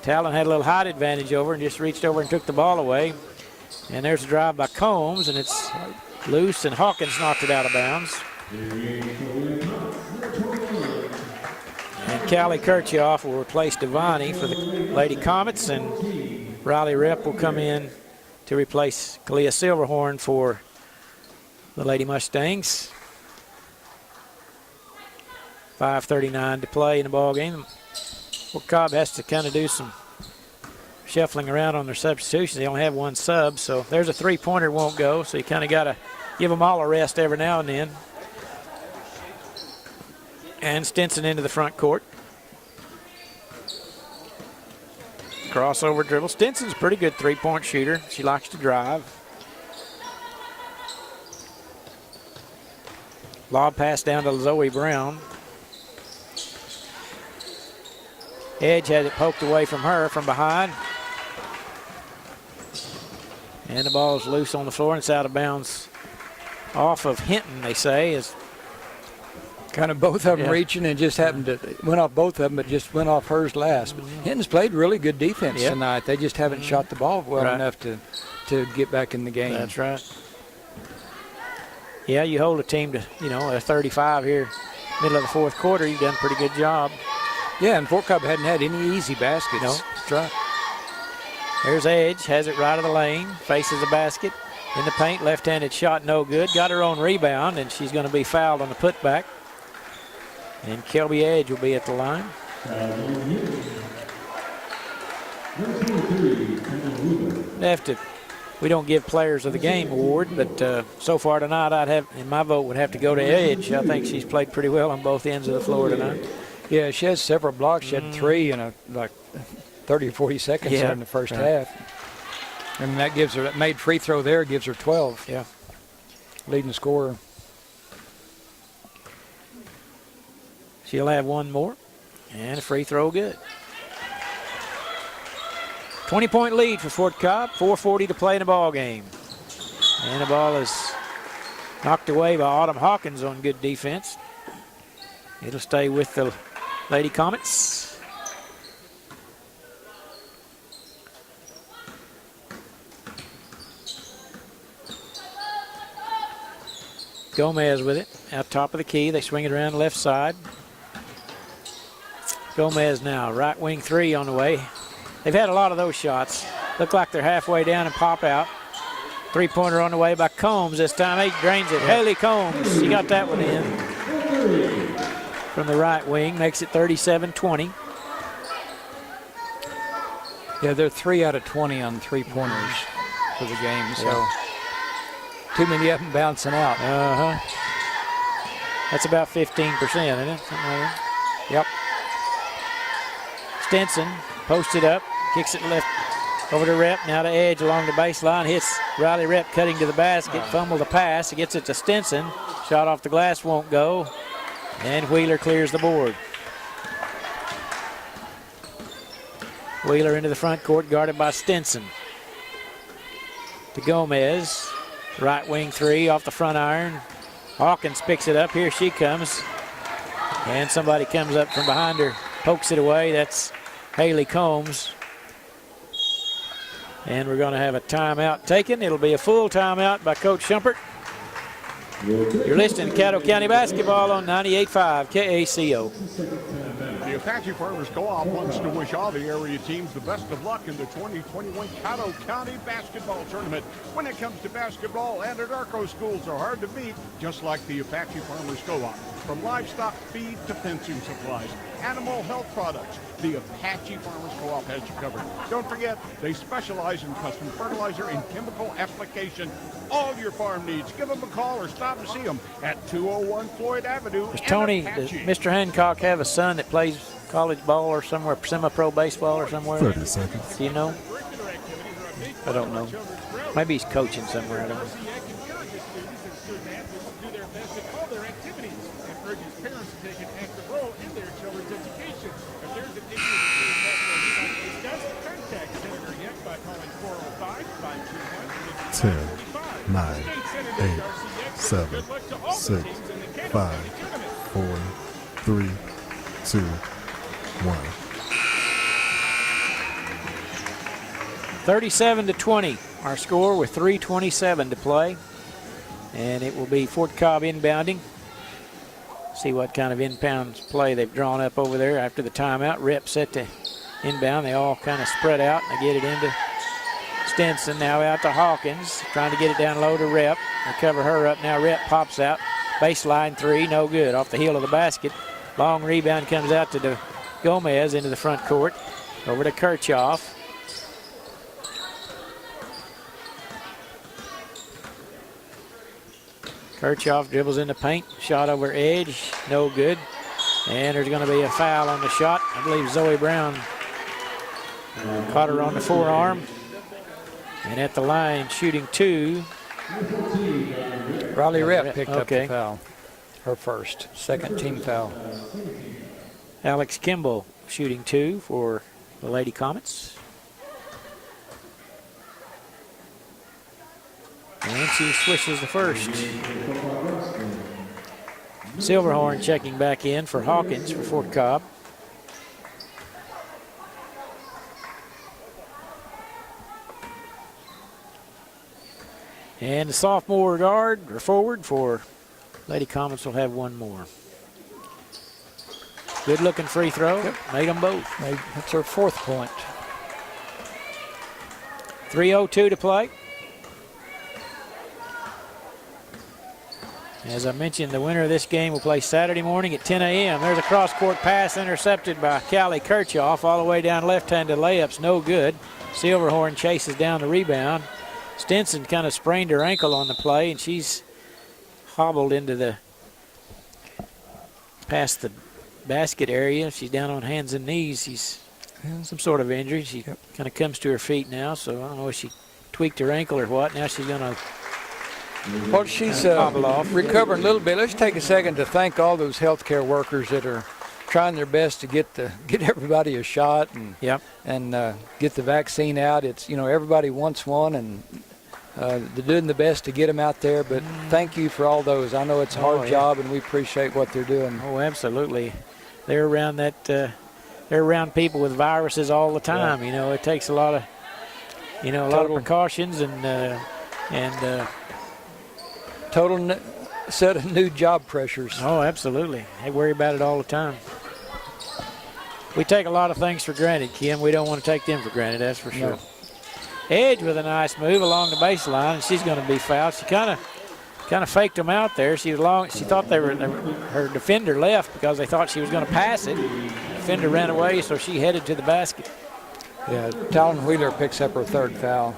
Talon had a little height advantage over and just reached over and took the ball away. And there's a drive by Combs, and it's loose, and Hawkins knocked it out of bounds. And Callie Kirchhoff will replace Devaney for the Lady Comets, and Riley Rep will come in to replace Kalia Silverhorn for the Lady Mustangs. 5:39 to play in the ball game. Well, Cobb has to kind of do some shuffling around on their substitutions. They only have one sub, so there's a 3-pointer won't go, so you kind of got to give them all a rest every now and then. And Stinson into the front court. Crossover dribble. Stinson's a pretty good 3-point shooter. She likes to drive. Lob pass down to Zoe Brown. Edge had it poked away from her from behind. And the ball is loose on the floor, and it's out of bounds off of Hinton, they say. Is kind of both of them reaching and just happened to, went off both of them, but just went off hers last. But Hinton's played really good defense tonight. They just haven't shot the ball well enough to get back in the game. That's right. Yeah, you hold a team to, a 35 here, middle of the fourth quarter, you've done a pretty good job. Yeah, and Fort Cobb hadn't had any easy baskets. No, that's right. There's Edge, has it right of the lane, faces the basket. In the paint, left-handed shot, no good. Got her own rebound, and she's going to be fouled on the putback. And Kelby Edge will be at the line. We don't give players of the game award, but so far tonight, and my vote would have to go to Edge. I think she's played pretty well on both ends of the floor tonight. Yeah, she has several blocks. She had 3 in like 30 or 40 seconds there in the first half. And that gives her, that made free throw there gives her 12. Yeah. Leading scorer. She'll have one more. And a free throw good. 20-point lead for Fort Cobb. 4:40 to play in the ball game. And the ball is knocked away by Autumn Hawkins on good defense. It'll stay with the Lady Comets. Gomez with it, out top of the key. They swing it around the left side. Gomez now, right wing three on the way. They've had a lot of those shots. Look like they're halfway down and pop out. Three-pointer on the way by Combs this time. He drains it. Haley Combs, she got that one in. From the right wing, makes it 37-20. Yeah, they're 3 out of 20 on three-pointers for the game, so too many of them bouncing out. That's about 15%, isn't it? Something like that. Yep. Stinson posted up, kicks it left over to Rep, now to Edge along the baseline, hits Riley Rep cutting to the basket, fumble the pass, he gets it to Stinson, shot off the glass won't go, and Wheeler clears the board. Wheeler into the front court, guarded by Stinson. To Gomez, right wing three off the front iron. Hawkins picks it up, here she comes, and somebody comes up from behind her, pokes it away, that's Haley Combs. And we're going to have a timeout taken. It'll be a full timeout by Coach Schumpert. You're listening to Caddo County Basketball on 98.5 KACO. The Apache Farmers Co-op wants to wish all the area teams the best of luck in the 2021 Caddo County Basketball Tournament. When it comes to basketball, Anadarko schools are hard to beat, just like the Apache Farmers Co-op. From livestock feed to fencing supplies, animal health products, the Apache Farmers Co-op has you covered. Don't forget, they specialize in custom fertilizer and chemical application. All your farm needs. Give them a call or stop and see them at 201 Floyd Avenue. Does Tony, does Mr. Hancock have a son that plays college ball or somewhere, semi-pro baseball or somewhere? 30 seconds. Do you know? I don't know. Maybe he's coaching somewhere. I don't know. Parents to take an active role in their children's education. If there's an issue that he might discuss, contact Senator Yek by calling 405-521-55. 10, 9, 8, 7, 6, 5, 4, 3, 2, 1. 37-20, our score with 3:27 to play. And it will be Fort Cobb inbounding. See what kind of inbound play they've drawn up over there after the timeout. Rep set to inbound. They all kind of spread out and they get it into Stinson. Now out to Hawkins, trying to get it down low to Rep. They cover her up. Now Rep pops out. Baseline three, no good. Off the heel of the basket. Long rebound comes out to Gomez into the front court. Over to Kirchhoff. Kirchhoff dribbles in the paint, shot over Edge, no good. And there's going to be a foul on the shot. I believe Zoe Brown caught her on the forearm. And at the line, shooting two. Riley Rep picked up the foul. Her first, second team foul. Alex Kimball shooting two for the Lady Comets. And she swishes the first. Silverhorn checking back in for Hawkins for Fort Cobb. And the sophomore guard or forward for Lady Comets will have one more. Good looking free throw. Yep. Made them both. That's her fourth point. 3:02 to play. As I mentioned, the winner of this game will play Saturday morning at 10 a.m. There's a cross-court pass intercepted by Callie Kirchhoff all the way down left-handed layups, no good. Silverhorn chases down the rebound. Stinson kind of sprained her ankle on the play, and she's hobbled into past the basket area. She's down on hands and knees. She's some sort of injury. She kind of comes to her feet now, so I don't know if she tweaked her ankle or what. Now she's going to Well, she's recovering a little bit. Let's take a second to thank all those healthcare workers that are trying their best to get everybody a shot and get the vaccine out. It's everybody wants one, and they're doing the best to get them out there. But thank you for all those. I know it's a hard job, and we appreciate what they're doing. Oh, absolutely. They're around they're around people with viruses all the time. Yeah. It takes a lot of lot of precautions and total set of new job pressures. Oh, absolutely. They worry about it all the time. We take a lot of things for granted, Kim. We don't want to take them for granted, that's for sure. No. Edge with a nice move along the baseline, and she's going to be fouled. She kind of faked them out there. She thought her defender left because they thought she was going to pass it. Defender ran away, so she headed to the basket. Yeah, Talon Wheeler picks up her third foul.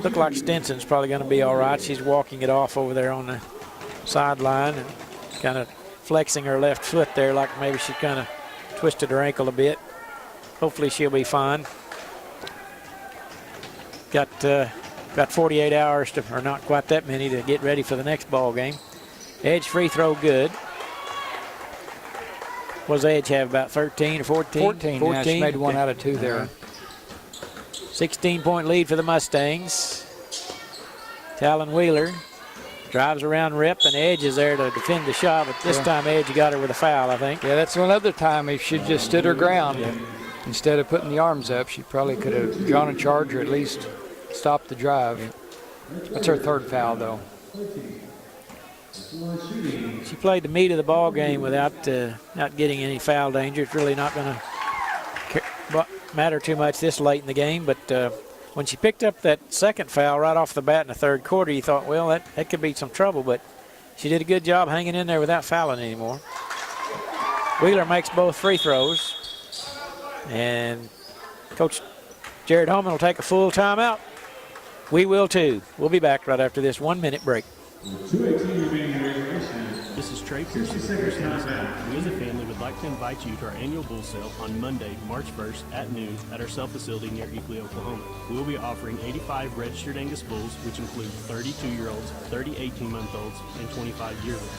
Looked like Stinson's probably going to be all right. She's walking it off over there on the sideline and kind of flexing her left foot there, like maybe she kind of twisted her ankle a bit. Hopefully she'll be fine. Got 48 hours or not quite that many, to get ready for the next ball game. Edge free throw good. What does Edge have, about 13 or 14? 14. Yeah, she made one out of two there. 16-point lead for the Mustangs. Talon Wheeler drives around Rip, and Edge is there to defend the shot, but this time Edge got her with a foul, I think. Yeah, that's one other time if she just stood her ground. Instead of putting the arms up, she probably could have drawn a charge or at least stopped the drive. That's her third foul, though. She played the meat of the ball game without not getting any foul danger. It's really not going to matter too much this late in the game, but when she picked up that second foul right off the bat in the third quarter, you thought, well, that could be some trouble, but she did a good job hanging in there without fouling anymore. Wheeler makes both free throws, and Coach Jared Holman will take a full timeout. We will too. We'll be back right after this 1 minute break. This is Trey Pearson with Pearson Design. We as a family would like to invite you to our annual bull sale on Monday, March 1st at noon at our sale facility near Eckley, Oklahoma. We will be offering 85 registered Angus bulls, which include 32-year-olds, 30 18-month-olds, and 25-year-olds,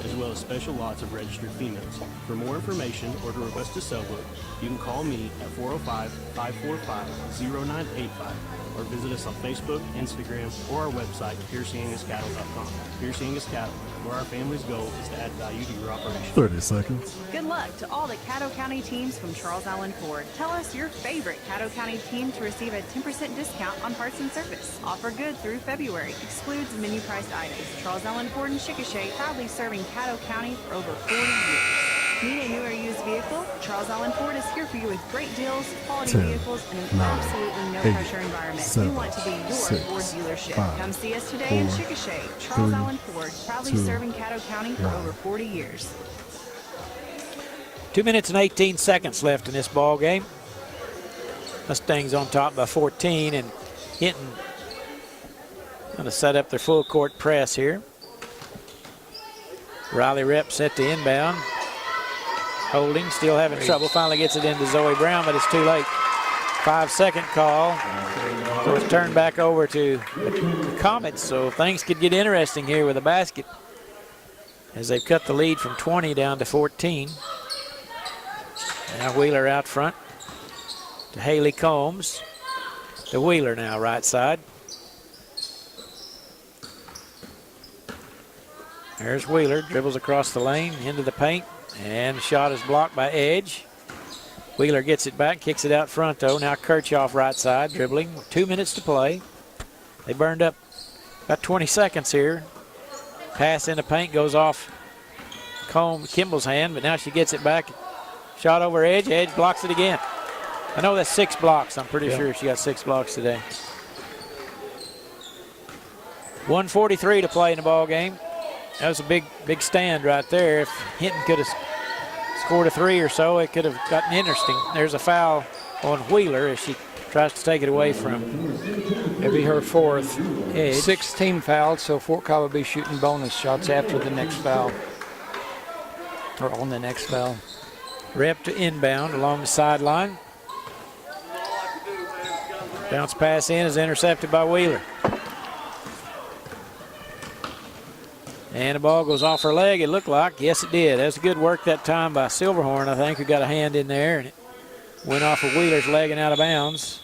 as well as special lots of registered females. For more information or to request a sale book, you can call me at 405-545-0985 or visit us on Facebook, Instagram, or our website, PierceAngusCattle.com. Pierce Angus Cattle, where our family's goal is to add value to your operation. 30 seconds. Good luck to all the Caddo County teams from Charles Allen Ford. Tell us your favorite Caddo County team to receive a 10% discount on parts and service. Offer good through February. Excludes menu priced items. Charles Allen Ford in Chickasha, proudly serving Caddo County for over 40 years. Need a new or used vehicle? Charles Allen Ford is here for you with great deals, quality 10, vehicles, and an 9, absolutely no 8, pressure environment. 7, We want to be your 6, Ford dealership. 5, Come see us today in 4, Chickasha. Charles 3, Allen Ford, proudly 2, serving Caddo County for over 40 years. 2 minutes and 18 seconds left in this ball game. Mustangs on top by 14, and Hinton going to set up their full court press here. Riley Rep set to inbound. Holding, still having trouble. Finally gets it into Zoe Brown, but it's too late. 5-second call. So it's turned back over to the Comets, so things could get interesting here with a basket as they've cut the lead from 20 down to 14. Now Wheeler out front to Haley Combs. To Wheeler now, right side. There's Wheeler, dribbles across the lane, into the paint, and the shot is blocked by Edge. Wheeler gets it back, kicks it out front though. Now Kirchhoff right side, dribbling, 2 minutes to play. They burned up about 20 seconds here. Pass in the paint goes off Kimball's hand, but now she gets it back. Shot over Edge, Edge blocks it again. I know that's 6 blocks. I'm pretty sure she got 6 blocks today. 1:43 to play in the ball game. That was a big stand right there. If Hinton could have scored a 3 or so, it could have gotten interesting. There's a foul on Wheeler as she tries to take it away from. It'll be her fourth. Edge. 16 fouled, so Fort Cobb will be shooting bonus shots after the next foul. Or on the next foul. Rep to inbound along the sideline. Bounce pass in is intercepted by Wheeler. And the ball goes off her leg, it looked like. Yes, it did. That's good work that time by Silverhorn, I think, who got a hand in there. And it went off of Wheeler's leg and out of bounds.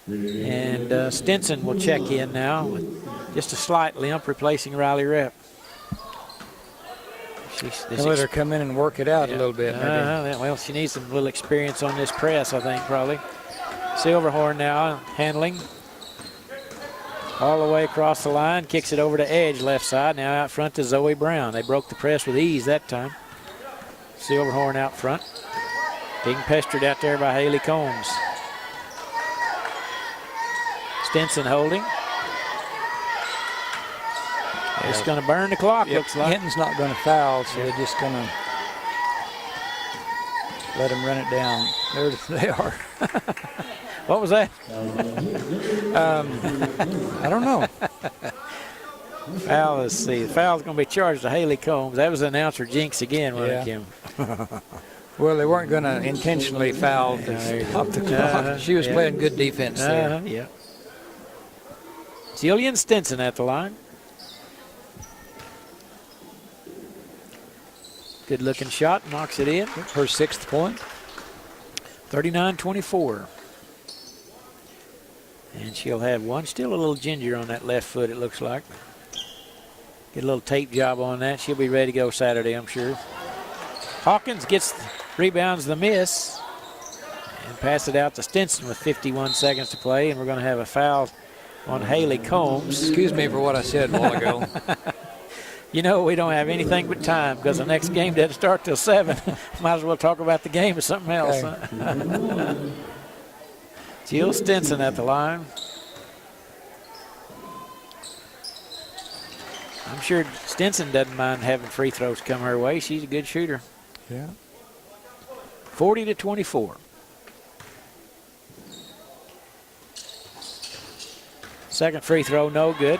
And Stinson will check in now with just a slight limp, replacing Riley Rep. They'll let her come in and work it out a little bit. Well, she needs some little experience on this press, I think, probably. Silverhorn now handling. All the way across the line, kicks it over to Edge, left side. Now out front to Zoe Brown. They broke the press with ease that time. Silverhorn out front. Being pestered out there by Haley Combs. Stinson holding. It's going to burn the clock, looks like. Hinton's not going to foul, so they're just going to let them run it down. There they are. What was that? I don't know. Foul, let's see. The foul's going to be charged to Haley Combs. That was announcer jinx again, wasn't it, Kim? Well, they weren't going to intentionally foul to stop the clock. She was playing good defense there. Yeah. Jillian Stinson at the line. Good looking shot, knocks it in. Her 6th point. 39-24. And she'll have one. Still a little ginger on that left foot, it looks like. Get a little tape job on that. She'll be ready to go Saturday, I'm sure. Hawkins rebounds the miss and pass it out to Stinson with 51 seconds to play. And we're going to have a foul on Haley Combs. Excuse me for what I said a while ago. You know, we don't have anything but time because the next game doesn't start till 7. Might as well talk about the game or something else. Okay. Huh? Jill Stinson at the line. I'm sure Stinson doesn't mind having free throws come her way. She's a good shooter. Yeah. 40-24. Second free throw, no good.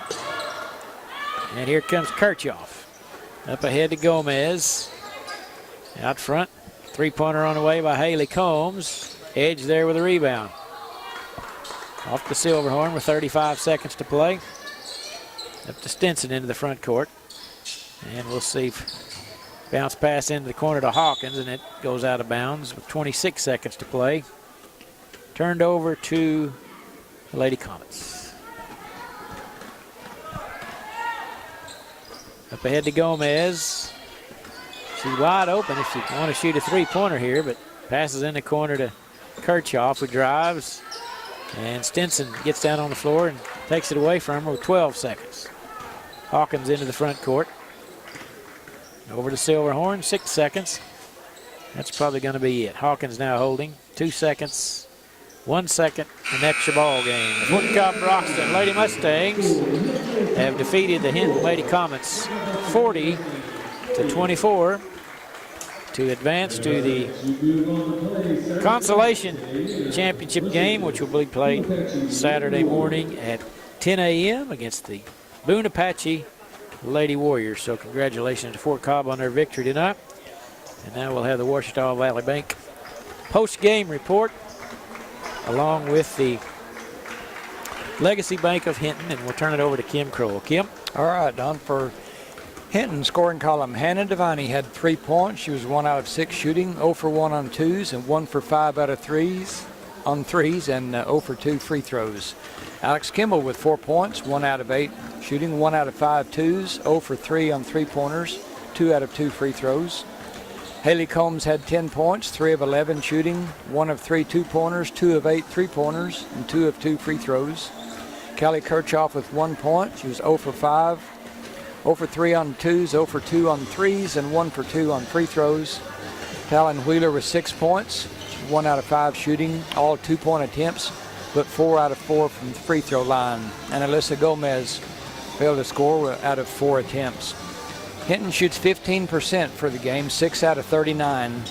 And here comes Kirchhoff. Up ahead to Gomez. Out front, three-pointer on the way by Haley Combs. Edge there with a rebound. Off to Silverhorn with 35 seconds to play. Up to Stinson into the front court. And we'll see. Bounce pass into the corner to Hawkins, and it goes out of bounds with 26 seconds to play. Turned over to the Lady Comets. Up ahead to Gomez. She's wide open if she want to shoot a three-pointer here, but passes in the corner to Kirchhoff, who drives. And Stinson gets down on the floor and takes it away from her with 12 seconds. Hawkins into the front court. Over to Silverhorn, 6 seconds. That's probably going to be it. Hawkins now holding. 2 seconds, 1 second, an extra ball game. The Fort Cobb-Broxton Lady Mustangs have defeated the Hinton Lady Comets 40-24 to advance to the consolation championship game, which will be played Saturday morning at 10 a.m. against the Boone-Apache Lady Warriors. So congratulations to Fort Cobb on their victory tonight. And now we'll have the Ouachita Valley Bank post-game report along with the Legacy Bank of Hinton, and we'll turn it over to Kim Kroll. Kim? All right, Don, for Hinton scoring column, Hannah Devine had 3 points. She was 1 out of 6 shooting, 0 for 1 on 2s, and 1 for 5 out of 3s, and 0 for 2 free throws. Alex Kimball with 4 points, 1 out of 8 shooting, 1 out of 5 2s, 0 for 3 on 3-pointers, 2 out of 2 free throws. Haley Combs had 10 points, 3 of 11 shooting, 1 of 3 2-pointers, 2 of 8 3-pointers, and 2 of 2 free throws. Callie Kirchhoff with 1 point. She was 0 for 5, 0 for 3 on 2s, 0 for 2 on 3s, and 1 for 2 on free throws. Talon Wheeler with 6 points, 1 out of 5 shooting, all 2-point attempts, but 4 out of 4 from the free throw line. And Alyssa Gomez failed to score out of 4 attempts. Hinton shoots 15% for the game, 6 out of 39.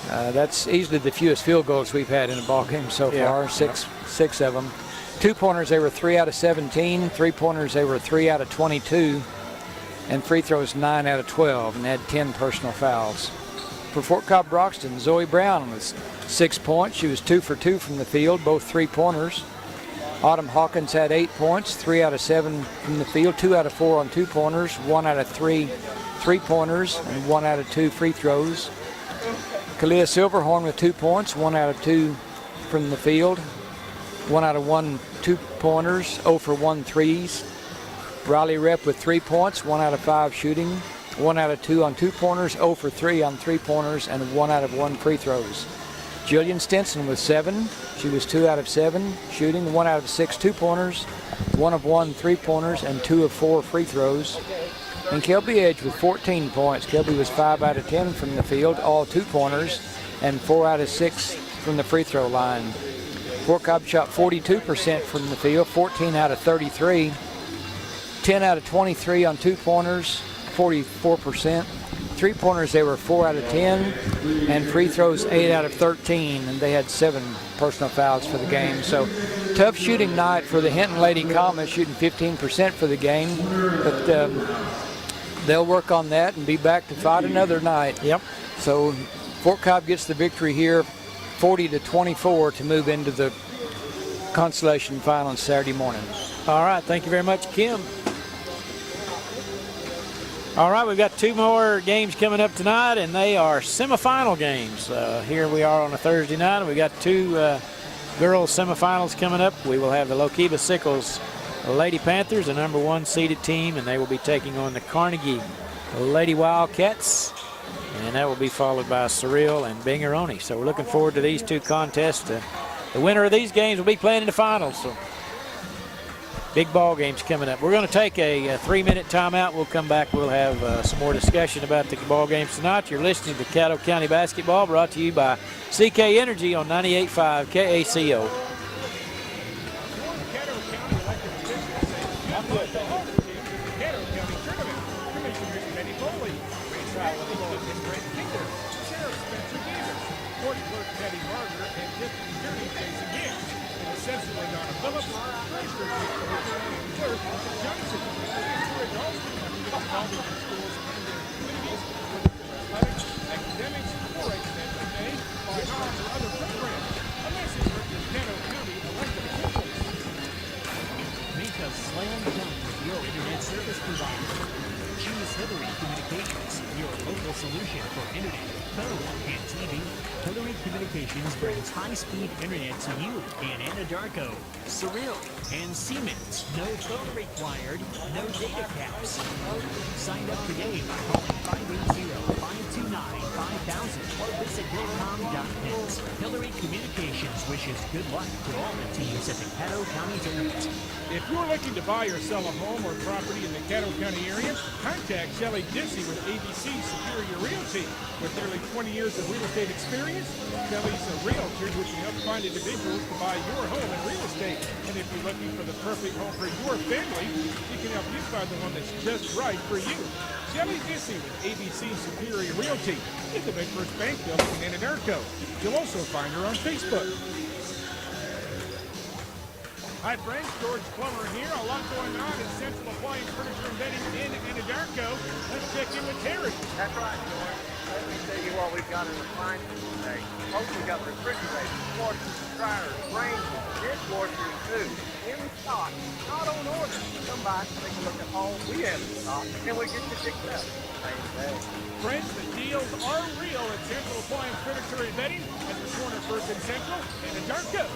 That's easily the fewest field goals we've had in a ball game so far, six of them. 2-pointers, they were 3 out of 17. 3-pointers, they were 3 out of 22. And free throws, 9 out of 12, and had 10 personal fouls. For Fort Cobb-Broxton, Zoe Brown was 6 points. She was 2 for 2 from the field, both 3-pointers. Autumn Hawkins had 8 points, 3 out of 7 from the field, 2 out of 4 on 2-pointers, 1 out of 3 3-pointers, and 1 out of 2 free throws. Kalia Silverhorn with 2 points, 1 out of 2 from the field, 1 out of 1 2-pointers, 0 for 1 threes. Riley Rep with 3 points, 1 out of 5 shooting, 1 out of 2 on 2-pointers, 0 for 3 on 3-pointers, and 1 out of 1 free throws. Jillian Stinson with 7. She was 2 out of 7 shooting, 1 out of 6 2-pointers, 1 of 1 3-pointers, and 2 of 4 free throws. And Kelby Edge with 14 points. Kelby was 5 out of 10 from the field, all 2-pointers, and 4 out of 6 from the free throw line. Fort Cobb shot 42% from the field, 14 out of 33, 10 out of 23 on 2-pointers, 44%. 3-pointers, they were 4 out of 10, and free throws 8 out of 13, and they had 7 personal fouls for the game. So tough shooting night for the Hinton Lady Comets, shooting 15% for the game, but they'll work on that and be back to fight another night. Yep. So Fort Cobb gets the victory here, 40-24, to move into the consolation final on Saturday morning. All right, thank you very much, Kim. All right, we've got 2 more games coming up tonight, and they are semifinal games. Here we are on a Thursday night, and we've got 2 girls semifinals coming up. We will have the Lookeba-Sickles Lady Panthers, the number 1 seeded team, and they will be taking on the Carnegie Lady Wildcats, and that will be followed by Cyril and Binger-Oney. So we're looking forward to these 2 contests. The winner of these games will be playing in the finals. So big ball games coming up. We're going to take a 3-minute timeout. We'll come back. We'll have some more discussion about the ball games tonight. You're listening to Caddo County Basketball, brought to you by CK Energy on 98.5 KACO. Slam dunk with your internet service provider. Choose Hillary Communications, your local solution for internet, phone, and TV. Hillary Communications brings high-speed internet to you in Anadarko, Cyril, and Siemens. No phone required, no data caps. Sign up today by calling 580-529-5000 or visit Hillcom.net. Hillary Communications wishes good luck to all the teams at the Caddo County Tournament. If you're looking to buy or sell a home or property in the Caddo County area, contact Shelley Dissy with ABC Superior Realty. With nearly 20 years of real estate experience, Shelley's a realtor who can help find individuals to buy your home in real estate. And if you're looking for the perfect home for your family, she can help you find the one that's just right for you. Shelley Dissy with ABC Superior Realty in the MidFirst Bank Building in Anadarko. You'll also find her on Facebook. Hi friends, George Plummer here. A lot going on at Central Appliance Furniture and Bedding in Anadarko. Let's check in with Terry. That's right, George. Let me tell you what we've got in the appliance today. Folks, we've got refrigerators, washers, dryers, ranges, dishwashers, too. In stock, not on order. Come by, take a look at all we have in stock, and we get you fixed up. Same day. Friends, the deals are real at Central Appliance Furniture and Bedding at the corner of First and Central in Anadarko.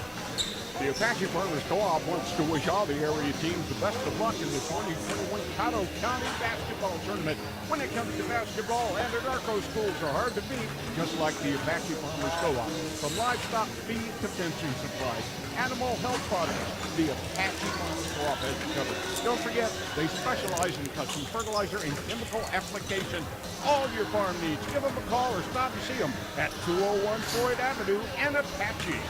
The Apache Farmers Co-op wants to wish all the area teams the best of luck in the 2021 Caddo County Basketball Tournament. When it comes to basketball, Anadarko schools are hard to beat, just like the Apache Farmers Co-op. From livestock feed to fencing supplies, animal health products, the Apache Farmers Co-op has you covered. Don't forget, they specialize in custom fertilizer and chemical application. All your farm needs. Give them a call or stop and see them at 201 Floyd Avenue and Apache.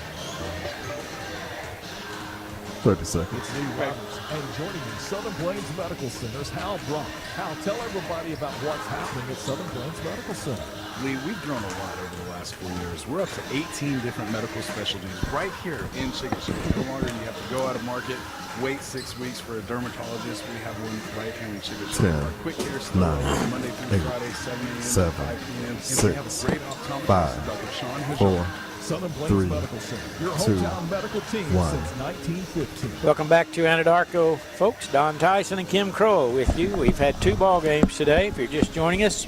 30 seconds. It's Lee Rivers, and joining in Southern Plains Medical Center's Hal Brock. Hal, tell everybody about what's happening at Southern Plains Medical Center. Lee, we've grown a lot over the last 4 years. We're up to 18 different medical specialties right here in Chickasha. No longer do you have to go out of market, wait 6 weeks for a dermatologist. We have one right here in Chickasha. 10, Our quick care 9, Monday through 8, Friday, 7 a.m. 7, to 5 p.m. And 6, we have a great optometrist, 5, Dr. Sean 4, Southern Plains 3, Medical Center, your 2, hometown medical team 1. since 1915. Welcome back to Anadarko, folks. Don Tyson and Kim Crowell with you. We've had 2 ball games today. If you're just joining us,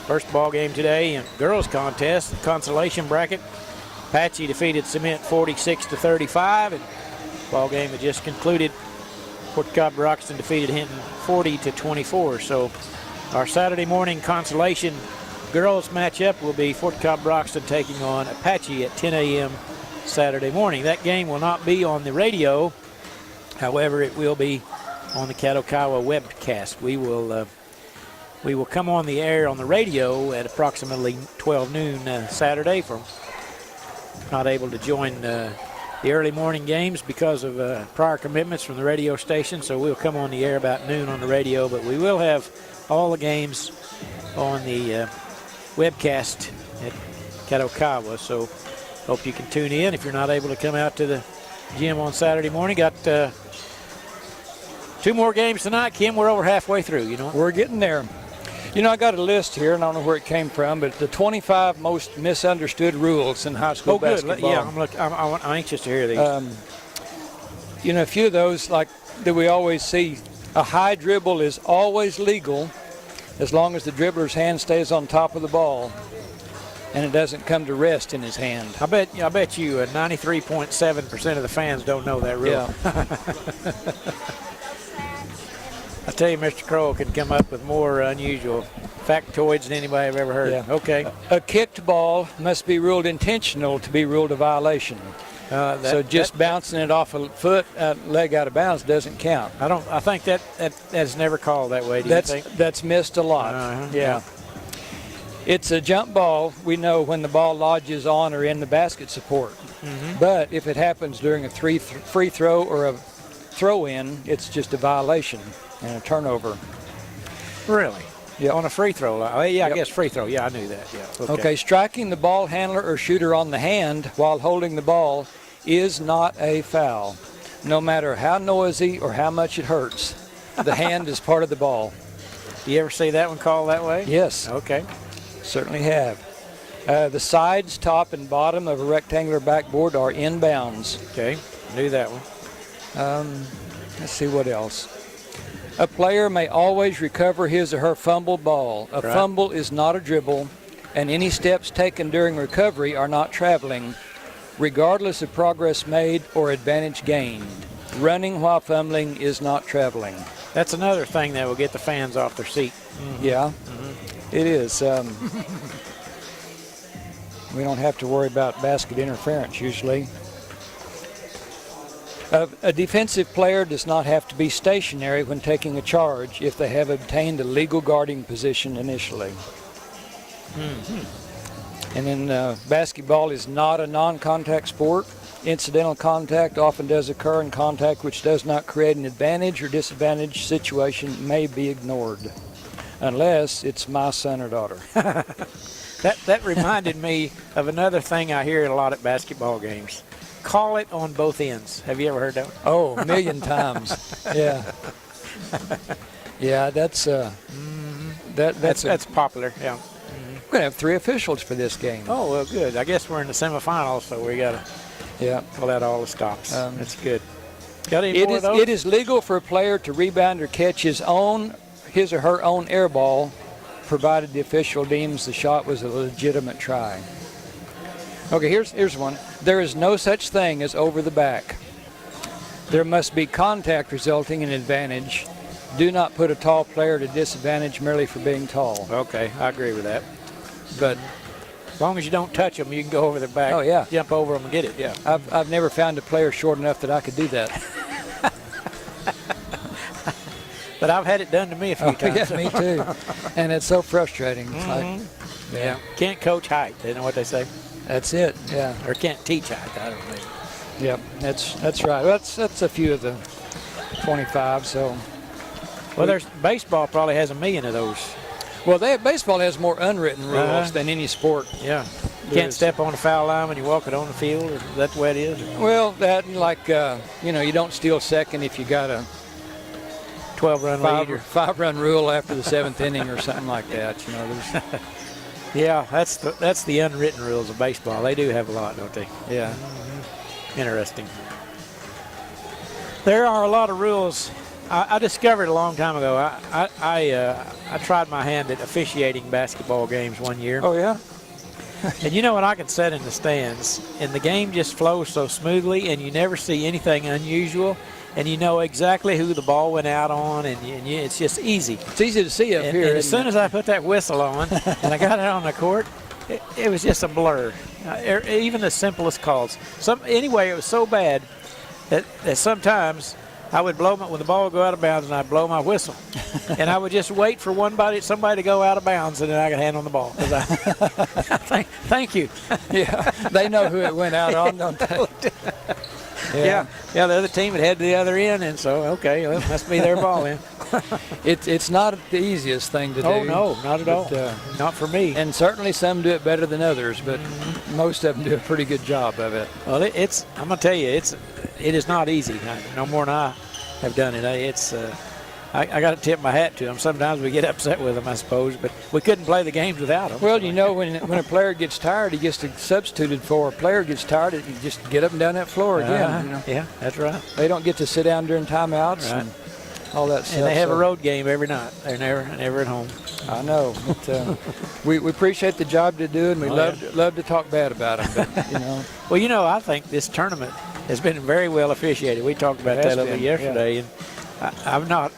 first ball game today in girls contest, the consolation bracket. Apache defeated Cement 46-35, and ball game that just concluded. Fort Cobb-Broxton defeated Hinton 40-24. So our Saturday morning consolation girls matchup will be Fort Cobb-Broxton taking on Apache at 10 a.m. Saturday morning. That game will not be on the radio. However, it will be on the Caddo County webcast. We will come on the air on the radio at approximately 12 noon Saturday. For not able to join the early morning games because of prior commitments from the radio station, so we'll come on the air about noon on the radio, but we will have all the games on the webcast at Caddo County, so hope you can tune in. If you're not able to come out to the gym on Saturday morning, got 2 more games tonight. Kim, we're over halfway through, you know. We're getting there. You know, I got a list here, and I don't know where it came from, but the 25 most misunderstood rules in high school basketball. Yeah, I'm anxious to hear these. You know, a few of those, like that we always see, a high dribble is always legal as long as the dribbler's hand stays on top of the ball and it doesn't come to rest in his hand. I bet you 93.7% of the fans don't know that rule. Yeah. I tell you, Mr. Crowell can come up with more unusual factoids than anybody I've ever heard. Yeah. Okay. A kicked ball must be ruled intentional to be ruled a violation. So just bouncing it off a foot, leg out of bounds doesn't count. I think that's never called that way. Do you think? That's missed a lot. Yeah. It's a jump ball. We know when the ball lodges on or in the basket support. But if it happens during a free throw or a throw-in, it's just a violation and a turnover. Really? Yeah. On a free throw. I guess free throw. Yeah, I knew that. Yeah. Okay, striking the ball handler or shooter on the hand while holding the ball is not a foul, no matter how noisy or how much it hurts. The hand is part of the ball. Do you ever see that one called that way? Yes. Okay. Certainly have. The sides, top, and bottom of a rectangular backboard are in bounds. Okay, knew that one. Let's see what else. A player may always recover his or her fumbled ball. A fumble is not a dribble, and any steps taken during recovery are not traveling, regardless of progress made or advantage gained. Running while fumbling is not traveling. That's another thing that will get the fans off their seat. Yeah, it is. We don't have to worry about basket interference usually. A defensive player does not have to be stationary when taking a charge if they have obtained a legal guarding position initially. And then basketball is not a non-contact sport. Incidental contact often does occur, and contact which does not create an advantage or disadvantage situation may be ignored, unless it's my son or daughter. That reminded me of another thing I hear a lot at basketball games. Call it on both ends. Have you ever heard that one? Oh, a million times. Yeah. Yeah, that's popular. Yeah. We're gonna have 3 officials for this game. Oh well, good. I guess we're in the semifinals, so we gotta pull out all the stops. That's good. Got any more of those? It is legal for a player to rebound or catch his or her own air ball, provided the official deems the shot was a legitimate try. Okay, here's one. There is no such thing as over the back. There must be contact resulting in advantage. Do not put a tall player at a disadvantage merely for being tall. Okay, I agree with that. But as long as you don't touch them, you can go over their back. Oh yeah, jump over them and get it. Yeah. I've never found a player short enough that I could do that. But I've had it done to me a few times. Yeah, me too. And it's so frustrating. It's yeah. Can't coach height. They know what they say. That's it. Yeah. Or can't teach height. I don't know. Yep. That's right. That's a few of the 25. So. Well, there's baseball probably has 1 million of those. Well, baseball has more unwritten rules than any sport. Yeah. Can't step on a foul line when you walk it on the field. Is that the way it is? Well, that you don't steal second if you got a 12-run lead or 5-run rule after the 7th inning or something like that. Yeah, that's the unwritten rules of baseball. They do have a lot, don't they? Yeah. Interesting. There are a lot of rules. I discovered a long time ago. I tried my hand at officiating basketball games one year. Oh, yeah? And you know what? I can sit in the stands, and the game just flows so smoothly, and you never see anything unusual, and you know exactly who the ball went out on, and it's just easy. It's easy to see up here. And as soon as I put that whistle on and I got it on the court, it was just a blur. Even the simplest calls. Anyway, it was so bad that sometimes I would blow when the ball would go out of bounds, and I'd blow my whistle, and I would just wait for somebody to go out of bounds, and then I could hand on the ball. Thank you. Yeah, they know who it went out on, don't they? Yeah, the other team had head to the other end, and so okay, well, it must be their ball then. It's not the easiest thing to do. Oh no, not at all. Not for me. And certainly some do it better than others, but most of them do a pretty good job of it. Well, I'm gonna tell you, it is not easy. No more than I have done it. I got to tip my hat to them. Sometimes we get upset with them, I suppose, but we couldn't play the games without them. Well, you know, when a player gets tired, he gets substituted for. A player gets tired, you just get up and down that floor again. You know? Yeah, that's right. They don't get to sit down during timeouts and all that stuff. And they have a road game every night. They're never at home. I know. But, we appreciate the job they do, and we love to talk bad about them. But, you know. Well, you know, I think this tournament has been very well officiated. We talked about that a little yesterday, and I'm not.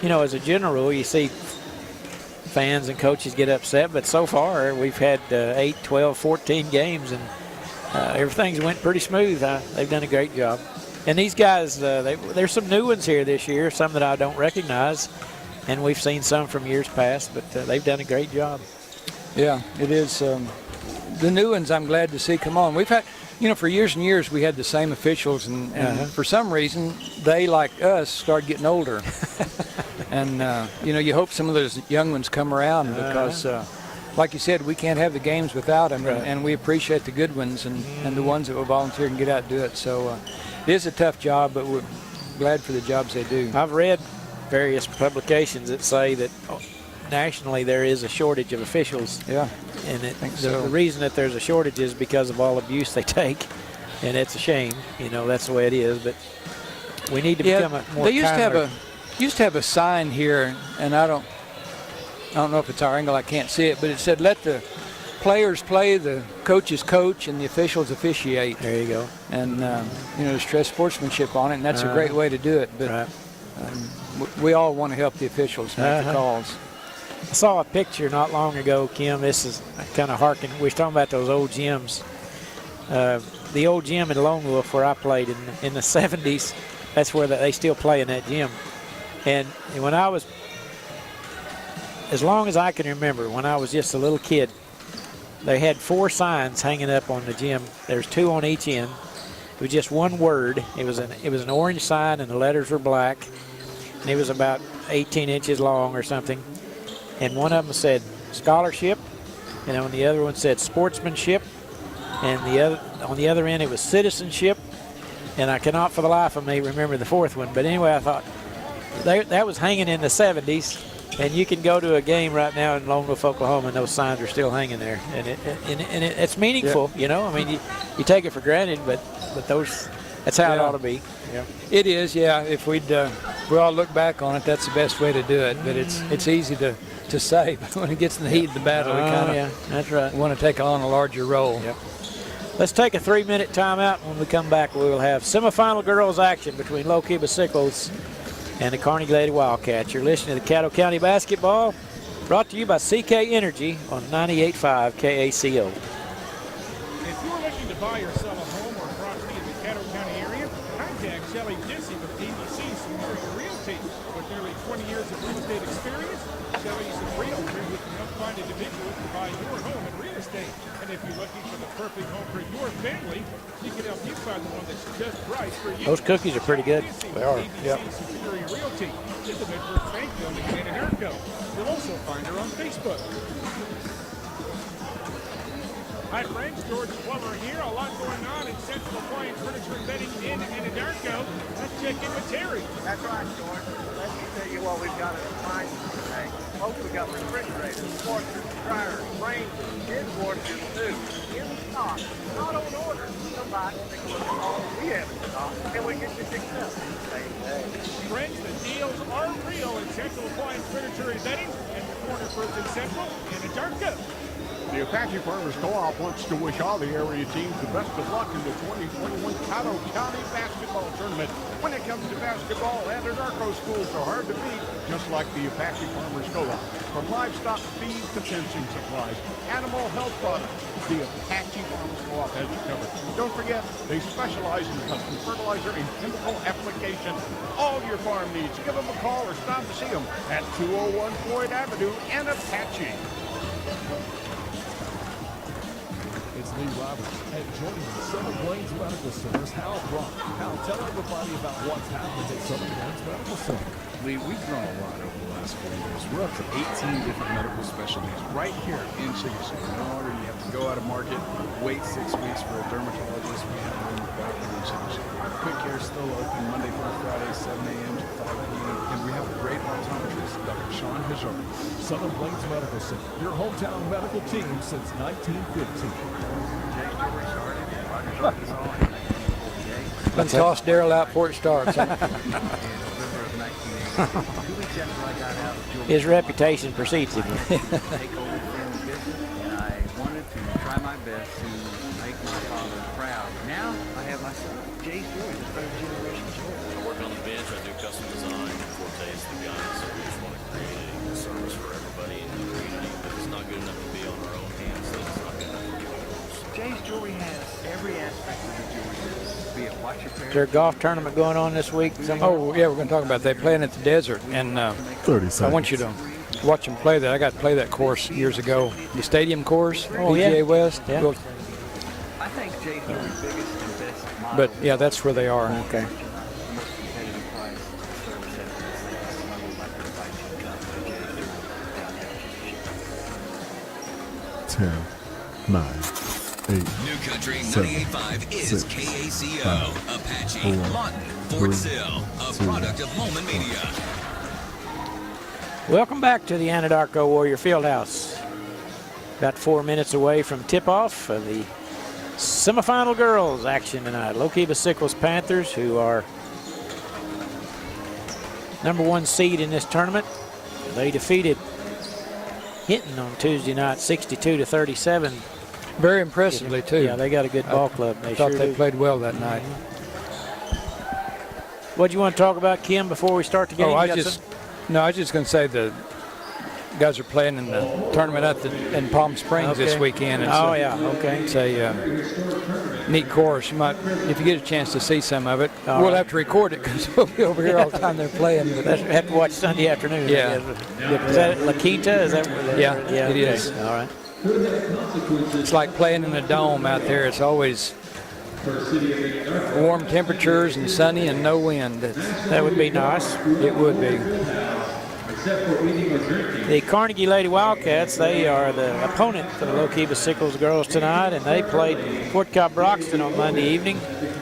You know, as a general rule, you see fans and coaches get upset, but so far we've had 8, 12, 14 games, and everything's went pretty smooth. They've done a great job. And these guys, there's some new ones here this year, some that I don't recognize, and we've seen some from years past, but they've done a great job. Yeah, it is. The new ones I'm glad to see come on. We've had, you know, for years and years we had the same officials, and for some reason they, like us, started getting older. And, you know, you hope some of those young ones come around because, like you said, we can't have the games without them, and we appreciate the good ones and the ones that will volunteer and get out and do it. So it is a tough job, but we're glad for the jobs they do. I've read various publications that say that nationally there is a shortage of officials. Yeah. And the reason that there's a shortage is because of all abuse they take, and it's a shame. You know, that's the way it is, but we need to become a more used to have a sign here, and I don't know if it's our angle, I can't see it, but it said, let the players play, the coaches coach, and the officials officiate. There you go. And, you know, stress sportsmanship on it, and that's a great way to do it. But we all want to help the officials make the calls. I saw a picture not long ago, Kim. This is kind of harking. We were talking about those old gyms. The old gym in Lone Wolf where I played in the 70s, that's where they still play in that gym. And when I was, as long as I can remember, when I was just a little kid, they had 4 signs hanging up on the gym. There's 2 on each end. It was just one word. It was an orange sign, and the letters were black. And it was about 18 inches long or something. And one of them said scholarship, and on the other one said sportsmanship, and on the other end it was citizenship. And I cannot for the life of me remember the 4th one. But anyway, I thought, that was hanging in the 70s, and you can go to a game right now in Lone Wolf, Oklahoma, and those signs are still hanging there, and it's meaningful. You know, I mean, you take it for granted, but that's how it ought to be. Yeah. It is, yeah. If we all look back on it, that's the best way to do it. But it's easy to say, but when it gets in the heat of the battle, we kind of that's right. want to take on a larger role. Yep. Let's take a 3-minute timeout. When we come back, we will have semifinal girls action between Lookeba-Sickles and the Carnegie Lady Wildcats. You're listening to the Caddo County Basketball, brought to you by CK Energy on 98.5 KACO. If you're looking to buy or sell a home or property in the Caddo County area, contact Shelley Dissy with ABC Superior Realty. With nearly 20 years of real estate experience, Shelley is a realtor who can help find individuals to buy your home in real estate. And if you're looking for the perfect home for your family, she can help you find the one that's just right for you. Those cookies are pretty good. They are. Yep. Superior Realty is the Midford Bank Building in Anadarko. You'll also find her on Facebook. Hi friends, George Plummer here. A lot going on in Central Appliance Furniture and Bedding in Anadarko. Let's check check in with Terry. That's right, George. Let me tell you what we've got in the mind today. Folks, we've got refrigerators, washers, dryers, ranges, dishwashers, too. In stock, not on order. Come by, take a look at all we have in stock, and we get you fixed up. Friends, the deals are real at Central Appliance Furniture and Bedding and the corner First and Central in Anadarko. The Apache Farmers Co-op wants to wish all the area teams the best of luck in the 2021 Caddo County Basketball Tournament. When it comes to basketball, Anadarko schools are hard to beat, just like the Apache Farmers Co-op. From livestock feed to fencing supplies, animal health products, the Apache Farmers Co-op has you covered. Don't forget, they specialize in custom fertilizer and chemical application. All your farm needs, give them a call or stop to see them at 201 Floyd Avenue in Apache. It's Lee Roberts, and joining the Southern Plains Medical Center's Hal Brock. Hal, tell everybody about what's happened at Southern Plains Medical Center. Lee, we've grown a lot over the last 4 years. We're up to 18 different medical specialties right here in Chickasha. No longer do you have to go out of market, wait 6 weeks for a dermatologist. We have one right here in Chickasha. Quick Care is still open Monday through Friday, 7 a.m. to 5 p.m. And we have a great optometrist, Dr. Sean Hajar. Southern Plains Medical Center, your hometown medical team since 1915. Let's toss Daryl out before it starts. His reputation precedes him. Take over family business, and I wanted to try my best to make my father proud. Now I have my son, Jay's Joy, the third generation Joy. I work on the bench, I do custom design, Forte's the guns, so we just want to create a service for everybody in the community. If it's not good enough to be on our own hands, then it's not good enough to be on ours. Jay's Jewelry has every aspect of the jewelry business, be it watch repair. Is there a golf tournament going on this week somewhere? Oh, yeah, we're going to talk about that. They're playing at the desert, and 30 seconds. I want you to watch them play that. I got to play that course years ago. The stadium course, Oh, PGA yeah. West. Yeah. Well, I think Jay's Jewelry's biggest and best model. but, yeah, that's where they are. Okay. Most competitive price, service excellence, level by everybody should come to Jay's Jewelry. 10, 9, 8, New Country 7, 98.5 is 6, KACO, 5, Apache, 4, Lawton, Fort 3, Sill, a 2, product of Moment Media. Welcome back to the Anadarko Warrior Fieldhouse. About 4 minutes away from tip-off of the semifinal girls action tonight. Lookeba-Sickles Panthers, who are #1 seed in this tournament. They defeated Hinton on Tuesday night, 62-37. Very impressively, too. Yeah, they got a good ball club. I thought they played well that night. What do you want to talk about, Kim, before we start the game? Oh, I You got was just some- going to say the guys are playing in the tournament in Palm Springs this Okay. weekend. Oh, yeah, okay. It's a neat course. You might, if you get a chance to see some of it. All We'll right. have to record it because we'll be over here all the time they're playing. But Let's have to watch Sunday afternoon. Yeah. Is that La Quinta? Is that where they're- Yeah, it okay. is. All right. It's like playing in a dome out there. It's always warm temperatures and sunny and no wind. That would be nice. It would be. The Carnegie Lady Wildcats, they are the opponent for the Lookeba-Sickles girls tonight, and they played Fort Cobb-Broxton on Monday evening,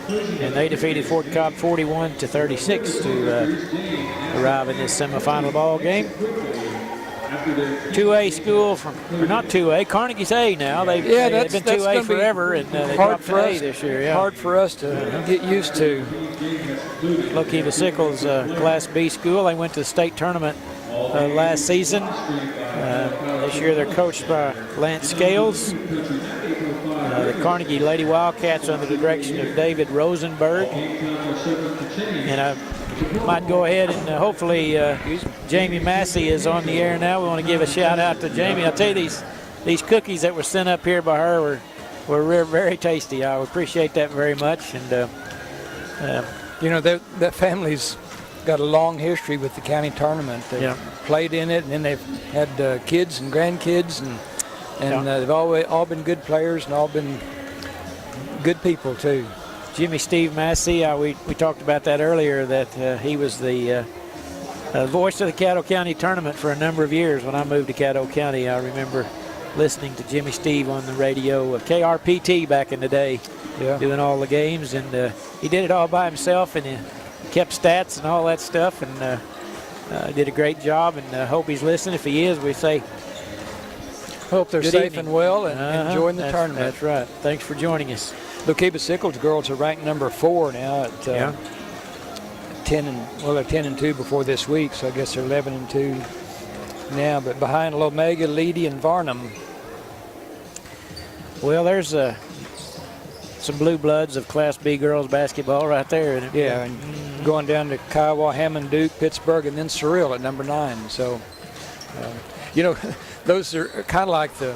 and they defeated Fort Cobb 41-36 to arrive in this semifinal ball game. 2A school or not 2A, Carnegie's A now. They've been 2A forever, and they dropped to A this year. Yeah. Hard for us to get used to. Lookeba-Sickles Class B school. They went to the state tournament last season. This year they're coached by Lance Scales. The Carnegie Lady Wildcats under the direction of David Rosenberg. And I might go ahead and hopefully Jamie Massey is on the air now. We want to give a shout out to Jamie. I'll tell you, these cookies that were sent up here by her were very tasty. I appreciate that very much. And you know, that family's got a long history with the county tournament. They've played in it, and then they've had kids and grandkids, and they've all been good players and all been good people too. Jimmy Steve Massey, we talked about that earlier, that he was the voice of the Caddo County tournament for a number of years. When I moved to Caddo County, I remember listening to Jimmy Steve on the radio, KRPT back in the day, doing all the games, and he did it all by himself, and kept stats and all that stuff, and did a great job, and hope he's listening. If he is, we say hope they're good safe evening. and well and enjoying the tournament. That's right. Thanks for joining us. Lookeba-Sickles girls are ranked number 4 now at 10 and they're 10-2 before this week, so I guess they're 11-2 now. But behind Lomega, Leedy, and Varnum. Well, there's some blue bloods of Class B girls basketball right there. Yeah, and going down to Kiowa, Hammond, Duke, Pittsburgh, and then Cyril at number 9. So, you know, those are kind of like the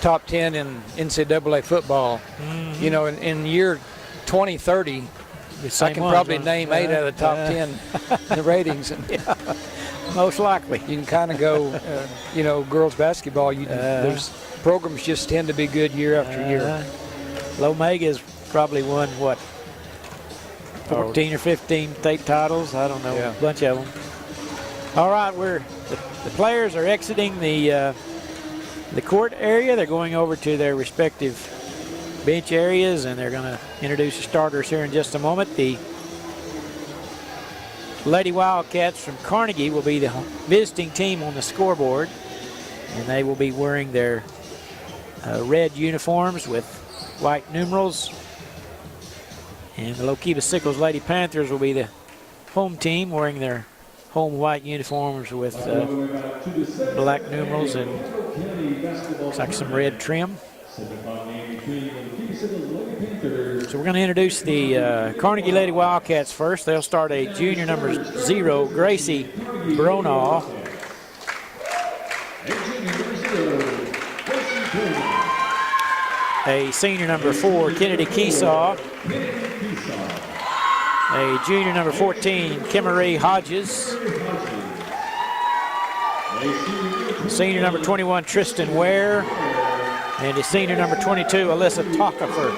top 10 in NCAA football. You know, in year 2030, I can probably name 8 out of the top 10 in the ratings. Yeah, most likely. You can kind of go, you know, girls basketball. There's programs just tend to be good year after year. Lomega's probably won, what, 14 or 15 state titles? I don't know, a bunch of them. All right, the players are exiting the court area. They're going over to their respective bench areas, and they're going to introduce the starters here in just a moment. The Lady Wildcats from Carnegie will be the visiting team on the scoreboard, and they will be wearing their red uniforms with white numerals. And the Lookeba-Sickles Lady Panthers will be the home team, wearing their home white uniforms with black numerals and looks like some red trim. So we're going to introduce the Carnegie Lady Wildcats first. They'll start a junior number 0, Gracie Bronaugh. A senior number 4, Kennedy Keesaw. A junior number 14, Kimmery Hodges. Senior number 21, Tristan Ware. And a senior number 22, Alyssa Tockefer.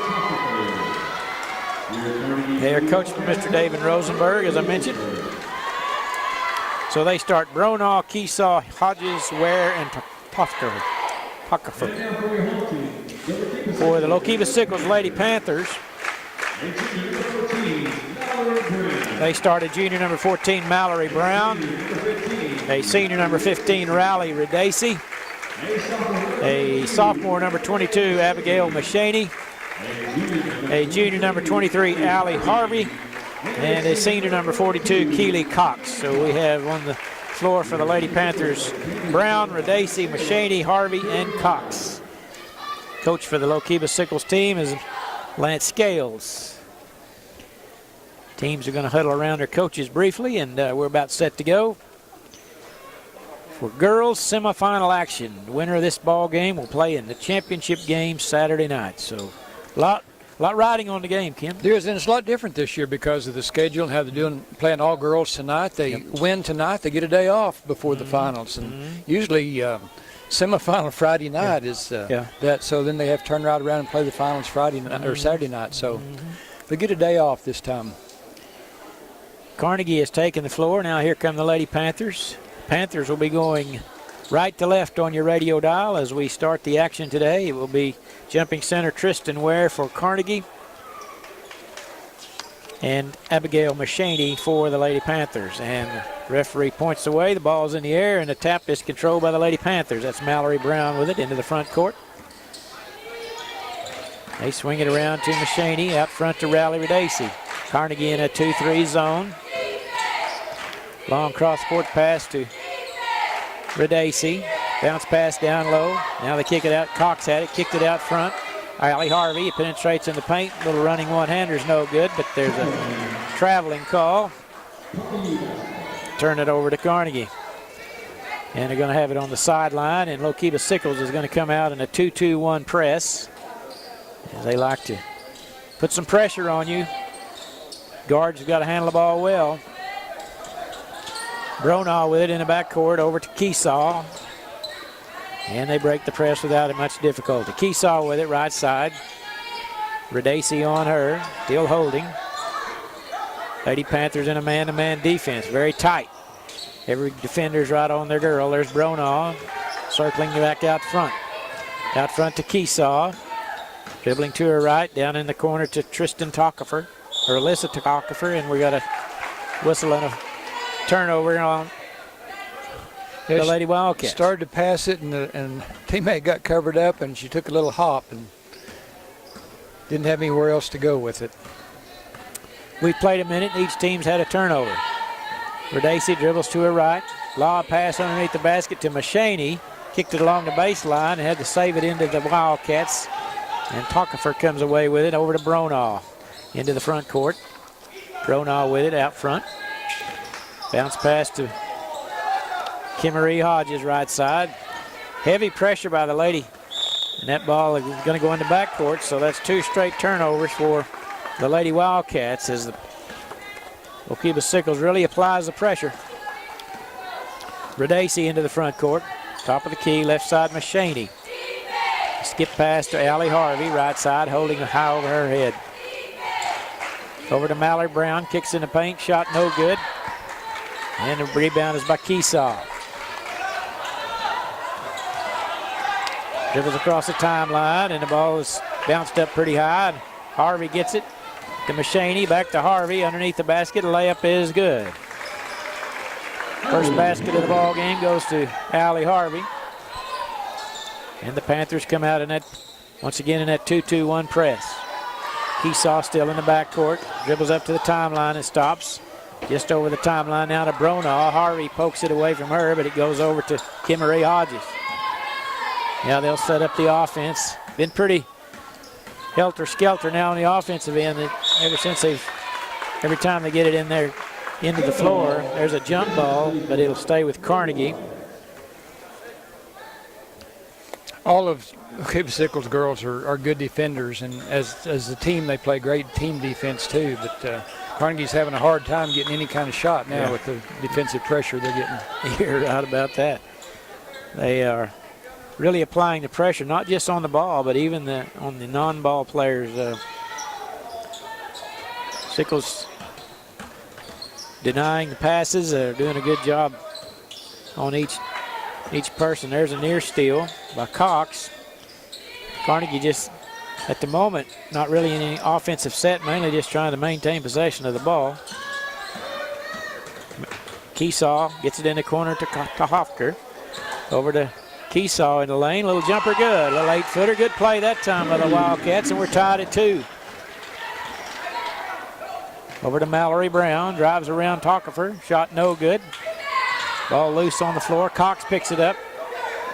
They are coached by Mr. David Rosenberg, as I mentioned. So they start Bronaugh, Keesaw, Hodges, Ware, and Tockefer. For the Lookeba-Sickles Lady Panthers, they started junior number 14, Mallory Brown. A senior number 15, Riley Redacy. A sophomore number 22, Abigail Machaney. A junior number 23, Allie Harvey. And a senior number 42, Keely Cox. So we have on the floor for the Lady Panthers, Brown, Redacy, Machaney, Harvey, and Cox. Coach for the Lookeba-Sickles team is Lance Scales. Teams are going to huddle around their coaches briefly, and we're about set to go. For girls semifinal action, the winner of this ball game will play in the championship game Saturday night. So a lot riding on the game, Kim. There is, and it's a lot different this year because of the schedule and how they're playing all girls tonight. They win tonight, they get a day off before the finals, and usually semifinal Friday night is that. So then they have to turn right around and play the finals Friday night or Saturday night. So they get a day off this time. Carnegie has taken the floor. Now here come the Lady Panthers. Panthers will be going right to left on your radio dial as we start the action today. It will be jumping center Tristan Ware for Carnegie and Abigail Machaney for the Lady Panthers. And the referee points away. The ball's in the air, and the tap is controlled by the Lady Panthers. That's Mallory Brown with it into the front court. They swing it around to Machaney, out front to Riley Redacy. Carnegie in a 2-3 zone. Long cross-court pass to Redacy. Bounce pass down low. Now they kick it out. Cox had it, kicked it out front. Allie Harvey penetrates in the paint. Little running one-hander's no good, but there's a traveling call. Turn it over to Carnegie. And they're going to have it on the sideline, and Lookeba-Sickles is going to come out in a 2-2-1 press, as they like to put some pressure on you. Guards have got to handle the ball well. Bronaugh with it in the backcourt over to Keesaw. And they break the press without much difficulty. Keesaw with it right side. Redacy on her, still holding. Lady Panthers in a man-to-man defense, very tight. Every defender's right on their girl. There's Bronaugh circling back out front. Out front to Keesaw. Dribbling to her right, down in the corner to Tristan Tockefer, or Alyssa Tockefer, and we got a Whistle and a turnover on the Lady Wildcats. Started to pass it, and teammate got covered up, and she took a little hop and didn't have anywhere else to go with it. We've played a minute, and each team's had a turnover. Redacy dribbles to her right. Lob pass underneath the basket to Mashaney. Kicked it along the baseline and had to save it into the Wildcats. And Tockefer comes away with it over to Bronaugh. Into the front court. Bronaugh with it out front. Bounce pass to Kimmery Hodges right side. Heavy pressure by the Lady. And that ball is going to go into backcourt, so that's 2 straight turnovers for the Lady Wildcats as the Lookeba-Sickles really applies the pressure. Redacy into the front court. Top of the key, left side Mashaney. Skip pass to Allie Harvey, right side, holding it high over her head. Over to Mallory Brown, kicks in the paint, shot no good. And the rebound is by Keesaw. Dribbles across the timeline, and the ball is bounced up pretty high. And Harvey gets it to Mashaney, back to Harvey, underneath the basket. Layup is good. First basket of the ball game goes to Allie Harvey. And the Panthers come out in that, once again, in that 2-2-1 press. Keesaw still in the backcourt, dribbles up to the timeline and stops. Just over the timeline now to Bronaugh. Harvey pokes it away from her, but it goes over to Kimmery Hodges. Now they'll set up the offense. Been pretty helter-skelter now on the offensive end. Ever since every time they get it in there into the floor, there's a jump ball, but it'll stay with Carnegie. All of Lookeba-Sickles girls are good defenders, and as a team, they play great team defense too. But Carnegie's having a hard time getting any kind of shot now with the defensive pressure they're getting. You're right about that. They are really applying the pressure, not just on the ball, but even on the non-ball players. Sickles denying the passes. They're doing a good job on each person. There's a near steal by Cox. Carnegie just, at the moment, not really in any offensive set, mainly just trying to maintain possession of the ball. Keesaw gets it in the corner to Hofker. Over to Keesaw in the lane. Little jumper good. Little 8-footer. Good play that time by the Wildcats, and we're tied at 2. Over to Mallory Brown. Drives around Tockefer. Shot no good. Ball loose on the floor. Cox picks it up.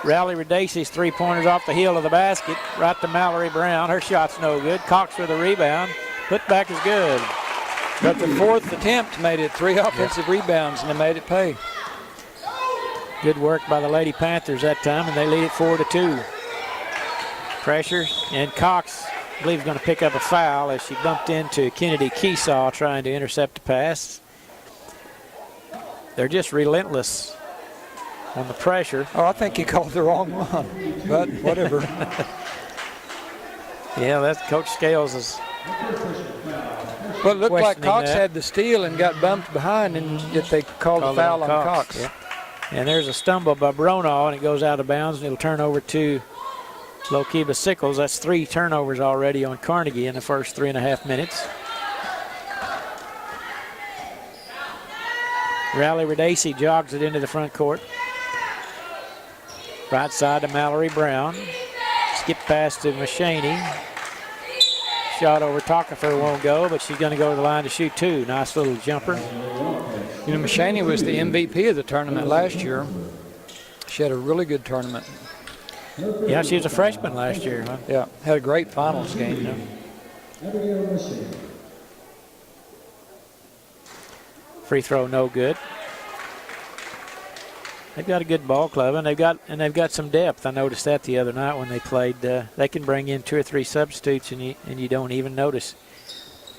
Rally Redacy's 3-pointers off the heel of the basket. Right to Mallory Brown. Her shot's no good. Cox for the rebound. Put back is good. But the 4th attempt made it 3 offensive rebounds, and they made it pay. Good work by the Lady Panthers that time, and they lead it 4-2. Pressure, and Cox, I believe, is going to pick up a foul as she bumped into Kennedy Keesaw trying to intercept the pass. They're just relentless on the pressure. Oh, I think he called the wrong one, but whatever. Yeah, that's Coach Scales is. Well, it looked like Cox had the steal and got bumped behind, and yet they called the foul on Cox. Yeah. And there's a stumble by Bronaugh, and it goes out of bounds, and it'll turn over to Lookeba-Sickles. That's 3 turnovers already on Carnegie in the first 3.5 minutes. Rally Redacy jogs it into the front court. Right side to Mallory Brown. Skip pass to Mashaney. Shot over Tockefer won't go, but she's going to go to the line to shoot 2. Nice little jumper. You know, Mashaney was the MVP of the tournament last year. She had a really good tournament. Yeah, she was a freshman last year. Huh? Yeah, had a great finals game. Free throw no good. They've got a good ball club, and they've got some depth. I noticed that the other night when they played. They can bring in 2 or 3 substitutes, and you don't even notice.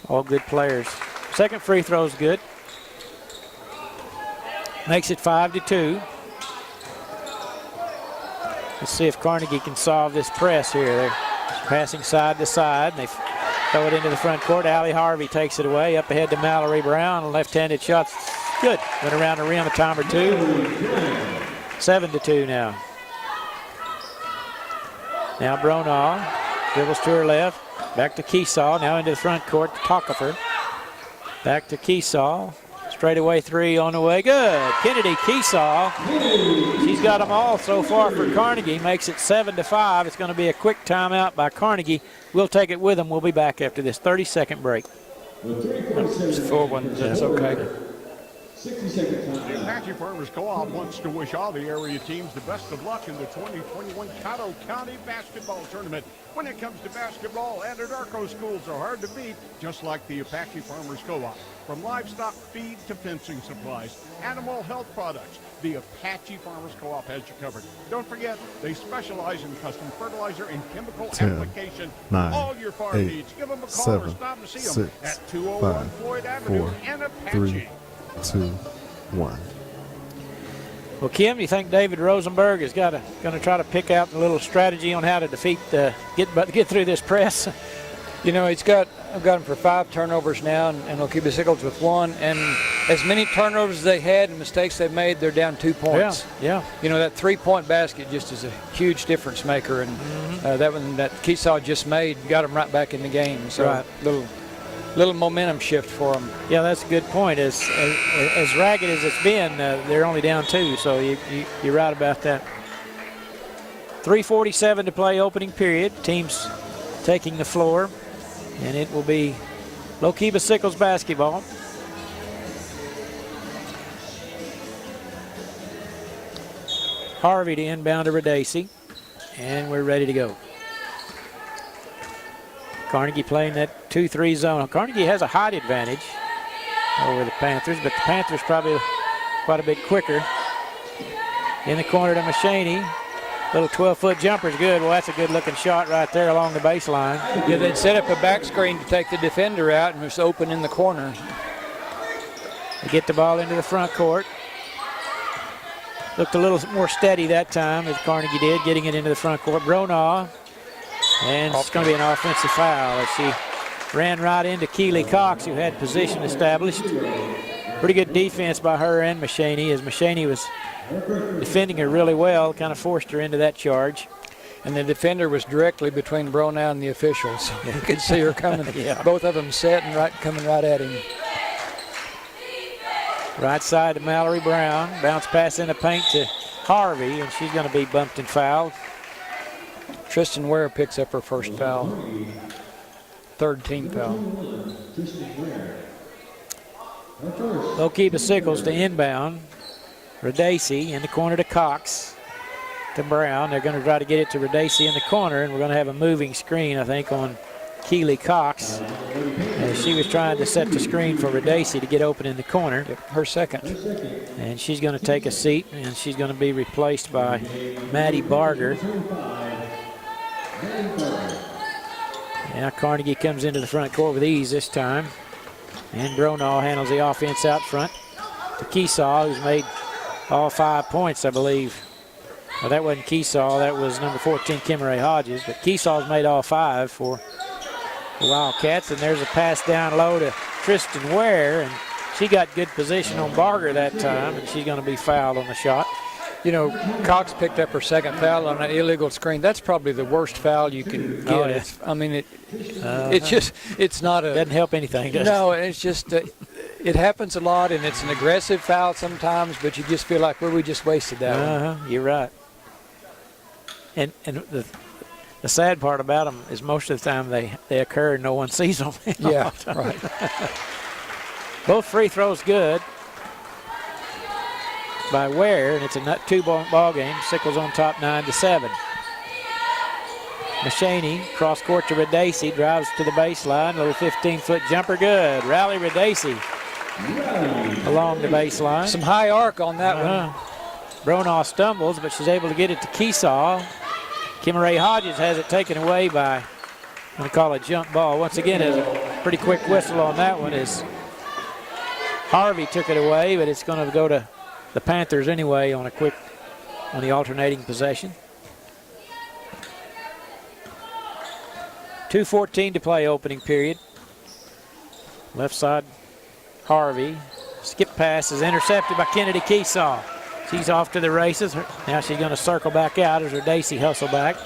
All good players. Second free throw is good. Makes it 5-2. Let's see if Carnegie can solve this press here. They're passing side to side, and they throw it into the front court. Allie Harvey takes it away. Up ahead to Mallory Brown. A left-handed shot. Good. Went around the rim a time or 2. 7-2 now. Now Bronaugh dribbles to her left. Back to Keesaw. Now into the front court to Tockefer. Back to Keesaw. Straightaway three on the way. Good. Kennedy Keesaw. She's got them all so far for Carnegie. Makes it 7-5. It's going to be a quick timeout by Carnegie. We'll take it with them. We'll be back after this 30-second break. It's a full one. That's okay. The Apache Farmers Co-op wants to wish all the area teams the best of luck in the 2021 Caddo County Basketball Tournament. When it comes to basketball, Anadarko schools are hard to beat, just like the Apache Farmers Co-op. From livestock feed to fencing supplies, animal health products, the Apache Farmers Co-op has you covered. Don't forget, they specialize in custom fertilizer and chemical 10, application. 9, All your farm 8, needs. Give them a call 7, or stop and see 6, them at 201 5, Floyd Avenue 4, and Apache. 3, 2, 1. Well, Kim, you think David Rosenberg is going to try to pick out a little strategy on how to get through this press? You know, I've got him for 5 turnovers now, and Lookeba-Sickles with 1. And as many turnovers as they had and mistakes they made, they're down 2 points. Yeah. You know, that 3-point basket just is a huge difference maker. And that one that Keesaw just made got him right back in the game. So Right. little momentum shift for them. Yeah, that's a good point. As ragged as it's been, they're only down 2, so you're right about that. 3:47 to play, opening period. Teams taking the floor, and it will be Lookeba-Sickles basketball. Harvey to inbound to Radacey, and we're ready to go. Carnegie playing that 2-3 zone. Carnegie has a height advantage over the Panthers, but the Panthers probably quite a bit quicker. In the corner to Machaney. Little 12-foot jumper's good. Well, that's a good-looking shot right there along the baseline. Yeah, they'd set up a back screen to take the defender out, and it was open in the corner. They get the ball into the front court. Looked a little more steady that time as Carnegie did, getting it into the front court. Bronaugh. And it's going to be an offensive foul as she ran right into Keely Cox, who had position established. Pretty good defense by her and Machaney, as Machaney was defending her really well, kind of forced her into that charge. And the defender was directly between Bronaugh and the officials. You could see her coming. Yeah. Both of them set and coming right at him. Right side to Mallory Brown. Bounce pass in the paint to Harvey, and she's going to be bumped and fouled. Tristan Ware picks up her first foul. Third team foul. Lookeba-Sickles to inbound. Radacey in the corner to Cox. To Brown. They're going to try to get it to Radacey in the corner, and we're going to have a moving screen, I think, on Keely Cox. As she was trying to set the screen for Radacey to get open in the corner. Her second. And she's going to take a seat, and she's going to be replaced by Maddie Barger. Now Carnegie comes into the front court with ease this time. And Bronaugh handles the offense out front to Keesaw, who's made all 5 points, I believe. Well, that wasn't Keesaw, that was number 14, Kimmeray Hodges. But Keesaw's made all 5 for the Wildcats. And there's a pass down low to Tristan Ware. And she got good position on Barger that time, and she's going to be fouled on the shot. You know, Cox picked up her second foul on an illegal screen. That's probably the worst foul you can get. Oh, yeah. I mean, it's not a... Doesn't help anything, does it? No, it's just, it happens a lot, and it's an aggressive foul sometimes, but you just feel like, well, we just wasted that one. You're right. And the sad part about them is most of the time they occur and no one sees them. Yeah, right. Both free throws good by Ware, and it's a 2-ball game. Sickles on top 9-7. Machaney, cross court to Radacey, drives to the baseline. Little 15-foot jumper, good. Rally Radacey along the baseline. Some high arc on that one. Bronaugh stumbles, but she's able to get it to Keesaw. Kimmeray Hodges has it taken away by, I'm going to call it jump ball. Once again, there's a pretty quick whistle on that one as Harvey took it away, but it's going to go to the Panthers anyway on the alternating possession. 2:14 to play, opening period. Left side, Harvey. Skip pass is intercepted by Kennedy Keesaw. She's off to the races. Now she's going to circle back out as Radacey hustle back.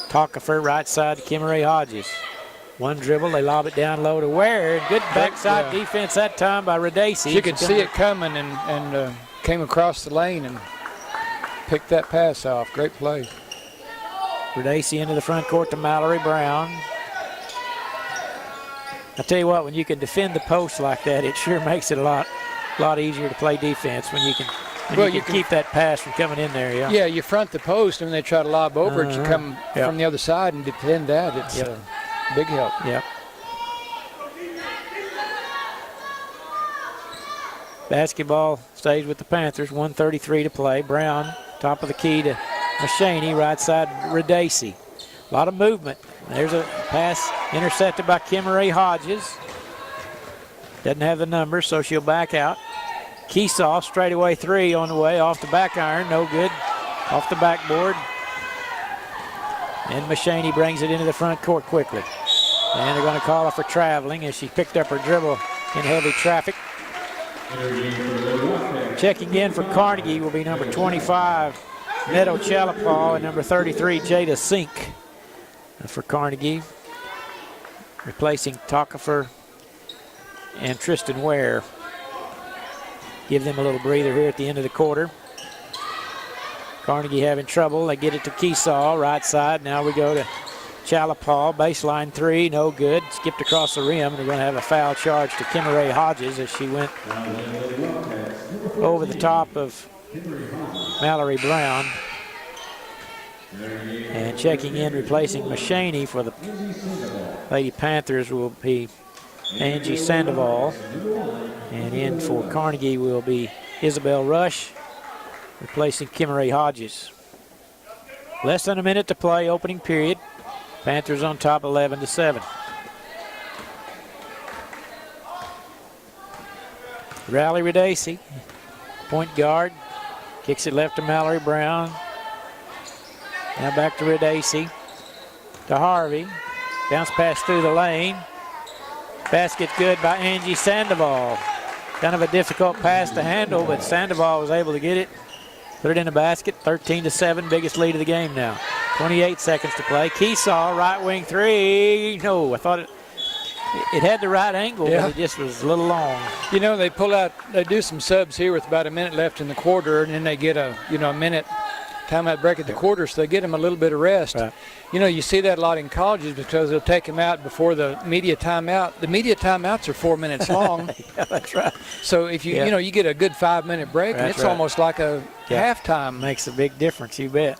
Tockefer right side to Kimmeray Hodges. One dribble, they lob it down low to Ware. Good backside defense that time by Radacey. She could see it coming and came across the lane and picked that pass off. Great play. Radacey into the front court to Mallory Brown. I tell you what, when you can defend the post like that, it sure makes it a lot easier to play defense when you can. You can keep that pass from coming in there, yeah. Yeah, you front the post and they try to lob over it. You come from the other side and defend that. It's a big help. Yep. Basketball stays with the Panthers. 1:33 to play. Brown, top of the key to Machaney, right side Radacey. A lot of movement. There's a pass intercepted by Kimmeray Hodges. Doesn't have the number, so she'll back out. Keesaw, straightaway three on the way, off the back iron, no good. Off the backboard. And Machaney brings it into the front court quickly. And they're going to call her for traveling as she picked up her dribble in heavy traffic. Checking in for Carnegie will be number 25, Meadow Chalapaw, and number 33, Jada Sink for Carnegie. Replacing Takafer and Tristan Ware. Give them a little breather here at the end of the quarter. Carnegie having trouble. They get it to Keesaw, right side. Now we go to Chalapaw, baseline three, no good. Skipped across the rim, and they're going to have a foul charge to Kimmeray Hodges as she went over the top of Mallory Brown. And checking in, replacing Machaney for the Lady Panthers will be Angie Sandoval. And in for Carnegie will be Isabel Rush, replacing Kimmeray Hodges. Less than a minute to play, opening period. Panthers on top 11-7. Riley Radacey, point guard, kicks it left to Mallory Brown. Now back to Radacey, to Harvey. Bounce pass through the lane. Basket good by Angie Sandoval. Kind of a difficult pass to handle, but Sandoval was able to get it, put it in the basket. 13-7, biggest lead of the game now. 28 seconds to play. Keesaw, right wing three. No, I thought it had the right angle, but it just was a little long. You know, they pull out, they do some subs here with about a minute left in the quarter, and then they get a minute timeout break at the quarter, so they get them a little bit of rest. Right. You know, you see that a lot in colleges because they'll take them out before the media timeout. The media timeouts are 4 minutes long. Yeah, that's right. So if you you get a good 5-minute break, and it's almost like a halftime. Makes a big difference, you bet.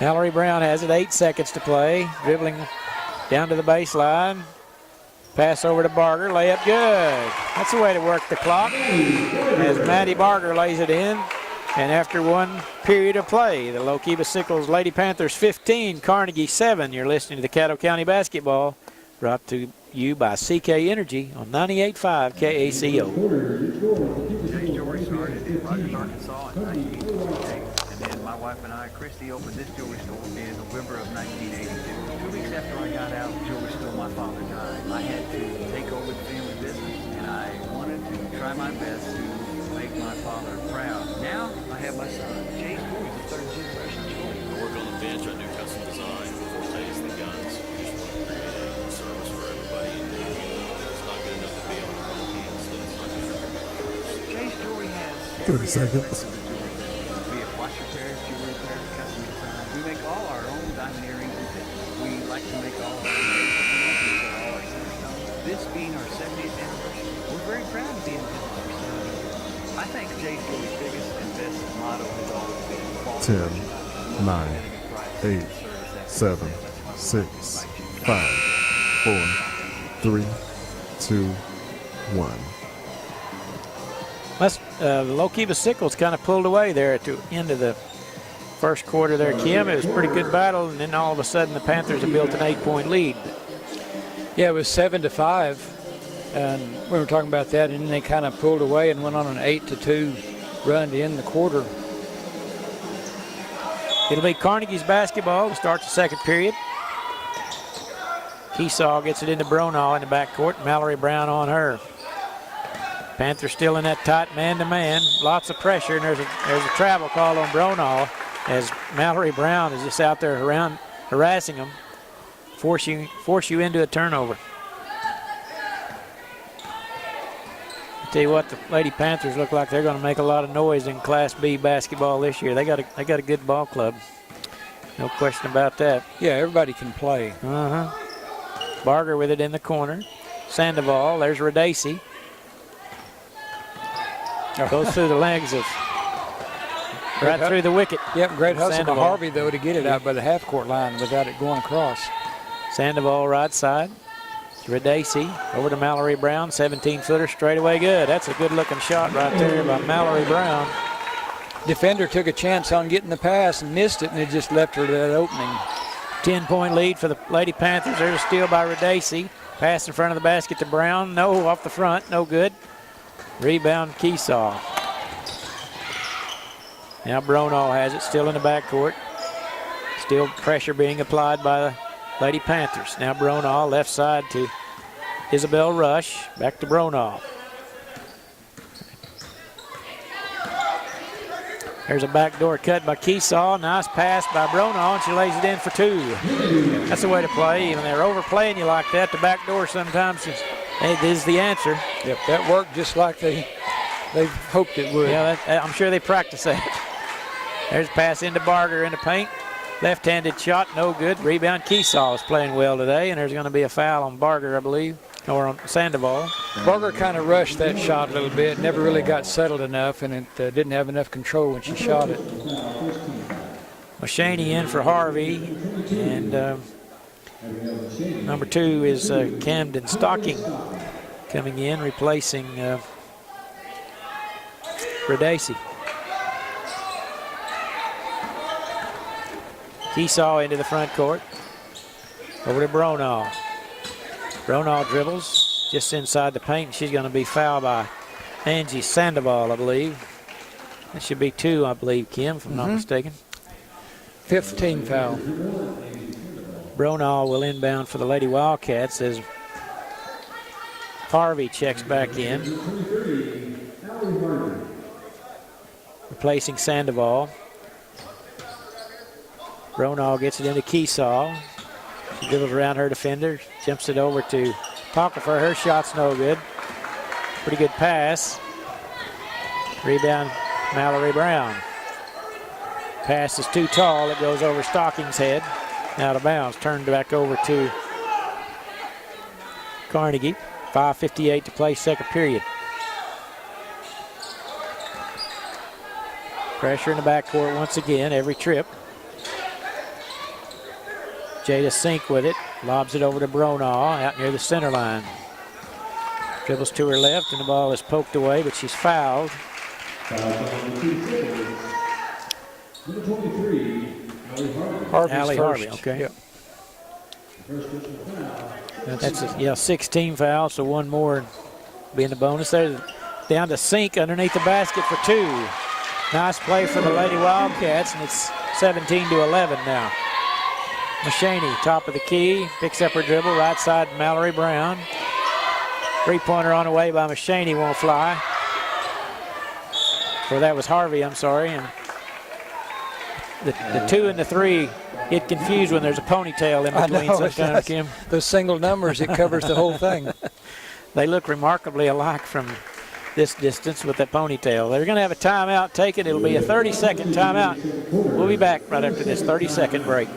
Mallory Brown has it, 8 seconds to play. Dribbling down to the baseline. Pass over to Barger, layup good. That's the way to work the clock as Maddie Barger lays it in. And after one period of play, the Lookeba-Sickles Lady Panthers 15, Carnegie 7. You're listening to the Caddo County Basketball, brought to you by CK Energy on 98.5 KACO. Jay Jewelry started in Rogers, Arkansas in 1948. And then my wife and I, Christy, opened this jewelry store in November of 1982. 2 weeks after I got out of the jewelry store, my father died. I had to take over the family business, and I wanted to try my best to make my father proud. Now I have my son, Jay Jewelry, the third generation jewelry. I work on the bench, I do custom design, fortes the guns. We just want to create a service for everybody. And it's not good enough to be on our own hands, so it's not good enough for everybody else. Jay's Jewelry has 30 seconds. Be it watch repairs, jewelry repairs, custom design. We make all our own diamond earrings and pins. We like to make all our own all our center stones. This being our 70th anniversary, we're very proud to be in business for 70 years. I think Jay's Jewelry's biggest and best motto has always been quality. 10, 9, 8, 7, 6, 5, 4, 3, 2, 1. The Lookeba-Sickles kind of pulled away there at the end of the first quarter there, Kim. It was a pretty good battle, and then all of a sudden the Panthers have built an 8-point lead. Yeah, it was 7-5, and we were talking about that, and then they kind of pulled away and went on an 8-2 run to end the quarter. It'll be Carnegie's basketball to start the second period. Keesaw gets it into Bronaugh in the backcourt. Mallory Brown on her. Panthers still in that tight man-to-man. Lots of pressure, and there's a travel call on Bronaugh as Mallory Brown is just out there harassing him. force you into a turnover. I tell you what, the Lady Panthers look like they're going to make a lot of noise in Class B basketball this year. They got a good ball club. No question about that. Yeah, everybody can play. Barger with it in the corner. Sandoval, there's Radacey. Goes through the legs of, right through the wicket. Yep, great hustle by Sandoval. Harvey, though, to get it out by the half-court line without it going across. Sandoval right side. Radacey over to Mallory Brown, 17-footer, straight away good. That's a good-looking shot right there by Mallory Brown. Defender took a chance on getting the pass and missed it, and it just left her that opening. 10-point lead for the Lady Panthers. There's a steal by Radacey. Pass in front of the basket to Brown. No, off the front, no good. Rebound, Keesaw. Now Bronaugh has it, still in the backcourt. Still pressure being applied by the Lady Panthers. Now Bronaugh, left side to Isabel Rush. Back to Bronaugh. There's a backdoor cut by Keesaw. Nice pass by Bronaugh, and she lays it in for two. That's the way to play. When they're overplaying you like that, the backdoor sometimes is the answer. Yep, that worked just like they hoped it would. Yeah, I'm sure they practiced that. There's a pass into Barger in the paint. Left-handed shot, no good. Rebound, Keesaw is playing well today, and there's going to be a foul on Barger, I believe, or on Sandoval. Barger kind of rushed that shot a little bit, never really got settled enough, and it didn't have enough control when she shot it. Mashaney in for Harvey, and number 2 is Camden Stocking coming in, replacing Radacey. Keesaw into the front court. Over to Bronaugh. Bronaugh dribbles just inside the paint. She's going to be fouled by Angie Sandoval, I believe. That should be 2, I believe, Kim, if I'm not mistaken. 5th team foul. Bronaugh will inbound for the Lady Wildcats as Harvey checks back in. Replacing Sandoval. Bronaugh gets it into Keesaw. She dribbles around her defender, jumps it over to Tockelfer. Her shot's no good. Pretty good pass. Rebound, Mallory Brown. Pass is too tall. It goes over Stocking's head. Out of bounds. Turned back over to Carnegie. 5:58 to play, second period. Pressure in the backcourt once again, every trip. Jada Sink with it, lobs it over to Bronaugh out near the center line. Dribbles to her left, and the ball is poked away, but she's fouled. Allie Harvey, okay. Yep. That's a 16 foul, so one more be in the bonus. There, down to Sink underneath the basket for 2. Nice play for the Lady Wildcats, and it's 17-11 now. Mashaney, top of the key, picks up her dribble, right side Mallory Brown. Three-pointer on the way by Mashaney, won't fly. Or that was Harvey, I'm sorry. And the 2 and the 3 get confused when there's a ponytail in between sometimes, Kim. Those single numbers, it covers the whole thing. They look remarkably alike from this distance with that ponytail. They're going to have a timeout taken. It'll be a 30-second timeout. We'll be back right after this 30-second break.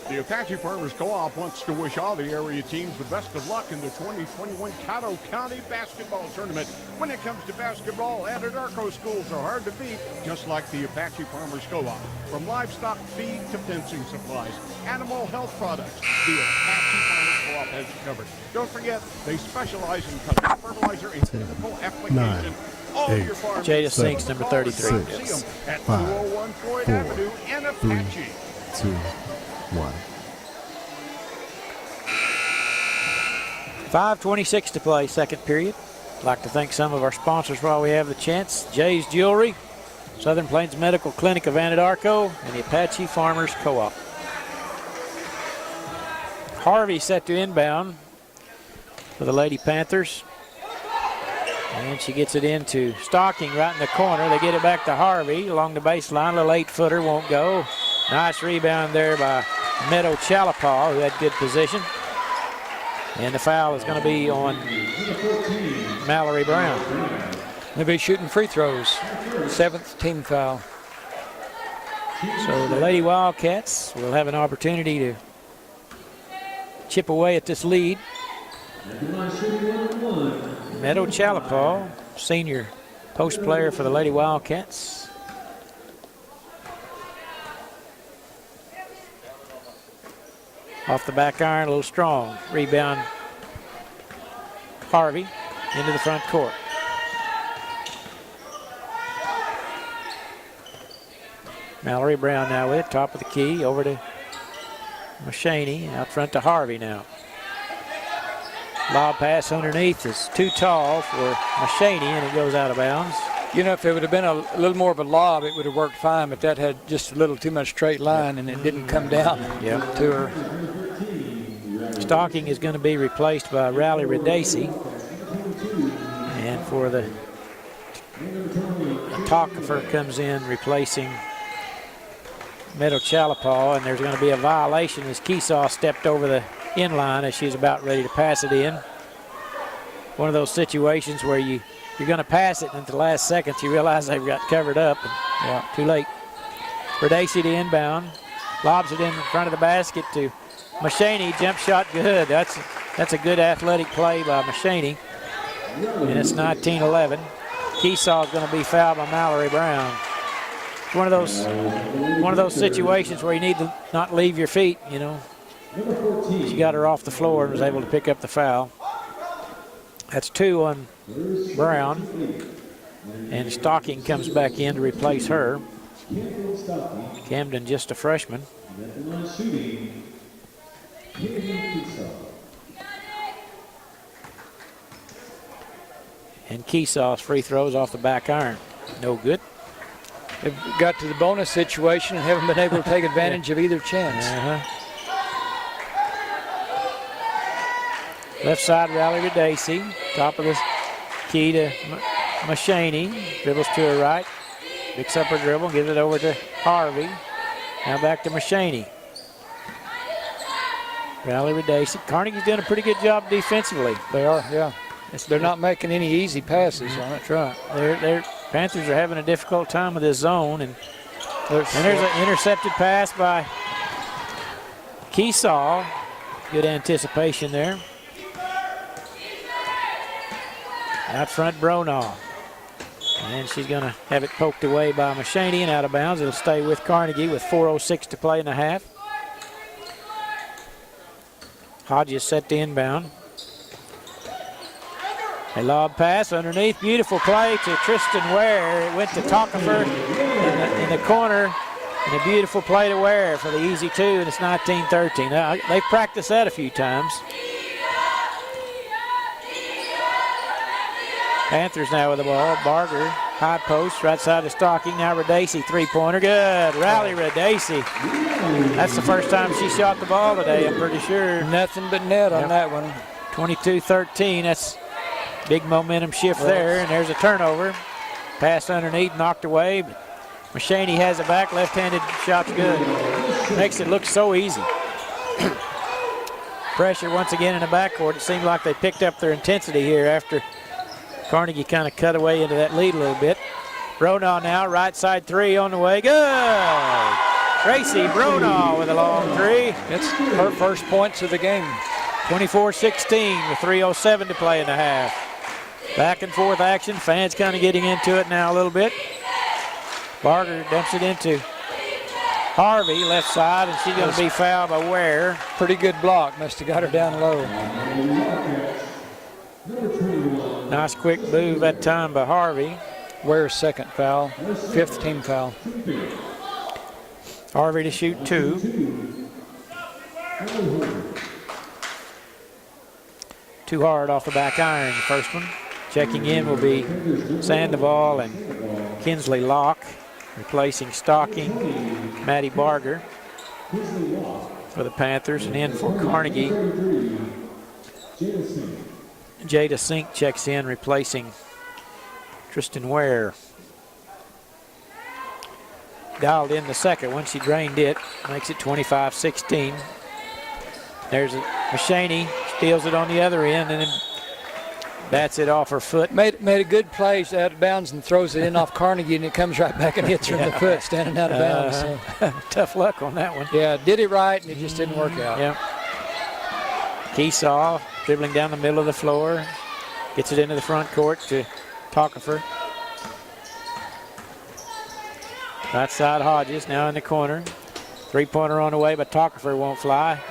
The Apache Farmers Co-op wants to wish all the area teams the best of luck in the 2021 Caddo County Basketball Tournament. When it comes to basketball, Anadarko schools are hard to beat, just like the Apache Farmers Co-op. From livestock feed to fencing supplies, animal health products, the Apache Farmers Co-op has you covered. Don't forget, they specialize in custom fertilizer and chemical application. All your farms. Jada Sinks, number 33. At 201 Floyd Avenue and Apache. 2, 1. 5:26 to play, second period. I'd like to thank some of our sponsors while we have the chance. Jay's Jewelry, Southern Plains Medical Clinic of Anadarko, and the Apache Farmers Co-op. Harvey set to inbound for the Lady Panthers. And she gets it into Stocking right in the corner. They get it back to Harvey along the baseline. A little 8-footer won't go. Nice rebound there by Meadow Chalapaw, who had good position. And the foul is going to be on Mallory Brown. They'll be shooting free throws. 7th team foul. So the Lady Wildcats will have an opportunity to chip away at this lead. Meadow Chalapaw, senior post player for the Lady Wildcats. Off the back iron, a little strong. Rebound, Harvey into the front court. Mallory Brown now with it, top of the key, over to Machaney, out front to Harvey now. Lob pass underneath is too tall for Machaney, and it goes out of bounds. You know, if it would have been a little more of a lob, it would have worked fine, but that had just a little too much straight line, and it didn't come down to her. Stocking is going to be replaced by Riley Redacy. And for the Tockefer comes in replacing Meadow Chalapaw, and there's going to be a violation as Keesaw stepped over the inline as she's about ready to pass it in. One of those situations where you're going to pass it, and at the last seconds you realize they've got covered up. And, too late. Redacy to inbound, lobs it in front of the basket to Machaney. Jump shot good. That's a good athletic play by Machaney. And it's 19-11. Keesaw is going to be fouled by Mallory Brown. It's one of those situations where you need to not leave your feet, you know. She got her off the floor and was able to pick up the foul. That's 2 on Brown. And Stocking comes back in to replace her. Camden just a freshman. And Keesaw's free throws off the back iron. No good. They've got to the bonus situation and haven't been able to take advantage of either chance. Left side, Riley Redacy. Top of the key to Machaney. Dribbles to her right. Picks up her dribble, gives it over to Harvey. Now back to Machaney. Riley Redacy. Carnegie's doing a pretty good job defensively. They are, yeah. They're not making any easy passes on it. That's right. They're Panthers are having a difficult time with this zone, and there's an intercepted pass by Keesaw. Good anticipation there. Out front, Bronaugh. And she's going to have it poked away by Machaney and out of bounds. It'll stay with Carnegie with 4:06 to play in the half. Hodges set the inbound. A lob pass underneath. Beautiful play to Tristan Ware. It went to Tockefer in the corner. And a beautiful play to Ware for the easy 2, and it's 19-13. Now, they've practiced that a few times. Panthers now with the ball. Barger, high post, right side of Stocking. Now Redacy, three-pointer. Good. Riley Redacy. That's the first time she shot the ball today, I'm pretty sure. Nothing but net on that one. 22-13. That's big momentum shift there, and there's a turnover. Pass underneath, knocked away, but Machaney has it back. Left-handed shot's good. Makes it look so easy. Pressure once again in the backcourt. It seemed like they picked up their intensity here after Carnegie kind of cut away into that lead a little bit. Bronaugh now, right side 3 on the way. Good! Tracy Bronaugh with a long 3. That's her first points of the game. 24-16 with 3:07 to play in the half. Back and forth action. Fans kind of getting into it now a little bit. Barger dumps it into Harvey, left side, and she's going to be fouled by Ware. Pretty good block. Must have got her down low. Nice quick move that time by Harvey. Ware's second foul, 5th team foul. Harvey to shoot 2. Too hard off the back iron, the first one. Checking in will be Sandoval and Kinsley Locke, replacing Stocking, Maddie Barger for the Panthers, and in for Carnegie. Jada Sink checks in, replacing Tristan Ware. dialed in the second one. She drained it, makes it 25-16. There's Machaney, steals it on the other end, and then bats it off her foot. Made a good play out of bounds and throws it in off Carnegie, and it comes right back and hits her in the foot, standing out of bounds. So. Tough luck on that one. Yeah, did it right, and it just didn't work out. Yep. Keesaw dribbling down the middle of the floor, gets it into the front court to Tockefer. Right side Hodges now in the corner. Three-pointer on the way, but Tockefer won't fly.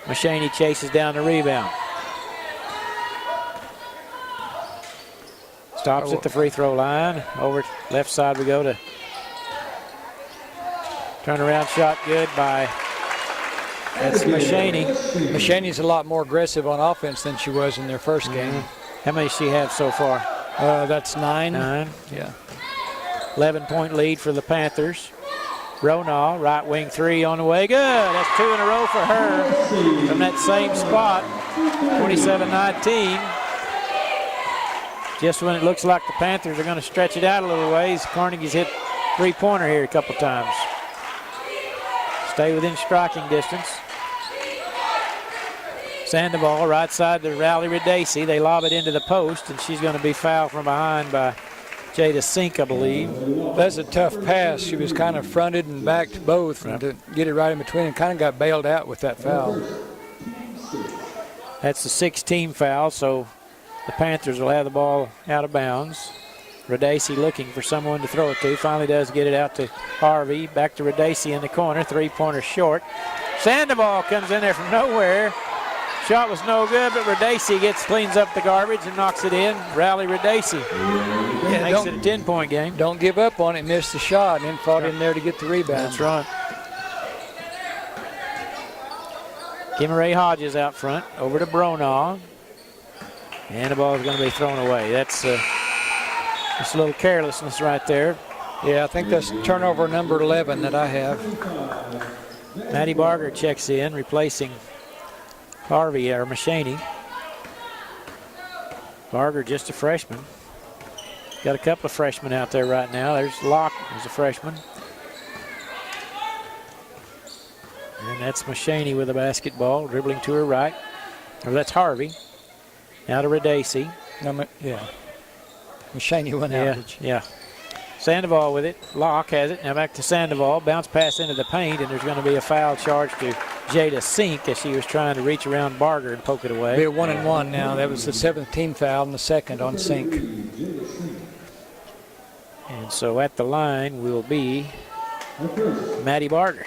Machaney chases down the rebound. Stops at the free throw line. Over left side we go to turnaround shot good by, that's Machaney. Machaney's a lot more aggressive on offense than she was in their first game. How many does she have so far? That's 9. 9. Yeah. 11-point lead for the Panthers. Bronaugh, right wing three on the way. Good. That's 2 in a row for her from that same spot. 27-19. Just when it looks like the Panthers are going to stretch it out a little ways, Carnegie's hit three-pointer here a couple times. Stay within striking distance. Sandoval, right side to Riley Redacy. They lob it into the post, and she's going to be fouled from behind by Jada Sink, I believe. That's a tough pass. She was kind of fronted and backed both, and to get it right in between, and kind of got bailed out with that foul. That's the 6th-team foul, so the Panthers will have the ball out of bounds. Redacy looking for someone to throw it to. Finally does get it out to Harvey. Back to Redacy in the corner. Three-pointer short. Sandoval comes in there from nowhere. Shot was no good, but Redacy cleans up the garbage and knocks it in. Rally Redacy. Makes it a 10-point game. Don't give up on it. Missed the shot and then fought in there to get the rebound. That's right. Kimmeray Hodges out front. Over to Bronaugh. And the ball is going to be thrown away. That's just a little carelessness right there. Yeah, I think that's turnover number 11 that I have. Maddie Barger checks in, replacing Harvey or Machaney. Barger just a freshman. Got a couple of freshmen out there right now. There's Locke, who's a freshman. And that's Machaney with a basketball, dribbling to her right. Or that's Harvey. Now to Redacy. Yeah. Machaney went out. Yeah. Sandoval with it. Locke has it. Now back to Sandoval. Bounce pass into the paint, and there's going to be a foul charge to Jada Sink as she was trying to reach around Barger and poke it away. Be a 1-and-1 now. That was the 7th-team foul and the second on Sink. And so at the line will be Maddie Barger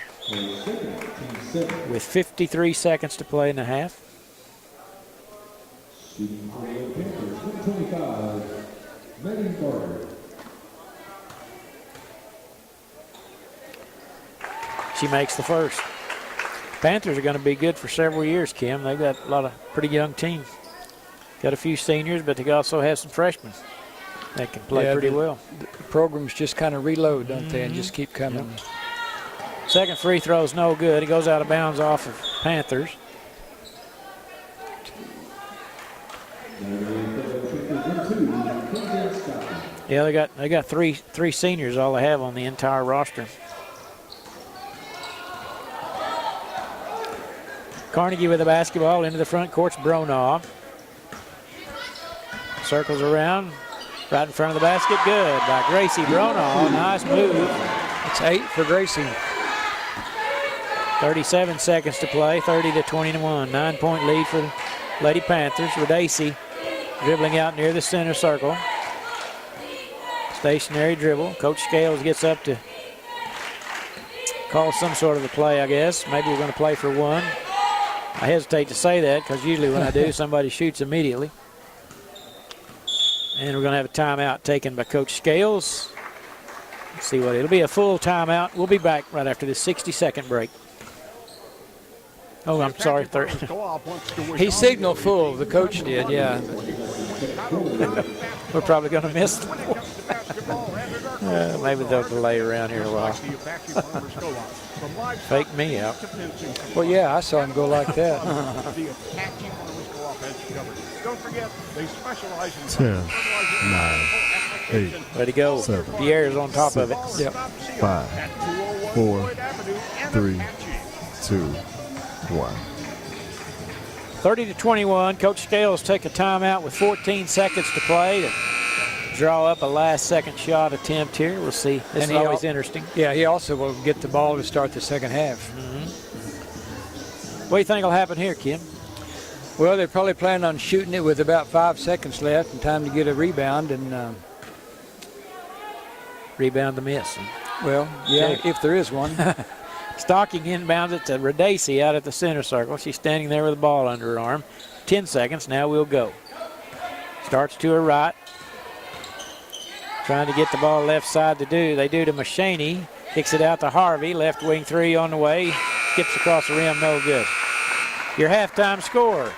with 53 seconds to play in the half. She makes the first. Panthers are going to be good for several years, Kim. They've got a lot of pretty young teams. Got a few seniors, but they also have some freshmen that can play pretty well. The programs just kind of reload, don't they, and just keep coming. Yep. Second free throw is no good. It goes out of bounds off of Panthers. Yeah, they got three seniors, all they have on the entire roster. Carnegie with the basketball into the front court's Bronaugh. Circles around, right in front of the basket. Good by Gracie Bronaugh. Nice move. It's 8 for Gracie. 37 seconds to play, 30-21. 9-point lead for the Lady Panthers. Redacy dribbling out near the center circle. Stationary dribble. Coach Scales gets up to call some sort of a play, I guess. Maybe we're going to play for one. I hesitate to say that because usually when I do, somebody shoots immediately. And we're going to have a timeout taken by Coach Scales. Let's see what it'll be, a full timeout. We'll be back right after this 60-second break. Oh, I'm sorry. He signaled full, the coach did, yeah. We're probably going to miss them. Maybe they'll delay around here a while. Fake me out. Well, yeah, I saw him go like that. Don't forget, they specialize in 10, 9, 8. Way to go. 7. Pierre's on top of it. 6, 5, 4, 3, 2, 1. 30-21. Coach Scales take a timeout with 14 seconds to play to draw up a last-second shot attempt here. We'll see. This is always interesting. Yeah, he also will get the ball to start the second half. What do you think will happen here, Kim? Well, they're probably planning on shooting it with about 5 seconds left and time to get a rebound and rebound the miss. Well, yeah, if there is one. Stocking inbounds it to Radacey out at the center circle. She's standing there with the ball under her arm. 10 seconds. Now we'll go. Starts to her right. Trying to get the ball left side to do. They do to Machaney. Kicks it out to Harvey. Left wing three on the way. Skips across the rim. No good. Your halftime score.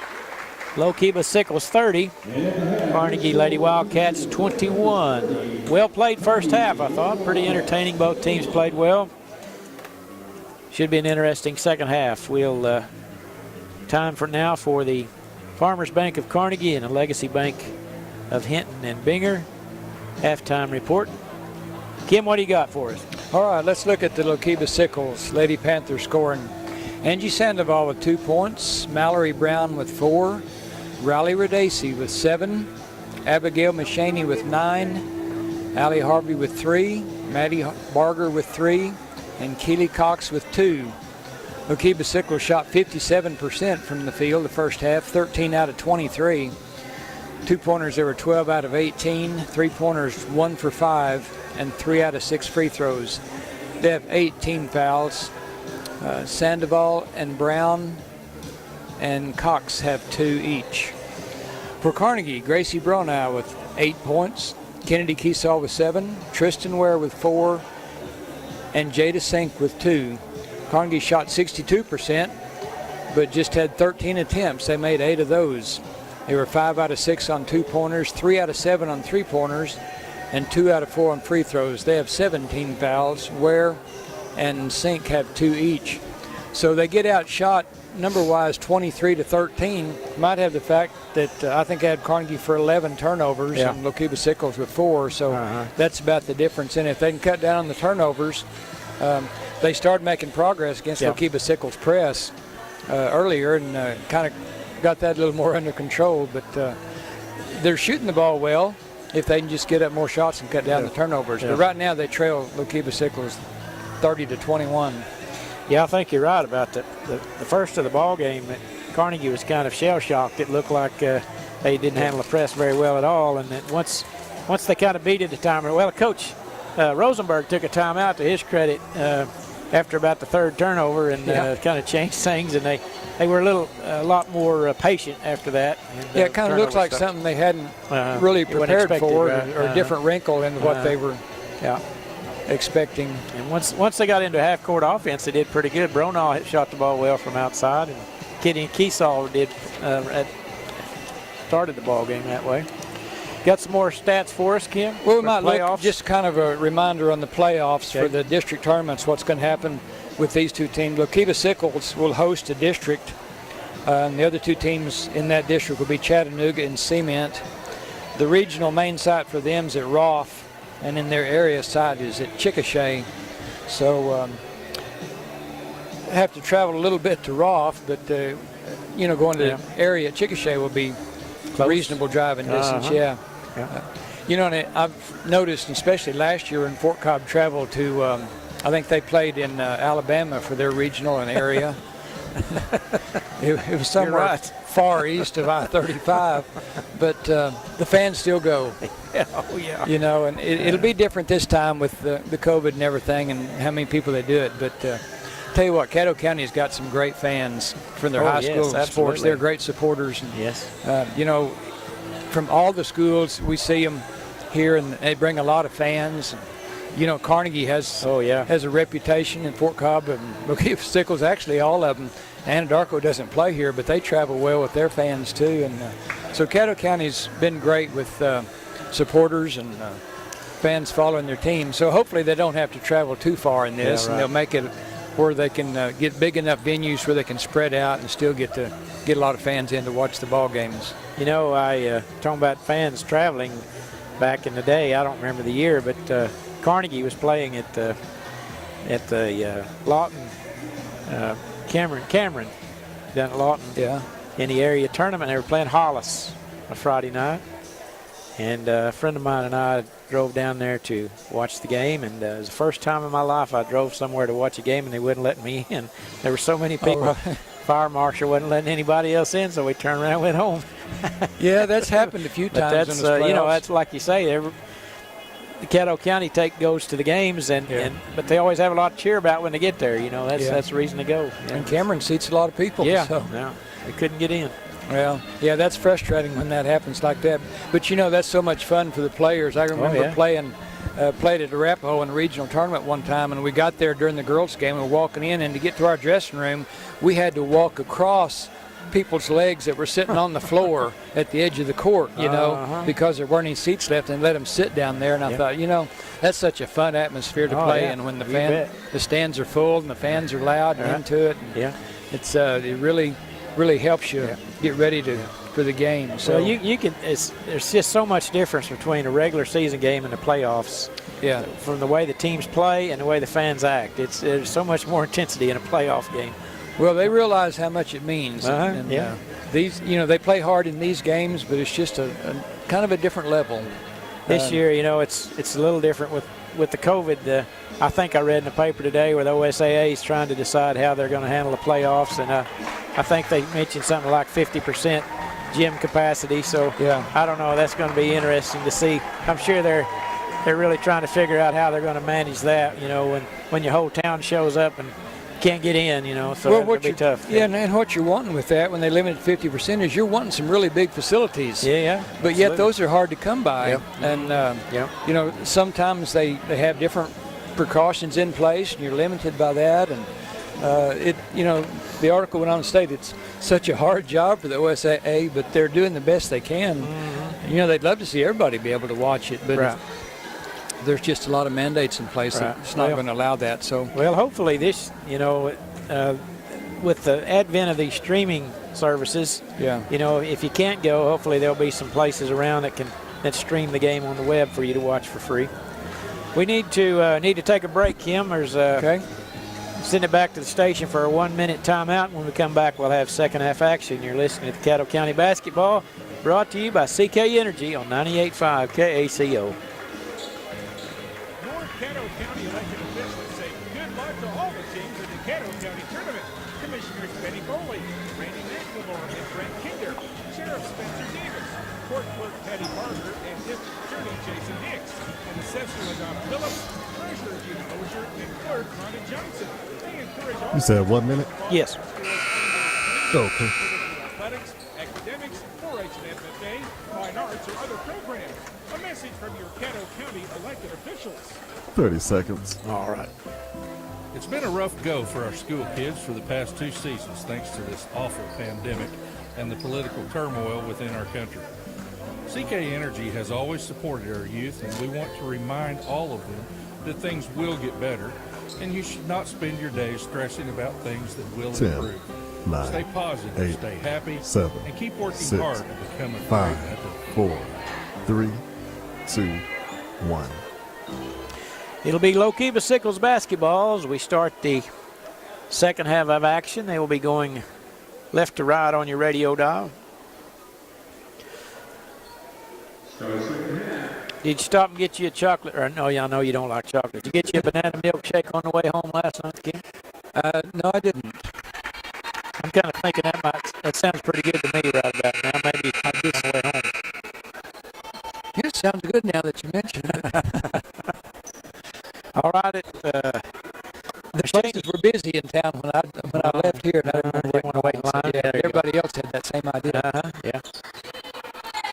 Lookeba-Sickles 30. Carnegie Lady Wildcats 21. Well played first half, I thought. Pretty entertaining. Both teams played well. Should be an interesting second half. We'll time for now for the Farmers Bank of Carnegie and the Legacy Bank of Hinton and Binger halftime report. Kim, what do you got for us? All right, let's look at the Lookeba-Sickles Lady Panthers scoring. Angie Sandoval with 2 points, Mallory Brown with 4, Riley Radacey with 7, Abigail Machaney with 9, Allie Harvey with 3, Maddie Barger with 3, and Keely Cox with 2. Lookeba-Sickles shot 57% from the field the first half, 13 out of 23. 2-pointers, there were 12 out of 18. 3-pointers, 1 for 5, and 3 out of 6 free throws. They have 18 fouls. Sandoval and Brown and Cox have 2 each. For Carnegie, Gracie Bronow with 8 points, Kennedy Keesaw with 7, Tristan Ware with 4, and Jada Sink with 2. Carnegie shot 62%, but just had 13 attempts. They made 8 of those. They were 5 out of 6 on 2-pointers, 3 out of 7 on 3-pointers, and 2 out of 4 on free throws. They have 17 fouls. Ware and Sink have 2 each. So they get outshot number-wise 23-13. Might have the fact that I think I had Carnegie for 11 turnovers and Lookeba-Sickles with 4. So that's about the difference. And if they can cut down on the turnovers, they started making progress against Lookeba-Sickles press earlier and kind of got that a little more under control. But they're shooting the ball well if they can just get up more shots and cut down the turnovers. But right now they trail Lookeba-Sickles 30-21. Yeah, I think you're right about the first of the ball game. Carnegie was kind of shell-shocked. It looked like they didn't handle the press very well at all. And then once they kind of beat it the timer, well, Coach Rosenberg took a timeout to his credit after about the third turnover and kind of changed things. And they were a lot more patient after that. And, it kind of looks like something they hadn't really prepared for, or a different wrinkle in what they were expecting. And once they got into half-court offense, they did pretty good. Bronaugh shot the ball well from outside, and Kitty and Keesaw did started the ball game that way. Got some more stats for us, Kim? Well, we might look just kind of a reminder on the playoffs for the district tournaments, what's going to happen with these two teams. Lookeba-Sickles will host a district, and the other 2 teams in that district will be Chattanooga and Cement. The regional main site for them is at Roth, and in their area site is at Chickasha. So have to travel a little bit to Roth, but going to the area at Chickasha will be reasonable driving distance. And I've noticed, especially last year when Fort Cobb traveled to, I think they played in Alabama for their regional and area. It was somewhere far east of I-35, but the fans still go. And it'll be different this time with the COVID and everything and how many people they do it. But tell you what, Caddo County has got some great fans from their high school sports. They're great supporters. And, from all the schools, we see them here, and they bring a lot of fans. Carnegie has a reputation in Fort Cobb, and Lookeba-Sickles, actually all of them. Anadarko doesn't play here, but they travel well with their fans too. And so Caddo County's been great with supporters and fans following their team. So hopefully they don't have to travel too far in this, and they'll make it where they can get big enough venues where they can spread out and still get a lot of fans in to watch the ball games. I talking about fans traveling. back in the day. I don't remember the year, but Carnegie was playing at the Lawton, Cameron down at Lawton. Yeah. In the area tournament. They were playing Hollis a Friday night. And a friend of mine and I drove down there to watch the game, and it was the first time in my life I drove somewhere to watch a game and they wouldn't let me in. There were so many people. Oh, right. Fire marshal wasn't letting anybody else in, so we turned around and went home. Yeah, that's happened a few times. But that's, in the you know, that's like you say, the Caddo County goes to the games, but they always have a lot to cheer about when they get there. You know, that's the reason to go. Yeah. And Cameron seats a lot of people. Yeah, so. yeah, they couldn't get in. Well, yeah, that's frustrating when that happens like that. But, you know, that's so much fun for the players. I remember played at Arapahoe in a regional tournament one time, and we got there during the girls' game. We were walking in, and to get to our dressing room, we had to walk across people's legs that were sitting on the floor at the edge of the court, you know, because there weren't any seats left, and let them sit down there. And I thought, you know, that's such a fun atmosphere to play in when the stands are full and the fans are loud and into it. And it's it really helps you get ready for the game. So you can. There's just so much difference between a regular season game and the playoffs. Yeah. From the way the teams play and the way the fans act, there's so much more intensity in a playoff game. Well, they realize how much it means. These, you know, they play hard in these games, but it's just a kind of a different level. This year, you know, it's a little different with the COVID. I think I read in the paper today where the OSAA is trying to decide how they're going to handle the playoffs, and I think they mentioned something like 50% gym capacity. So I don't know. That's going to be interesting to see. I'm sure they're really trying to figure out how they're going to manage that. You know, when your whole town shows up and can't get in, you know, so it'll be tough. Yeah, and what you're wanting with that when they limit 50% is you're wanting some really big facilities. Yeah. But yet those are hard to come by. And, you know, sometimes they have different precautions in place and you're limited by that. And, you know, the article went on to state it's such a hard job for the OSAA, but they're doing the best they can. Mm-hmm. You know, they'd love to see everybody be able to watch it, but there's just a lot of mandates in place that's not going to allow that. So, well, hopefully this, you know, with the advent of these streaming services, you know, if you can't go, hopefully there'll be some places around that stream the game on the web for you to watch for free. We need to take a break, Kim. There's send it back to the station for a 1-minute timeout. When we come back, we'll have second half action. You're listening to Caddo County Basketball, brought to you by CK Energy on 98.5 KACO. Caddo County elected officials say good luck to all the teams in the Caddo County Tournament. Commissioners Benny Foley, Randy McLemore, and Brent Kinder, Sheriff Spencer Davis, Court Clerk Patty Barber, and District Attorney Jason Hicks, and Assessor LaDonna Phillips, Treasurer Gina Ozier, and Clerk Rhonda Johnson. They encourage all. You said 1 minute? Yes. Okay. Athletics, academics, 4-H and FFA, fine arts, or other programs. A message from your Caddo County elected officials. 30 seconds. All right. It's been a rough go for our school kids for the past 2 seasons thanks to this awful pandemic and the political turmoil within our country. CK Energy has always supported our youth, and we want to remind all of them that things will get better, and you should not spend your days stressing about things that will 10, improve. 9, stay positive, 8, stay happy, 7, and keep working 6, hard to become a 5, great athlete. 4, 3, 2, 1. It'll be Lookeba-Sickles basketball as we start the second half of action. They will be going left to right on your radio dial. Did you stop and get you a chocolate? Or no, I know you don't like chocolate. Did you get you a banana milkshake on the way home last night, Kim? No, I didn't. I'm kind of thinking that sounds pretty good to me right about now. Maybe I'll do it on the way home. It sounds good now that you mention it. All right. The places were busy in town when I left here, and I didn't want to wait in line. Yeah, everybody else had that same idea. Yeah.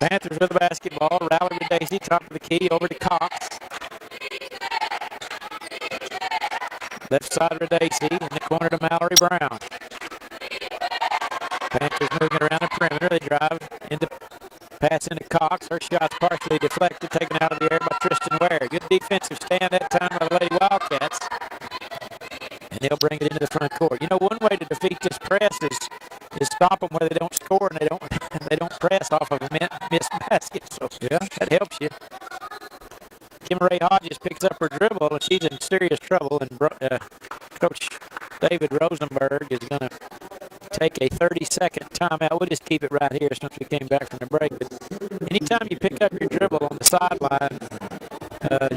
Panthers with the basketball. Rally with Daisy. Top of the key over to Cox. Left side of Daisy. In the corner to Mallory Brown. Panthers moving around the perimeter. They drive into pass into Cox. Her shot's partially deflected, taken out of the air by Tristan Ware. Good defensive stand that time by the Lady Wildcats. And they'll bring it into the front court. You know, one way to defeat this press is stop them where they don't score and they don't press off of a missed basket. So yeah, that helps you. Kimray Hodges picks up her dribble, and she's in serious trouble. And Coach David Rosenberg is going to take a 30-second timeout. We'll just keep it right here since we came back from the break. But anytime you pick up your dribble on the sideline,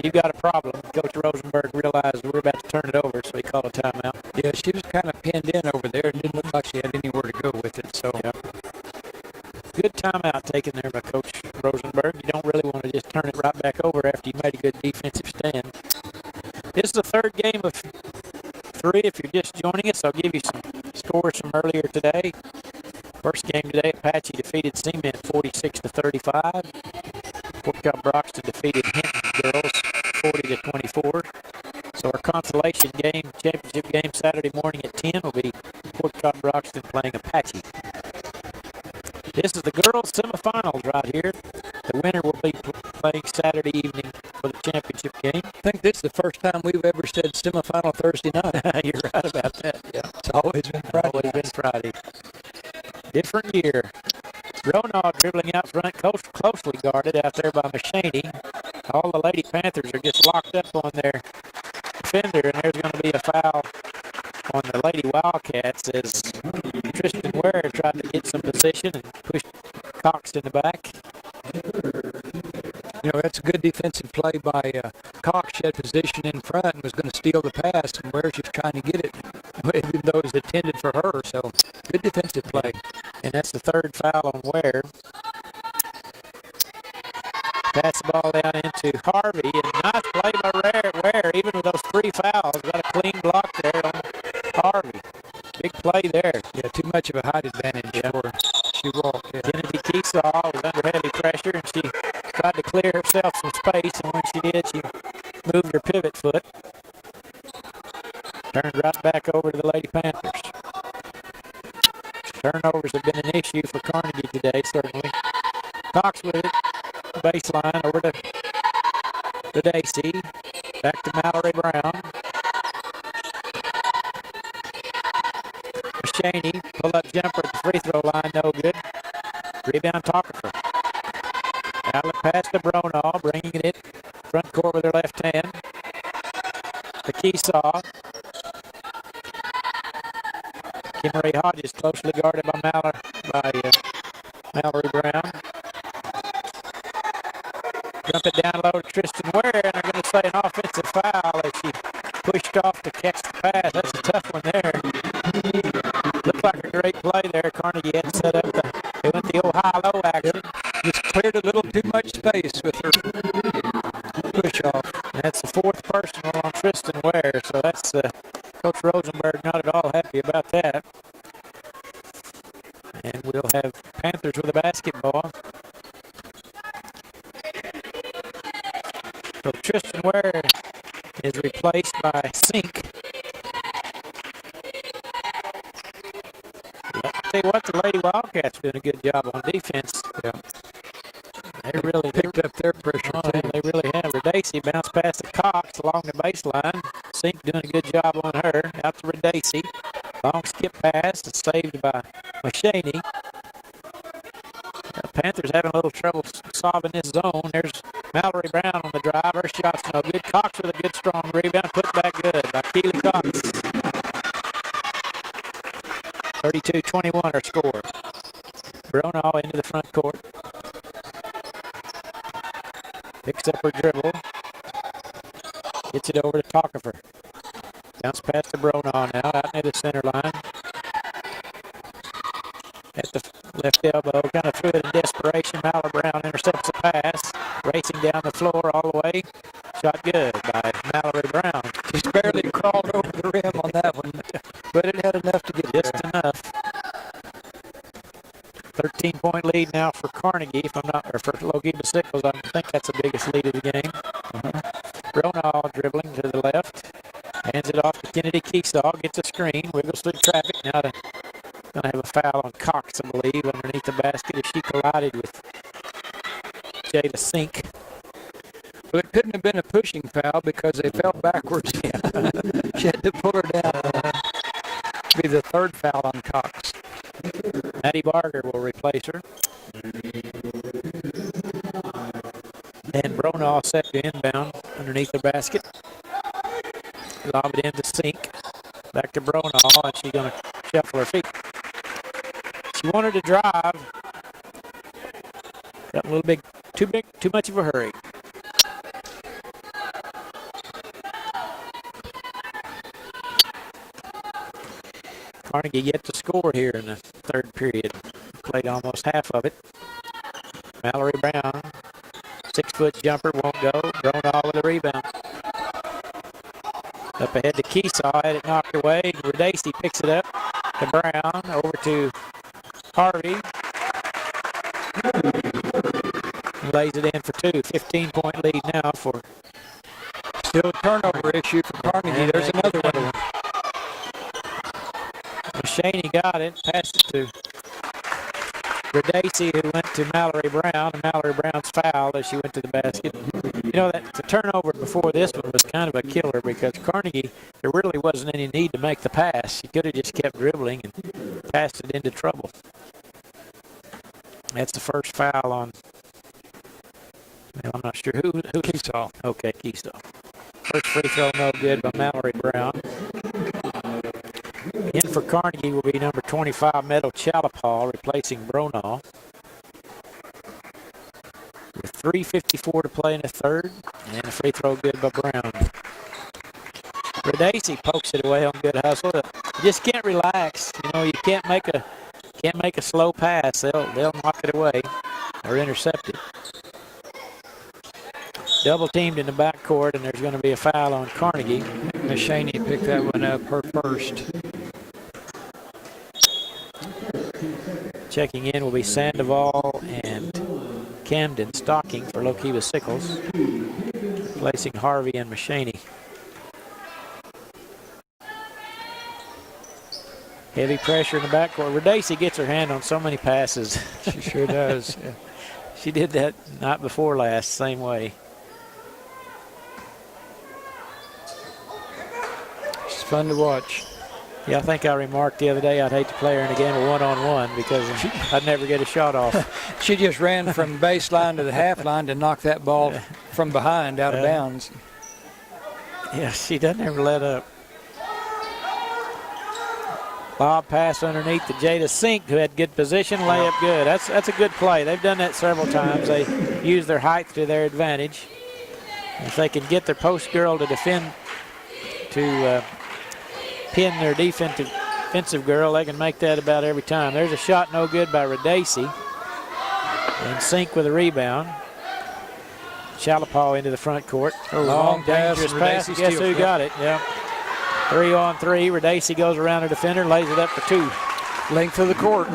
you got a problem. Coach Rosenberg realized we're about to turn it over, so he called a timeout. Yeah, she was kind of pinned in over there. It didn't look like she had anywhere to go with it. So, yeah. Good timeout taken there by Coach Rosenberg. You don't really want to just turn it right back over after you made a good defensive stand. This is the third game of 3 if you're just joining us. I'll give you some scores from earlier today. First game today, Apache defeated Cement 46-35. Cobb-Broxton defeated Hinton girls 40-24. So our consolation game, championship game Saturday morning at 10 will be Cobb-Broxton playing Apache. This is the girls' semifinals right here. The winner will be playing Saturday evening for the championship game. I think this is the first time we've ever said semifinal Thursday night. You're right about that. Yeah, it's always been Friday. Always been Friday. Different year. Ronaugh dribbling out front, closely guarded out there by Machaney. All the Lady Panthers are just locked up on their defender, and there's going to be a foul on the Lady Wildcats as Tristan Ware tried to get some position and pushed Cox in the back. You know, that's a good defensive play by Cox. She had position in front and was going to steal the pass, and Ware's just trying to get it, even though it was intended for her. So, good defensive play. And that's the third foul on Ware. Pass the ball down into Harvey, and nice play by Ware, even with those 3 fouls. Got a clean block there on Harvey. Big play there. Yeah, too much of a height advantage for her. She walked. Yeah. Kennedy Keesaw was under heavy pressure, and she tried to clear herself some space, and when she did, she moved her pivot foot. Turned right back over to the Lady Panthers. Turnovers have been an issue for Carnegie today, certainly. Cox with it. Baseline over to Dacey. Back to Mallory Brown. Machaney, pull-up jumper at the free throw line, no good. Rebound Tockerfer. Outlet pass to Bronaugh, bringing it front court with her left hand. To Keesaw. Kimray Hodges closely guarded by Mallory Brown. Dump it down low to Tristan Ware, and they're going to say an offensive foul as she pushed off to catch the pass. That's a tough one there. Looked like a great play there. Carnegie had set up they went the old high-low action. Just cleared a little too much space with her push off. And that's the 4th personal on Tristan Ware, so that's Coach Rosenberg not at all happy about that. And we'll have Panthers with the basketball. So Tristan Ware is replaced by Sink. I'll tell you what, the Lady Wildcats doing a good job on defense. Yeah. They really picked up their pressure. They really have. Redacey bounced past the Cox along the baseline. Sink doing a good job on her. Out to Redacey. Long skip pass. It's saved by Machaney. Panthers having a little trouble solving this zone. There's Mallory Brown on the drive. Her shot's no good. Cox with a good strong rebound. Put back good by Keely Cox. 32-21 our score. Bronaugh into the front court. Picks up her dribble. Gets it over to Tockerfer. Bounce pass to Bronaugh now. Out near the center line. At the left elbow, kind of threw it in desperation. Mallory Brown intercepts the pass. Racing down the floor all the way. Shot good by Mallory Brown. Just barely crawled over the rim on that one, but it had enough to get just enough. 13-point lead now for Carnegie, if I'm not, or for Lookeba-Sickles. I think that's the biggest lead of the game. Bronaugh dribbling to the left. Hands it off to Kennedy Keesaw. Gets a screen. Wiggles through traffic. Now going to have a foul on Cox, I believe, underneath the basket as she collided with Jada Sink. Well, it couldn't have been a pushing foul because they fell backwards. She had to pull her down. Be the third foul on Cox. Maddie Barger will replace her. And Bronaugh set to inbound underneath the basket. Lob it in to Sink. Back to Bronaugh, and she's going to shuffle her feet. She wanted to drive. Got a little big, too much of a hurry. Carnegie yet to score here in the third period. Played almost half of it. Mallory Brown, 6-foot jumper, won't go. Bronaugh with a rebound. Up ahead to Keesaw, had it knocked away. Redacey picks it up to Brown, over to Harvey. He lays it in for two. 15-point lead now for. Still a turnover issue for Carnegie. There's another one. Shaney got it, passed it to Redacey, who went to Mallory Brown, and Mallory Brown's fouled as she went to the basket. You know, that the turnover before this one was kind of a killer because Carnegie, there really wasn't any need to make the pass. She could have just kept dribbling and passed it into trouble. That's the first foul on, well, I'm not sure who Keesaw. Okay, Keesaw. First free throw no good by Mallory Brown. In for Carnegie will be number 25, Meadow Chalapaw, replacing Bronaugh. With 3:54 to play in the third, and a free throw good by Brown. Redacey pokes it away on good hustle. You just can't relax. You know, you can't make a slow pass. They'll knock it away or intercept it. Double teamed in the backcourt, and there's going to be a foul on Carnegie. Miss Shaney picked that one up, her first. Checking in will be Sandoval and Camden Stocking for Lookeba-Sickles, replacing Harvey and Machaney. Heavy pressure in the backcourt. Redacey gets her hand on so many passes. She sure does. Yeah. She did that night before last, same way. It's fun to watch. Yeah, I think I remarked the other day I'd hate to play her in a game of one-on-one because I'd never get a shot off. She just ran from baseline to the half line to knock that ball from behind out of bounds. Yeah, she doesn't ever let up. Bob pass underneath to Jada Sink, who had good position, layup good. That's a good play. They've done that several times. They use their height to their advantage. If they can get their post girl to defend, to pin their defensive girl, they can make that about every time. There's a shot no good by Redacey. And Sink with a rebound. Chalapaw into the front court. Long, dangerous pass. Guess who got it? Yeah. 3-on-3. Redacey goes around the defender, lays it up for two. Length of the court.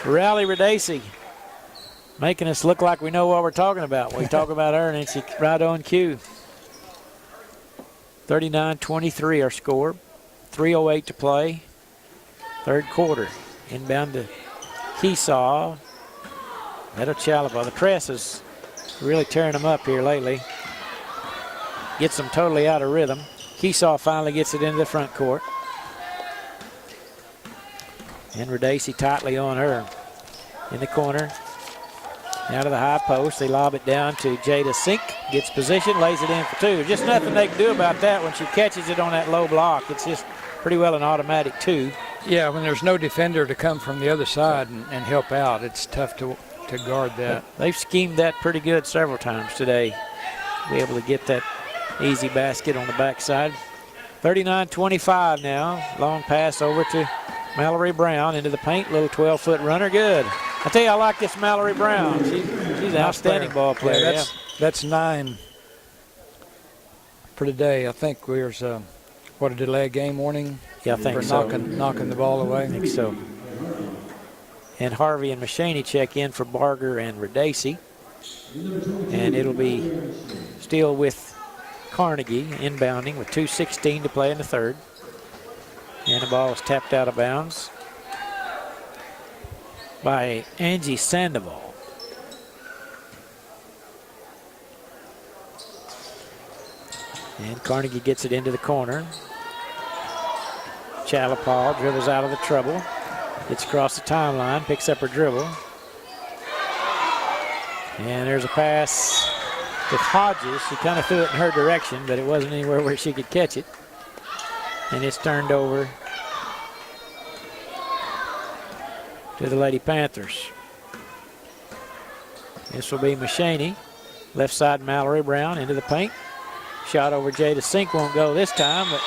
Rally Redacey, making us look like we know what we're talking about. We talk about her, and it's right on cue. 39-23 our score. 3:08 to play. Third quarter. Inbound to Keesaw. Meadow Chalapaw. The press is really tearing them up here lately. Gets them totally out of rhythm. Keesaw finally gets it into the front court. And Redacey tightly on her. In the corner. Out of the high post. They lob it down to Jada Sink. Gets position, lays it in for two. Just nothing they can do about that when she catches it on that low block. It's just pretty well an automatic two. Yeah, when there's no defender to come from the other side and help out, it's tough to guard that. They've schemed that pretty good several times today. Be able to get that easy basket on the backside. 39-25 now. Long pass over to Mallory Brown into the paint. Little 12-foot runner. Good. I tell you, I like this Mallory Brown. She's an outstanding ball player. Yeah, that's 9 for today. I think there's a delay game warning. Yeah, I think for so. knocking the ball away. I think so. And Harvey and Machaney check in for Barger and Redacey. And it'll be still with Carnegie inbounding with 2:16 to play in the third. And the ball is tapped out of bounds by Angie Sandoval. And Carnegie gets it into the corner. Chalapal dribbles out of the trouble. Gets across the timeline, picks up her dribble. And there's a pass with Hodges. She kind of threw it in her direction, but it wasn't anywhere where she could catch it. And it's turned over to the Lady Panthers. This will be Mashaney. Left side Mallory Brown into the paint. Shot over Jada Sink won't go this time, but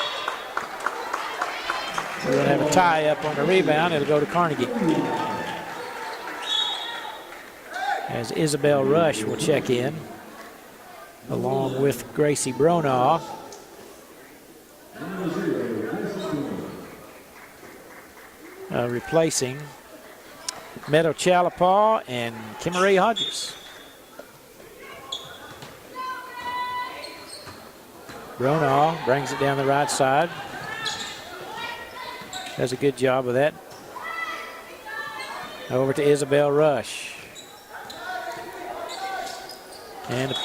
we're going to have a tie up on the rebound. It'll go to Carnegie. As Isabel Rush will check in, along with Gracie Bronaugh. Replacing Meadow Chalapal and Kimmery Hodges. Bronaugh brings it down the right side. Does a good job of that. Over to Isabel Rush. And the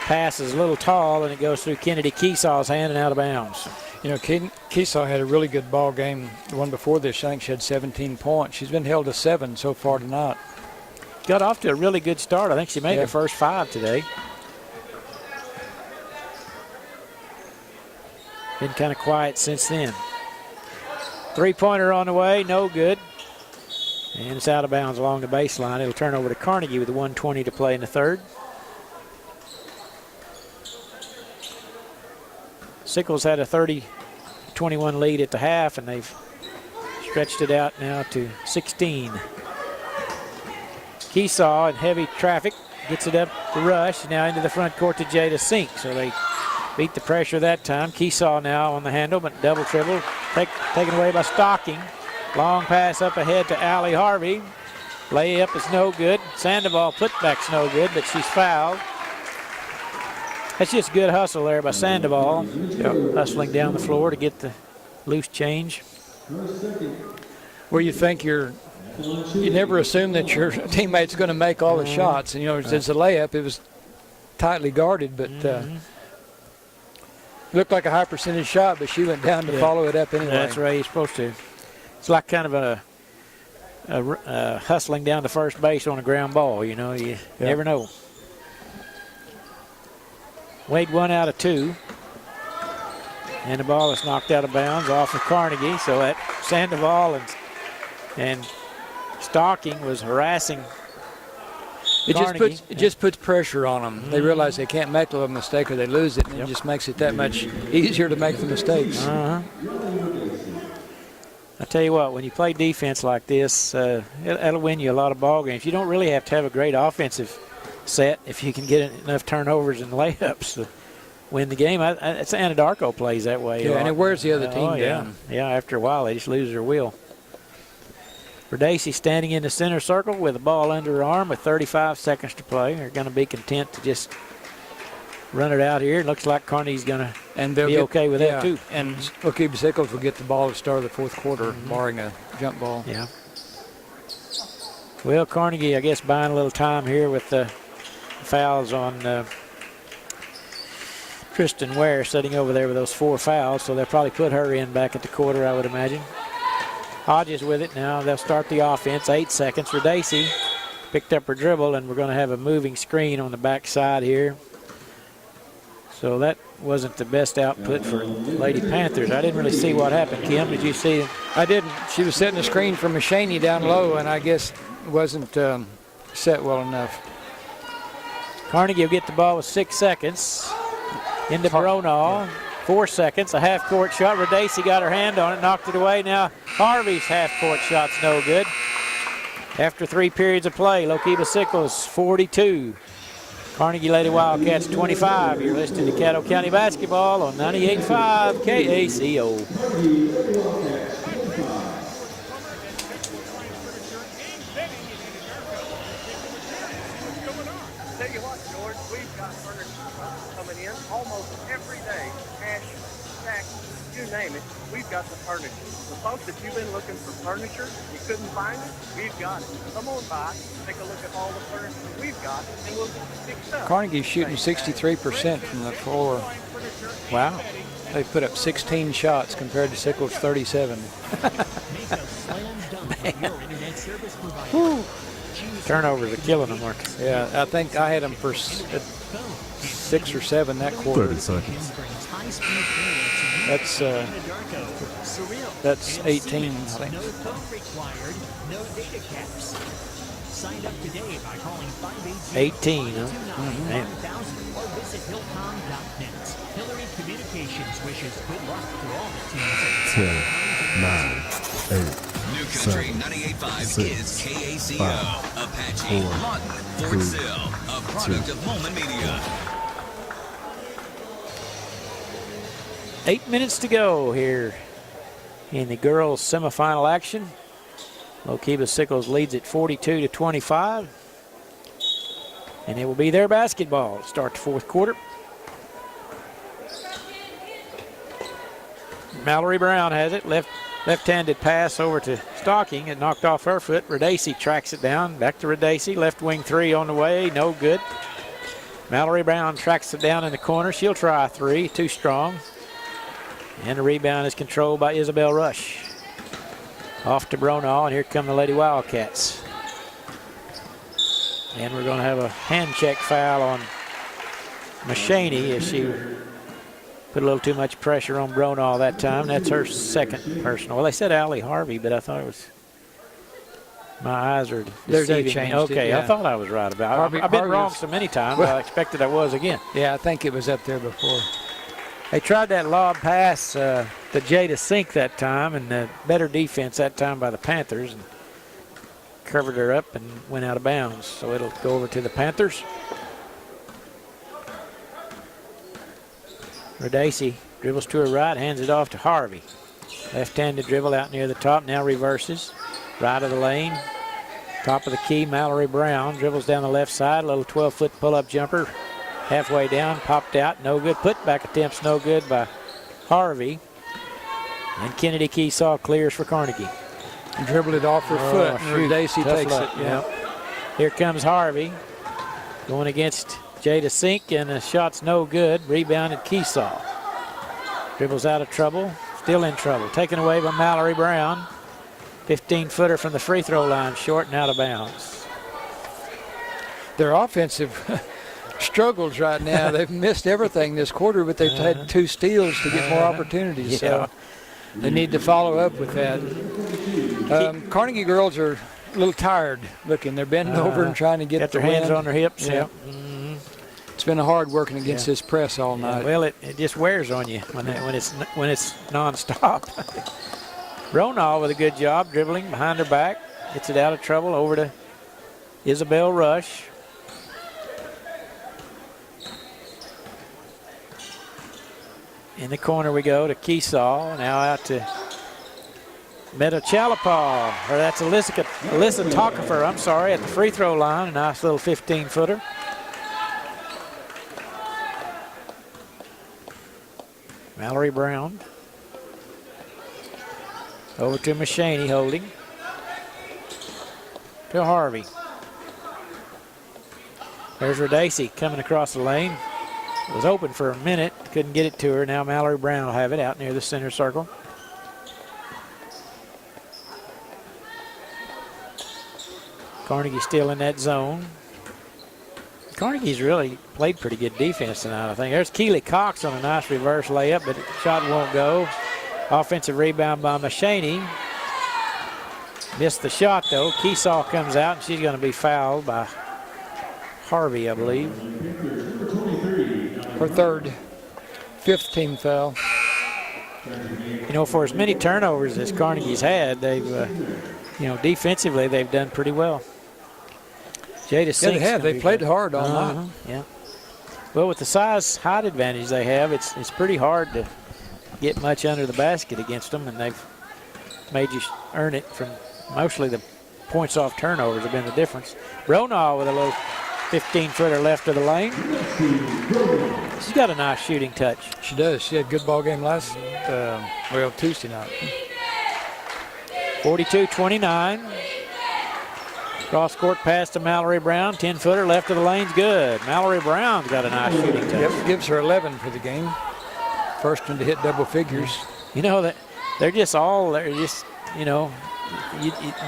pass is a little tall, and it goes through Kennedy Keesaw's hand and out of bounds. You know, Keesaw had a really good ball game. The one before this, I think she had 17 points. She's been held to 7 so far tonight. Got off to a really good start. I think she made her first 5 today. Been kind of quiet since then. Three-pointer on the way, no good. And it's out of bounds along the baseline. It'll turn over to Carnegie with 1:20 to play in the third. Sickles had a 30-21 lead at the half, and they've stretched it out now to 16. Keesaw in heavy traffic gets it up to Rush, now into the front court to Jada Sink. So they beat the pressure that time. Keesaw now on the handle, but double dribble taken away by Stocking. Long pass up ahead to Allie Harvey. Layup is no good. Sandoval putback's no good, but she's fouled. That's just good hustle there by Sandoval. Hustling down the floor to get the loose change. Where you think you never assume that your teammate's going to make all the shots. And, you know, it's a layup. It was tightly guarded, but looked like a high percentage shot, but she went down to follow it up anyway. That's right. You're supposed to. It's like kind of a hustling down to first base on a ground ball. You know, you never know. Wade 1 out of 2. And the ball is knocked out of bounds off of Carnegie. So that Sandoval and Stocking was harassing Carnegie. It just puts pressure on them. They realize they can't make a mistake or they lose it, and it just makes it that much easier to make the mistakes. I tell you what, when you play defense like this, it'll win you a lot of ball games. You don't really have to have a great offensive set if you can get enough turnovers and layups to win the game. It's Anadarko plays that way. Yeah, and it wears the other team down. Yeah, after a while they just lose their will. Verdacey standing in the center circle with the ball under her arm with 35 seconds to play. They're going to be content to just run it out here. It looks like Carnegie's going to be okay with that too. And Lookeba-Sickles will get the ball at the start of the fourth quarter, barring a jump ball. Yeah. Well, Carnegie, I guess, buying a little time here with the fouls on Tristan Ware sitting over there with those 4 fouls, so they'll probably put her in back at the quarter, I would imagine. Hodges with it now. They'll start the offense. 8 seconds. Verdacey picked up her dribble, and we're going to have a moving screen on the back side here. So that wasn't the best output for Lady Panthers. I didn't really see what happened. Kim, did you see it? I didn't. She was setting a screen for Mashaney down low, and I guess it wasn't set well enough. Carnegie will get the ball with 6 seconds. Into Bronaugh. 4 seconds. A half-court shot. Verdacey got her hand on it, knocked it away. Now Harvey's half-court shot's no good. After 3 periods of play, Lookeba-Sickles 42. Carnegie Lady Wildcats 25. You're listening to Caddo County Basketball on 98.5 KACO. Tell you what, George, we've got furniture coming in almost every day. Cash, stack, you name it, we've got the furniture. The folks, if you've been looking for furniture, you couldn't find it, we've got it. Come on by, take a look at all the furniture we've got, and we'll get it fixed up. Carnegie's shooting 63% from the floor. Wow. They put up 16 shots compared to Sickles' 37. Turnovers are killing them, Mark. Yeah, I think I had them for 6 or 7 that quarter. 30 seconds. That's 18, I think. No code required, no data caps. Sign up today by calling 18, huh? Man. or visit hillcom.net. Hillary Communications wishes good luck to all the teams. 10, 9, 8. New Country 98.5 is KACO, Apache, Lawton, Fort Sill, a product of Moment Media. 8 minutes to go here in the girls' semifinal action. Lookeba-Sickles leads at 42-25. And it will be their basketball to start the fourth quarter. Mallory Brown has it. Left-handed pass over to Stocking. It knocked off her foot. Radacey tracks it down. Back to Radacey. Left wing three on the way. No good. Mallory Brown tracks it down in the corner. She'll try a three. Too strong. And the rebound is controlled by Isabel Rush. Off to Bronaugh, and here come the Lady Wildcats. And we're going to have a hand check foul on Machaney as she put a little too much pressure on Bronaugh that time. That's her second personal. Well, they said Allie Harvey, but I thought it was. My eyes are deceiving me. Okay, yeah. I thought I was right about it. I've been wrong so many times, I expected I was again. Yeah, I think it was up there before. They tried that lob pass to Jada Sink that time, and better defense that time by the Panthers, and covered her up and went out of bounds. So it'll go over to the Panthers. Radacey dribbles to her right, hands it off to Harvey. Left-handed dribble out near the top, now reverses. Right of the lane, top of the key, Mallory Brown dribbles down the left side, a little 12-foot pull-up jumper. Halfway down, popped out, no good. Putback attempts, no good by Harvey. And Kennedy Keesaw clears for Carnegie. Dribbled it off her foot, and Radacey takes it. Yeah. Here comes Harvey, going against Jada Sink, and the shot's no good. Rebounded Keesaw. Dribbles out of trouble, still in trouble. Taken away by Mallory Brown. 15-footer from the free throw line, short and out of bounds. Their offensive struggles right now. They've missed everything this quarter, but they've had 2 steals to get more opportunities. So they need to follow up with that. Carnegie girls are a little tired looking. They're bending over and trying to get their hands on their hips. Yeah. It's been hard working against this press all night. Well, it just wears on you when it's nonstop. Bronaugh with a good job dribbling behind her back. Gets it out of trouble over to Isabel Rush. In the corner we go to Keesaw. Now out to Meta Chalapal. Or that's Alyssa Tockefer, I'm sorry, at the free throw line. A nice little 15-footer. Mallory Brown. Over to Machaney holding. To Harvey. There's Radacey coming across the lane. It was open for a minute, couldn't get it to her. Now Mallory Brown will have it out near the center circle. Carnegie still in that zone. Carnegie's really played pretty good defense tonight, I think. There's Keely Cox on a nice reverse layup, but the shot won't go. Offensive rebound by Machaney. Missed the shot, though. Keesaw comes out, and she's going to be fouled by Harvey, I believe. Her third, 5th team foul. You know, for as many turnovers as Carnegie's had, they've, defensively, they've done pretty well. Jada Sink. Yeah, they have. They played hard all night. Yeah. Well, with the size height advantage they have, it's pretty hard to get much under the basket against them, and they've made you earn it from mostly the points off turnovers have been the difference. Bronaugh with a little 15-footer left of the lane. She's got a nice shooting touch. She does. She had a good ball game Tuesday night. 42-29. Cross-court pass to Mallory Brown. 10-footer left of the lane's good. Mallory Brown's got a nice shooting touch. Yep, gives her 11 for the game. First one to hit double figures. You know, that they're just, you know,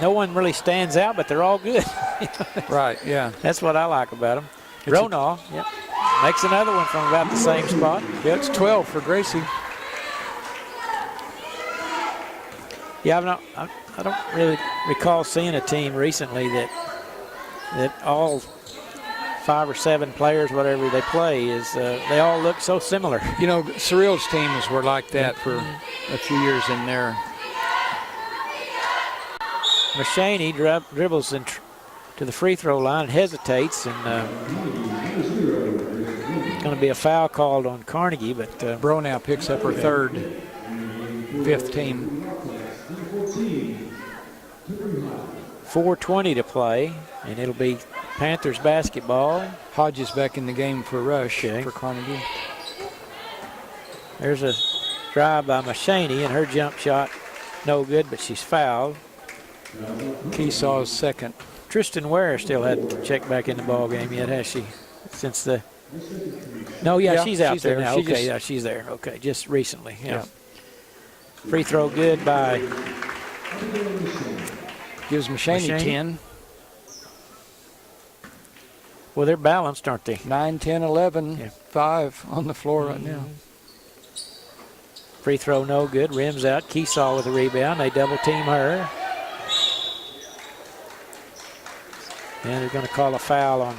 no one really stands out, but they're all good. Right, yeah. That's what I like about them. Ronaw, yep, makes another one from about the same spot. Yeah, it's 12 for Gracie. Yeah, I don't really recall seeing a team recently that all 5 or 7 players, whatever they play, is they all look so similar. You know, Cyril's teams were like that for a few years in there. Machaney dribbles to the free throw line, hesitates, and it's going to be a foul called on Carnegie, but Bronow picks up her third, 5th team. 4:20 to play, and it'll be Panthers basketball. Hodges back in the game for Rush for Carnegie. There's a drive by Machaney, and her jump shot no good, but she's fouled. Keesaw's second. Tristan Ware still hadn't checked back in the ball game yet, has she? Since the she's out there now. Okay, she's there. Okay, just recently. Yeah. Free throw good by. Gives Machaney 10. Well, they're balanced, aren't they? 9, 10, 11, 5 on the floor right now. Free throw no good. Rims out. Keesaw with a rebound. They double team her. And they're going to call a foul on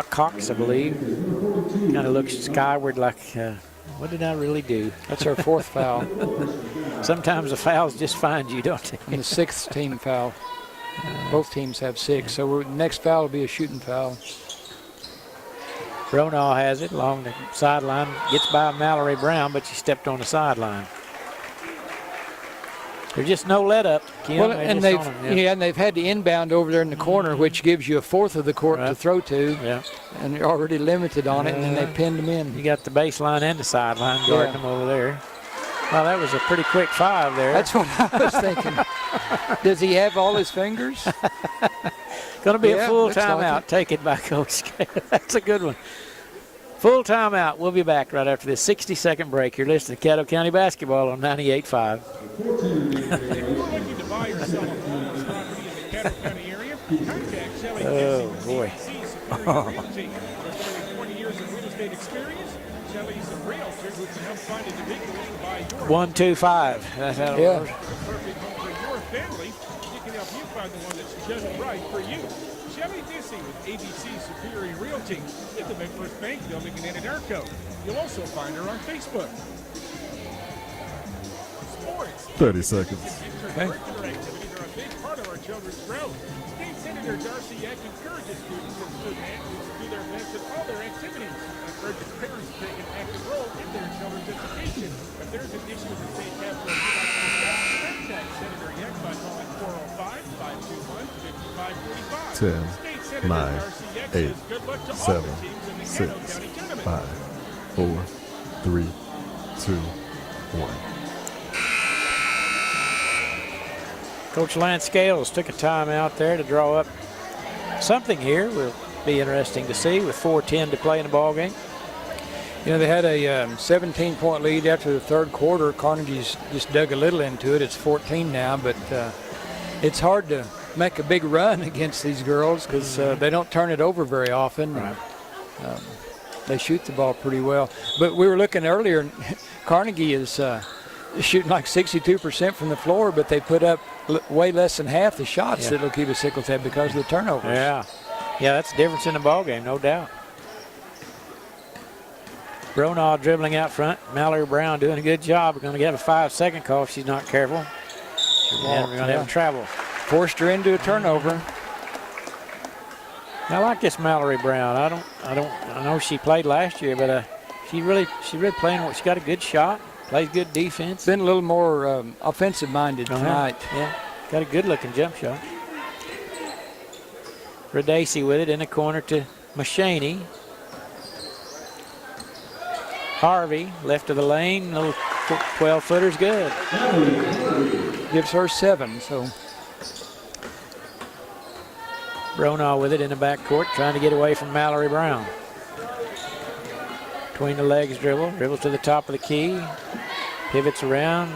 Cox, I believe. Kind of looks skyward like, what did I really do? That's our 4th foul. Sometimes the fouls just find you, don't they? And the 6th team foul. Both teams have 6, so the next foul will be a shooting foul. Bronaugh has it along the sideline. Gets by Mallory Brown, but she stepped on the sideline. There's just no let up. Kim, well, and they've had the inbound over there in the corner, which gives you a 1/4 of the court to throw to. Yeah. And they're already limited on it, and then they pinned them in. You got the baseline and the sideline guarding them over there. Well, that was a pretty quick 5 there. That's what I was thinking. Does he have all his fingers? Going to be a full timeout. Take it by Coach K. That's a good one. Full timeout. We'll be back right after this 60-second break. You're listening to Caddo County Basketball on 98.5. If you're looking to buy or sell a home or property in the Caddo County area, contact Shelley boy. Superior Realty. With 40 years of real estate experience, Shelley's a realtor who can help find individuals to buy your 1, 2, 5. That's how it works. perfect home for your family. She can help you find the one that's just right for you. Shelley Dissy with ABC Superior Realty in the McFirst Bank building in Anadarko. You'll also find her on Facebook. 30 seconds. Extracurricular activities are a big part of our children's growth. State Senator Darcy Eck encourages students and student athletes to do their best in all their activities and encourages parents to take an active role in their children's education. If there's an issue with the state capitol you'd like to discuss, contact Senator Eck by calling 405-521-5545. 10, State Senator 9, Darcy Eck 8, says good luck to all 7, the teams in the 6, Caddo County Tournament. 5, 4, 3, 2, 1. Coach Lance Scales took a time out there to draw up something here. Will be interesting to see with 4:10 to play in the ball game. You know, they had a 17-point lead after the 3rd quarter. Carnegie's just dug a little into it. It's 14 now, but it's hard to make a big run against these girls because they don't turn it over very often. Right. They shoot the ball pretty well. But we were looking earlier, Carnegie is shooting like 62% from the floor, but they put up way less than half the shots that Lookeba-Sickles had because of the turnovers. Yeah, that's the difference in the ball game, no doubt. Bronaugh dribbling out front. Mallory Brown doing a good job. We're going to get a 5-second call if she's not careful. And we're going to have travel. Forced her into a turnover. I like this Mallory Brown. I know she played last year, but she really playing. She got a good shot. Plays good defense. Been a little more offensive-minded tonight. Yeah, got a good-looking jump shot. Radacey with it in the corner to Machaney. Harvey, left of the lane, little 12-footer's good. Gives her 7, so. Bronaugh with it in the backcourt, trying to get away from Mallory Brown. Between the legs dribble. Dribbles to the top of the key. Pivots around.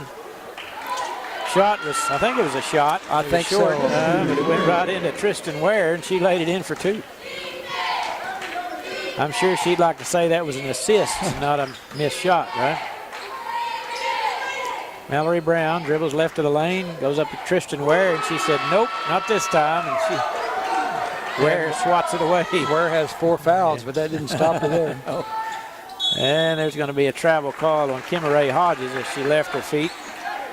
Shot was, I think it was a shot. I think so. But it went right into Tristan Ware, and she laid it in for 2. I'm sure she'd like to say that was an assist, not a missed shot, right? Mallory Brown dribbles left of the lane, goes up to Tristan Ware, and she said, nope, not this time. And Ware swats it away. Ware has 4 fouls, but that didn't stop her there. No. And there's going to be a travel call on Kimmeray Hodges as she left her feet.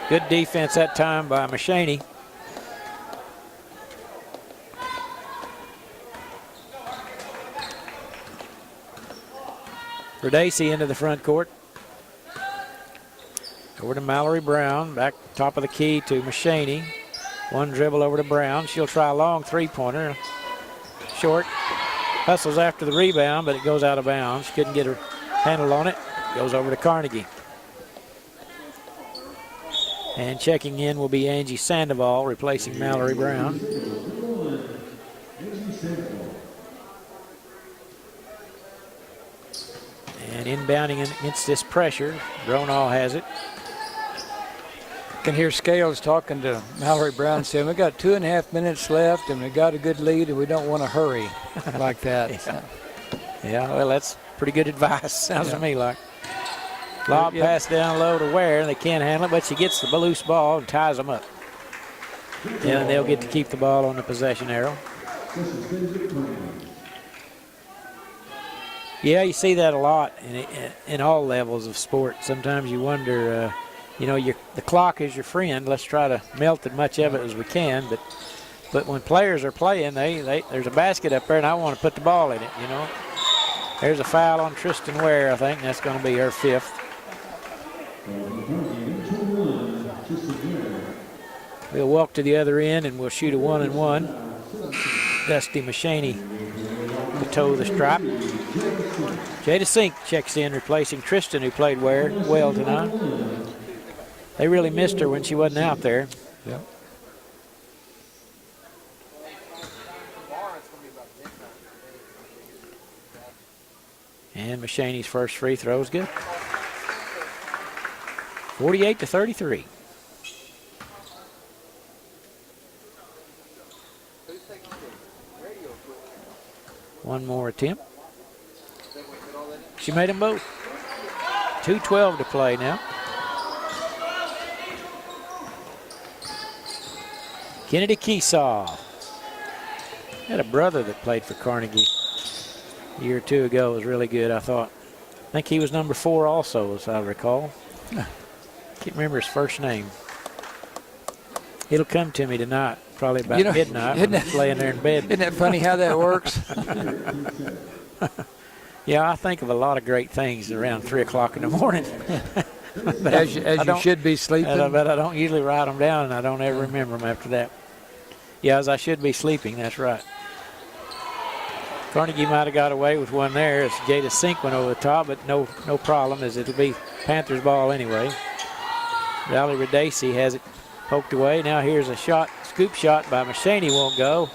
Good defense that time by Machaney. Verdacey into the front court. Over to Mallory Brown, back top of the key to Machaney. One dribble over to Brown. She'll try a long three-pointer. Short. Hustles after the rebound, but it goes out of bounds. Couldn't get her handle on it. Goes over to Carnegie. And checking in will be Angie Sandoval, replacing Mallory Brown. And inbounding against this pressure, Bronaugh has it. Can hear Scales talking to Mallory Brown saying, we got 2.5 minutes left and we got a good lead and we don't want to hurry like that. Yeah, well, that's pretty good advice, sounds to me like. Lob pass down low to Ware, and they can't handle it, but she gets the loose ball and ties them up. And they'll get to keep the ball on the possession arrow. Yeah, you see that a lot in all levels of sport. Sometimes you wonder, you know, the clock is your friend. Let's try to melt as much of it as we can. But when players are playing, there's a basket up there, and I want to put the ball in it, you know. There's a foul on Tristan Ware, I think. That's going to be her 5th. We'll walk to the other end, and we'll shoot a 1-and-1. Dusty Machaney to toe the stripe. Jada Sink checks in, replacing Tristan, who played well tonight. They really missed her when she wasn't out there. Yep. And Machaney's first free throw is good. 48-33. One more attempt. She made them both. 2:12 to play now. Kennedy Keesaw. Had a brother that played for Carnegie a year or two ago. It was really good, I thought. I think he was number 4 also, as I recall. Can't remember his first name. It'll come to me tonight, probably about midnight. When I'm laying there in bed. Isn't that funny how that works? Yeah, I think of a lot of great things around 3 o'clock in the morning. as you should be sleeping. But I don't usually write them down, and I don't ever remember them after that. Yeah, as I should be sleeping, that's right. Carnegie might have got away with one there as Jada Sink went over the top, but no problem, as it'll be Panthers ball anyway. Valerie Verdacey has it poked away. Now here's a shot, scoop shot by Machaney, won't go.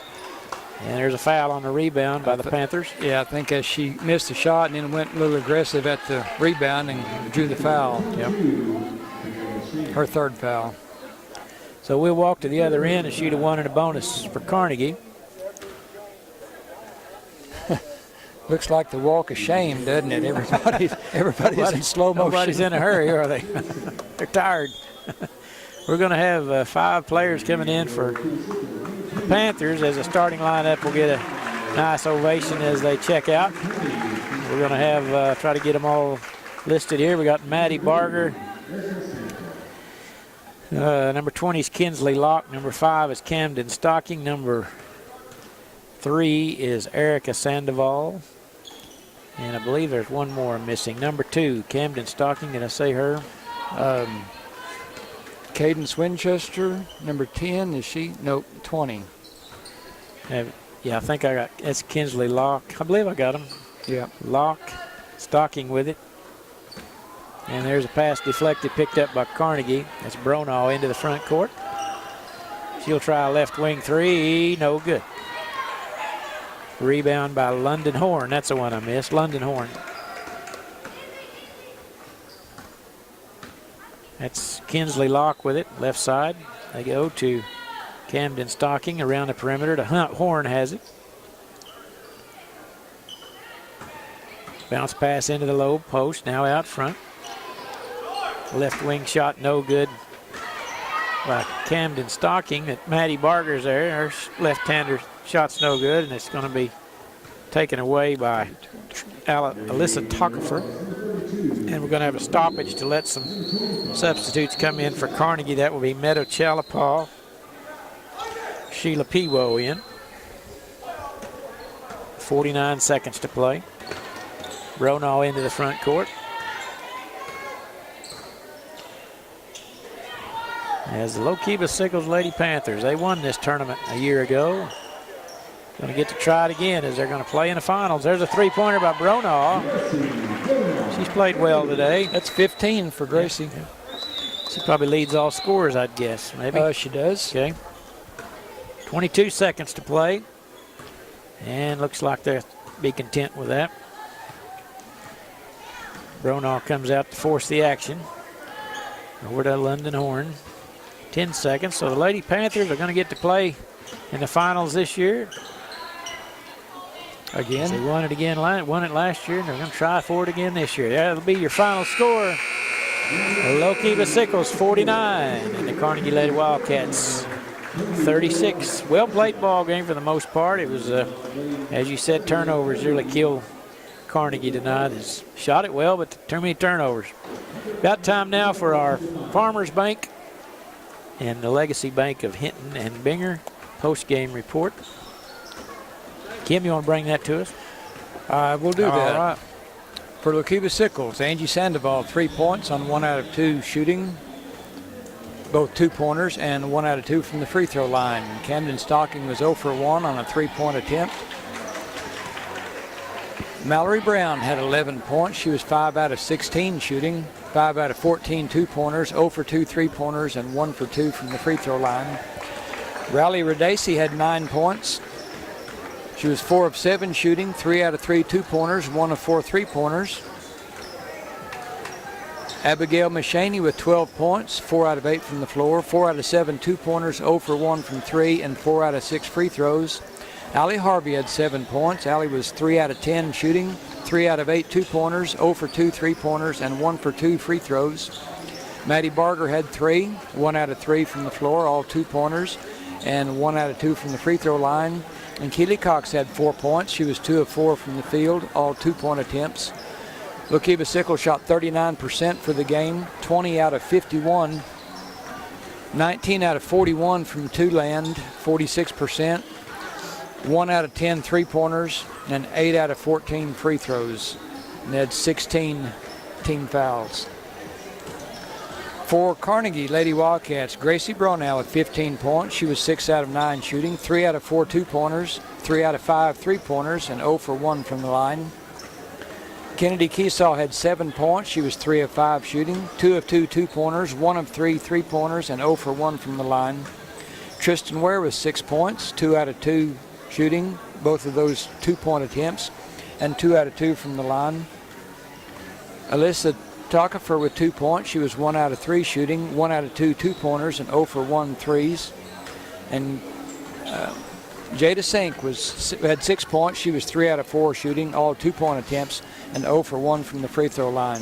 And there's a foul on the rebound by the Panthers. Yeah, I think as she missed the shot and then went a little aggressive at the rebound and drew the foul. Yep. Her 3rd foul. So we'll walk to the other end and shoot a 1 and a bonus for Carnegie. Looks like the walk of shame, doesn't it? Everybody's in slow motion. Nobody's in a hurry, are they? They're tired. We're going to have 5 players coming in for the Panthers. As a starting lineup, we'll get a nice ovation as they check out. We're going to have try to get them all listed here. We got Maddie Barger. Number 20 is Kinsley Locke. Number 5 is Camden Stocking. Number 3 is Erica Sandoval. And I believe there's one more missing. Number 2, Camden Stocking. Did I say her? Cadence Winchester. Number 10, is she? Nope, 20. Yeah, I think I got, that's Kinsley Locke. I believe I got him. Yeah. Locke, Stocking with it. And there's a pass deflected, picked up by Carnegie. That's Bronaugh into the front court. She'll try a left wing 3, no good. Rebound by London Horn. That's the one I missed. London Horn. That's Kinsley Locke with it, left side. They go to Camden Stocking around the perimeter to Hunt Horn has it. Bounce pass into the low post, now out front. Left wing shot, no good by Camden Stocking. Maddie Barger's there. Her left-hander shot's no good, and it's going to be taken away by Alyssa Tockefer. And we're going to have a stoppage to let some substitutes come in for Carnegie. That will be Meadow Chalapal, Sheila Piwo in. 49 seconds to play. Bronaugh into the front court. As the Lookeba-Sickles Lady Panthers, they won this tournament a year ago. Going to get to try it again as they're going to play in the finals. There's a three-pointer by Bronaugh. She's played well today. That's 15 for Gracie. Yeah. She probably leads all scorers, I'd guess. Maybe. She does. Okay. 22 seconds to play. And looks like they'll be content with that. Bronaugh comes out to force the action. Over to London Horn. 10 seconds. So the Lady Panthers are going to get to play in the finals this year. Again? They won it again, won it last year, and they're going to try for it again this year. That'll be your final score. Lookeba-Sickles 49 and the Carnegie Lady Wildcats 36. Well played ball game for the most part. It was, as you said, turnovers really killed Carnegie tonight. Has shot it well, but too many turnovers. About time now for our Farmers Bank and the Legacy Bank of Hinton and Binger post-game report. Kim, you want to bring that to us? We'll do that. All right. For Lookeba-Sickles, Angie Sandoval, 3 points on 1 out of 2 shooting. Both 2-pointers and 1 out of 2 from the free throw line. Camden Stocking was 0 for 1 on a 3-point attempt. Mallory Brown had 11 points. She was 5 out of 16 shooting, 5 out of 14 2-pointers, 0 for 2 3-pointers, and 1 for 2 from the free throw line. Riley Radacey had 9 points. She was 4 of 7 shooting, 3 out of 3 2-pointers, 1 of 4 3-pointers. Abigail Machaney with 12 points, 4 out of 8 from the floor, 4 out of 7 2-pointers, 0 for 1 from 3, and 4 out of 6 free throws. Allie Harvey had 7 points. Allie was 3 out of 10 shooting, 3 out of 8 2-pointers, 0 for 2 3-pointers, and 1 for 2 free throws. Maddie Barger had 3, 1 out of 3 from the floor, all 2-pointers, and 1 out of 2 from the free throw line. And Keely Cox had 4 points. She was 2 of 4 from the field, all 2-point attempts. Lookeba-Sickles shot 39% for the game, 20 out of 51, 19 out of 41 from two-land, 46%, 1 out of 10 3-pointers, and 8 out of 14 free throws. And they had 16 team fouls. For Carnegie Lady Wildcats, Gracie Bronaugh with 15 points. She was 6 out of 9 shooting, 3 out of 4 2-pointers, 3 out of 5 3-pointers, and 0 for 1 from the line. Kennedy Keesaw had 7 points. She was 3 of 5 shooting, 2 of 2 2-pointers, 1 of 3 3-pointers, and 0 for 1 from the line. Tristan Ware with 6 points, 2 out of 2 shooting, both of those 2-point attempts, and 2 out of 2 from the line. Alyssa Tockefer with 2 points. She was 1 out of 3 shooting, 1 out of 2 2-pointers, and 0 for 1 threes. And Jada Sink had 6 points. She was 3 out of 4 shooting, all 2-point attempts, and 0 for 1 from the free throw line.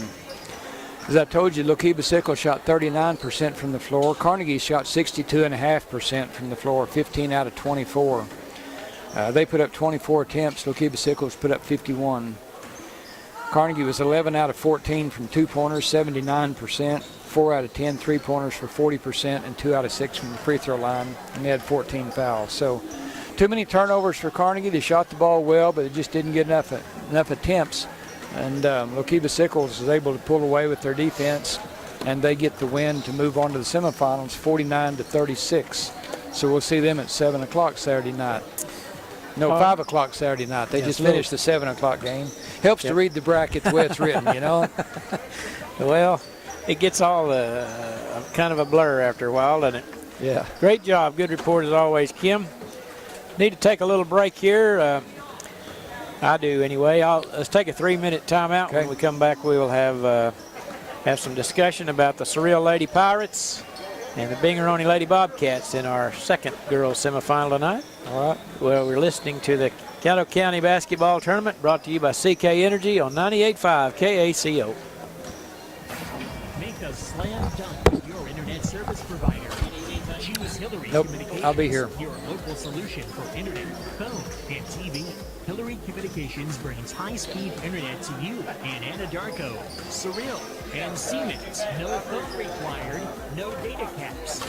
As I told you, Lookeba-Sickles shot 39% from the floor. Carnegie shot 62.5% from the floor, 15 out of 24. They put up 24 attempts. Lookeba-Sickles put up 51. Carnegie was 11 out of 14 from 2-pointers, 79%, 4 out of 10 3-pointers for 40%, and 2 out of 6 from the free throw line, and they had 14 fouls. So too many turnovers for Carnegie. They shot the ball well, but it just didn't get enough attempts. And Lookeba-Sickles was able to pull away with their defense, and they get the win to move on to the semifinals, 49-36. So we'll see them at 7 o'clock Saturday night. No, 5 o'clock Saturday night. They just finished the 7 o'clock game. Helps to read the bracket the way it's written, you know. Well, it gets all kind of a blur after a while, doesn't it? Yeah. Great job. Good report as always, Kim. Need to take a little break here. I do anyway. Let's take a 3-minute timeout. Okay. When we come back, we will have have some discussion about the Cyril Lady Pirates and the Binger-Oney Lady Bobcats in our second girls semifinal tonight. All right. Well, we're listening to the Caddo County Basketball Tournament brought to you by CK Energy on 98.5 KACO. Make a slam dunk with your internet service provider. Choose Hillary Communications. I'll be here. Your local solution for internet, phone, and TV. Hillary Communications brings high-speed internet to you in Anadarko, Cyril, and Siemens. No phone required, no data caps.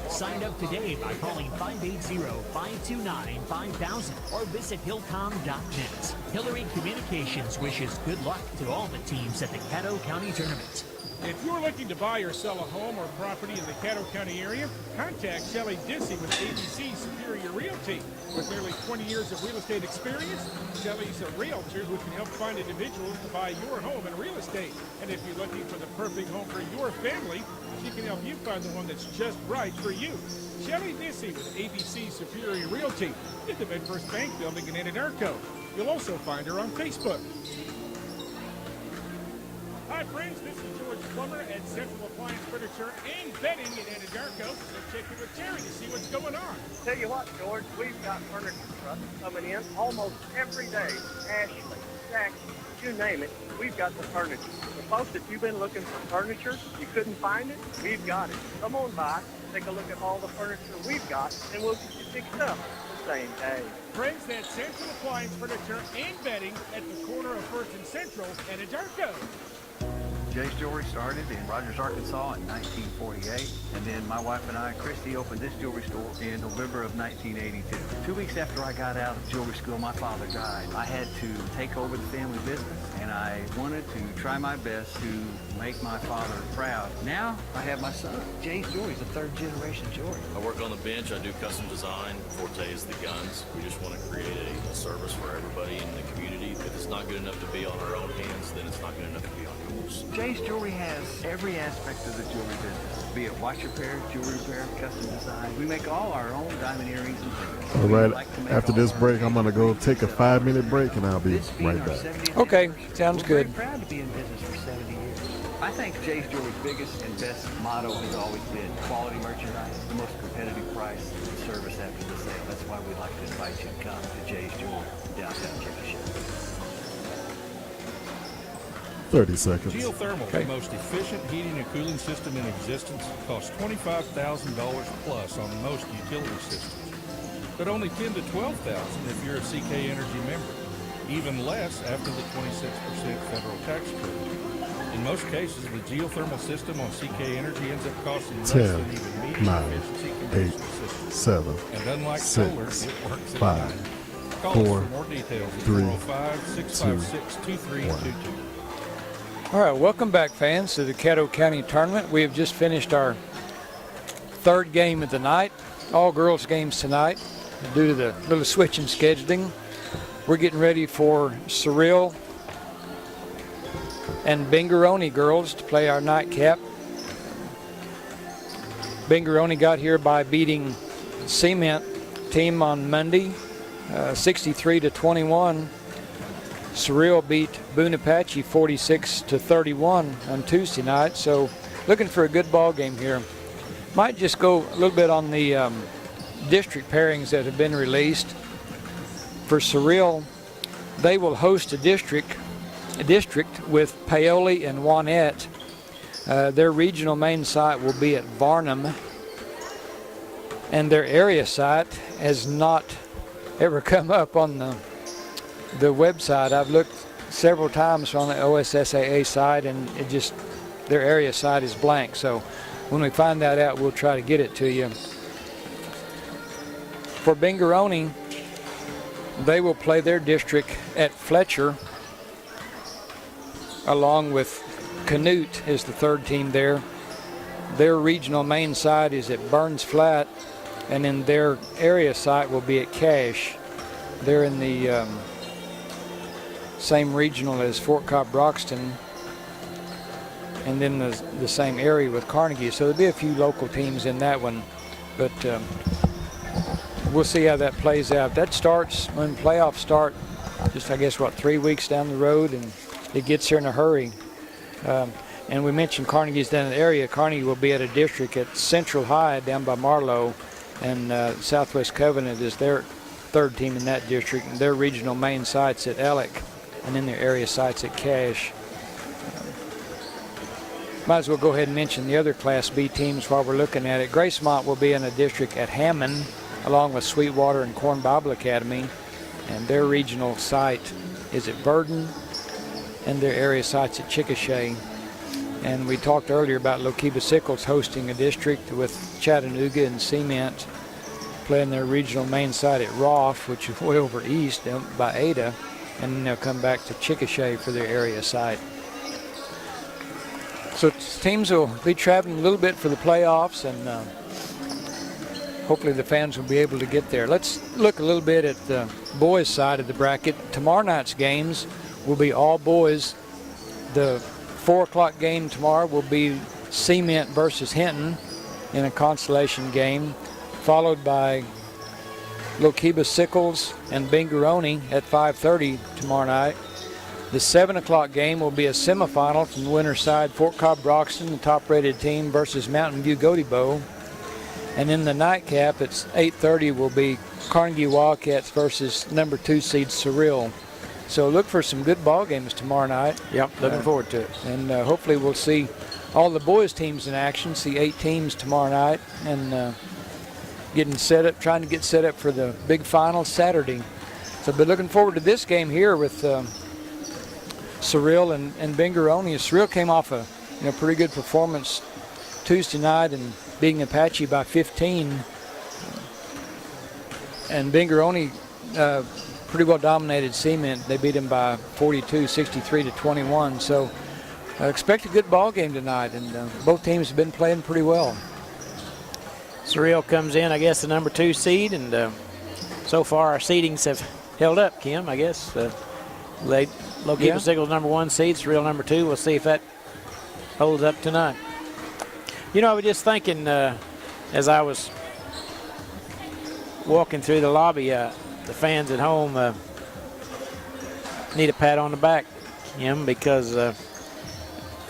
Sign up today by calling 580-529-5000 or visit hillcom.net. Hillary Communications wishes good luck to all the teams at the Caddo County Tournament. If you're looking to buy or sell a home or property in the Caddo County area, contact Shelley Dissy with ABC Superior Realty. With nearly 20 years of real estate experience, Shelley's a realtor who can help find individuals to buy your home in real estate. And if you're looking for the perfect home for your family, she can help you find the one that's just right for you. Shelley Dissy with ABC Superior Realty in the MidFirst Bank Building in Anadarko. You'll also find her on Facebook. Hi friends, this is George Plummer at Central Appliance Furniture and Bedding in Anadarko. So check in with Terry to see what's going on. Tell you what, George, we've got furniture trucks coming in almost every day. Ashley, Jackson, you name it, we've got the furniture. So folks, if you've been looking for furniture, you couldn't find it, we've got it. Come on by, take a look at all the furniture we've got, and we'll get you fixed up the same day. Friends, that's Central Appliance Furniture and Bedding at the corner of First and Central, Anadarko. Jay's Jewelry started in Rogers, Arkansas in 1948, and then my wife and I, Christy, opened this jewelry store in November of 1982. 2 weeks after I got out of jewelry school, my father died. I had to take over the family business, and I wanted to try my best to make my father proud. Now, I have my son. Jay's Jewelry is a third-generation jewelry. I work on the bench. I do custom design. Forte is the guns. We just want to create a service for everybody in the community. If it's not good enough to be on our own hands, then it's not good enough to be on yours. Jay's Jewelry has every aspect of the jewelry business, be it watch repair, jewelry repair, custom design. We make all our own diamond earrings and rings. All right, after this break, I'm going to go take a 5-minute break, and I'll be right back. Okay, sounds good. We're very proud to be in business for 70 years. I think Jay's Jewelry's biggest and best motto has always been quality merchandise, the most competitive price, and service after the sale. That's why we'd like to invite you to come to Jay's Jewelry, downtown Chickasha. 30 seconds. Geothermal, the most efficient heating and cooling system in existence, costs $25,000 plus on most utility systems, but only $10,000 to $12,000 if you're a CK Energy member, even less after the 26% federal tax credit. In most cases, the geothermal system on CK Energy ends up costing less 10, than even medium 9, efficiency 8, conventional systems. 7, And unlike 6, solar, it works at 5, night. Call 4, us for more details at 3, 405-656-2322. All right, welcome back, fans, to the Caddo County Tournament. We have just finished our third game of the night. All girls games tonight due to the little switch in scheduling. We're getting ready for Cyril and Binger-Oney girls to play our nightcap. Binger-Oney got here by beating Cement team on Monday, 63-21. Cyril beat Boone-Apache 46-31 on Tuesday night. So looking for a good ball game here. Might just go a little bit on the district pairings that have been released. For Cyril, they will host a district with Paoli and Wanette. Their regional main site will be at Varnum, and their area site has not ever come up on the website. I've looked several times on the OSSAA site, and it just, their area site is blank. So when we find that out, we'll try to get it to you. For Binger-Oney, they will play their district at Fletcher, along with Canute is the third team there. Their regional main site is at Burns Flat, and then their area site will be at Cache. They're in the same regional as Fort Cobb-Broxton, and then the same area with Carnegie. So there'll be a few local teams in that one, but we'll see how that plays out. That starts when playoffs start, just I guess what, 3 weeks down the road, and it gets here in a hurry. And we mentioned Carnegie's down in the area. Carnegie will be at a district at Central High down by Marlowe, and Southwest Covenant is their third team in that district. And their regional main site's at Alec, and then their area sites at Cache. Might as well go ahead and mention the other Class B teams while we're looking at it. Gracemont will be in a district at Hammond, along with Sweetwater and Corn Bible Academy, and their regional site is at Burden, and their area site's at Chickasha. And we talked earlier about Lookeba-Sickles hosting a district with Chattanooga and Cement playing their regional main site at Roth, which is way over east down by Ada, and then they'll come back to Chickasha for their area site. So teams will be traveling a little bit for the playoffs, and hopefully the fans will be able to get there. Let's look a little bit at the boys' side of the bracket. Tomorrow night's games will be all boys. The 4 o'clock game tomorrow will be Cement versus Hinton in a consolation game, followed by Lookeba-Sickles and Binger-Oney at 5:30 tomorrow night. The 7 o'clock game will be a semifinal from the winner's side, Fort Cobb-Broxton, the top-rated team, versus Mountain View Godebo. And in the nightcap, it's 8:30 will be Carnegie Wildcats versus number 2 seed Cyril. So look for some good ball games tomorrow night. Yep, looking forward to it. And hopefully we'll see all the boys teams in action, see 8 teams tomorrow night, and getting set up, trying to get set up for the big final Saturday. So be looking forward to this game here with Cyril and Binger-Oney. Cyril came off a pretty good performance Tuesday night and beating Apache by 15. And Binger-Oney pretty well dominated Cement. They beat him by 42, 63 to 21. So expect a good ball game tonight, and both teams have been playing pretty well. Cyril comes in, I guess, the number 2 seed, and so far our seedings have held up, Kim, I guess. Lookeba-Sickles number 1 seed, Cyril number 2. We'll see if that holds up tonight. I was just thinking as I was walking through the lobby, the fans at home need a pat on the back, Kim, because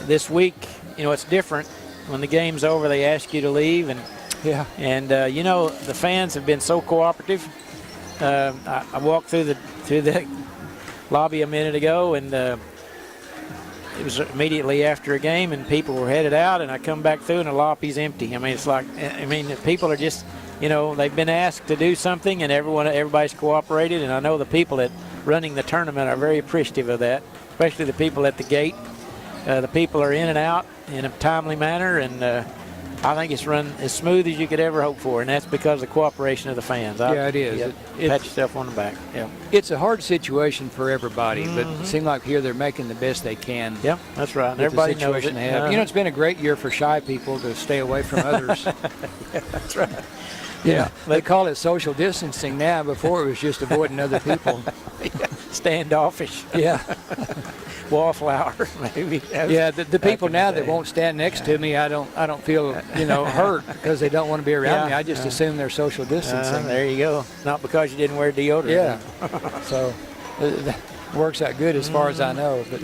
this week, it's different. When the game's over, they ask you to leave, and the fans have been so cooperative. I walked through the lobby a minute ago, and it was immediately after a game, and people were headed out, and I come back through, and the lobby's empty. It's like, the people are just, they've been asked to do something, and everybody's cooperated, and I know the people that running the tournament are very appreciative of that, especially the people at the gate. The people are in and out in a timely manner, and I think it's run as smooth as you could ever hope for, and that's because of the cooperation of the fans. It is. Pat yourself on the back. Yeah. It's a hard situation for everybody, but it seems like here they're making the best they can. Yep, that's right. And everybody knows it. They have. It's been a great year for shy people to stay away from others. Yeah, that's right. Yeah, they call it social distancing now. Before it was just avoiding other people. Standoffish. Yeah. Wallflower, maybe. Yeah, the people now that won't stand next to me, I don't feel hurt because they don't want to be around me. I just assume they're social distancing. There you go. Not because you didn't wear deodorant. Yeah. So it works out good as far as I know. But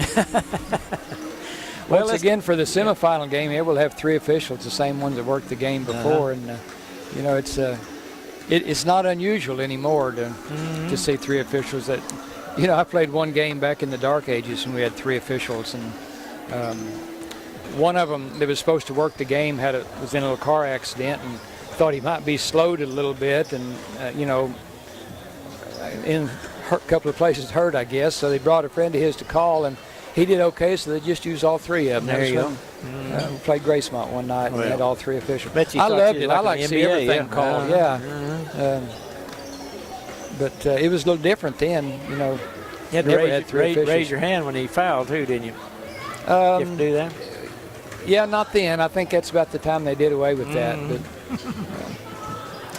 once again, for the semifinal game here, we'll have 3 officials, the same ones that worked the game before, and it's not unusual anymore to see 3 officials that. I played one game back in the dark ages and we had 3 officials, and one of them that was supposed to work the game was in a little car accident and thought he might be slowed a little bit, and in a couple of places hurt, I guess. So they brought a friend of his to call, and he did okay. So they just used all 3 of them. There you go. We played Gracemont one night and had all 3 officials. I loved it. Like I like to see everything called. But it was a little different then, You had to raise your hand when he fouled too, didn't you? You have to do that? Yeah, not then. I think that's about the time they did away with that. But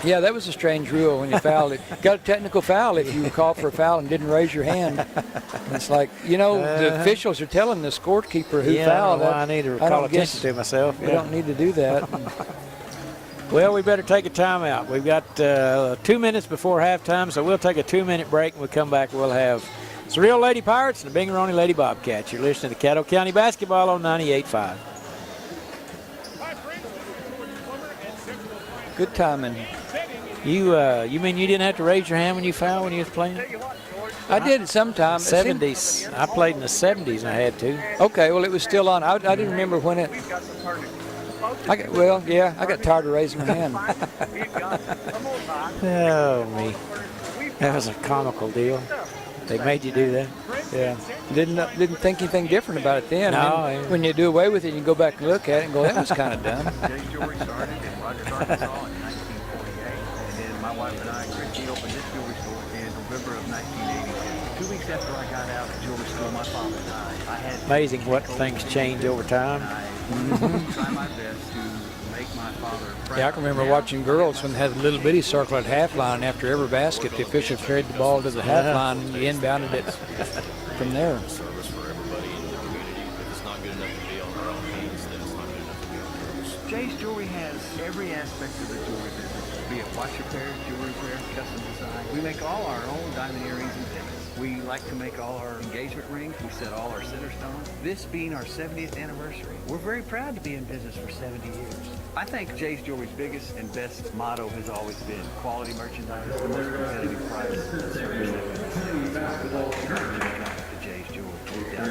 yeah, that was a strange rule when you fouled it. Got a technical foul if you called for a foul and didn't raise your hand. And it's like, the officials are telling the scorekeeper who fouled. I need to call attention to myself. We don't need to do that. Well, we better take a timeout. We've got 2 minutes before halftime, so we'll take a 2-minute break. When we come back, we'll have Cyril Lady Pirates and the Binger-Oney Lady Bobcats. You're listening to Caddo County Basketball on 98.5. Good timing. You mean you didn't have to raise your hand when you fouled when you was playing? I did it sometime. 70s. I played in the 70s and I had to. Okay, well, it was still on. I didn't remember when it. I got tired of raising my hand. Oh, me. That was a comical deal. They made you do that? Yeah. Didn't think anything different about it then. No. And when you do away with it, you go back and look at it and go, that was kind of dumb. Jay Jewelry started in Rogers, Arkansas in 1948. And then my wife and I, Christy, opened this jewelry store in November of 1982. 2 weeks after I got out of jewelry school, my father died. I had amazing what things change over time. try my best to make my father proud. Yeah, I can remember watching girls when they had a little bitty circle at half line. After every basket, the official carried the ball to the half line and you inbounded it from there. Service for everybody in the community. If it's not good enough to be on our own hands, then it's not good enough to be on ours. Jay's Jewelry has every aspect of the jewelry business, be it watch repair, jewelry repair, custom design. We make all our own diamond earrings and things. We like to make all our engagement rings. We set all our center stones. This being our 70th anniversary, we're very proud to be in business for 70 years. I think Jay's Jewelry's biggest and best motto has always been quality merchandise, the most competitive price, and service that we like to Jay's Jewelry. Down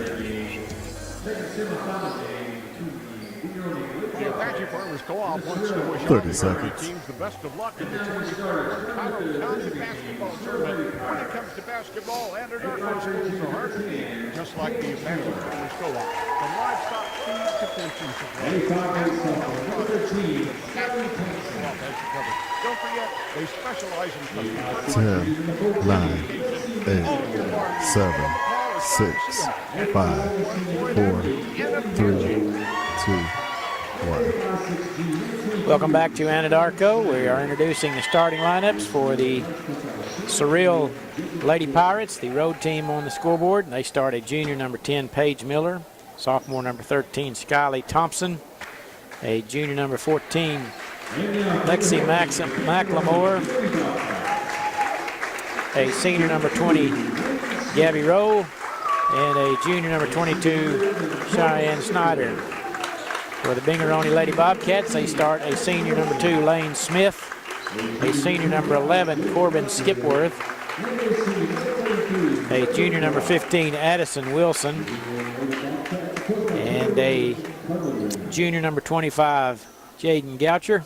The Apache Farmers Co-op wants to wish 30 all the seconds. teams the best of luck in the 2021 Caddo County Basketball Tournament. When it comes to basketball, Anadarko schools are hard to beat, just like the Apache Farmers Co-op. The livestock feed to pension supply. Don't forget, they specialize in custom 10, 9, 8, 7, 6, 5, 4, 3, 2, 1. Welcome back to Anadarko. We are introducing the starting lineups for the Cyril Lady Pirates, the road team on the scoreboard. They start a junior number 10, Paige Miller, sophomore number 13, Skylie Thompson, a junior number 14, Lexi McLemore, a senior number 20, Gabby Rowe, and a junior number 22, Cheyenne Snyder. For the Binger-Oney Lady Bobcats, they start a senior number 2, Lane Smith, a senior number 11, Corbin Skipworth, a junior number 15, Addison Wilson, and a junior number 25, Jaden Goucher.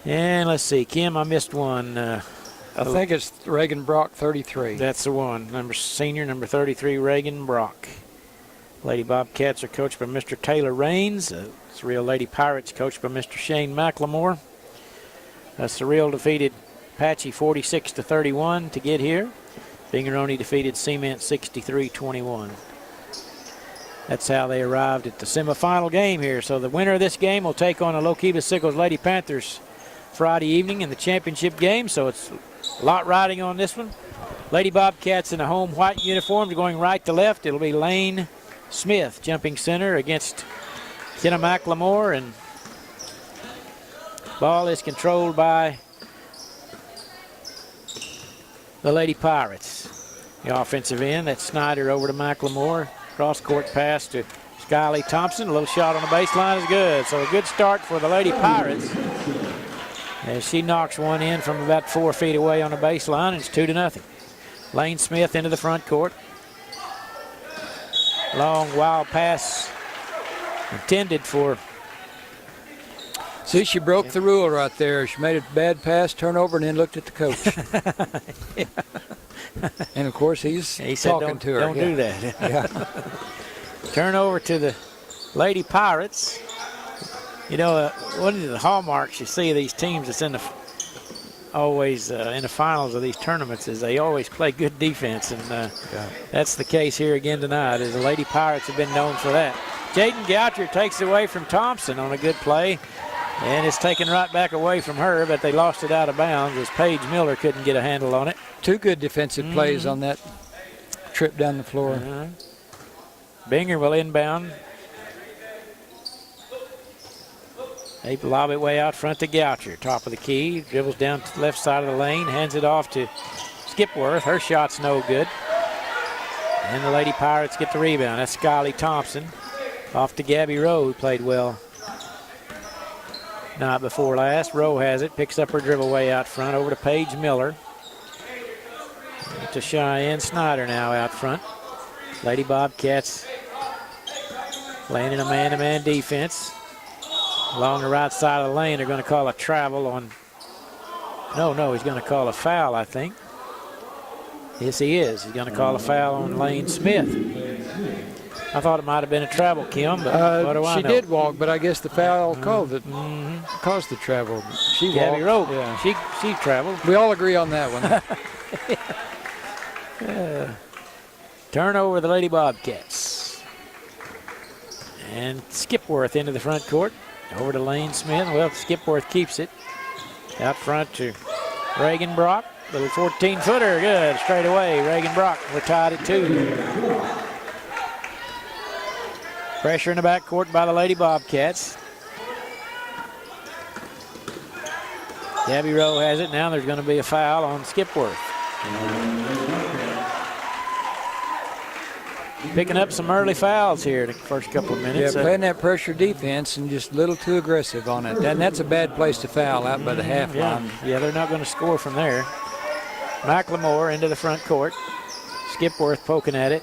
And let's see, Kim, I missed one. I think it's Reagan Brock, 33. That's the one, senior number 33, Reagan Brock. Lady Bobcats are coached by Mr. Taylor Raines. Cyril Lady Pirates coached by Mr. Shane McLemore. Cyril defeated Apache 46-31 to get here. Binger-Oney defeated Cement 63-21. That's how they arrived at the semifinal game here. So the winner of this game will take on the Lookeba-Sickles Lady Panthers Friday evening in the championship game. So it's a lot riding on this one. Lady Bobcats in a home white uniform going right to left. It'll be Lane Smith jumping center against Kenna McLemore, and ball is controlled by the Lady Pirates. The offensive end, that's Snyder over to McLemore. Cross-court pass to Skylie Thompson. A little shot on the baseline is good. So a good start for the Lady Pirates as she knocks one in from about 4 feet away on the baseline. It's 2-0. Lane Smith into the front court. Long, wild pass intended for. See, she broke the rule right there. She made a bad pass, turnover, and then looked at the coach. And, of course, he said, talking to her. Don't do that. Yeah. Turnover to the Lady Pirates. You know, one of the hallmarks you see of these teams that's in the always in the finals of these tournaments is they always play good defense, and that's the case here again tonight, as the Lady Pirates have been known for that. Jaden Goucher takes it away from Thompson on a good play, and it's taken right back away from her, but they lost it out of bounds as Paige Miller couldn't get a handle on it. 2 good defensive plays on that trip down the floor. Binger will inbound. They lob it way out front to Goucher. Top of the key, dribbles down to the left side of the lane, hands it off to Skipworth. Her shot's no good. And the Lady Pirates get the rebound. That's Skyly Thompson. Off to Gabby Rowe, who played well night before last. Rowe has it, picks up her dribble way out front, over to Paige Miller. To Cheyenne Snyder now out front. Lady Bobcats laying in a man-to-man defense. Along the right side of the lane, they're going to call a travel on. No, he's going to call a foul, I think. Yes, he is. He's going to call a foul on Lane Smith. I thought it might have been a travel, Kim, but what do I know? She did walk, but I guess the foul caused the travel. She Gabby walked. Rowe, Yeah. she traveled. We all agree on that one. Turnover the Lady Bobcats. And Skipworth into the front court. Over to Lane Smith. Well, Skipworth keeps it. Out front to Reagan Brock. Little 14-footer. Good. Straight away. Reagan Brock. We're tied at 2. Pressure in the backcourt by the Lady Bobcats. Gabby Rowe has it. Now there's going to be a foul on Skipworth. Picking up some early fouls here in the first couple of minutes. Yeah, playing that pressure defense and just a little too aggressive on it. And that's a bad place to foul out by the half line. Yeah, they're not going to score from there. McLemore into the front court. Skipworth poking at it.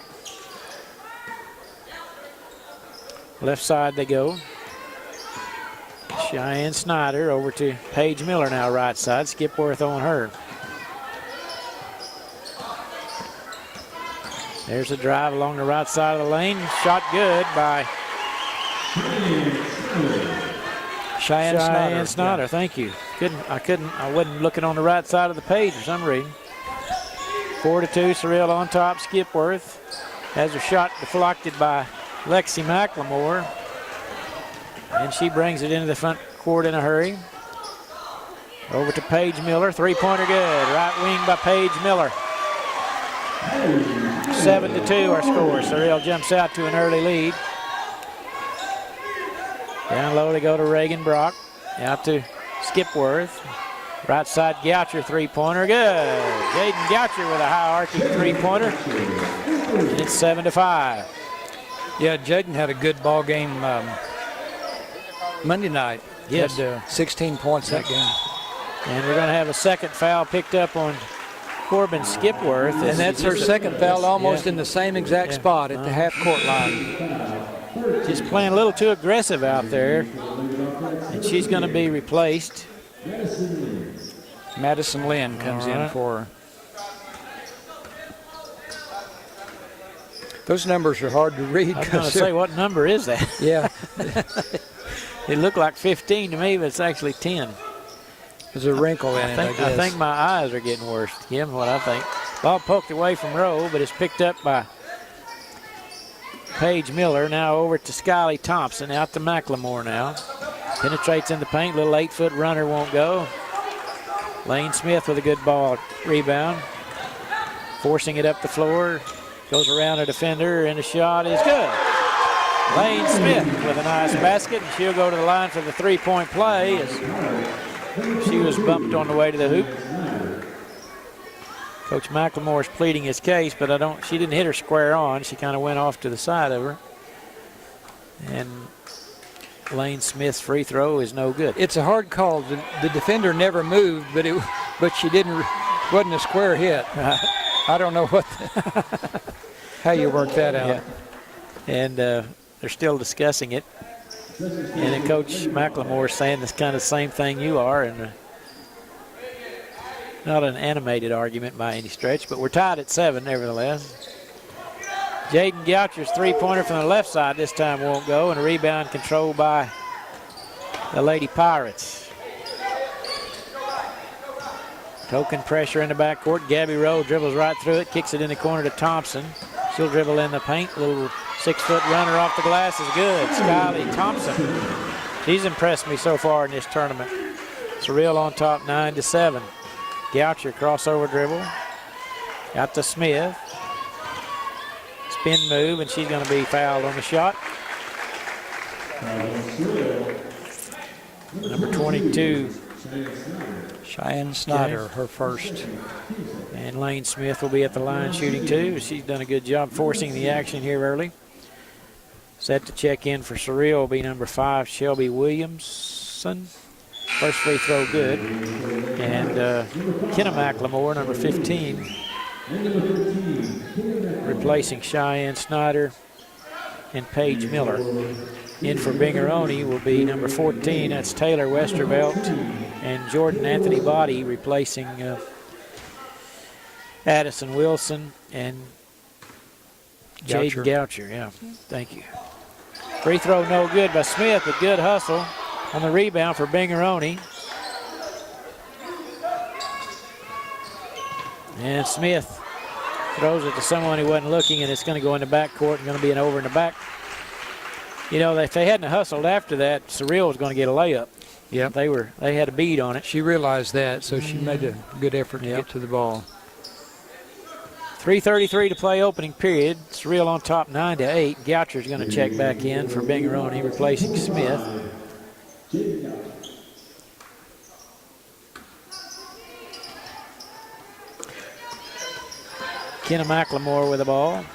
Left side they go. Cheyenne Snyder over to Paige Miller now right side. Skipworth on her. There's a drive along the right side of the lane. Shot good by Cheyenne Snyder. Yeah. Thank you. I wasn't looking on the right side of the page for some reason. 4-2, Cyril on top. Skipworth has her shot deflected by Lexi McLemore. And she brings it into the front court in a hurry. Over to Paige Miller. Three-pointer good. Right wing by Paige Miller. 7-2 our score. Cyril jumps out to an early lead. Down low they go to Reagan Brock. Out to Skipworth. Right side Goucher three-pointer. Good. Jaden Goucher with a high arcing three-pointer. And it's 7-5. Yeah, Jaden had a good ball game Monday night. Yes. Had 16 points that game. And we're going to have a second foul picked up on Corbin Skipworth. And that's her second foul almost in the same exact spot at the half-court line. Just playing a little too aggressive out there. And she's going to be replaced. Madison Lynn comes in for her. Those numbers are hard to read. I was going to say, what number is that? Yeah. It looked like 15 to me, but it's actually 10. There's a wrinkle in it, I guess. I think my eyes are getting worse, Kim, what I think. Ball poked away from Rowe, but it's picked up by Paige Miller. Now over to Skyly Thompson, out to McLemore now. Penetrates in the paint, little 8-foot runner won't go. Lane Smith with a good ball rebound. Forcing it up the floor. Goes around a defender, and the shot is good. Lane Smith with a nice basket, and she'll go to the line for the three-point play as she was bumped on the way to the hoop. Coach McLemore is pleading his case, but she didn't hit her square on. She kind of went off to the side of her. And Lane Smith's free throw is no good. It's a hard call. The defender never moved, but she wasn't a square hit. I don't know how you work that out. Yeah. And they're still discussing it. And then Coach McLemore is saying this kind of same thing you are, and not an animated argument by any stretch, but we're tied at 7 nevertheless. Jaden Goucher's three-pointer from the left side this time won't go, and a rebound controlled by the Lady Pirates. Token pressure in the backcourt. Gabby Rowe dribbles right through it, kicks it in the corner to Thompson. She'll dribble in the paint. Little 6-foot runner off the glass is good. Skyly Thompson. She's impressed me so far in this tournament. Cyril on top, 9-7. Goucher crossover dribble. Out to Smith. Spin move, and she's going to be fouled on the shot. Number 22, Cheyenne Snyder, her first. And Lane Smith will be at the line shooting too. She's done a good job forcing the action here early. Set to check in for Cyril will be number 5, Shelby Williamson. First free throw good. And Kenna McLemore, number 15, replacing Cheyenne Snyder and Paige Miller. In for Binger-Oney will be number 14, that's Taylor Westervelt, and Jordan Anthony Body replacing Addison Wilson and Jade Goucher. Yeah, thank you. Free throw no good by Smith, but good hustle on the rebound for Binger-Oney. And Smith throws it to someone who wasn't looking, and it's going to go in the backcourt and going to be an over in the back. You know, if they hadn't hustled after that, Cyril was going to get a layup. Yep. They had a bead on it. She realized that, so she made a good effort to get to the ball. 3:33 to play opening period. Cyril on top 9-8. Goucher's going to check back in for Binger-Oney, replacing Smith. Kenna McLemore with the ball.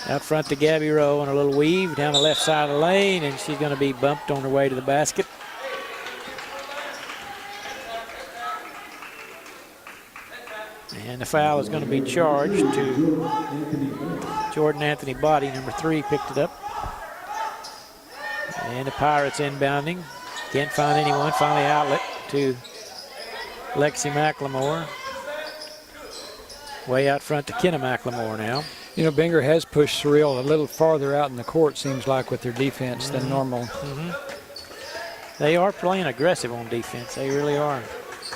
Out front to Gabby Rowe on a little weave down the left side of the lane, and she's going to be bumped on her way to the basket. And the foul is going to be charged to Jordan Anthony Body, number 3, picked it up. And the Pirates inbounding. Can't find anyone. Finally outlet to Lexi McLemore. Way out front to Kenna McLemore now. You know, Binger has pushed Cyril a little farther out in the court, seems like, with their defense than normal. They are playing aggressive on defense. They really are.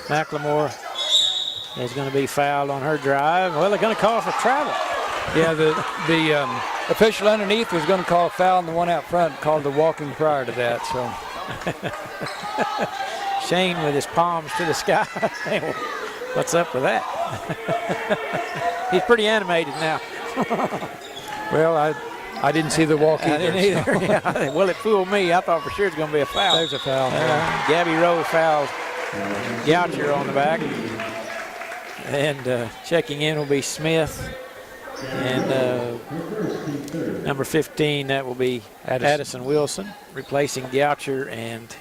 McLemore is going to be fouled on her drive. Well, they're going to call for travel. Yeah, the official underneath was going to call a foul, and the one out front called the walking prior to that. So Shane with his palms to the sky. What's up with that? He's pretty animated now. Well, I didn't see the walk either. I didn't either. So. Yeah. Well, it fooled me. I thought for sure it's going to be a foul. There's a foul. Gabby Rowe fouled Goucher on the back. And checking in will be Smith. And number 15, that will be Addison Wilson, replacing Goucher and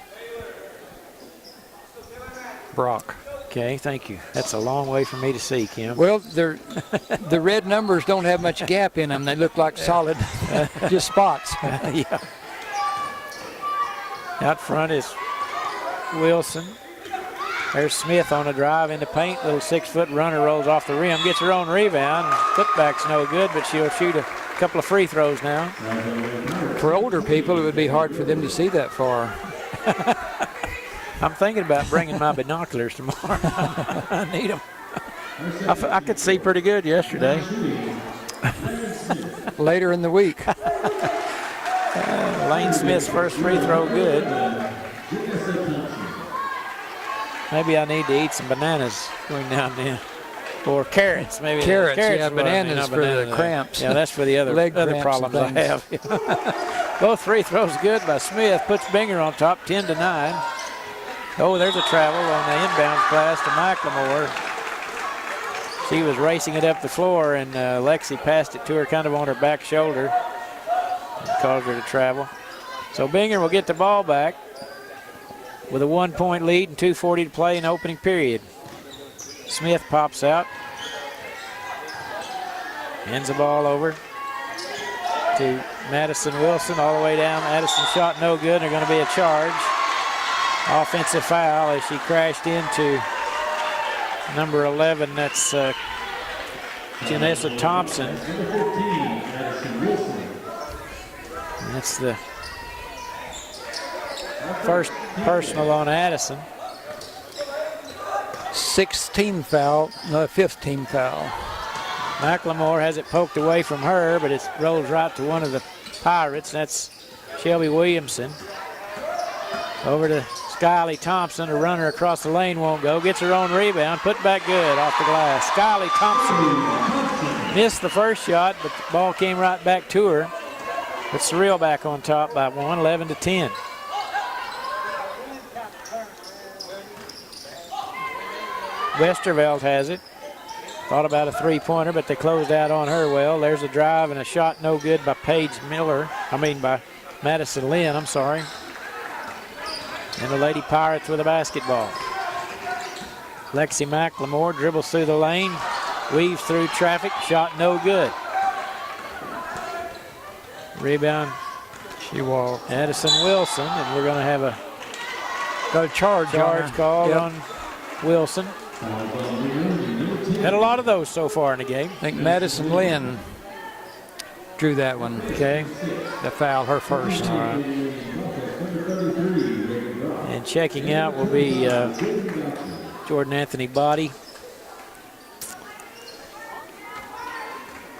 Brock. Okay, thank you. That's a long way for me to see, Kim. Well, the red numbers don't have much gap in them. They look like solid, just spots. Yeah. Out front is Wilson. There's Smith on a drive into paint. Little 6-foot runner rolls off the rim, gets her own rebound. Putback's no good, but she'll shoot a couple of free throws now. For older people, it would be hard for them to see that far. I'm thinking about bringing my binoculars tomorrow. I need them. I could see pretty good yesterday. Later in the week. Lane Smith's first free throw good. Maybe I need to eat some bananas between now and then. Or carrots, maybe. Carrots, yeah, bananas for the cramps. Yeah, that's for the other problems I have. Both free throws good by Smith. Puts Binger on top, 10-9. Oh, there's a travel on the inbound pass to McLemore. She was racing it up the floor, and Lexi passed it to her kind of on her back shoulder. Caused her to travel. So Binger will get the ball back with a 1-point lead and 2:40 to play in the opening period. Smith pops out. Hands the ball over to Madison Wilson all the way down. Addison's shot no good. They're going to be a charge. Offensive foul as she crashed into number 11. That's Janessa Thompson. And that's the first personal on Addison. 16 foul, no, 15 foul. McLemore has it poked away from her, but it rolls right to one of the Pirates. That's Shelby Williamson. Over to Skylie Thompson, a runner across the lane won't go. Gets her own rebound, put back good off the glass. Skylie Thompson missed the first shot, but the ball came right back to her. But Cyril back on top by 1, 11-10. Westerveld has it. Thought about a three-pointer, but they closed out on her well. There's a drive and a shot no good by by Madison Lynn, I'm sorry. And the Lady Pirates with a basketball. Lexi McLemore dribbles through the lane, weaves through traffic, shot no good. Rebound, Addison Wilson, and we're going to have a charge called on Wilson. Had a lot of those so far in the game. I think Madison Lynn drew that one. Okay. The foul, her first. All right. And checking out will be Jordan Anthony Body.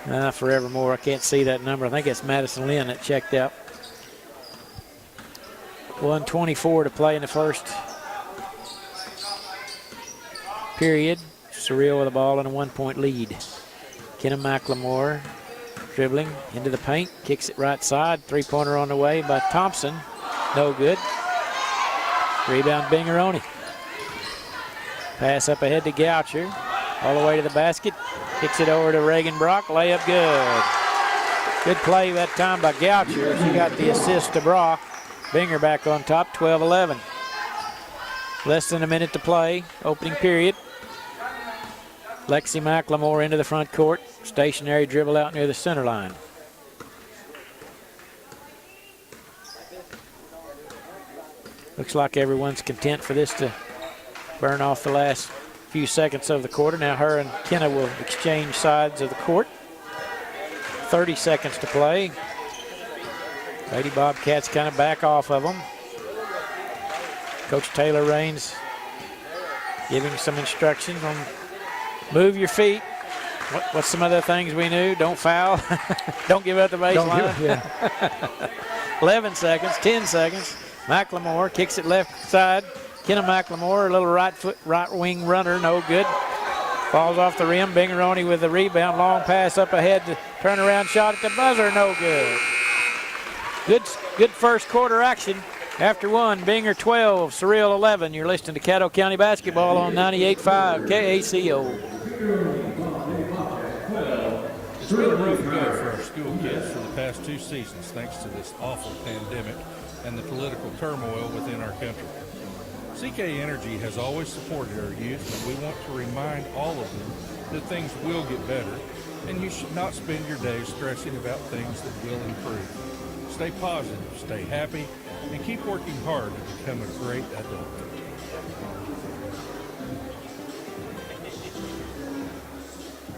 Forevermore, I can't see that number. I think it's Madison Lynn that checked out. 1:24 to play in the first period. Cyril with the ball and a 1-point lead. Kenna McLemore dribbling into the paint, kicks it right side. Three-pointer on the way by Thompson. No good. Rebound Binger-Oney. Pass up ahead to Goucher. All the way to the basket. Kicks it over to Reagan Brock. Layup good. Good play that time by Goucher. She got the assist to Brock. Binger back on top, 12-11. Less than a minute to play, opening period. Lexi McLemore into the front court. Stationary dribble out near the center line. Looks like everyone's content for this to burn off the last few seconds of the quarter. Now her and Kenna will exchange sides of the court. 30 seconds to play. Lady Bobcats kind of back off of them. Coach Taylor Raines giving some instructions on move your feet. What's some other things we knew? Don't foul. Don't give up the baseline. 11 seconds, 10 seconds. McLemore kicks it left side. Kenna McLemore, a little right wing runner, no good. Falls off the rim. Binger-Oney with the rebound. Long pass up ahead. Turnaround shot at the buzzer, no good. Good first quarter action. After one, Binger 12, Cyril 11. You're listening to Caddo County Basketball on 98.5 KACO. It's been a rough go for our school kids for the past 2 seasons thanks to this awful pandemic and the political turmoil within our country. CK Energy has always supported our youth, and we want to remind all of them that things will get better, and you should not spend your days stressing about things that will improve. Stay positive, stay happy, and keep working hard to become a great adult.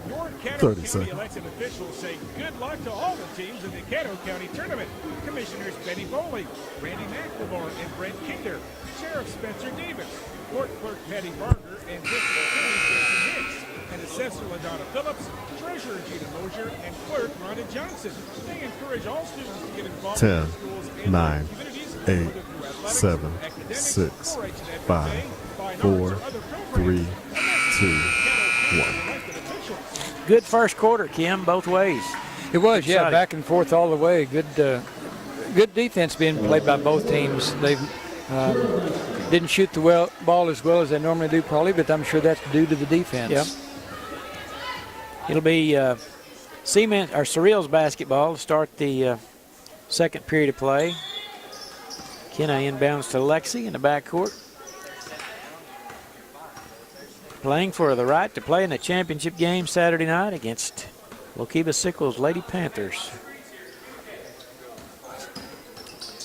Your Caddo 30 County seconds. elected officials say good luck to all the teams in the Caddo County Tournament. Commissioners Benny Foley, Randy McLemore, and Brent Kinder. Sheriff Spencer Davis. Court Clerk Patty Barger, and District Attorney Jason Hicks. And Assessor LaDonna Phillips, Treasurer Gina Mosier, and Clerk Rhonda Johnson. They encourage all students to get involved 10, in their schools and 9, their communities, 8, whether through athletics, 7, academics, 6, 4-H and 5, FFA, fine 4, arts, or other 3, programs. 2, 1. Elected officials. Good first quarter, Kim, both ways. It was, yeah, Exciting. back and forth all the way. Good defense being played by both teams. They didn't shoot the ball as well as they normally do, probably, but I'm sure that's due to the defense. Yep. It'll be Cyril's basketball to start the second period of play. Kenna inbounds to Lexi in the backcourt. Playing for the right to play in the championship game Saturday night against Lookeba-Sickles Lady Panthers.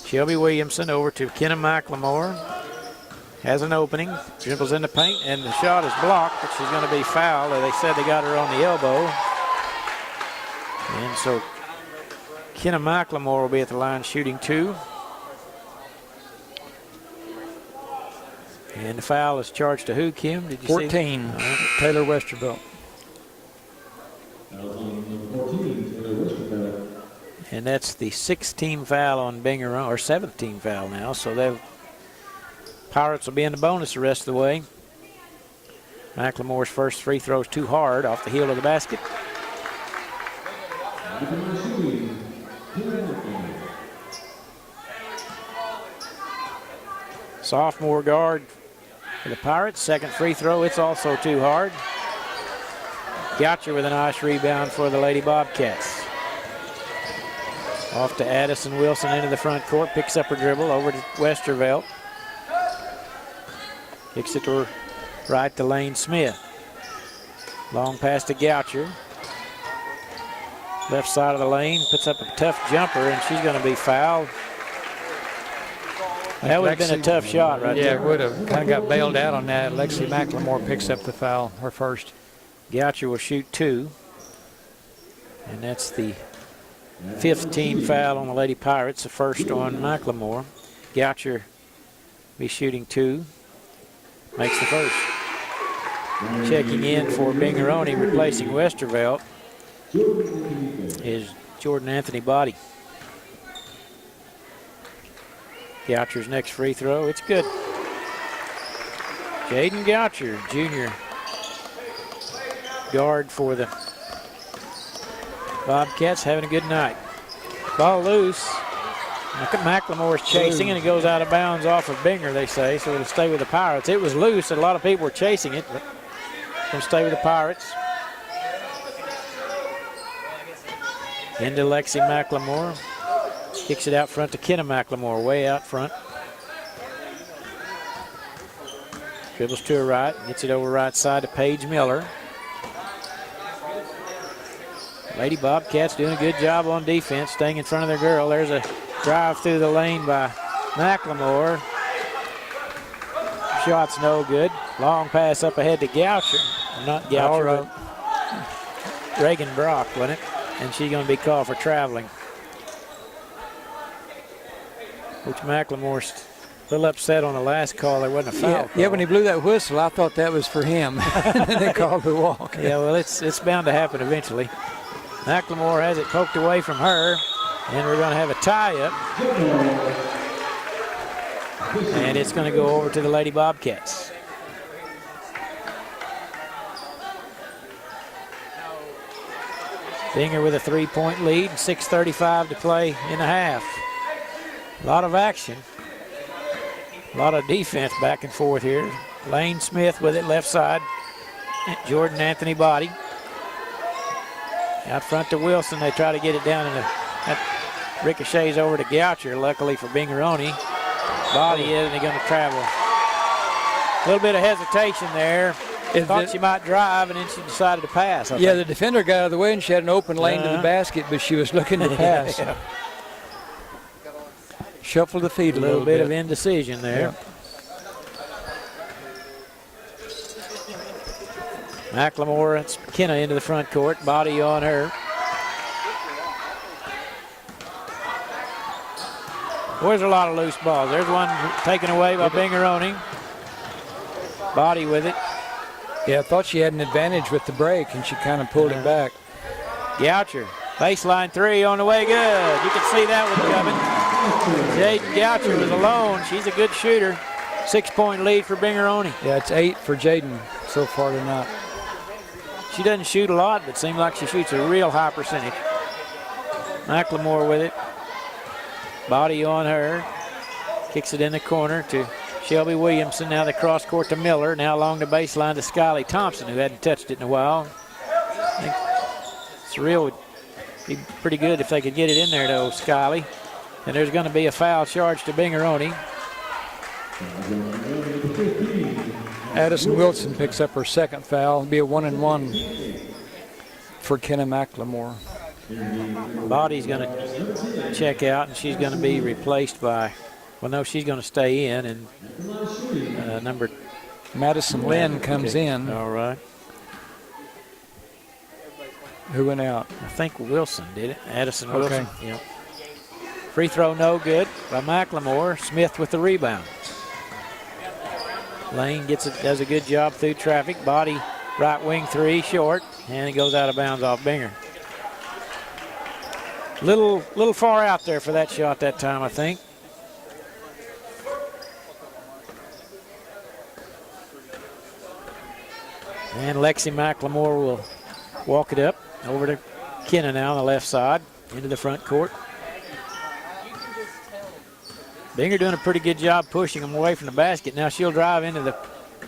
Shelby Williamson over to Kenna McLemore. Has an opening, dribbles in the paint, and the shot is blocked, but she's going to be fouled. They said they got her on the elbow. And so Kenna McLemore will be at the line shooting 2. And the foul is charged to who, Kim? Did you 14, see? Taylor Westervelt. And that's the 6th team foul on Binger-Oney, or 7th team foul now. So the Pirates will be in the bonus the rest of the way. McLemore's first free throw is too hard off the heel of the basket. Sophomore guard for the Pirates. Second free throw, it's also too hard. Goucher with a nice rebound for the Lady Bobcats. Off to Addison Wilson into the front court, picks up her dribble over to Westervelt. Kicks it to her right to Lane Smith. Long pass to Goucher. Left side of the lane, puts up a tough jumper, and she's going to be fouled. That would have been a tough shot right there. Yeah, it would have. Kind of got bailed out on that. Lexi McLemore picks up the foul, her first. Goucher will shoot 2. And that's the 5th team foul on the Lady Pirates, the first on McLemore. Goucher be shooting 2. Makes the first. Checking in for Binger-Oney, replacing Westervelt, is Jordan Anthony Body. Goucher's next free throw, it's good. Jaden Goucher, junior guard for the Bobcats, having a good night. Ball loose. McLemore's chasing, and it goes out of bounds off of Binger, they say, so it'll stay with the Pirates. It was loose, and a lot of people were chasing it, but it'll stay with the Pirates. Into Lexi McLemore. Kicks it out front to Kenna McLemore, way out front. Dribbles to her right, gets it over right side to Paige Miller. Lady Bobcats doing a good job on defense, staying in front of their girl. There's a drive through the lane by McLemore. Shot's no good. Long pass up ahead to Goucher. Not Goucher, but Reagan Brock, wasn't it? And she's going to be called for traveling. Coach McLemore's a little upset on the last call. There wasn't a foul. Yeah, when he blew that whistle, I thought that was for him. And they called the walk. Yeah, well, it's bound to happen eventually. McLemore has it poked away from her, and we're going to have a tie-up. And it's going to go over to the Lady Bobcats. Binger with a 3-point lead, 6:35 to play in the half. A lot of action. A lot of defense back and forth here. Lane Smith with it left side. Jordan Anthony Body. Out front to Wilson. They try to get it down, and that ricochets over to Goucher. Luckily for Binger-Oney. Body is, and they're going to travel. A little bit of hesitation there. Thought she might drive, and then she decided to pass. I think. The defender got out of the way, and she had an open lane to the basket, but she was looking to pass. Yeah. Shuffle the feet a little bit of indecision there. Yeah. McLemore, it's Kenna into the front court. Body on her. Boy, there's a lot of loose balls. There's one taken away by Binger-Oney. Body with it. Yeah, I thought she had an advantage with the break, and she kind of pulled it back. Goucher, baseline 3 on the way, good. You can see that one coming. Jaden Goucher was alone. She's a good shooter. 6-point lead for Binger-Oney. Yeah, it's 8 for Jaden so far tonight. She doesn't shoot a lot, but seems like she shoots a real high percentage. McLemore with it. Body on her. Kicks it in the corner to Shelby Williamson. Now the cross court to Miller. Now along the baseline to Skyly Thompson, who hadn't touched it in a while. I think Cyril would be pretty good if they could get it in there, though, Skyly. And there's going to be a foul charge to Binger-Oney. Addison Wilson picks up her second foul. It'll be a 1-and-1 for Kenna McLemore. Body's going to check out, and she's going to be replaced by, well, no, she's going to stay in, and number Madison Lynn comes in. All right. Who went out? I think Wilson did it. Addison Wilson. Okay. Yep. Free throw no good by McLemore. Smith with the rebound. Lane gets it, does a good job through traffic. Body right wing 3 short, and it goes out of bounds off Binger. Little far out there for that shot that time, I think. And Lexi McLemore will walk it up over to Kenna now on the left side into the front court. Binger doing a pretty good job pushing them away from the basket. Now she'll drive into the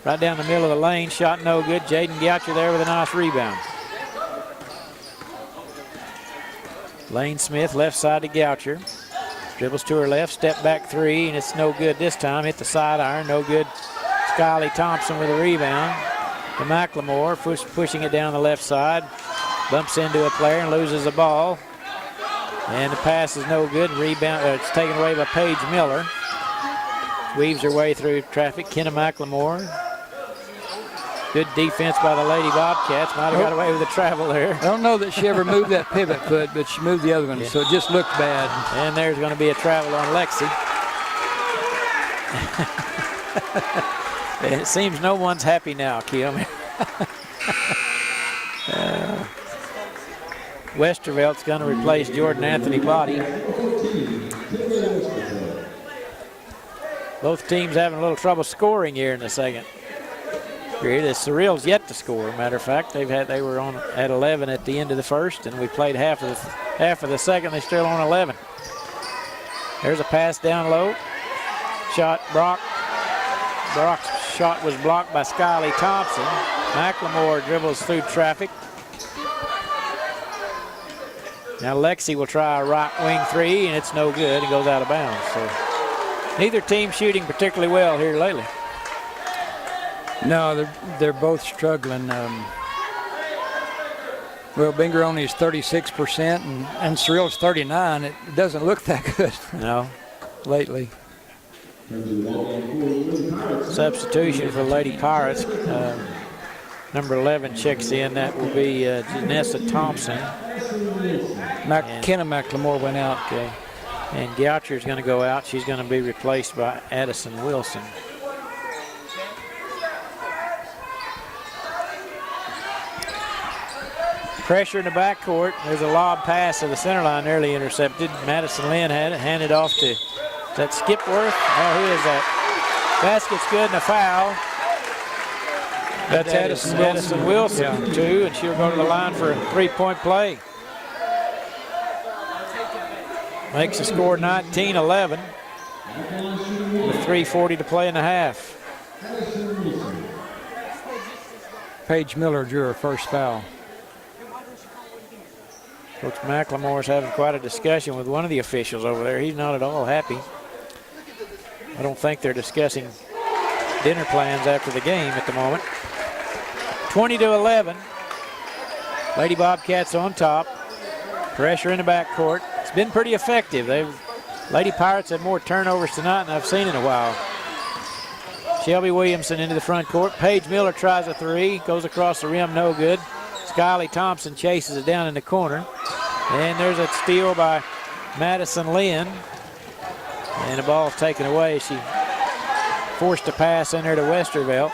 Right down the middle of the lane, shot no good. Jaden Goucher there with a nice rebound. Lane Smith, left side to Goucher. Dribbles to her left, step back three, and it's no good this time. Hit the side iron, no good. Skyly Thompson with a rebound. To McLemore, pushing it down the left side. Bumps into a player and loses the ball. And the pass is no good. Rebound, it's taken away by Paige Miller. Weaves her way through traffic. Kenna McLemore. Good defense by the Lady Bobcats. Might have got away with the travel there. I don't know that she ever moved that pivot foot, but she moved the other one, so it just looked bad. And there's going to be a travel on Lexi. It seems no one's happy now, Kim. Westervelt's going to replace Jordan Anthony Body. Both teams having a little trouble scoring here in the second period. Cyril's yet to score. Matter of fact, they were on at 11 at the end of the first, and we played half of the second. They're still on 11. There's a pass down low. Shot Brock's shot was blocked by Skyly Thompson. McLemore dribbles through traffic. Now Lexi will try a right wing three, and it's no good. It goes out of bounds. So neither team shooting particularly well here lately. No, they're both struggling. Well, Binger-Oney is 36% and Cyril's 39%. It doesn't look that good. No. Lately. Substitution for Lady Pirates. Number 11 checks in. That will be Janessa Thompson. Kenna McLemore went out. Okay. And Goucher's going to go out. She's going to be replaced by Addison Wilson. Pressure in the backcourt. There's a lob pass to the center line, nearly intercepted. Madison Lynn had it, handed off to that Skipworth. Oh, who is that? Basket's good and a foul. That's Addison Wilson, too, and she'll go to the line for a three-point play. Makes the score 19-11 with 3:40 to play in the half. Paige Miller drew her first foul. Coach McLemore's having quite a discussion with one of the officials over there. He's not at all happy. I don't think they're discussing dinner plans after the game at the moment. 20-11. Lady Bobcats on top. Pressure in the backcourt. It's been pretty effective. Lady Pirates had more turnovers tonight than I've seen in a while. Shelby Williamson into the front court. Paige Miller tries a three. Goes across the rim, no good. Skyly Thompson chases it down in the corner. And there's a steal by Madison Lynn. And the ball's taken away. She forced a pass in there to Westervelt.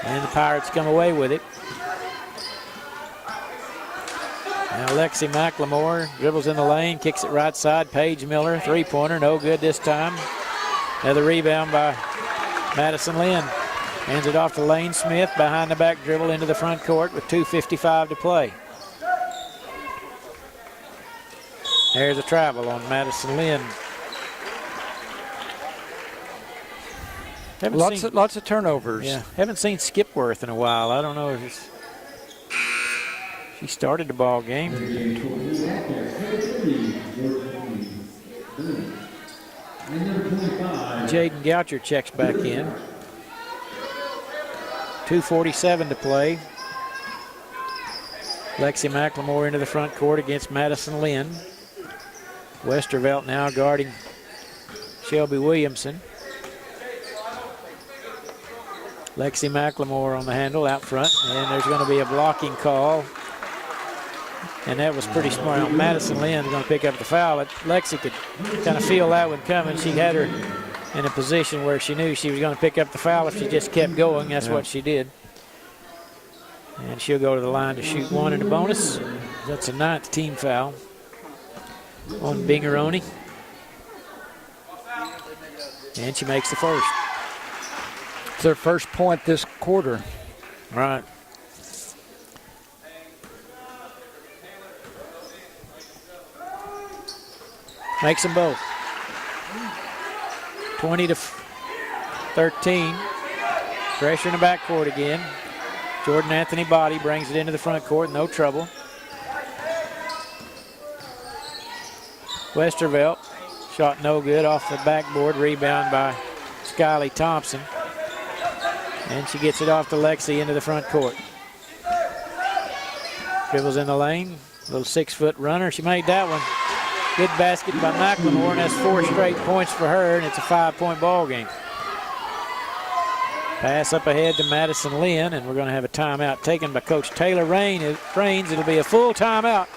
And the Pirates come away with it. Now Lexi McLemore dribbles in the lane, kicks it right side. Paige Miller, three-pointer, no good this time. Another rebound by Madison Lynn. Hands it off to Lane Smith, behind the back dribble into the front court with 2:55 to play. There's a travel on Madison Lynn. Lots of turnovers. Yeah, haven't seen Skipworth in a while. I don't know if she started the ball game. Jaden Goucher checks back in. 2:47 to play. Lexi McLemore into the front court against Madison Lynn. Westervelt now guarding Shelby Williamson. Lexi McLemore on the handle out front, and there's going to be a blocking call. And that was pretty smart. Madison Lynn is going to pick up the foul. Lexi could kind of feel that one coming. She had her in a position where she knew she was going to pick up the foul if she just kept going. That's what she did. And she'll go to the line to shoot one in the bonus. That's a 9th team foul on Binger-Oney. And she makes the first. It's their first point this quarter. Right. Makes them both. 20-13. Pressure in the backcourt again. Jordan Anthony Body brings it into the front court, no trouble. Westervelt, shot no good off the backboard, rebound by Skyly Thompson. And she gets it off to Lexi into the front court. Dribbles in the lane, little 6-foot runner. She made that one. Good basket by McLemore, and that's 4 straight points for her, and it's a 5-point ball game. Pass up ahead to Madison Lynn, and we're going to have a timeout taken by Coach Taylor Raines. It'll be a full timeout.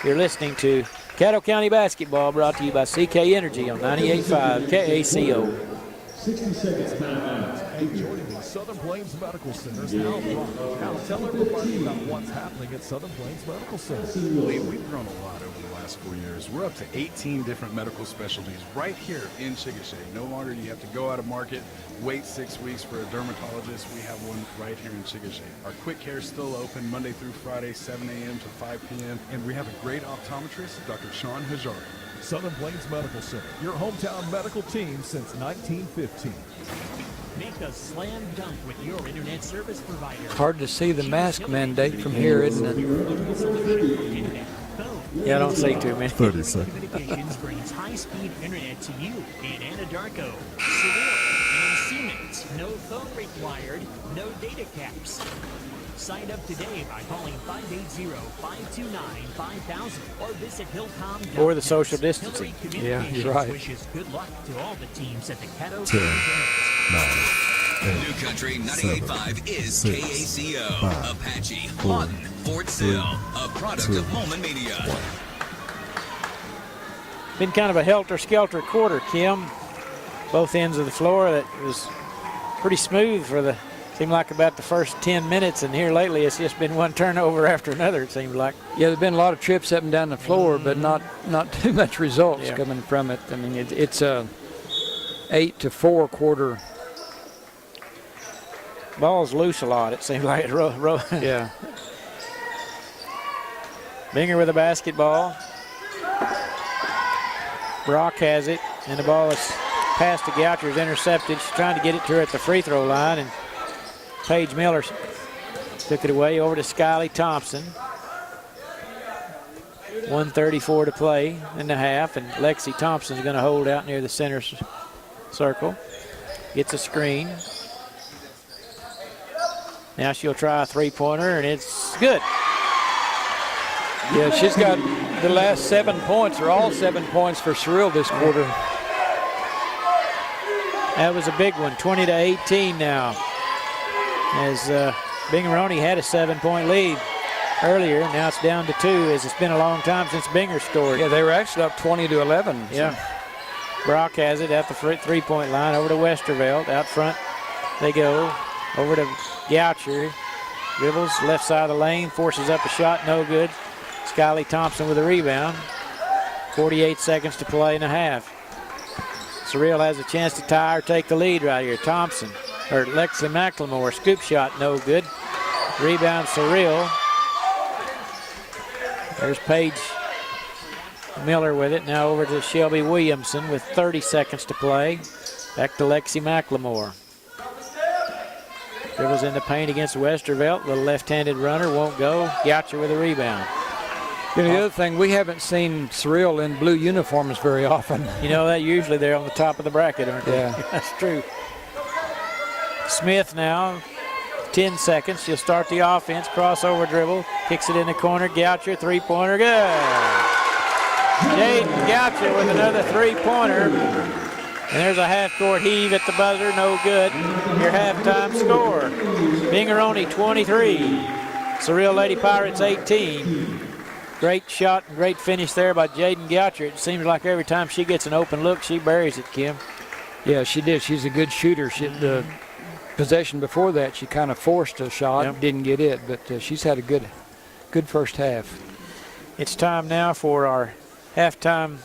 You're listening to Caddo County Basketball, brought to you by CK Energy on 98.5 KACO. 60 seconds timeout. And joining me, Southern Plains Medical Center's Hal Brock. Hal, tell everybody about what's happening at Southern Plains Medical Center. We've grown a lot over the last 4 years. We're up to 18 different medical specialties right here in Chickasha. No longer do you have to go out of market, wait 6 weeks for a dermatologist. We have one right here in Chickasha. Our quick care is still open Monday through Friday, 7 a.m. to 5 p.m. And we have a great optometrist, Dr. Sean Hajari. Southern Plains Medical Center, your hometown medical team since 1915. Make a slam dunk with your internet service provider. Hard to see the mask mandate from here, isn't it? Yeah, I don't see too many. 30 seconds. Communications brings high-speed internet to you in Anadarko, Cyril, and Siemens. No phone required, no data caps. Sign up today by calling 580-529-5000 or visit Hillcom. Or the social distancing. Yeah, you're right. Wishes good luck to all the teams at the Caddo 10, 9, New Country 98.5 is six, KACO, five, Apache, four, Lawton, Fort Sill, a product 2, of Moment Media. Been kind of a helter-skelter quarter, Kim. Both ends of the floor. That was pretty smooth for the, seemed like about the first 10 minutes, and here lately it's just been one turnover after another, it seems like. Yeah, there's been a lot of trips up and down the floor, but not too much results coming from it. I mean, it's a 8-4 quarter. Ball's loose a lot, it seems like. Yeah. Binger with a basketball. Brock has it, and the ball is passed to Goucher, is intercepted. She's trying to get it to her at the free throw line, and Paige Miller took it away over to Skyly Thompson. 1:34 to play in the half, and Lexi Thompson's going to hold out near the center circle. Gets a screen. Now she'll try a three-pointer, and it's good. Yeah, she's got the last 7 points, or all 7 points for Cyril this quarter. That was a big one, 20-18 now. As Binger-Oney had a 7-point lead earlier. Now it's down to 2, as it's been a long time since Binger scored. Yeah, they were actually up 20-11. Yeah. Brock has it at the three-point line over to Westervelt. Out front they go. Over to Goucher. Dribbles left side of the lane, forces up a shot, no good. Skyly Thompson with a rebound. 48 seconds to play in the half. Cyril has a chance to tie or take the lead right here. Thompson, or Lexi McLemore, scoop shot, no good. Rebound Cyril. There's Paige Miller with it. Now over to Shelby Williamson with 30 seconds to play. Back to Lexi McLemore. Dribbles in the paint against Westervelt. Little left-handed runner, won't go. Goucher with a rebound. You know, the other thing, we haven't seen Cyril in blue uniforms very often. You know that usually they're on the top of the bracket, aren't they? Yeah. That's true. Smith now, 10 seconds. She'll start the offense. Crossover dribble. Kicks it in the corner. Goucher, three-pointer, good. Jaden Goucher with another three-pointer. And there's a half-court heave at the buzzer, no good. Your halftime score. Binger-Oney 23. Cyril Lady Pirates 18. Great shot and great finish there by Jaden Goucher. It seems like every time she gets an open look, she buries it, Kim. Yeah, she did. She's a good shooter. The possession before that, she kind of forced a shot, didn't get it, but she's had a good first half. It's time now for our halftime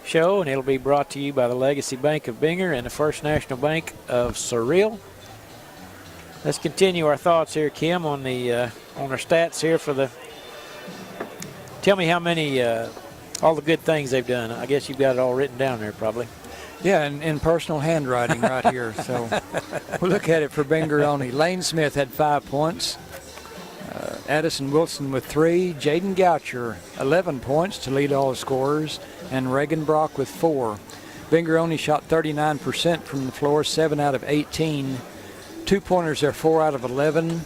show, and it'll be brought to you by the Legacy Bank of Binger and the First National Bank of Cyril. Let's continue our thoughts here, Kim, on our stats here for the. Tell me how many, all the good things they've done. I guess you've got it all written down there, probably. Yeah, in personal handwriting right here. So we'll look at it for Binger-Oney. Lane Smith had 5 points. Addison Wilson with 3. Jaden Goucher, 11 points to lead all scorers. And Reagan Brock with 4. Binger-Oney shot 39% from the floor, 7 out of 18. 2-pointers, they're 4 out of 11.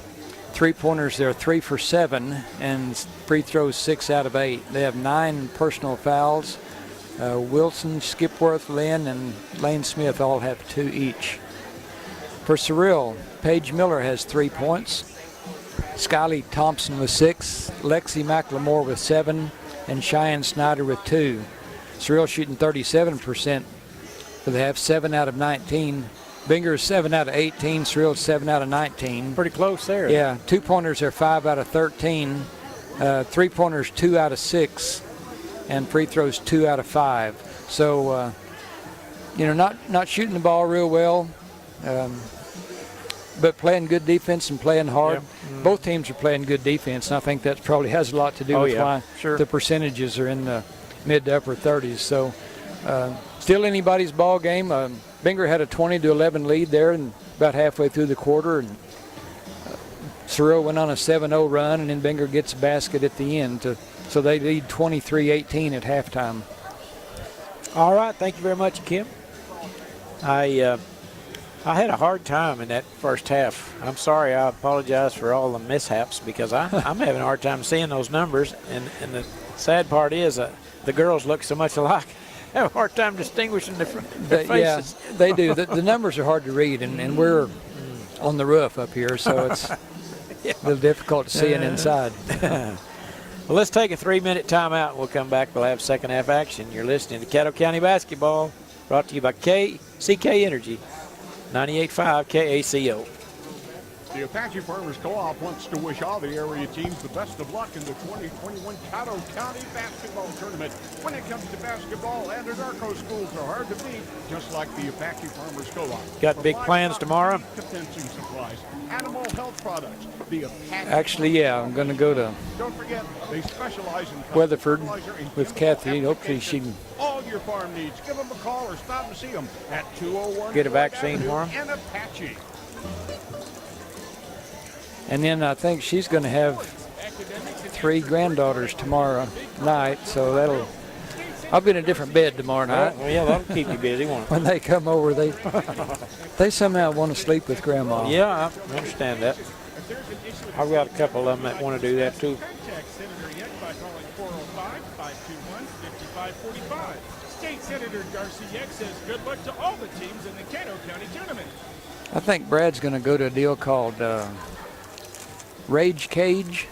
3-pointers, they're 3 for 7. And free throws, 6 out of 8. They have 9 personal fouls. Wilson, Skipworth, Lynn, and Lane Smith all have 2 each. For Cyril, Paige Miller has 3 points. Skylie Thompson with 6. Lexi McLemore with 7. And Cheyenne Snyder with 2. Cyril shooting 37%. So they have 7 out of 19. Binger is 7 out of 18. Cyril 7 out of 19. Pretty close there. Yeah, 2-pointers are 5 out of 13. 3-pointers 2 out of 6. And free throws 2 out of 5. So, not shooting the ball real well, but playing good defense and playing hard. Yep. Both teams are playing good defense, and I think that probably has a lot to do with why the percentages are in the mid to upper 30s. So, still anybody's ball game. Binger had a 20-11 lead there, and about halfway through the quarter, and Cyril went on a 7-0 run, and then Binger gets a basket at the end so they lead 23-18 at halftime. All right, thank you very much, Kim. I had a hard time in that first half. I'm sorry, I apologize for all the mishaps because I'm having a hard time seeing those numbers, and the sad part is the girls look so much alike. I have a hard time distinguishing their faces. Yeah, they do. The numbers are hard to read, and we're on the roof up here, so it's a little difficult to see it inside. Well, let's take a 3-minute timeout. We'll come back. We'll have second half action. You're listening to Caddo County Basketball, brought to you by CK Energy, 98.5 KACO. The Apache Farmers Co-op wants to wish all the area teams the best of luck in the 2021 Caddo County Basketball Tournament. When it comes to basketball, Anadarko schools are hard to beat, just like the Apache Farmers Co-op. Got big plans tomorrow? Fencing supplies, animal health products. The Apache Actually, yeah, I'm going to go to Don't forget, they specialize in Weatherford with Kathy. Hopefully she can all your farm needs. Give them a call or stop and see them at 201 get a vaccine for them. And Apache. And then I think she's going to have 3 granddaughters tomorrow night, so I'll be in a different bed tomorrow night. Well, yeah, that'll keep you busy, won't it? When they come over, they somehow want to sleep with Grandma. Yeah, I understand that. I've got a couple of them that want to do that too. Contact Senator Yek by calling 405-521-5545. State Senator Darcy Yek says good luck to all the teams in the Caddo County Tournament. I think Brad's going to go to a deal called Rage Cage.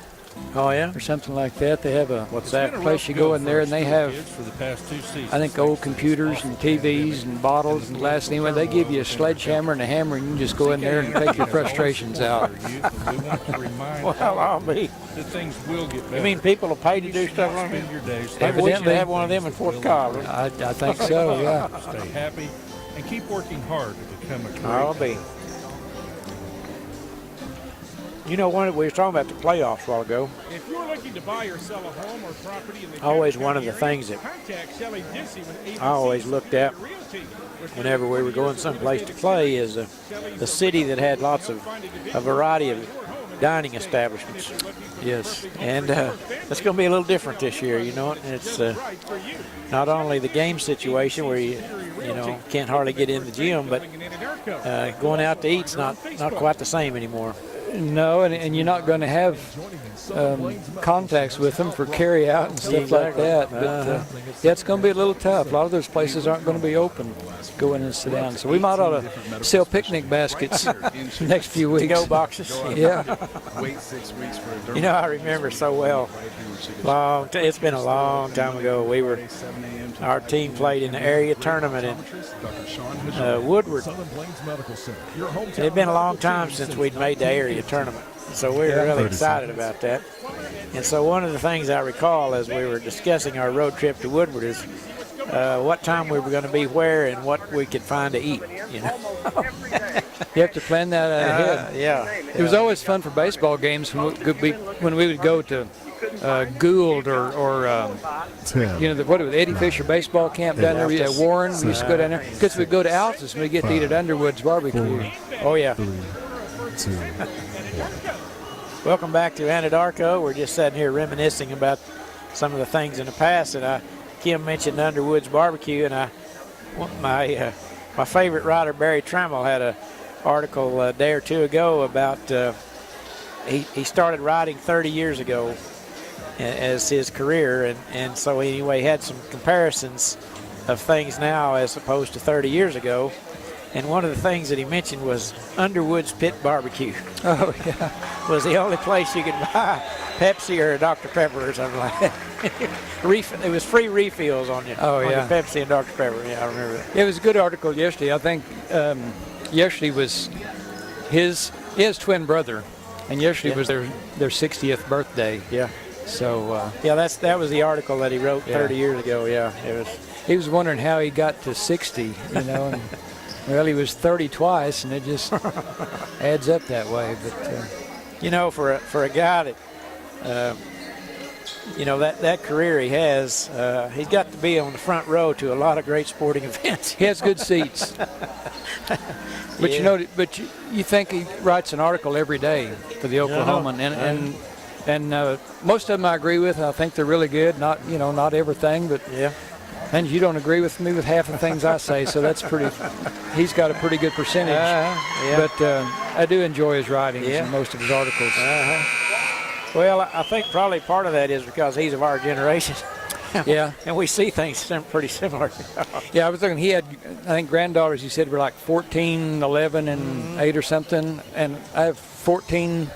Oh, yeah? Or something like that. They have a that place you go in there, and they have, for the past 2 seasons. I think, old computers and TVs and bottles and glass. Anyway, they give you a sledgehammer and a hammer, and you can just go in there and take your frustrations out. Well, I'll be. That things will get better. You mean people will pay to do stuff like Spend your days. Maybe we should have one of them in Fort Cobb. I think so, yeah. Stay happy and keep working hard to become a career. I'll be. You know, we were talking about the playoffs a while ago. If you're looking to buy or sell a home or property in the Always Caddo one of County the area, things that contact Shelley Dissy with ABC I always looked at Realty. whenever we were going someplace to play is the city that had lots of a variety of dining establishments. Yes. And it's going to be a little different this year, you know. It's not only the game situation where you can't hardly get in the gym, but going out to eat's not quite the same anymore. No, and you're not going to have contacts with them for carry out and stuff like that. But yeah, it's going to be a little tough. A lot of those places aren't going to be open. Go in and sit down. So we might ought to sell picnic baskets the next few weeks. To-go boxes. Yeah. Wait 6 weeks for a You know, I remember so well. It's been a long time ago. Our team played in the area tournament in Woodward. It had been a long time since we'd made the area tournament, so we were really excited about that. And so one of the things I recall as we were discussing our road trip to Woodward is what time we were going to be where and what we could find to eat. You know, you have to plan that ahead. Yeah. It was always fun for baseball games when we would go to Gould or Tim. you know, what was Eddie Fisher baseball camp down there at Warren. We used to go down there because we'd go to Altus and we get to eat at Underwood's barbecue. Oh yeah. 3, 2. Welcome back to Anadarko. We're just sitting here reminiscing about some of the things in the past. And Kim mentioned Underwood's barbecue, and my favorite writer Barry Trammell had an article a day or two ago about he started writing 30 years ago as his career, and so anyway, he had some comparisons of things now as opposed to 30 years ago. And one of the things that he mentioned was Underwood's Pit Barbecue. Oh, yeah. Was the only place you could buy Pepsi or Dr. Pepper or something like that. It was free refills on you. Oh, on yeah. your Pepsi and Dr. Pepper. Yeah, I remember that. It was a good article yesterday. I think yesterday was his twin brother, and yesterday was their 60th birthday. Yeah. So yeah, that was the article that he wrote Yeah. 30 years ago. Yeah, it was. He was wondering how he got to 60, you know. And, well, he was 30 twice, and it just adds up that way. But you know, for a guy that you know that career he has, he's got to be on the front row to a lot of great sporting events. he has good seats. But Yeah. you know, but you think he writes an article every day for the Oklahoman, and most of them I agree with. I think they're really good. Not everything, but yeah. And you don't agree with me with half the things I say, so that's pretty. He's got a pretty good percentage. Yeah. But I do enjoy his writings and most of his articles. Well, I think probably part of that is because he's of our generation. Yeah. And we see things pretty similar. Yeah, I was thinking he had, I think granddaughters, he said, were like 14, 11, and 8 or something. And I have 14,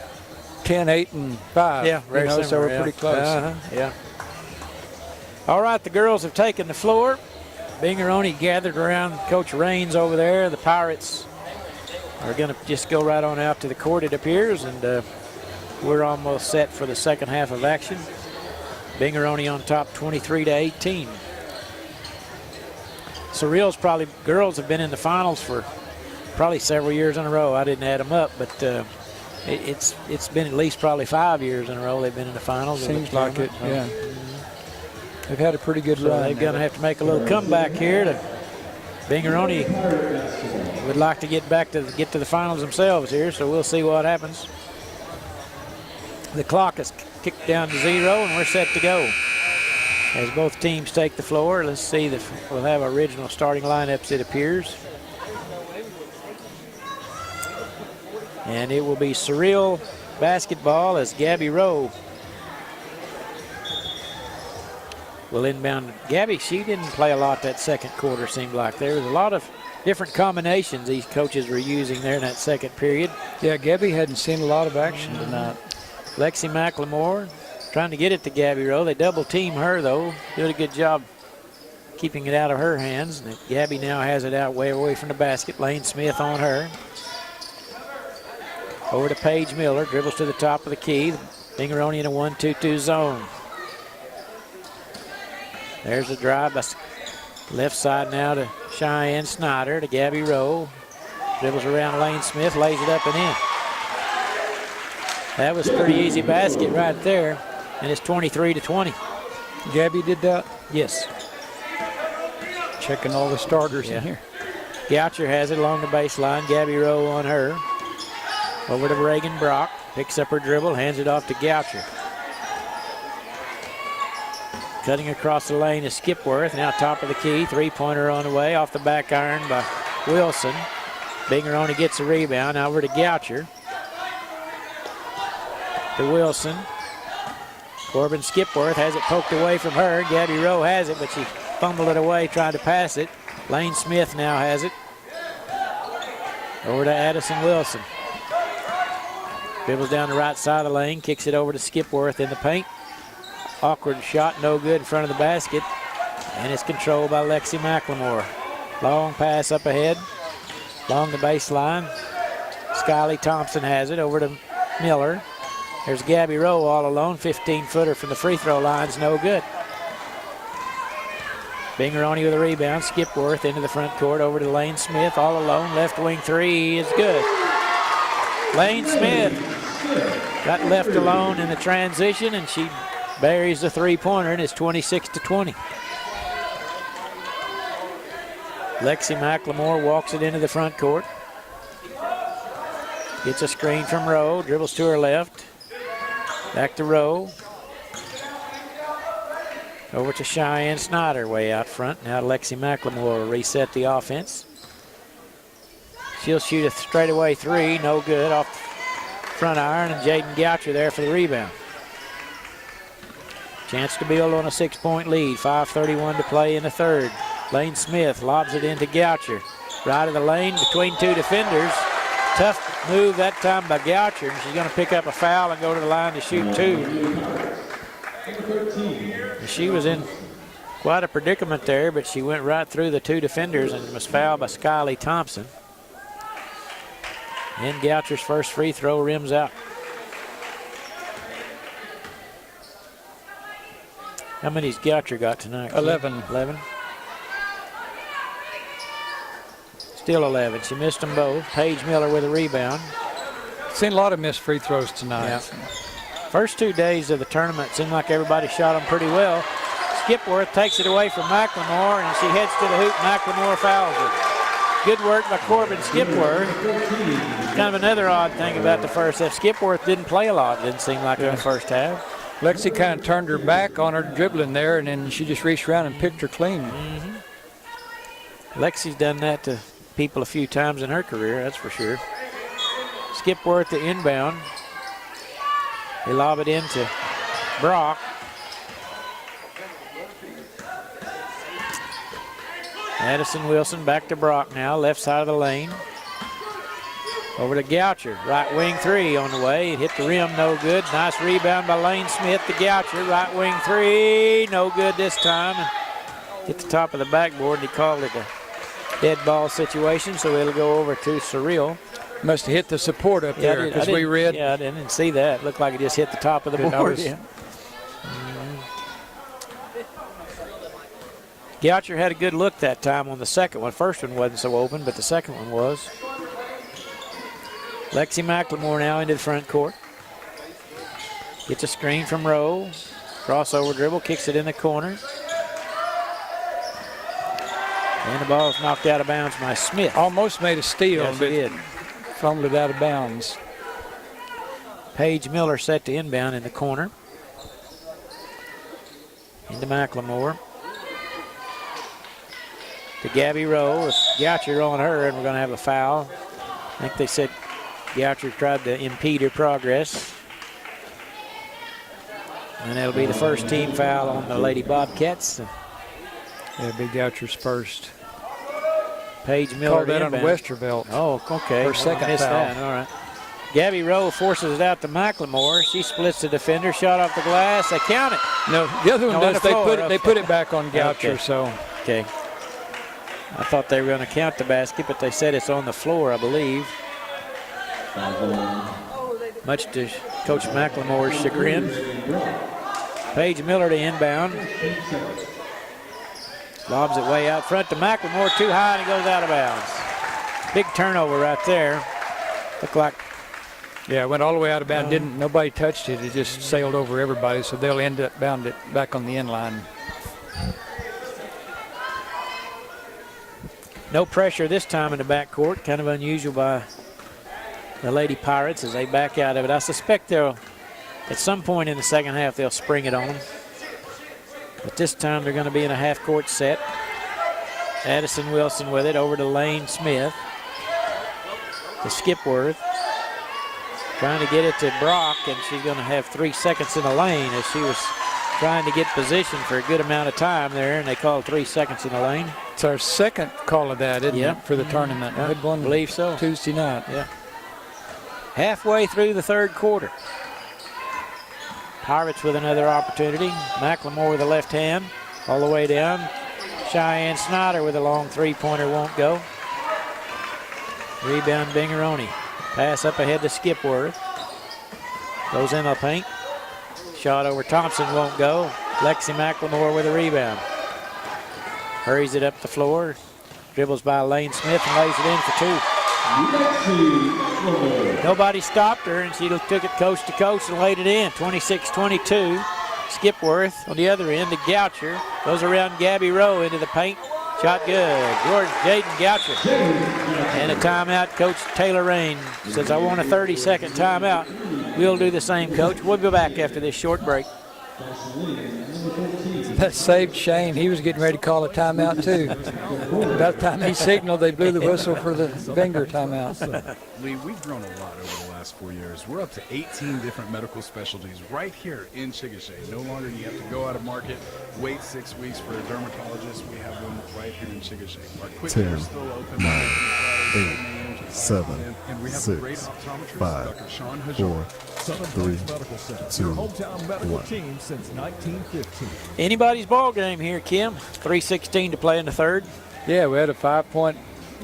10, 8, and 5. Yeah, very similar. So we're pretty close. Yeah. All right, the girls have taken the floor. Binger-Oney gathered around Coach Raines over there. The Pirates are going to just go right on out to the court, it appears, and we're almost set for the second half of action. Binger-Oney on top 23-18. Cyril's girls have been in the finals for probably several years in a row. I didn't add them up, but it's been at least probably 5 years in a row they've been in the finals. Seems like it, yeah. They've had a pretty good run. They're going to have to make a little comeback here. Binger-Oney would like to get to the finals themselves here, so we'll see what happens. The clock is kicked down to 0, and we're set to go. As both teams take the floor, let's see we'll have original starting lineups, it appears. And it will be Cyril basketball as Gabby Rowe will inbound. Gabby, she didn't play a lot that second quarter, seemed like. There was a lot of different combinations these coaches were using there in that second period. Yeah, Gabby hadn't seen a lot of action tonight. Lexi McLemore trying to get it to Gabby Rowe. They double team her, though. Did a good job keeping it out of her hands. And Gabby now has it out way away from the basket. Lane Smith on her. Over to Paige Miller. Dribbles to the top of the key. Binger-Oney in a 1-2-2 zone. There's a drive by left side now to Cheyenne Snyder, to Gabby Rowe. Dribbles around Lane Smith, lays it up and in. That was a pretty easy basket right there, and it's 23-20. Gabby did that? Yes. Checking all the starters in here. Goucher has it along the baseline. Gabby Rowe on her. Over to Reagan Brock. Picks up her dribble, hands it off to Goucher. Cutting across the lane is Skipworth. Now top of the key. Three-pointer on the way. Off the back iron by Wilson. Binger-Oney gets a rebound. Now over to Goucher. To Wilson. Corbin Skipworth has it poked away from her. Gabby Rowe has it, but she fumbled it away, tried to pass it. Lane Smith now has it. Over to Addison Wilson. Dribbles down the right side of the lane, kicks it over to Skipworth in the paint. Awkward shot, no good in front of the basket. And it's controlled by Lexi McLemore. Long pass up ahead, along the baseline. Skylie Thompson has it over to Miller. There's Gabby Rowe all alone, 15-footer from the free throw line's no good. Binger-Oney with a rebound, Skipworth into the front court, over to Lane Smith, all alone, left wing three is good. Lane Smith got left alone in the transition, and she buries the three-pointer, and it's 26-20. Lexi McLemore walks it into the front court. Gets a screen from Rowe, dribbles to her left. Back to Rowe. Over to Cheyenne Snyder way out front. Now Lexi McLemore will reset the offense. She'll shoot a straightaway three, no good, off the front iron, and Jaden Goucher there for the rebound. Chance to build on a 6-point lead. 5:31 to play in the third. Lane Smith lobs it into Goucher. Right of the lane between two defenders. Tough move that time by Goucher, and she's going to pick up a foul and go to the line to shoot two. She was in quite a predicament there, but she went right through the two defenders and was fouled by Skylie Thompson. And Goucher's first free throw rims out. How many's Goucher got tonight? 11. 11. Still 11. She missed them both. Paige Miller with a rebound. Seen a lot of missed free throws tonight. Yeah. First 2 days of the tournament seemed like everybody shot them pretty well. Skipworth takes it away from McLemore, and she heads to the hoop. McLemore fouls her. Good work by Corbin Skipworth. Kind of another odd thing about the first half. Skipworth didn't play a lot, didn't seem like, in the first half. Lexi kind of turned her back on her dribbling there, and then she just reached around and picked her clean. Lexi's done that to people a few times in her career, that's for sure. Skipworth the inbound. They lob it into Brock. Addison Wilson back to Brock now, left side of the lane. Over to Goucher, right wing three on the way. It hit the rim, no good. Nice rebound by Lane Smith to Goucher, right wing three, no good this time. And hit the top of the backboard, and he called it a dead ball situation, so it'll go over to Cyril. Must have hit the support up there, because we read. Yeah, I didn't see that. It looked like it just hit the top of the board. Yeah. Goucher had a good look that time on the second one. First one wasn't so open, but the second one was. Lexi McLemore now into the front court. Gets a screen from Rowe. Crossover dribble, kicks it in the corner. And the ball's knocked out of bounds by Smith. Almost made a steal, yes, but did. Fumbled it out of bounds. Paige Miller set to inbound in the corner. Into McLemore. To Gabby Rowe with Goucher on her, and we're going to have a foul. I think they said Goucher tried to impede her progress. And that'll be the first team foul on the Lady Bobcats. That'll be Goucher's first. Paige Miller. Called that on Westervelt. Oh, okay. Her second foul. That. All right. Gabby Rowe forces it out to McLemore. She splits the defender. Shot off the glass. They count it. No, the other one does. They put it back on Goucher. Okay. So. Okay. I thought they were going to count the basket, but they said it's on the floor, I believe. Much to Coach McLemore's chagrin. Paige Miller to inbound. Lobs it way out front to McLemore, too high, and it goes out of bounds. Big turnover right there. Looked like. Yeah, it went all the way out of bounds. Nobody touched it. It just sailed over everybody, so they'll end up bound it back on the end line. No pressure this time in the backcourt. Kind of unusual by the Lady Pirates as they back out of it. I suspect they'll, at some point in the second half, they'll spring it on them. But this time they're going to be in a half-court set. Addison Wilson with it over to Lane Smith. To Skipworth. Trying to get it to Brock, and she's going to have 3 seconds in the lane as she was trying to get position for a good amount of time there, and they called 3 seconds in the lane. It's our second call of that, isn't it, for the tournament? I believe so. Tuesday night. Yeah. Halfway through the third quarter. Pirates with another opportunity. McLemore with the left hand all the way down. Cheyenne Snyder with a long three-pointer won't go. Rebound Binger-Oney. Pass up ahead to Skipworth. Goes in the paint. Shot over Thompson won't go. Lexi McLemore with a rebound. Hurries it up the floor. Dribbles by Lane Smith and lays it in for two. Nobody stopped her, and she took it coast to coast and laid it in. 26-22. Skipworth on the other end to Goucher. Goes around Gabby Rowe into the paint. Shot good. George Jaden Goucher. And a timeout. Coach Taylor Rain says, I want a 30-second timeout. We'll do the same, Coach. We'll be back after this short break. That saved Shane. He was getting ready to call a timeout, too. About the time he signaled, they blew the whistle for the Binger timeout. Lee, we've grown a lot over the last 4 years. We're up to 18 different medical specialties right here in Chickasha. No longer do you have to go out of market, wait 6 weeks for a dermatologist. We have one right here in Chickasha. Our quick 10, care is still open. 9, 8, 7, and we have 6, a great optometrist, 5, Dr. Sean 4, Hajar. 3, Medical Center, 2, your hometown medical 1. team since 1915. Anybody's ball game here, Kim. 3:16 to play in the third. Yeah, we had a 5-point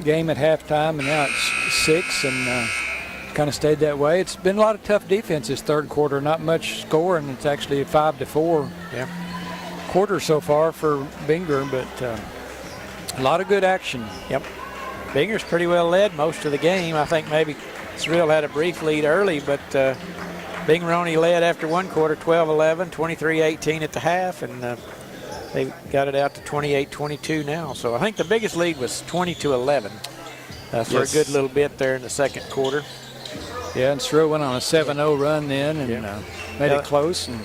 game at halftime, and now it's 6, and kind of stayed that way. It's been a lot of tough defense this third quarter. Not much scoring. It's actually a 5-4 quarter so far for Binger, but a lot of good action. Yep. Binger's pretty well led most of the game. I think maybe Cyril had a brief lead early, but Binger-Oney led after one quarter, 12-11, 23-18 at the half, and they got it out to 28-22 now. So I think the biggest lead was 20-11 for a good little bit there in the second quarter. Yeah, and Cyril went on a 7-0 run then and made it close. And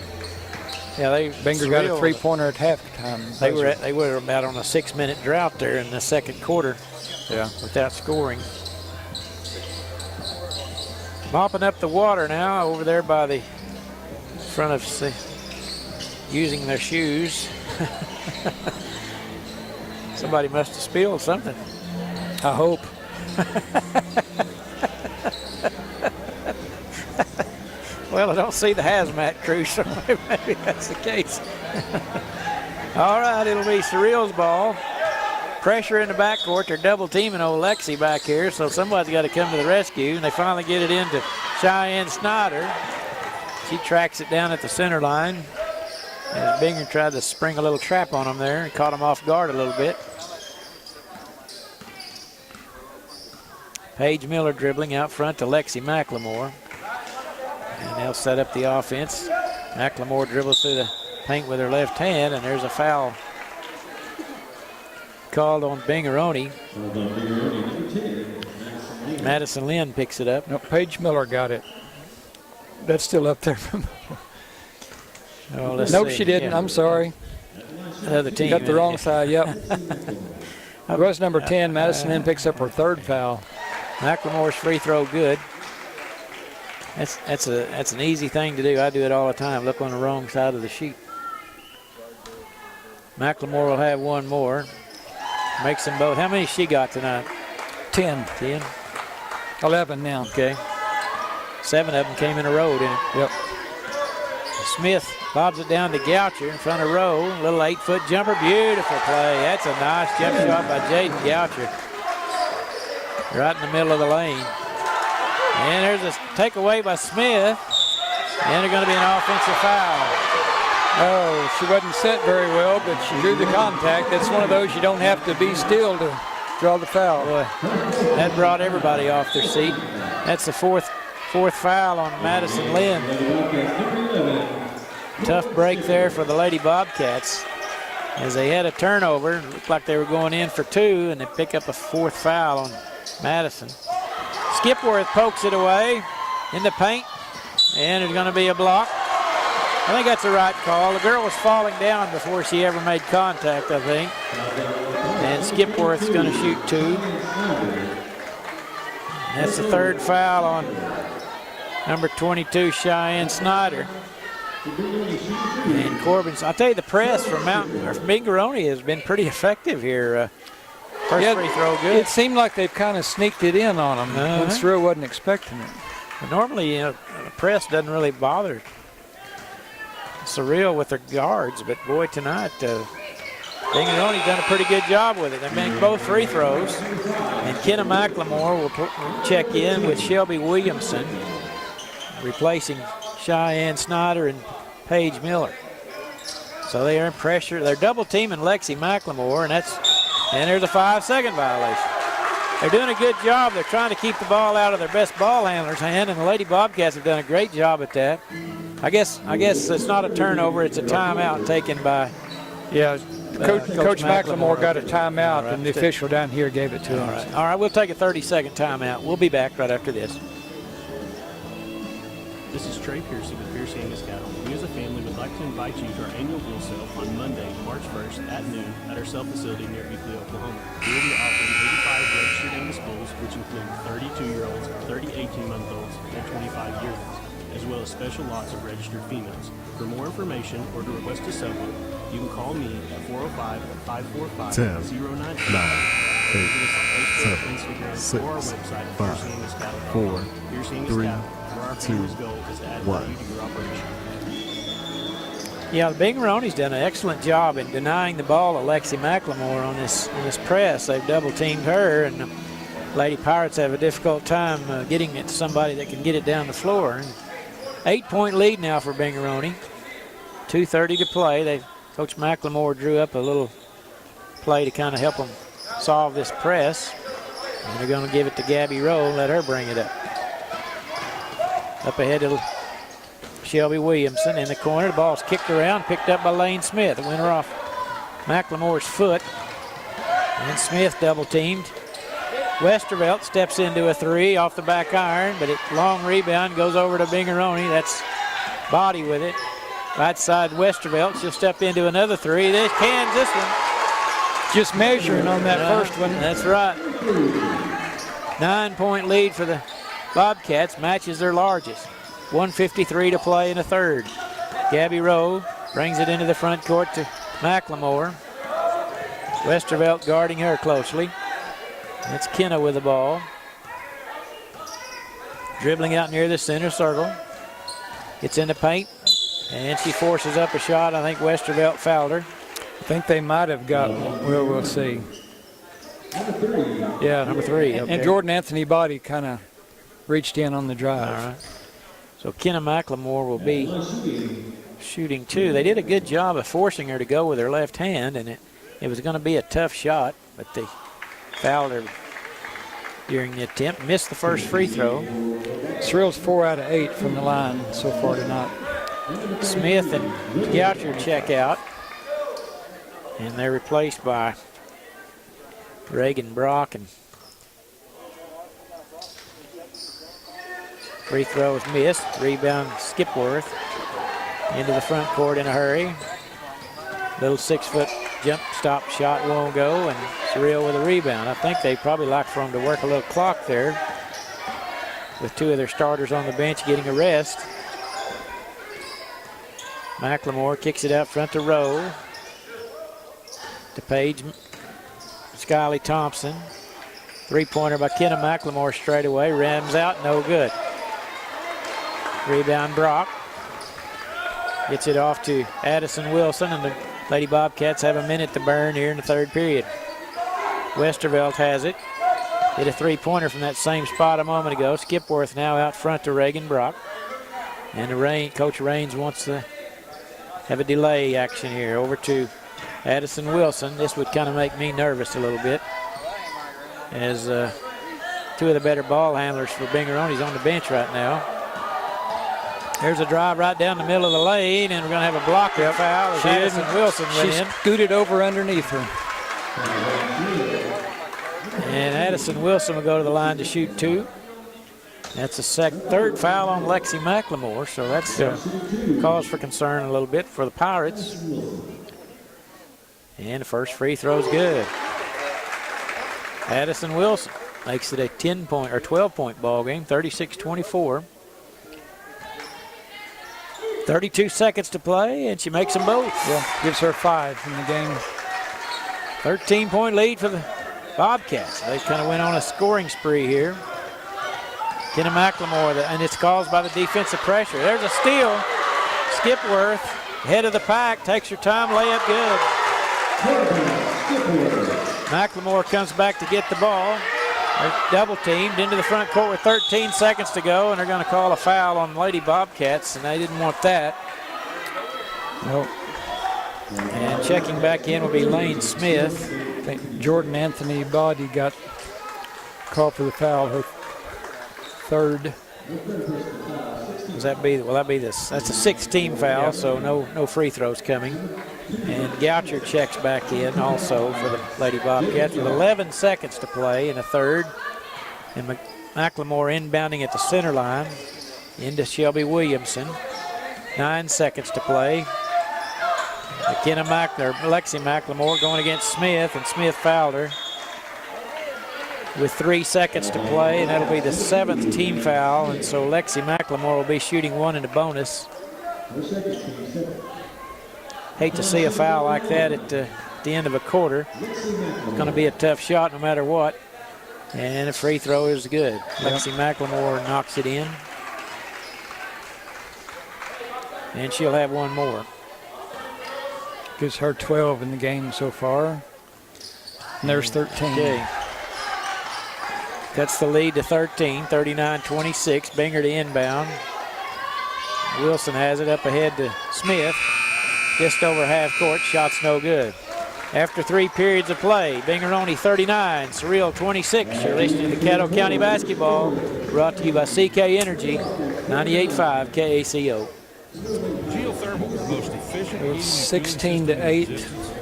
Binger got a 3-pointer at halftime. They were about on a 6-minute drought there in the second quarter. Without scoring. Mopping up the water now over there by the front of using their shoes. Somebody must have spilled something. I hope. Well, I don't see the hazmat crew, so maybe that's the case. All right, it'll be Cyril's ball. Pressure in the backcourt. They're double teaming old Lexi back here, so somebody's got to come to the rescue, and they finally get it into Cheyenne Snyder. She tracks it down at the center line. And Binger tried to spring a little trap on him there and caught him off guard a little bit. Paige Miller dribbling out front to Lexi McLemore. And they'll set up the offense. McLemore dribbles through the paint with her left hand, and there's a foul called on Binger-Oney. Madison Lynn picks it up. No, Paige Miller got it. That's still up there. Nope, she didn't. I'm sorry. The other team. Got the wrong side, yep. It was number 10. Madison Lynn picks up her third foul. McLemore's free throw good. That's an easy thing to do. I do it all the time. Look on the wrong side of the sheet. McLemore will have one more. Makes them both. How many she got tonight? 10. 10? 11 now. Okay. 7 of them came in a row, didn't it? Yep. Smith lobs it down to Goucher in front of Rowe. Little 8-foot jumper. Beautiful play. That's a nice jump shot by Jaden Goucher. Right in the middle of the lane. And there's a takeaway by Smith. And there's going to be an offensive foul. Oh, she wasn't set very well, but she drew the contact. That's one of those you don't have to be still to draw the foul. Boy, that brought everybody off their seat. That's the fourth foul on Madison Lynn. Tough break there for the Lady Bobcats as they had a turnover. It looked like they were going in for 2, and they pick up a 4th foul on Madison. Skipworth pokes it away in the paint, and there's going to be a block. I think that's the right call. The girl was falling down before she ever made contact, I think. And Skipworth's going to shoot 2. That's the 3rd foul on number 22, Cheyenne Snyder. And Corbin's, I'll tell you, the press from Binger-Oney has been pretty effective here. First free throw good. It seemed like they've kind of sneaked it in on them when Cyril wasn't expecting it. But normally, the press doesn't really bother Cyril with their guards, but boy, tonight, Binger-Oney's done a pretty good job with it. They make both free throws, and Kenna McLemore will check in with Shelby Williamson, replacing Cheyenne Snyder and Paige Miller. So they are in pressure. They're double teaming Lexi McLemore, and there's a 5-second violation. They're doing a good job. They're trying to keep the ball out of their best ball handler's hand, and the Lady Bobcats have done a great job at that. I guess it's not a turnover. It's a timeout taken by Coach McLemore got a timeout, and the official down here gave it to him. All right, we'll take a 30-second timeout. We'll be back right after this. This is Trey Piercy with Piercy Angus Cattle. We as a family would like to invite you to our annual bull sale on Monday, March 1st at noon at our sale facility near Euclid, Oklahoma. We will be offering 85 registered Angus bulls, which include 32-year-olds, 30 18-month-olds, and 25-year-olds, as well as special lots of registered females. For more information or to request a sale book, you can call me at 405-545-09. 10, 9, 8, 7, 6, 5, 4, 3, 2, 1. Yeah, the Binger-Oney's done an excellent job in denying the ball to Lexi McLemore on this press. They've double-teamed her, and the Lady Pirates have a difficult time getting it to somebody that can get it down the floor. 8-point lead now for Binger-Oney. 2:30 to play. Coach McLemore drew up a little play to kind of help them solve this press. And they're going to give it to Gabby Rowe and let her bring it up. Up ahead to Shelby Williamson in the corner. The ball's kicked around, picked up by Lane Smith. It went her off McLemore's foot. And Smith double-teamed. Westervelt steps into a three off the back iron, but long rebound goes over to Binger-Oney. That's Body with it. Right side Westervelt. She'll step into another three. This cans this one. Just measuring on that first one. That's right. 9-point lead for the Bobcats. Matches their largest. 1:53 to play in the third. Gabby Rowe brings it into the front court to McLemore. Westervelt guarding her closely. That's Kenna with the ball. Dribbling out near the center circle. Gets in the paint. And she forces up a shot. I think Westervelt fouled her. I think they might have got one. Well, we'll see. Yeah, number 3. Okay. And Jordan Anthony Body kind of reached in on the drive. All right. So Kenna McLemore will be shooting 2. They did a good job of forcing her to go with her left hand, and it was going to be a tough shot, but they fouled her during the attempt. Missed the first free throw. Cyril's 4 out of 8 from the line so far tonight. Smith and Goucher check out, and they're replaced by Reagan Brock. And free throw is missed. Rebound Skipworth into the front court in a hurry. Little 6-foot jump stop shot won't go, and Cyril with a rebound. I think they probably like for them to work a little clock there with 2 of their starters on the bench getting a rest. McLemore kicks it out front to Rowe. To Paige Skyly Thompson. 3-pointer by Kenna McLemore straight away. Rams out, no good. Rebound Brock. Gets it off to Addison Wilson, and the Lady Bobcats have a minute to burn here in the third period. Westervelt has it. Hit a 3-pointer from that same spot a moment ago. Skipworth now out front to Reagan Brock. And Coach Raines wants to have a delay action here. Over to Addison Wilson. This would kind of make me nervous a little bit, as 2 of the better ball handlers for Binger-Oney's on the bench right now. There's a drive right down the middle of the lane, and we're going to have a blocking foul as Addison Wilson went in. She scooted over underneath her. And Addison Wilson will go to the line to shoot 2. That's a third foul on Lexi McLemore, so that's cause for concern a little bit for the Pirates. And the first free throw's good. Addison Wilson makes it a 10-point or 12-point ball game, 36-24. 32 seconds to play, and she makes them both. Yeah, gives her 5 in the game. 13-point lead for the Bobcats. They kind of went on a scoring spree here. Kenna McLemore, and it's caused by the defensive pressure. There's a steal. Skipworth, head of the pack, takes her time, layup good. McLemore comes back to get the ball. They're double teamed into the front court with 13 seconds to go, and they're going to call a foul on Lady Bobcats, and they didn't want that. Nope. And checking back in will be Lane Smith. I think Jordan Anthony Body got call for the foul, her third. Will that be this? That's a 6-team foul, Yeah. so no free throws coming. And Goucher checks back in also for the Lady Bobcats with 11 seconds to play in a third. And McLemore inbounding at the center line into Shelby Williamson. 9 seconds to play. Lexi McLemore going against Smith, and Smith fouled her with 3 seconds to play, and that'll be the 7th team foul, and so Lexi McLemore will be shooting one in the bonus. Hate to see a foul like that at the end of a quarter. It's going to be a tough shot no matter what, and the free throw is good. Lexi McLemore knocks it in, and she'll have one more. Gives her 12 in the game so far. And there's 13. Okay. Cuts the lead to 13, 39-26. Binger to inbound. Wilson has it up ahead to Smith. Just over half court, shot's no good. After 3 periods of play, Binger-Oney 39, Cyril 26. You're listening to Caddo County Basketball, brought to you by CK Energy, 98.5 KACO. Geothermal, the most efficient heating and 16 to 8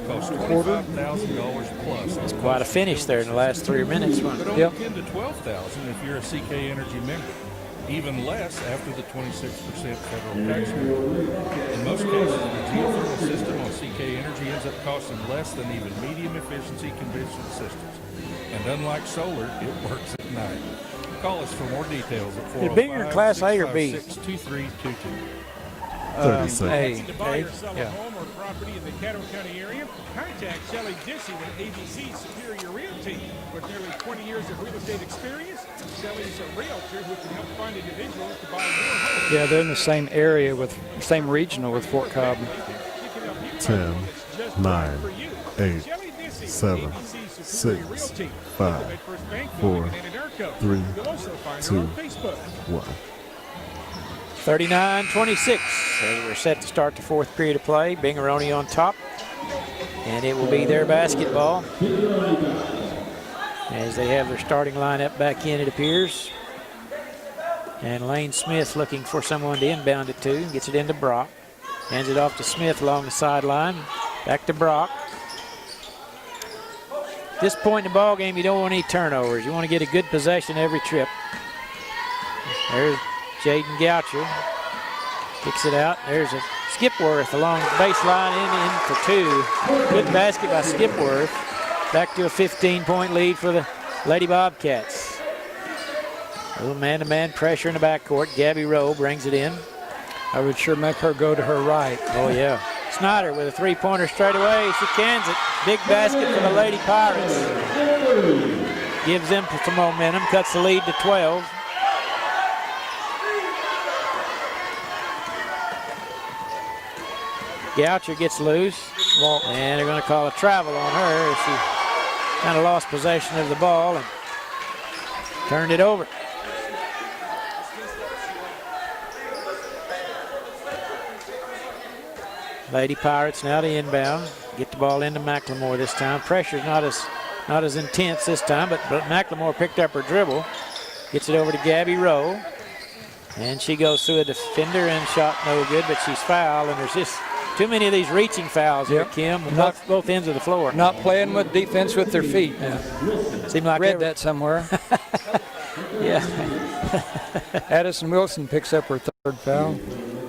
quarter. $25,000 plus. It's quite a finish there in the last 3 minutes. But only 10 to 12,000 if you're a CK Energy member. Even less after the 26% federal tax rate. In most cases, the geothermal system on CK Energy ends up costing less than even medium efficiency conventional systems. And unlike solar, it works at night. Call us for more details at 405 Binger Class A or B? 2322. 30 seconds. To buy or sell a home or property in the Caddo County area, contact Shelley Dissy with ABC Superior Realty. With nearly 20 years of real estate experience, Shelley's a realtor who can help find individuals to buy your home. Yeah, they're in the same area same regional with Fort Cobb. 10, 9, 8, 7, 6, 5, 4, 3, 2, 1. 39-26. As we're set to start the 4th period of play. Binger-Oney on top. And it will be their basketball. As they have their starting lineup back in, it appears. And Lane Smith looking for someone to inbound it to. Gets it into Brock. Hands it off to Smith along the sideline. Back to Brock. At this point in the ball game, you don't want any turnovers. You want to get a good possession every trip. There's Jaden Goucher. Kicks it out. There's a Skipworth along the baseline in for 2. Good basket by Skipworth. Back to a 15-point lead for the Lady Bobcats. A little man-to-man pressure in the backcourt. Gabby Rowe brings it in. I would sure make her go to her right. Oh, yeah. Snyder with a 3-pointer straight away. She cans it. Big basket for the Lady Pirates. Gives them some momentum. Cuts the lead to 12. Goucher gets loose, and they're going to call a travel on her as she kind of lost possession of the ball and turned it over. Lady Pirates now to inbound. Get the ball into McLemore this time. Pressure's not as intense this time, but McLemore picked up her dribble. Gets it over to Gabby Rowe. And she goes through a defender and shot no good, but she's fouled, and there's just too many of these reaching fouls here, Kim, on both ends of the floor. Not playing with defense with their feet. Seemed like read that somewhere. Yeah. Addison Wilson picks up her 3rd foul.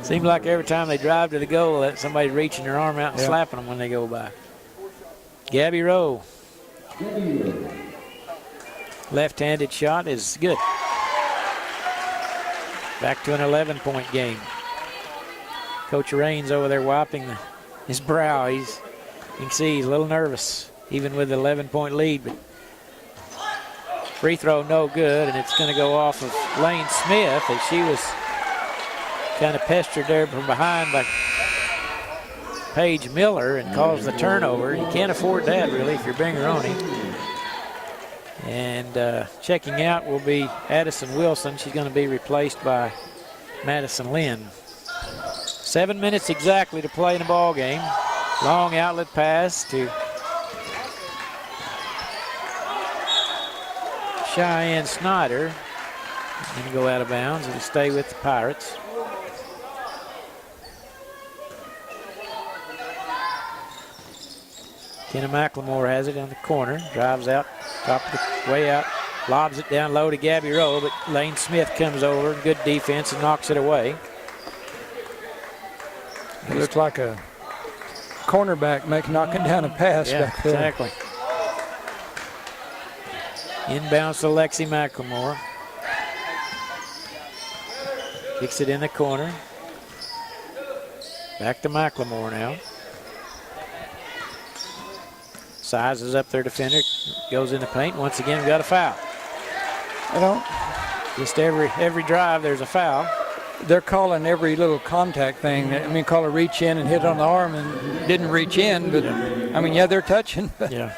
Seems like every time they drive to the goal, somebody's reaching their arm out and slapping them when they go by. Gabby Rowe. Left-handed shot is good. Back to an 11-point game. Coach Raines over there wiping his brow. You can see he's a little nervous, even with the 11-point lead. But free throw no good, and it's going to go off of Lane Smith as she was kind of pestered there from behind by Paige Miller and caused the turnover. You can't afford that, really, if you're Binger-Oney. And checking out will be Addison Wilson. She's going to be replaced by Madison Lynn. 7 minutes exactly to play in the ball game. Long outlet pass to Cheyenne Snyder. Going to go out of bounds. It'll stay with the Pirates. Kenna McLemore has it on the corner. Drives out, top of the way out. Lobs it down low to Gabby Rowe, but Lane Smith comes over. Good defense and knocks it away. It looked like a cornerback knocking down a pass back there. Exactly. Inbounds to Lexi McLemore. Kicks it in the corner. Back to McLemore now. Sizes up their defender. Goes in the paint. Once again, got a foul. Just every drive, there's a foul. They're calling every little contact thing. I mean, call a reach in and hit on the arm and didn't reach in, but I mean, yeah, they're touching. Yeah.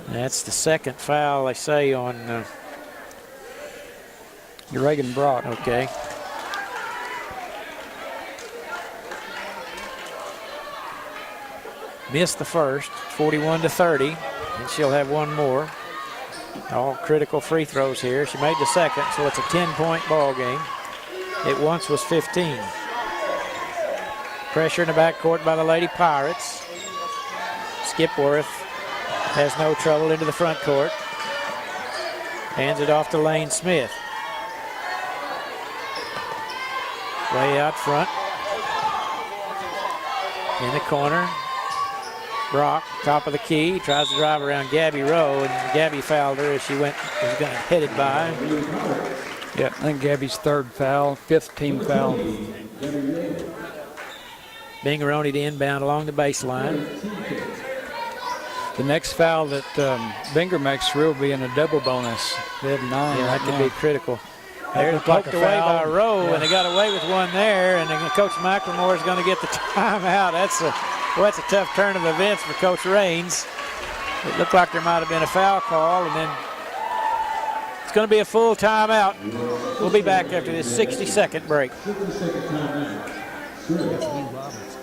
That's the second foul, they say, on Reagan Brock. Okay. Missed the first, 41-30, and she'll have one more. All critical free throws here. She made the second, so it's a 10-point ball game. It once was 15. Pressure in the backcourt by the Lady Pirates. Skipworth has no trouble into the front court. Hands it off to Lane Smith. Way out front. In the corner. Brock, top of the key, tries to drive around Gabby Rowe, and Gabby fouled her as she was headed by. Yeah, I think Gabby's third foul, fifth team foul. Binger-Oney to inbound along the baseline. The next foul that Binger makes will be in a double bonus. They have 9. Yeah, that could be critical. They're looked like poked a away foul. by Rowe, and they got away with one there, and then Coach McLemore is going to get the timeout. That's a tough turn of events for Coach Raines. It looked like there might have been a foul call, and then it's going to be a full timeout. We'll be back after this 60-second break.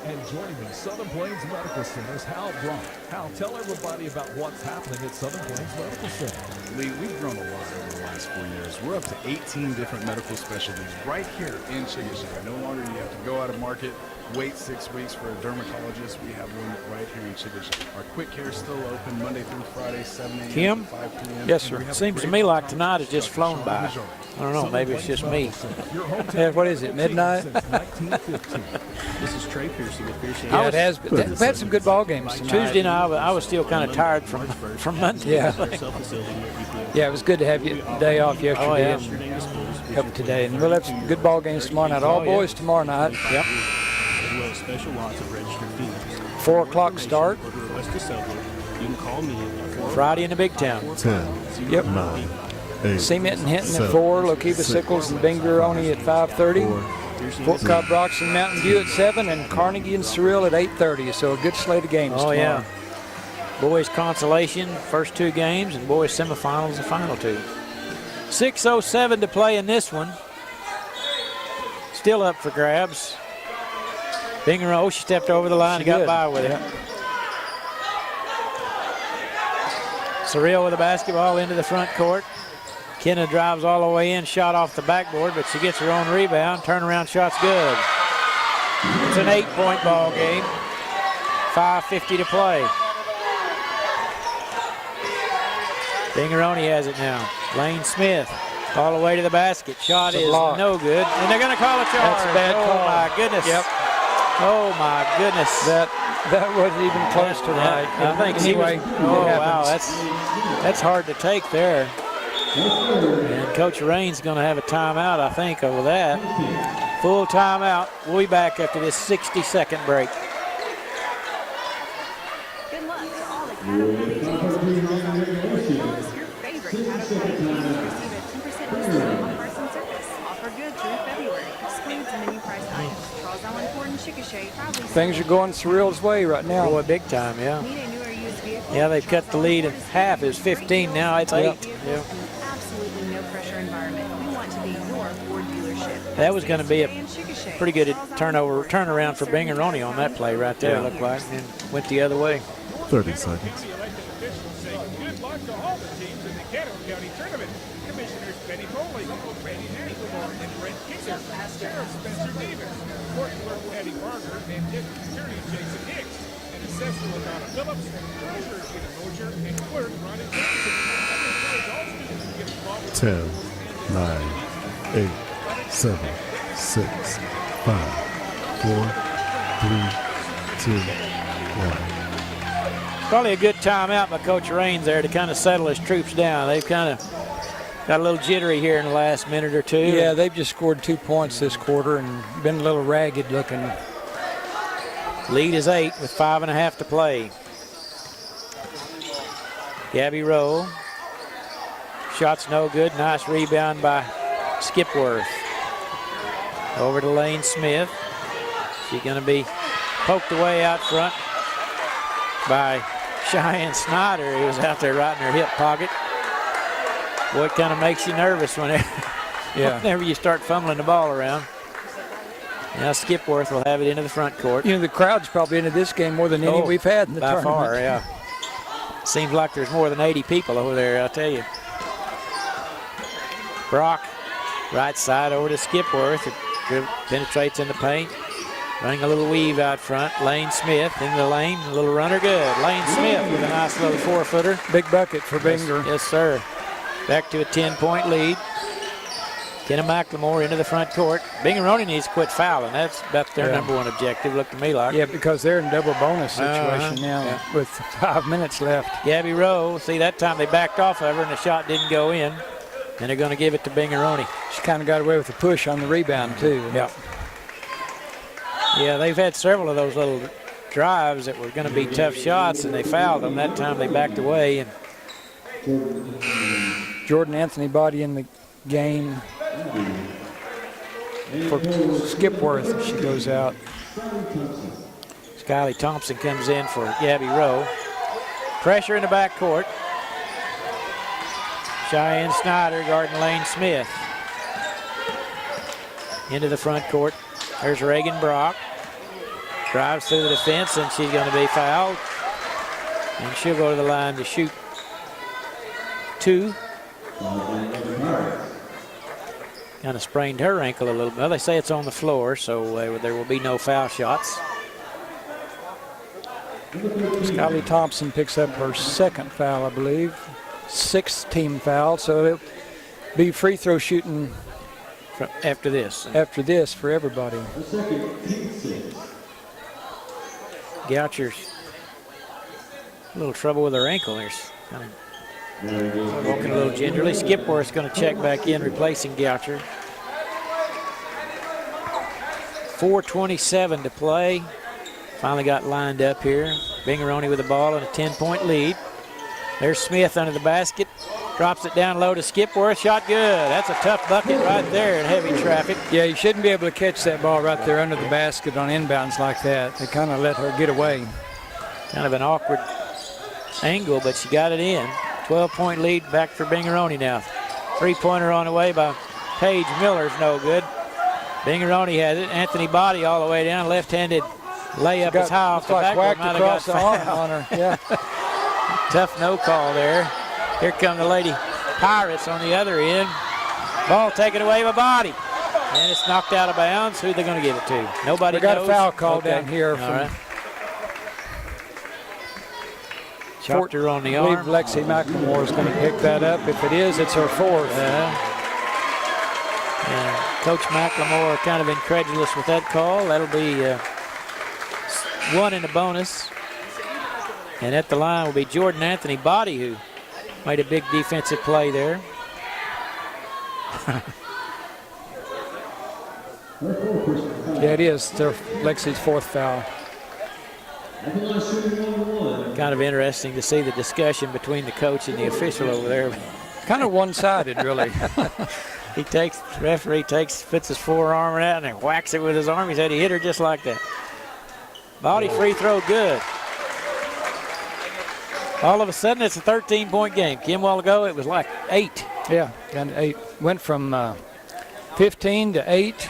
And joining me, Southern Plains Medical Center's Hal Brock. Hal, tell everybody about what's happening at Southern Plains Medical Center. Lee, we've grown a lot over the last 4 years. We're up to 18 different medical specialties right here in Chickasha. No longer do you have to go out of market, wait 6 weeks for a dermatologist. We have one right here in Chickasha. Our quick care is still open Monday through Friday, 7 a.m. Kim? to 5 p.m. Yes, sir. Seems to me like tonight has just flown by. I don't know, maybe it's just me. Yeah, what is it, midnight? This is Trey Piercy with Piercy. Yeah, it has. We've had some good ball games tonight. Tuesday night, I was still kind of tired from Monday. Yeah. Yeah, it was good to have you day off yesterday and help today. And we'll have some good ball games tomorrow night. All boys tomorrow night. Yep. As well as special lots of registered females. 4 o'clock start. West of Subway. You can call me at Friday in the big town. 10, Yep. 9, 8, Cement and Hinton 7, at 4. Lookeba-Sickles and Binger-Oney at 5:30. Fort Cobb-Broxton, Mountain View at 7, and Carnegie and Cyril at 8:30. So a good slate of games tomorrow. Yeah. Boys consolation, first 2 games, and boys semifinals, the final 2. 6:07 to play in this one. Still up for grabs. Binger-Oney, she stepped over the line and got by with it. Cyril with the basketball into the front court. Kenna drives all the way in, shot off the backboard, but she gets her own rebound. Turnaround shot's good. It's an 8-point ball game. 5:50 to play. Binger-Oney has it now. Lane Smith all the way to the basket. Shot is no good. And they're going to call a charge. That's a bad call. Oh, my goodness. Yep. Oh, my goodness. That wasn't even close to right. I think anyway. Oh, wow. That's hard to take there. And Coach Raines going to have a timeout, I think, over that. Full timeout. We'll be back after this 60-second break. Good luck to all the Caddo County teams. Tell us your favorite Caddo County teams to receive a 10% discount on parts and service. Offer good through February. Excludes menu price items. Charles Allen Ford and Chickasha proudly. Things are going Cyril's way right now. Boy, big time, yeah. Need a newer used vehicle? Yeah, they've cut the lead in half. It was 15, now it's 8. Yeah. Absolutely no pressure environment. We want to be your Ford dealership. That was going to be a pretty good turnaround for Binger-Oney on that play right there, it looked like, and went the other way. 30 seconds. Good luck to all the teams in the Caddo County Tournament. Commissioners Benny Foley, Randy McLemore, and Brent Kinder. Sheriff Spencer Davis. Court Clerk Patty Barger, and Deputy Attorney Jason Hicks. And Assessor LaDonna Phillips, Treasurer Gina Mosier, and Clerk Ronnie Johnson. And encourage all students to get involved with 10, 9, 8, 7, 6, 5, 4, 3, 2, 1. Probably a good timeout by Coach Raines there to kind of settle his troops down. They've kind of got a little jittery here in the last minute or two. Yeah, they've just scored 2 points this quarter and been a little ragged looking. Lead is 8 with 5.5 to play. Gabby Rowe. Shot's no good. Nice rebound by Skipworth. Over to Lane Smith. She's going to be poked away out front by Cheyenne Snyder, who was out there right in her hip pocket. Boy, it kind of makes you nervous whenever you start fumbling the ball around. Now Skipworth will have it into the front court. You know, the crowd's probably into this game more than any we've had in the tournament. By far, yeah. Seems like there's more than 80 people over there, I'll tell you. Brock, right side over to Skipworth. It penetrates in the paint. Running a little weave out front. Lane Smith in the lane. A little runner good. Lane Smith with a nice little 4-footer. Big bucket for Binger. Yes, sir. Back to a 10-point lead. Kenna McLemore into the front court. Binger-Oney needs to quit fouling. That's about their number one objective, looked to me like. Yeah, because they're in double bonus situation now with 5 minutes left. Gabby Rowe, see that time they backed off of her and the shot didn't go in. And they're going to give it to Binger-Oney. She kind of got away with a push on the rebound too. Yeah. Yeah, they've had several of those little drives that were going to be tough shots, and they fouled them. That time they backed away. And Jordan Anthony Body in the game for Skipworth. She goes out. Skylie Thompson comes in for Gabby Rowe. Pressure in the backcourt. Cheyenne Snyder guarding Lane Smith. Into the front court. There's Reagan Brock. Drives through the defense, and she's going to be fouled. And she'll go to the line to shoot 2. Kind of sprained her ankle a little bit. Well, they say it's on the floor, so there will be no foul shots. Skylie Thompson picks up her second foul, I believe. 6th team foul, so it'll be free throw shooting after this. After this for everybody. Goucher's a little trouble with her ankle. There's kind of walking a little gingerly. Skipworth's going to check back in, replacing Goucher. 4:27 to play. Finally got lined up here. Binger-Oney with the ball and a 10-point lead. There's Smith under the basket. Drops it down low to Skipworth. Shot good. That's a tough bucket right there in heavy traffic. Yeah, you shouldn't be able to catch that ball right there under the basket on inbounds like that. They kind of let her get away. Kind of an awkward angle, but she got it in. 12-point lead back for Binger-Oney now. 3-pointer on the way by Paige Miller's no good. Binger-Oney has it. Anthony Body all the way down. Left-handed layup is high off the back. Whacked across the arm on her. Yeah. Tough no call there. Here come the Lady Pirates on the other end. Ball taken away by Body. And it's knocked out of bounds. Who are they going to give it to? Nobody knows. We got a foul call down here. All right. Chopped her on the arm. I believe Lexi McLemore is going to pick that up. If it is, it's her 4th. And Coach McLemore kind of incredulous with that call. That'll be 1 in the bonus. And at the line will be Jordan Anthony Body, who made a big defensive play there. Yeah, it is. They're Lexi's 4th foul. Kind of interesting to see the discussion between the coach and the official over there. Kind of one-sided, really. The referee puts his forearm out and whacks it with his arm. He said he hit her just like that. Body free throw good. All of a sudden, it's a 13-point game. Kim, a while ago, it was like 8. Yeah, and 8. Went from 15 to 8,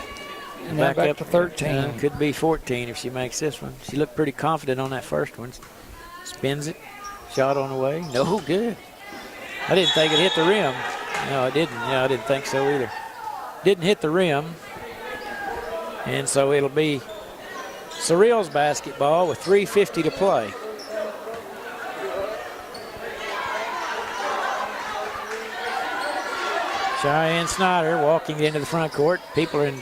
and now back to 13. Could be 14 if she makes this one. She looked pretty confident on that first one. Spins it. Shot on the way. No good. I didn't think it hit the rim. No, it didn't. Yeah, I didn't think so either. Didn't hit the rim. And so it'll be Cyril's basketball with 3:50 to play. Cheyenne Snyder walking into the front court. People are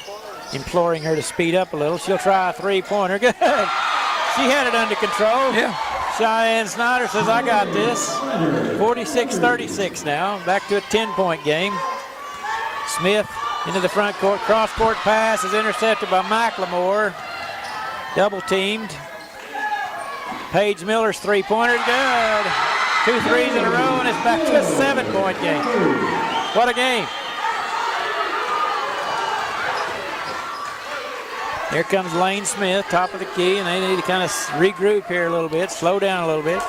imploring her to speed up a little. She'll try a three-pointer. Good. She had it under control. Yeah. Cheyenne Snyder says, I got this. 46-36 now. Back to a 10-point game. Smith into the front court. Cross-court pass is intercepted by McLemore. Double-teamed. Paige Miller's three-pointer. Good. 2 threes in a row, and it's back to a 7-point game. What a game. Here comes Lane Smith, top of the key, and they need to kind of regroup here a little bit, slow down a little bit.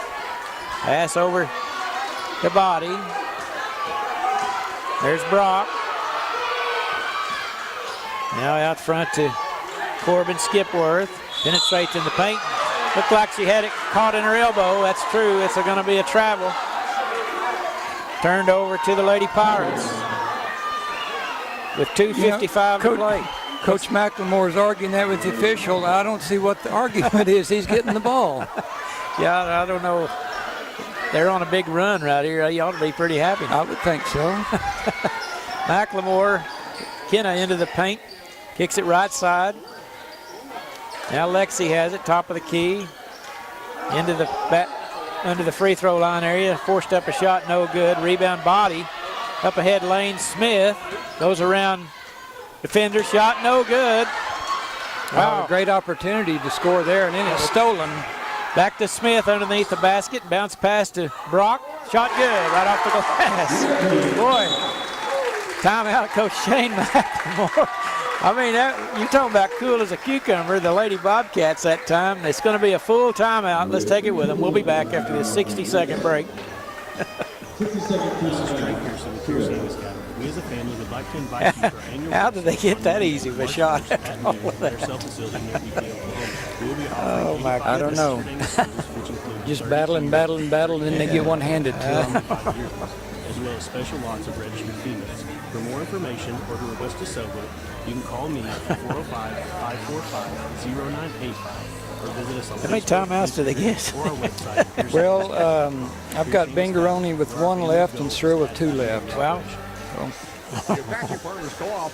Pass over to Body. There's Brock. Now out front to Corbin Skipworth. Penetrates in the paint. Looked like she had it caught in her elbow. That's true. It's going to be a travel. Turned over to the Lady Pirates with 2:55 to play. Coach McLemore's arguing that with the official. I don't see what the argument is. He's getting the ball. Yeah, I don't know. They're on a big run right here. You ought to be pretty happy. I would think so. McLemore, Kenna into the paint. Kicks it right side. Now Lexi has it, top of the key. Into the back, under the free throw line area. Forced up a shot, no good. Rebound Body. Up ahead, Lane Smith. Goes around defender, shot no good. Wow, great opportunity to score there, and then it's stolen. Back to Smith underneath the basket. Bounce pass to Brock. Shot good, right off the glass. Boy, timeout, Coach Shane McLemore. I mean, you're talking about cool as a cucumber. The Lady Bobcats that time. It's going to be a full timeout. Let's take it with them. We'll be back after this 60-second break. 50-second We as a family would like to invite you to our annual. How did they get that easy of a shot? Oh my goodness. I don't know. Just battle, and then they get one handed to them. As well as special lots of registered females. For more information or to request a sober, you can call me at 405-545-0985 or visit us on How many timeouts do they get? or our website. Well, I've got Binger-Oney with 1 left and Cyril with 2 left. Wow.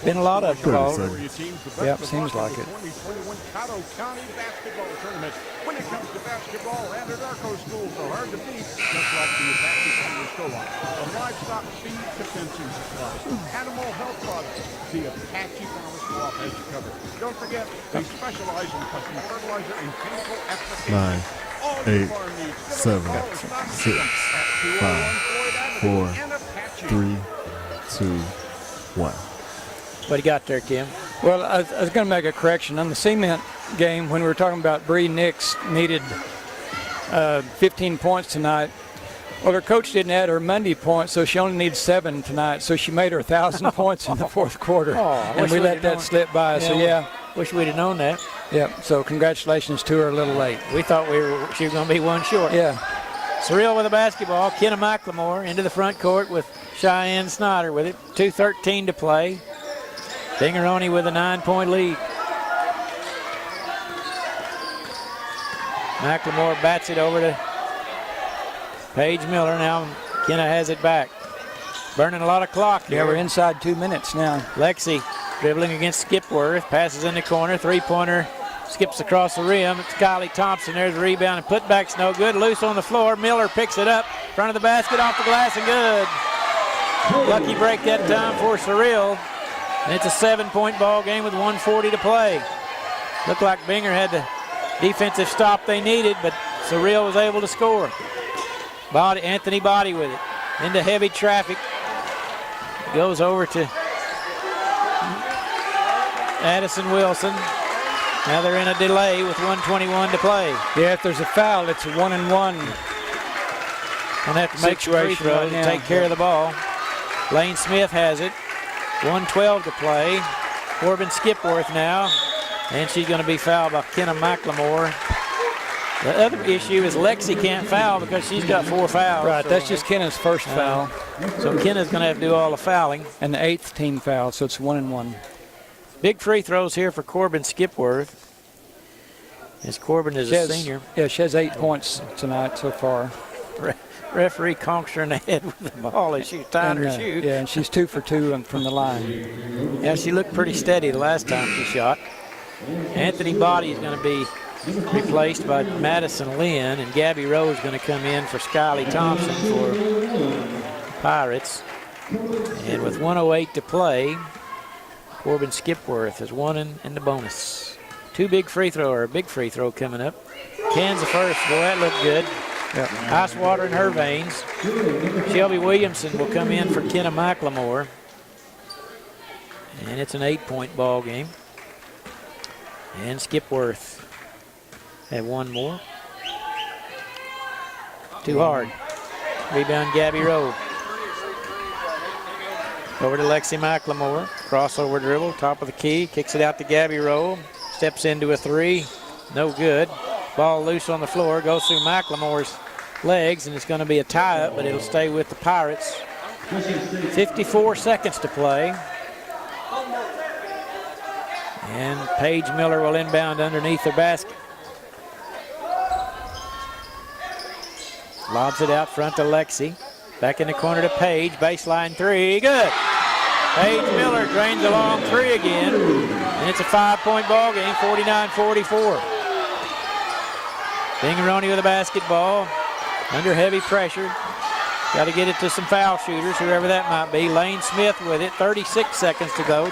Been a lot of calls. Yep, seems like it. 2021 Caddo County Basketball Tournament. When it comes to basketball, Anadarko schools are hard to beat, just like the Apache Farmers Co-op. From livestock feed to fencing supplies, animal health products, the Apache Farmers Co-op has you covered. Don't forget, they specialize in custom fertilizer and chemical applications. 9, 8, 7, 6, 5, 4, 3, 2, 1. What do you got there, Kim? Well, I was going to make a correction. On the cement game, when we were talking about Bree Nix needed 15 points tonight, well, her coach didn't add her Monday points, so she only needs 7 tonight. So she made her 1,000 points in the fourth quarter, and we let that slip by. So, yeah. Wish we'd have known that. Yeah, so congratulations to her a little late. We thought she was going to be one short. Yeah. Cyril with the basketball. Kenna McLemore into the front court with Cheyenne Snyder with it. 2:13 to play. Binger-Oney with a 9-point lead. McLemore bats it over to Paige Miller. Now Kenna has it back. Burning a lot of clock here. Yeah, we're inside 2 minutes now. Lexi dribbling against Skipworth. Passes in the corner. Three-pointer. Skips across the rim. It's Kylie Thompson. There's a rebound, and putback's no good. Loose on the floor. Miller picks it up. Front of the basket, off the glass, and good. Lucky break that time for Cyril. And it's a 7-point ball game with 1:40 to play. Looked like Binger had the defensive stop they needed, but Cyril was able to score. Anthony Body with it. Into heavy traffic. Goes over to Addison Wilson. Now they're in a delay with 1:21 to play. Yeah, if there's a foul, it's a 1-and-1. Gonna have to make free throw to take care of the ball. Lane Smith has it. 1:12 to play. Corbin Skipworth now. And she's going to be fouled by Kenna McLemore. The other issue is Lexi can't foul because she's got 4 fouls. Right, that's just Kenna's first foul. So Kenna's going to have to do all the fouling. And the 8th team foul, so it's 1-1. Big free throws here for Corbin Skipworth. As Corbin is a senior. Yeah, she has 8 points tonight so far. Referee conks her in the head with the ball as she's tying her shoe. Yeah, and she's 2 for 2 from the line. Yeah, she looked pretty steady the last time she shot. Anthony Body is going to be replaced by Madison Lynn, and Gabby Rowe is going to come in for Skylie Thompson for Pirates. And with 1:08 to play, Corbin Skipworth is one in the bonus. A big free throw coming up. Cans the first. Boy, that looked good. Yep. Ice water in her veins. Shelby Williamson will come in for Kenna McLemore. And it's an 8-point ball game. And Skipworth had one more. Too hard. Rebound Gabby Rowe. Over to Lexi McLemore. Crossover dribble, top of the key. Kicks it out to Gabby Rowe. Steps into a 3. No good. Ball loose on the floor. Goes through McLemore's legs, and it's going to be a tie-up, but it'll stay with the Pirates. 54 seconds to play. And Paige Miller will inbound underneath the basket. Lobs it out front to Lexi. Back in the corner to Paige. Baseline 3. Good. Paige Miller drains a long 3 again. And it's a 5-point ball game, 49-44. Binger-Oney with the basketball. Under heavy pressure. Got to get it to some foul shooters, whoever that might be. Lane Smith with it. 36 seconds to go.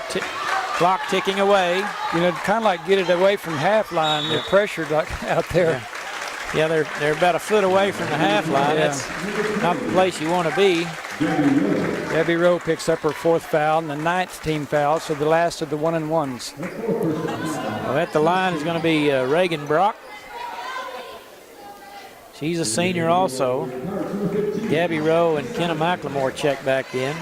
Clock ticking away. You know, kind of like get it away from half line. The pressure out there. Yeah, they're about a foot away from the half line. Yeah. That's not the place you want to be. Gabby Rowe picks up her 4th foul and the 9th team foul, so the last of the 1-and-1s. Well, at the line is going to be Reagan Brock. She's a senior also. Gabby Rowe and Kenna McLemore check back in.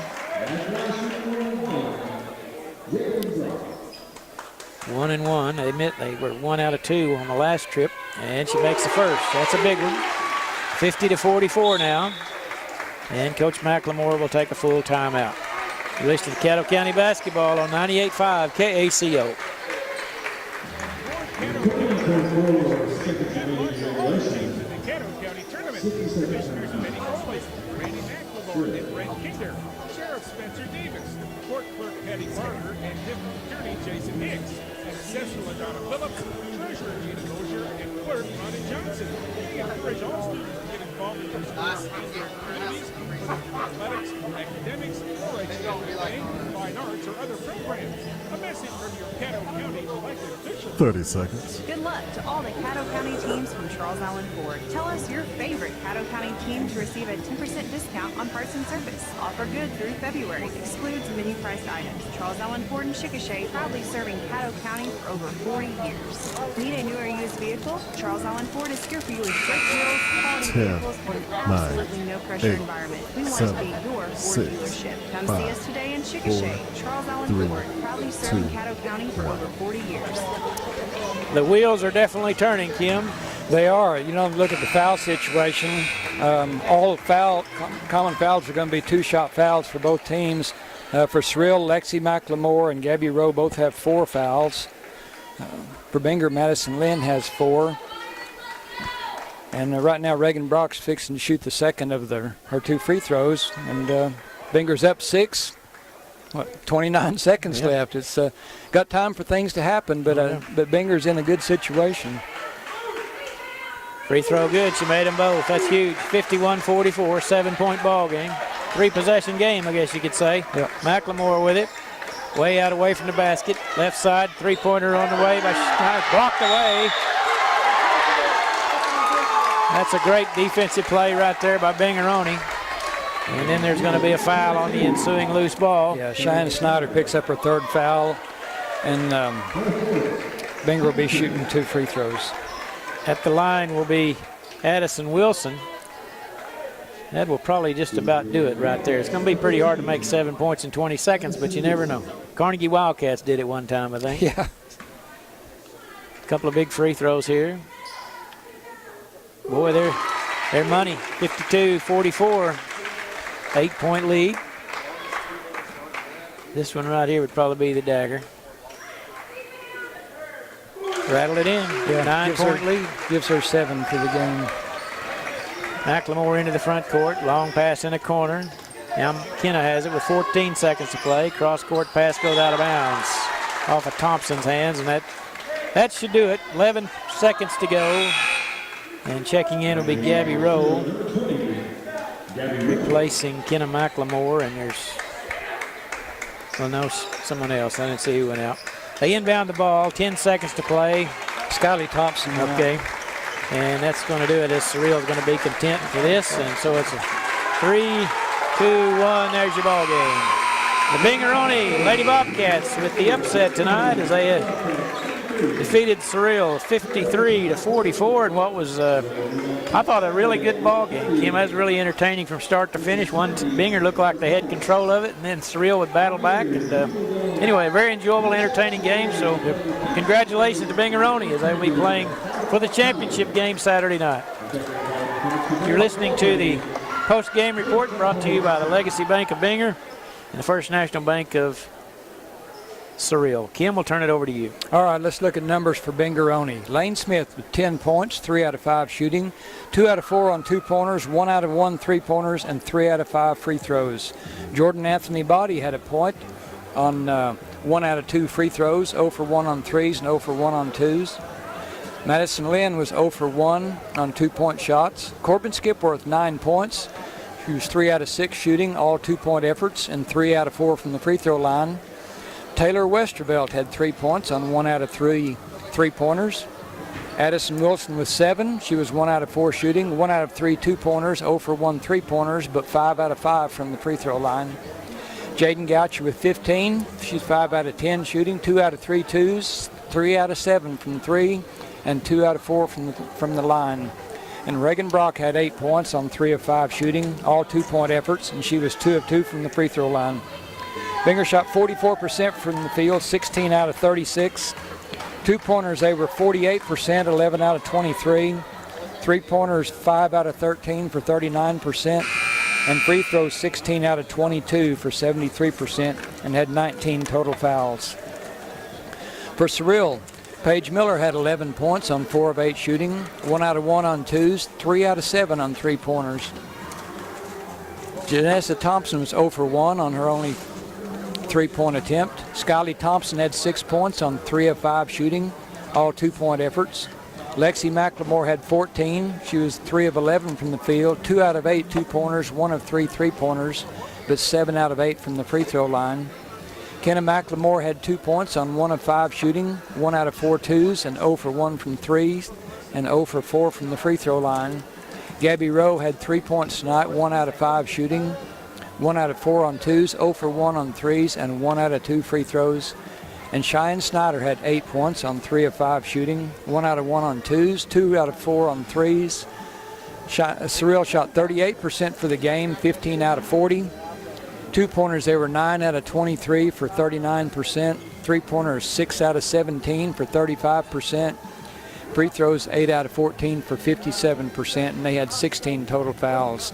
1-and-1. They admit they were 1 out of 2 on the last trip, and she makes the first. That's a big one. 50-44 now. And Coach McLemore will take a full timeout. You listen to Caddo County Basketball on 98.5 KACO. Caddo County Tournament. Commissioners Benny Foley, Randy McLemore, and Brent Kinder. Sheriff Spencer Davis. Court Clerk Patty Barger, and District Attorney Jason Hicks. And Assessor LaDonna Phillips, Treasurer Gina Mosier, and Clerk Ronnie Johnson. We encourage all students to get involved in sports and their communities, whether athletics, academics, or education, fine arts, or other programs. A message from your Caddo County elected officials. 30 seconds. Good luck to all the Caddo County teams from Charles Allen Ford. Tell us your favorite Caddo County team to receive a 10% discount on parts and service. Offer good through February. Excludes menu priced items. Charles Allen Ford and Chickasha, proudly serving Caddo County for over 40 years. Need a new or used vehicle? Charles Allen Ford is here for you with great deals, quality 10, vehicles, and an absolutely no pressure environment. We want to be your Ford dealership. Come see us today in Chickasha. Charles Allen Ford, proudly serving Caddo County for over 40 years. The wheels are definitely turning, Kim. They are. You know, look at the foul situation. All common fouls are going to be 2-shot fouls for both teams. For Cyril, Lexi McLemore and Gabby Rowe both have 4 fouls. For Binger, Madison Lynn has 4. And right now, Reagan Brock's fixing to shoot the second of her 2 free throws. And Binger's up 6. 29 seconds left. It's got time for things to happen, but Binger's in a good situation. Free throw good. She made them both. That's huge. 51-44, 7-point ball game. 3-possession game, I guess you could say. Yep. McLemore with it. Way out away from the basket. Left side, 3-pointer on the way by Schneider. Blocked away. That's a great defensive play right there by Binger-Oney. And then there's going to be a foul on the ensuing loose ball. Yeah, Cheyenne Snyder picks up her 3rd foul, and Binger will be shooting 2 free throws. At the line will be Addison Wilson. That will probably just about do it right there. It's going to be pretty hard to make 7 points in 20 seconds, but you never know. Carnegie Wildcats did it one time, I think. Yeah. A couple of big free throws here. Boy, their money, 52-44, 8-point lead. This one right here would probably be the dagger. Rattle it in, Yeah, 9-point lead. Gives her 7 for the game. McLemore into the front court, long pass in the corner. Now McKenna has it with 14 seconds to play. Cross-court pass goes out of bounds off of Thompson's hands, and that should do it. 11 seconds to go. And checking in will be Gabby Rowe, replacing Kenna McLemore, and there's, well, no, someone else. I didn't see who went out. They inbound the ball, 10 seconds to play. Skyly Thompson. Okay. And that's going to do it, as Cyril is going to be content for this. And so it's a 3, 2, 1. There's your ball game. The Binger-Oney Lady Bobcats with the upset tonight as they defeated Cyril 53-44 in what was, I thought, a really good ball game. Kim, that was really entertaining from start to finish. Binger looked like they had control of it, and then Cyril would battle back. And anyway, a very enjoyable, entertaining game. So congratulations to Binger-Oney as they will be playing for the championship game Saturday night. You're listening to the post-game report brought to you by the Legacy Bank of Binger and the First National Bank of Cyril. Kim, we'll turn it over to you. All right, let's look at numbers for Binger-Oney. Lane Smith with 10 points, 3 out of 5 shooting, 2 out of 4 on 2-pointers, 1 out of 1 3-pointers, and 3 out of 5 free throws. Jordan Anthony Body had a point on 1 out of 2 free throws, 0 for 1 on 3s, and 0 for 1 on 2s. Madison Lynn was 0 for 1 on 2-point shots. Corbin Skipworth, 9 points. She was 3 out of 6 shooting, all 2-point efforts, and 3 out of 4 from the free throw line. Taylor Westervelt had 3 points on 1 out of 3 3-pointers. Addison Wilson with 7. She was 1 out of 4 shooting, 1 out of 3 2-pointers, 0 for 1 3-pointers, but 5 out of 5 from the free throw line. Jaden Goucher with 15. She's 5 out of 10 shooting, 2 out of 3 2s, 3 out of 7 from 3, and 2 out of 4 from the line. And Reagan Brock had 8 points on 3 of 5 shooting, all 2-point efforts, and she was 2 of 2 from the free throw line. Binger shot 44% from the field, 16 out of 36. 2-pointers, they were 48%, 11 out of 23. 3-pointers, 5 out of 13 for 39%. And free throws, 16 out of 22 for 73%, and had 19 total fouls. For Cyril, Paige Miller had 11 points on 4 of 8 shooting, 1 out of 1 on 2s, 3 out of 7 on 3-pointers. Janessa Thompson was 0 for 1 on her only 3-point attempt. Skyly Thompson had 6 points on 3 of 5 shooting, all 2-point efforts. Lexi McLemore had 14. She was 3 of 11 from the field, 2 out of 8 2-pointers, 1 of 3 3-pointers, but 7 out of 8 from the free throw line. Kenna McLemore had 2 points on 1 of 5 shooting, 1 out of 4 2s, and 0 for 1 from 3s, and 0 for 4 from the free throw line. Gabby Rowe had 3 points tonight, 1 out of 5 shooting, 1 out of 4 on 2s, 0 for 1 on 3s, and 1 out of 2 free throws. And Cheyenne Snyder had 8 points on 3 of 5 shooting, 1 out of 1 on 2s, 2 out of 4 on 3s. Cyril shot 38% for the game, 15 out of 40. 2-pointers, they were 9 out of 23 for 39%. 3-pointers, 6 out of 17 for 35%. Free throws, 8 out of 14 for 57%, and they had 16 total fouls.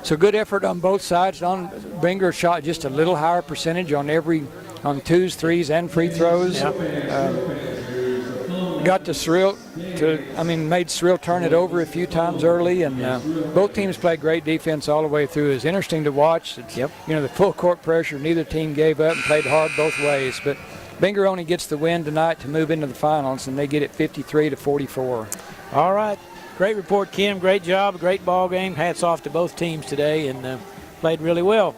So good effort on both sides. Binger shot just a little higher percentage on 2s, 3s, and free throws. Got to Cyril, made Cyril turn it over a few times early, and both teams played great defense all the way through. It's interesting to watch. It's, the full court pressure, neither team gave up and played hard both ways. But Binger-Oney gets the win tonight to move into the finals, and they get it 53-44. All right. Great report, Kim. Great job. Great ball game. Hats off to both teams today, and played really well.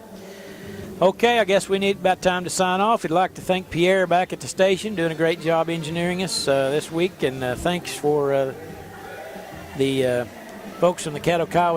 Okay, I guess we need about time to sign off. We'd like to thank Pierre back at the station, doing a great job engineering us this week, and thanks for the folks from the Caddo County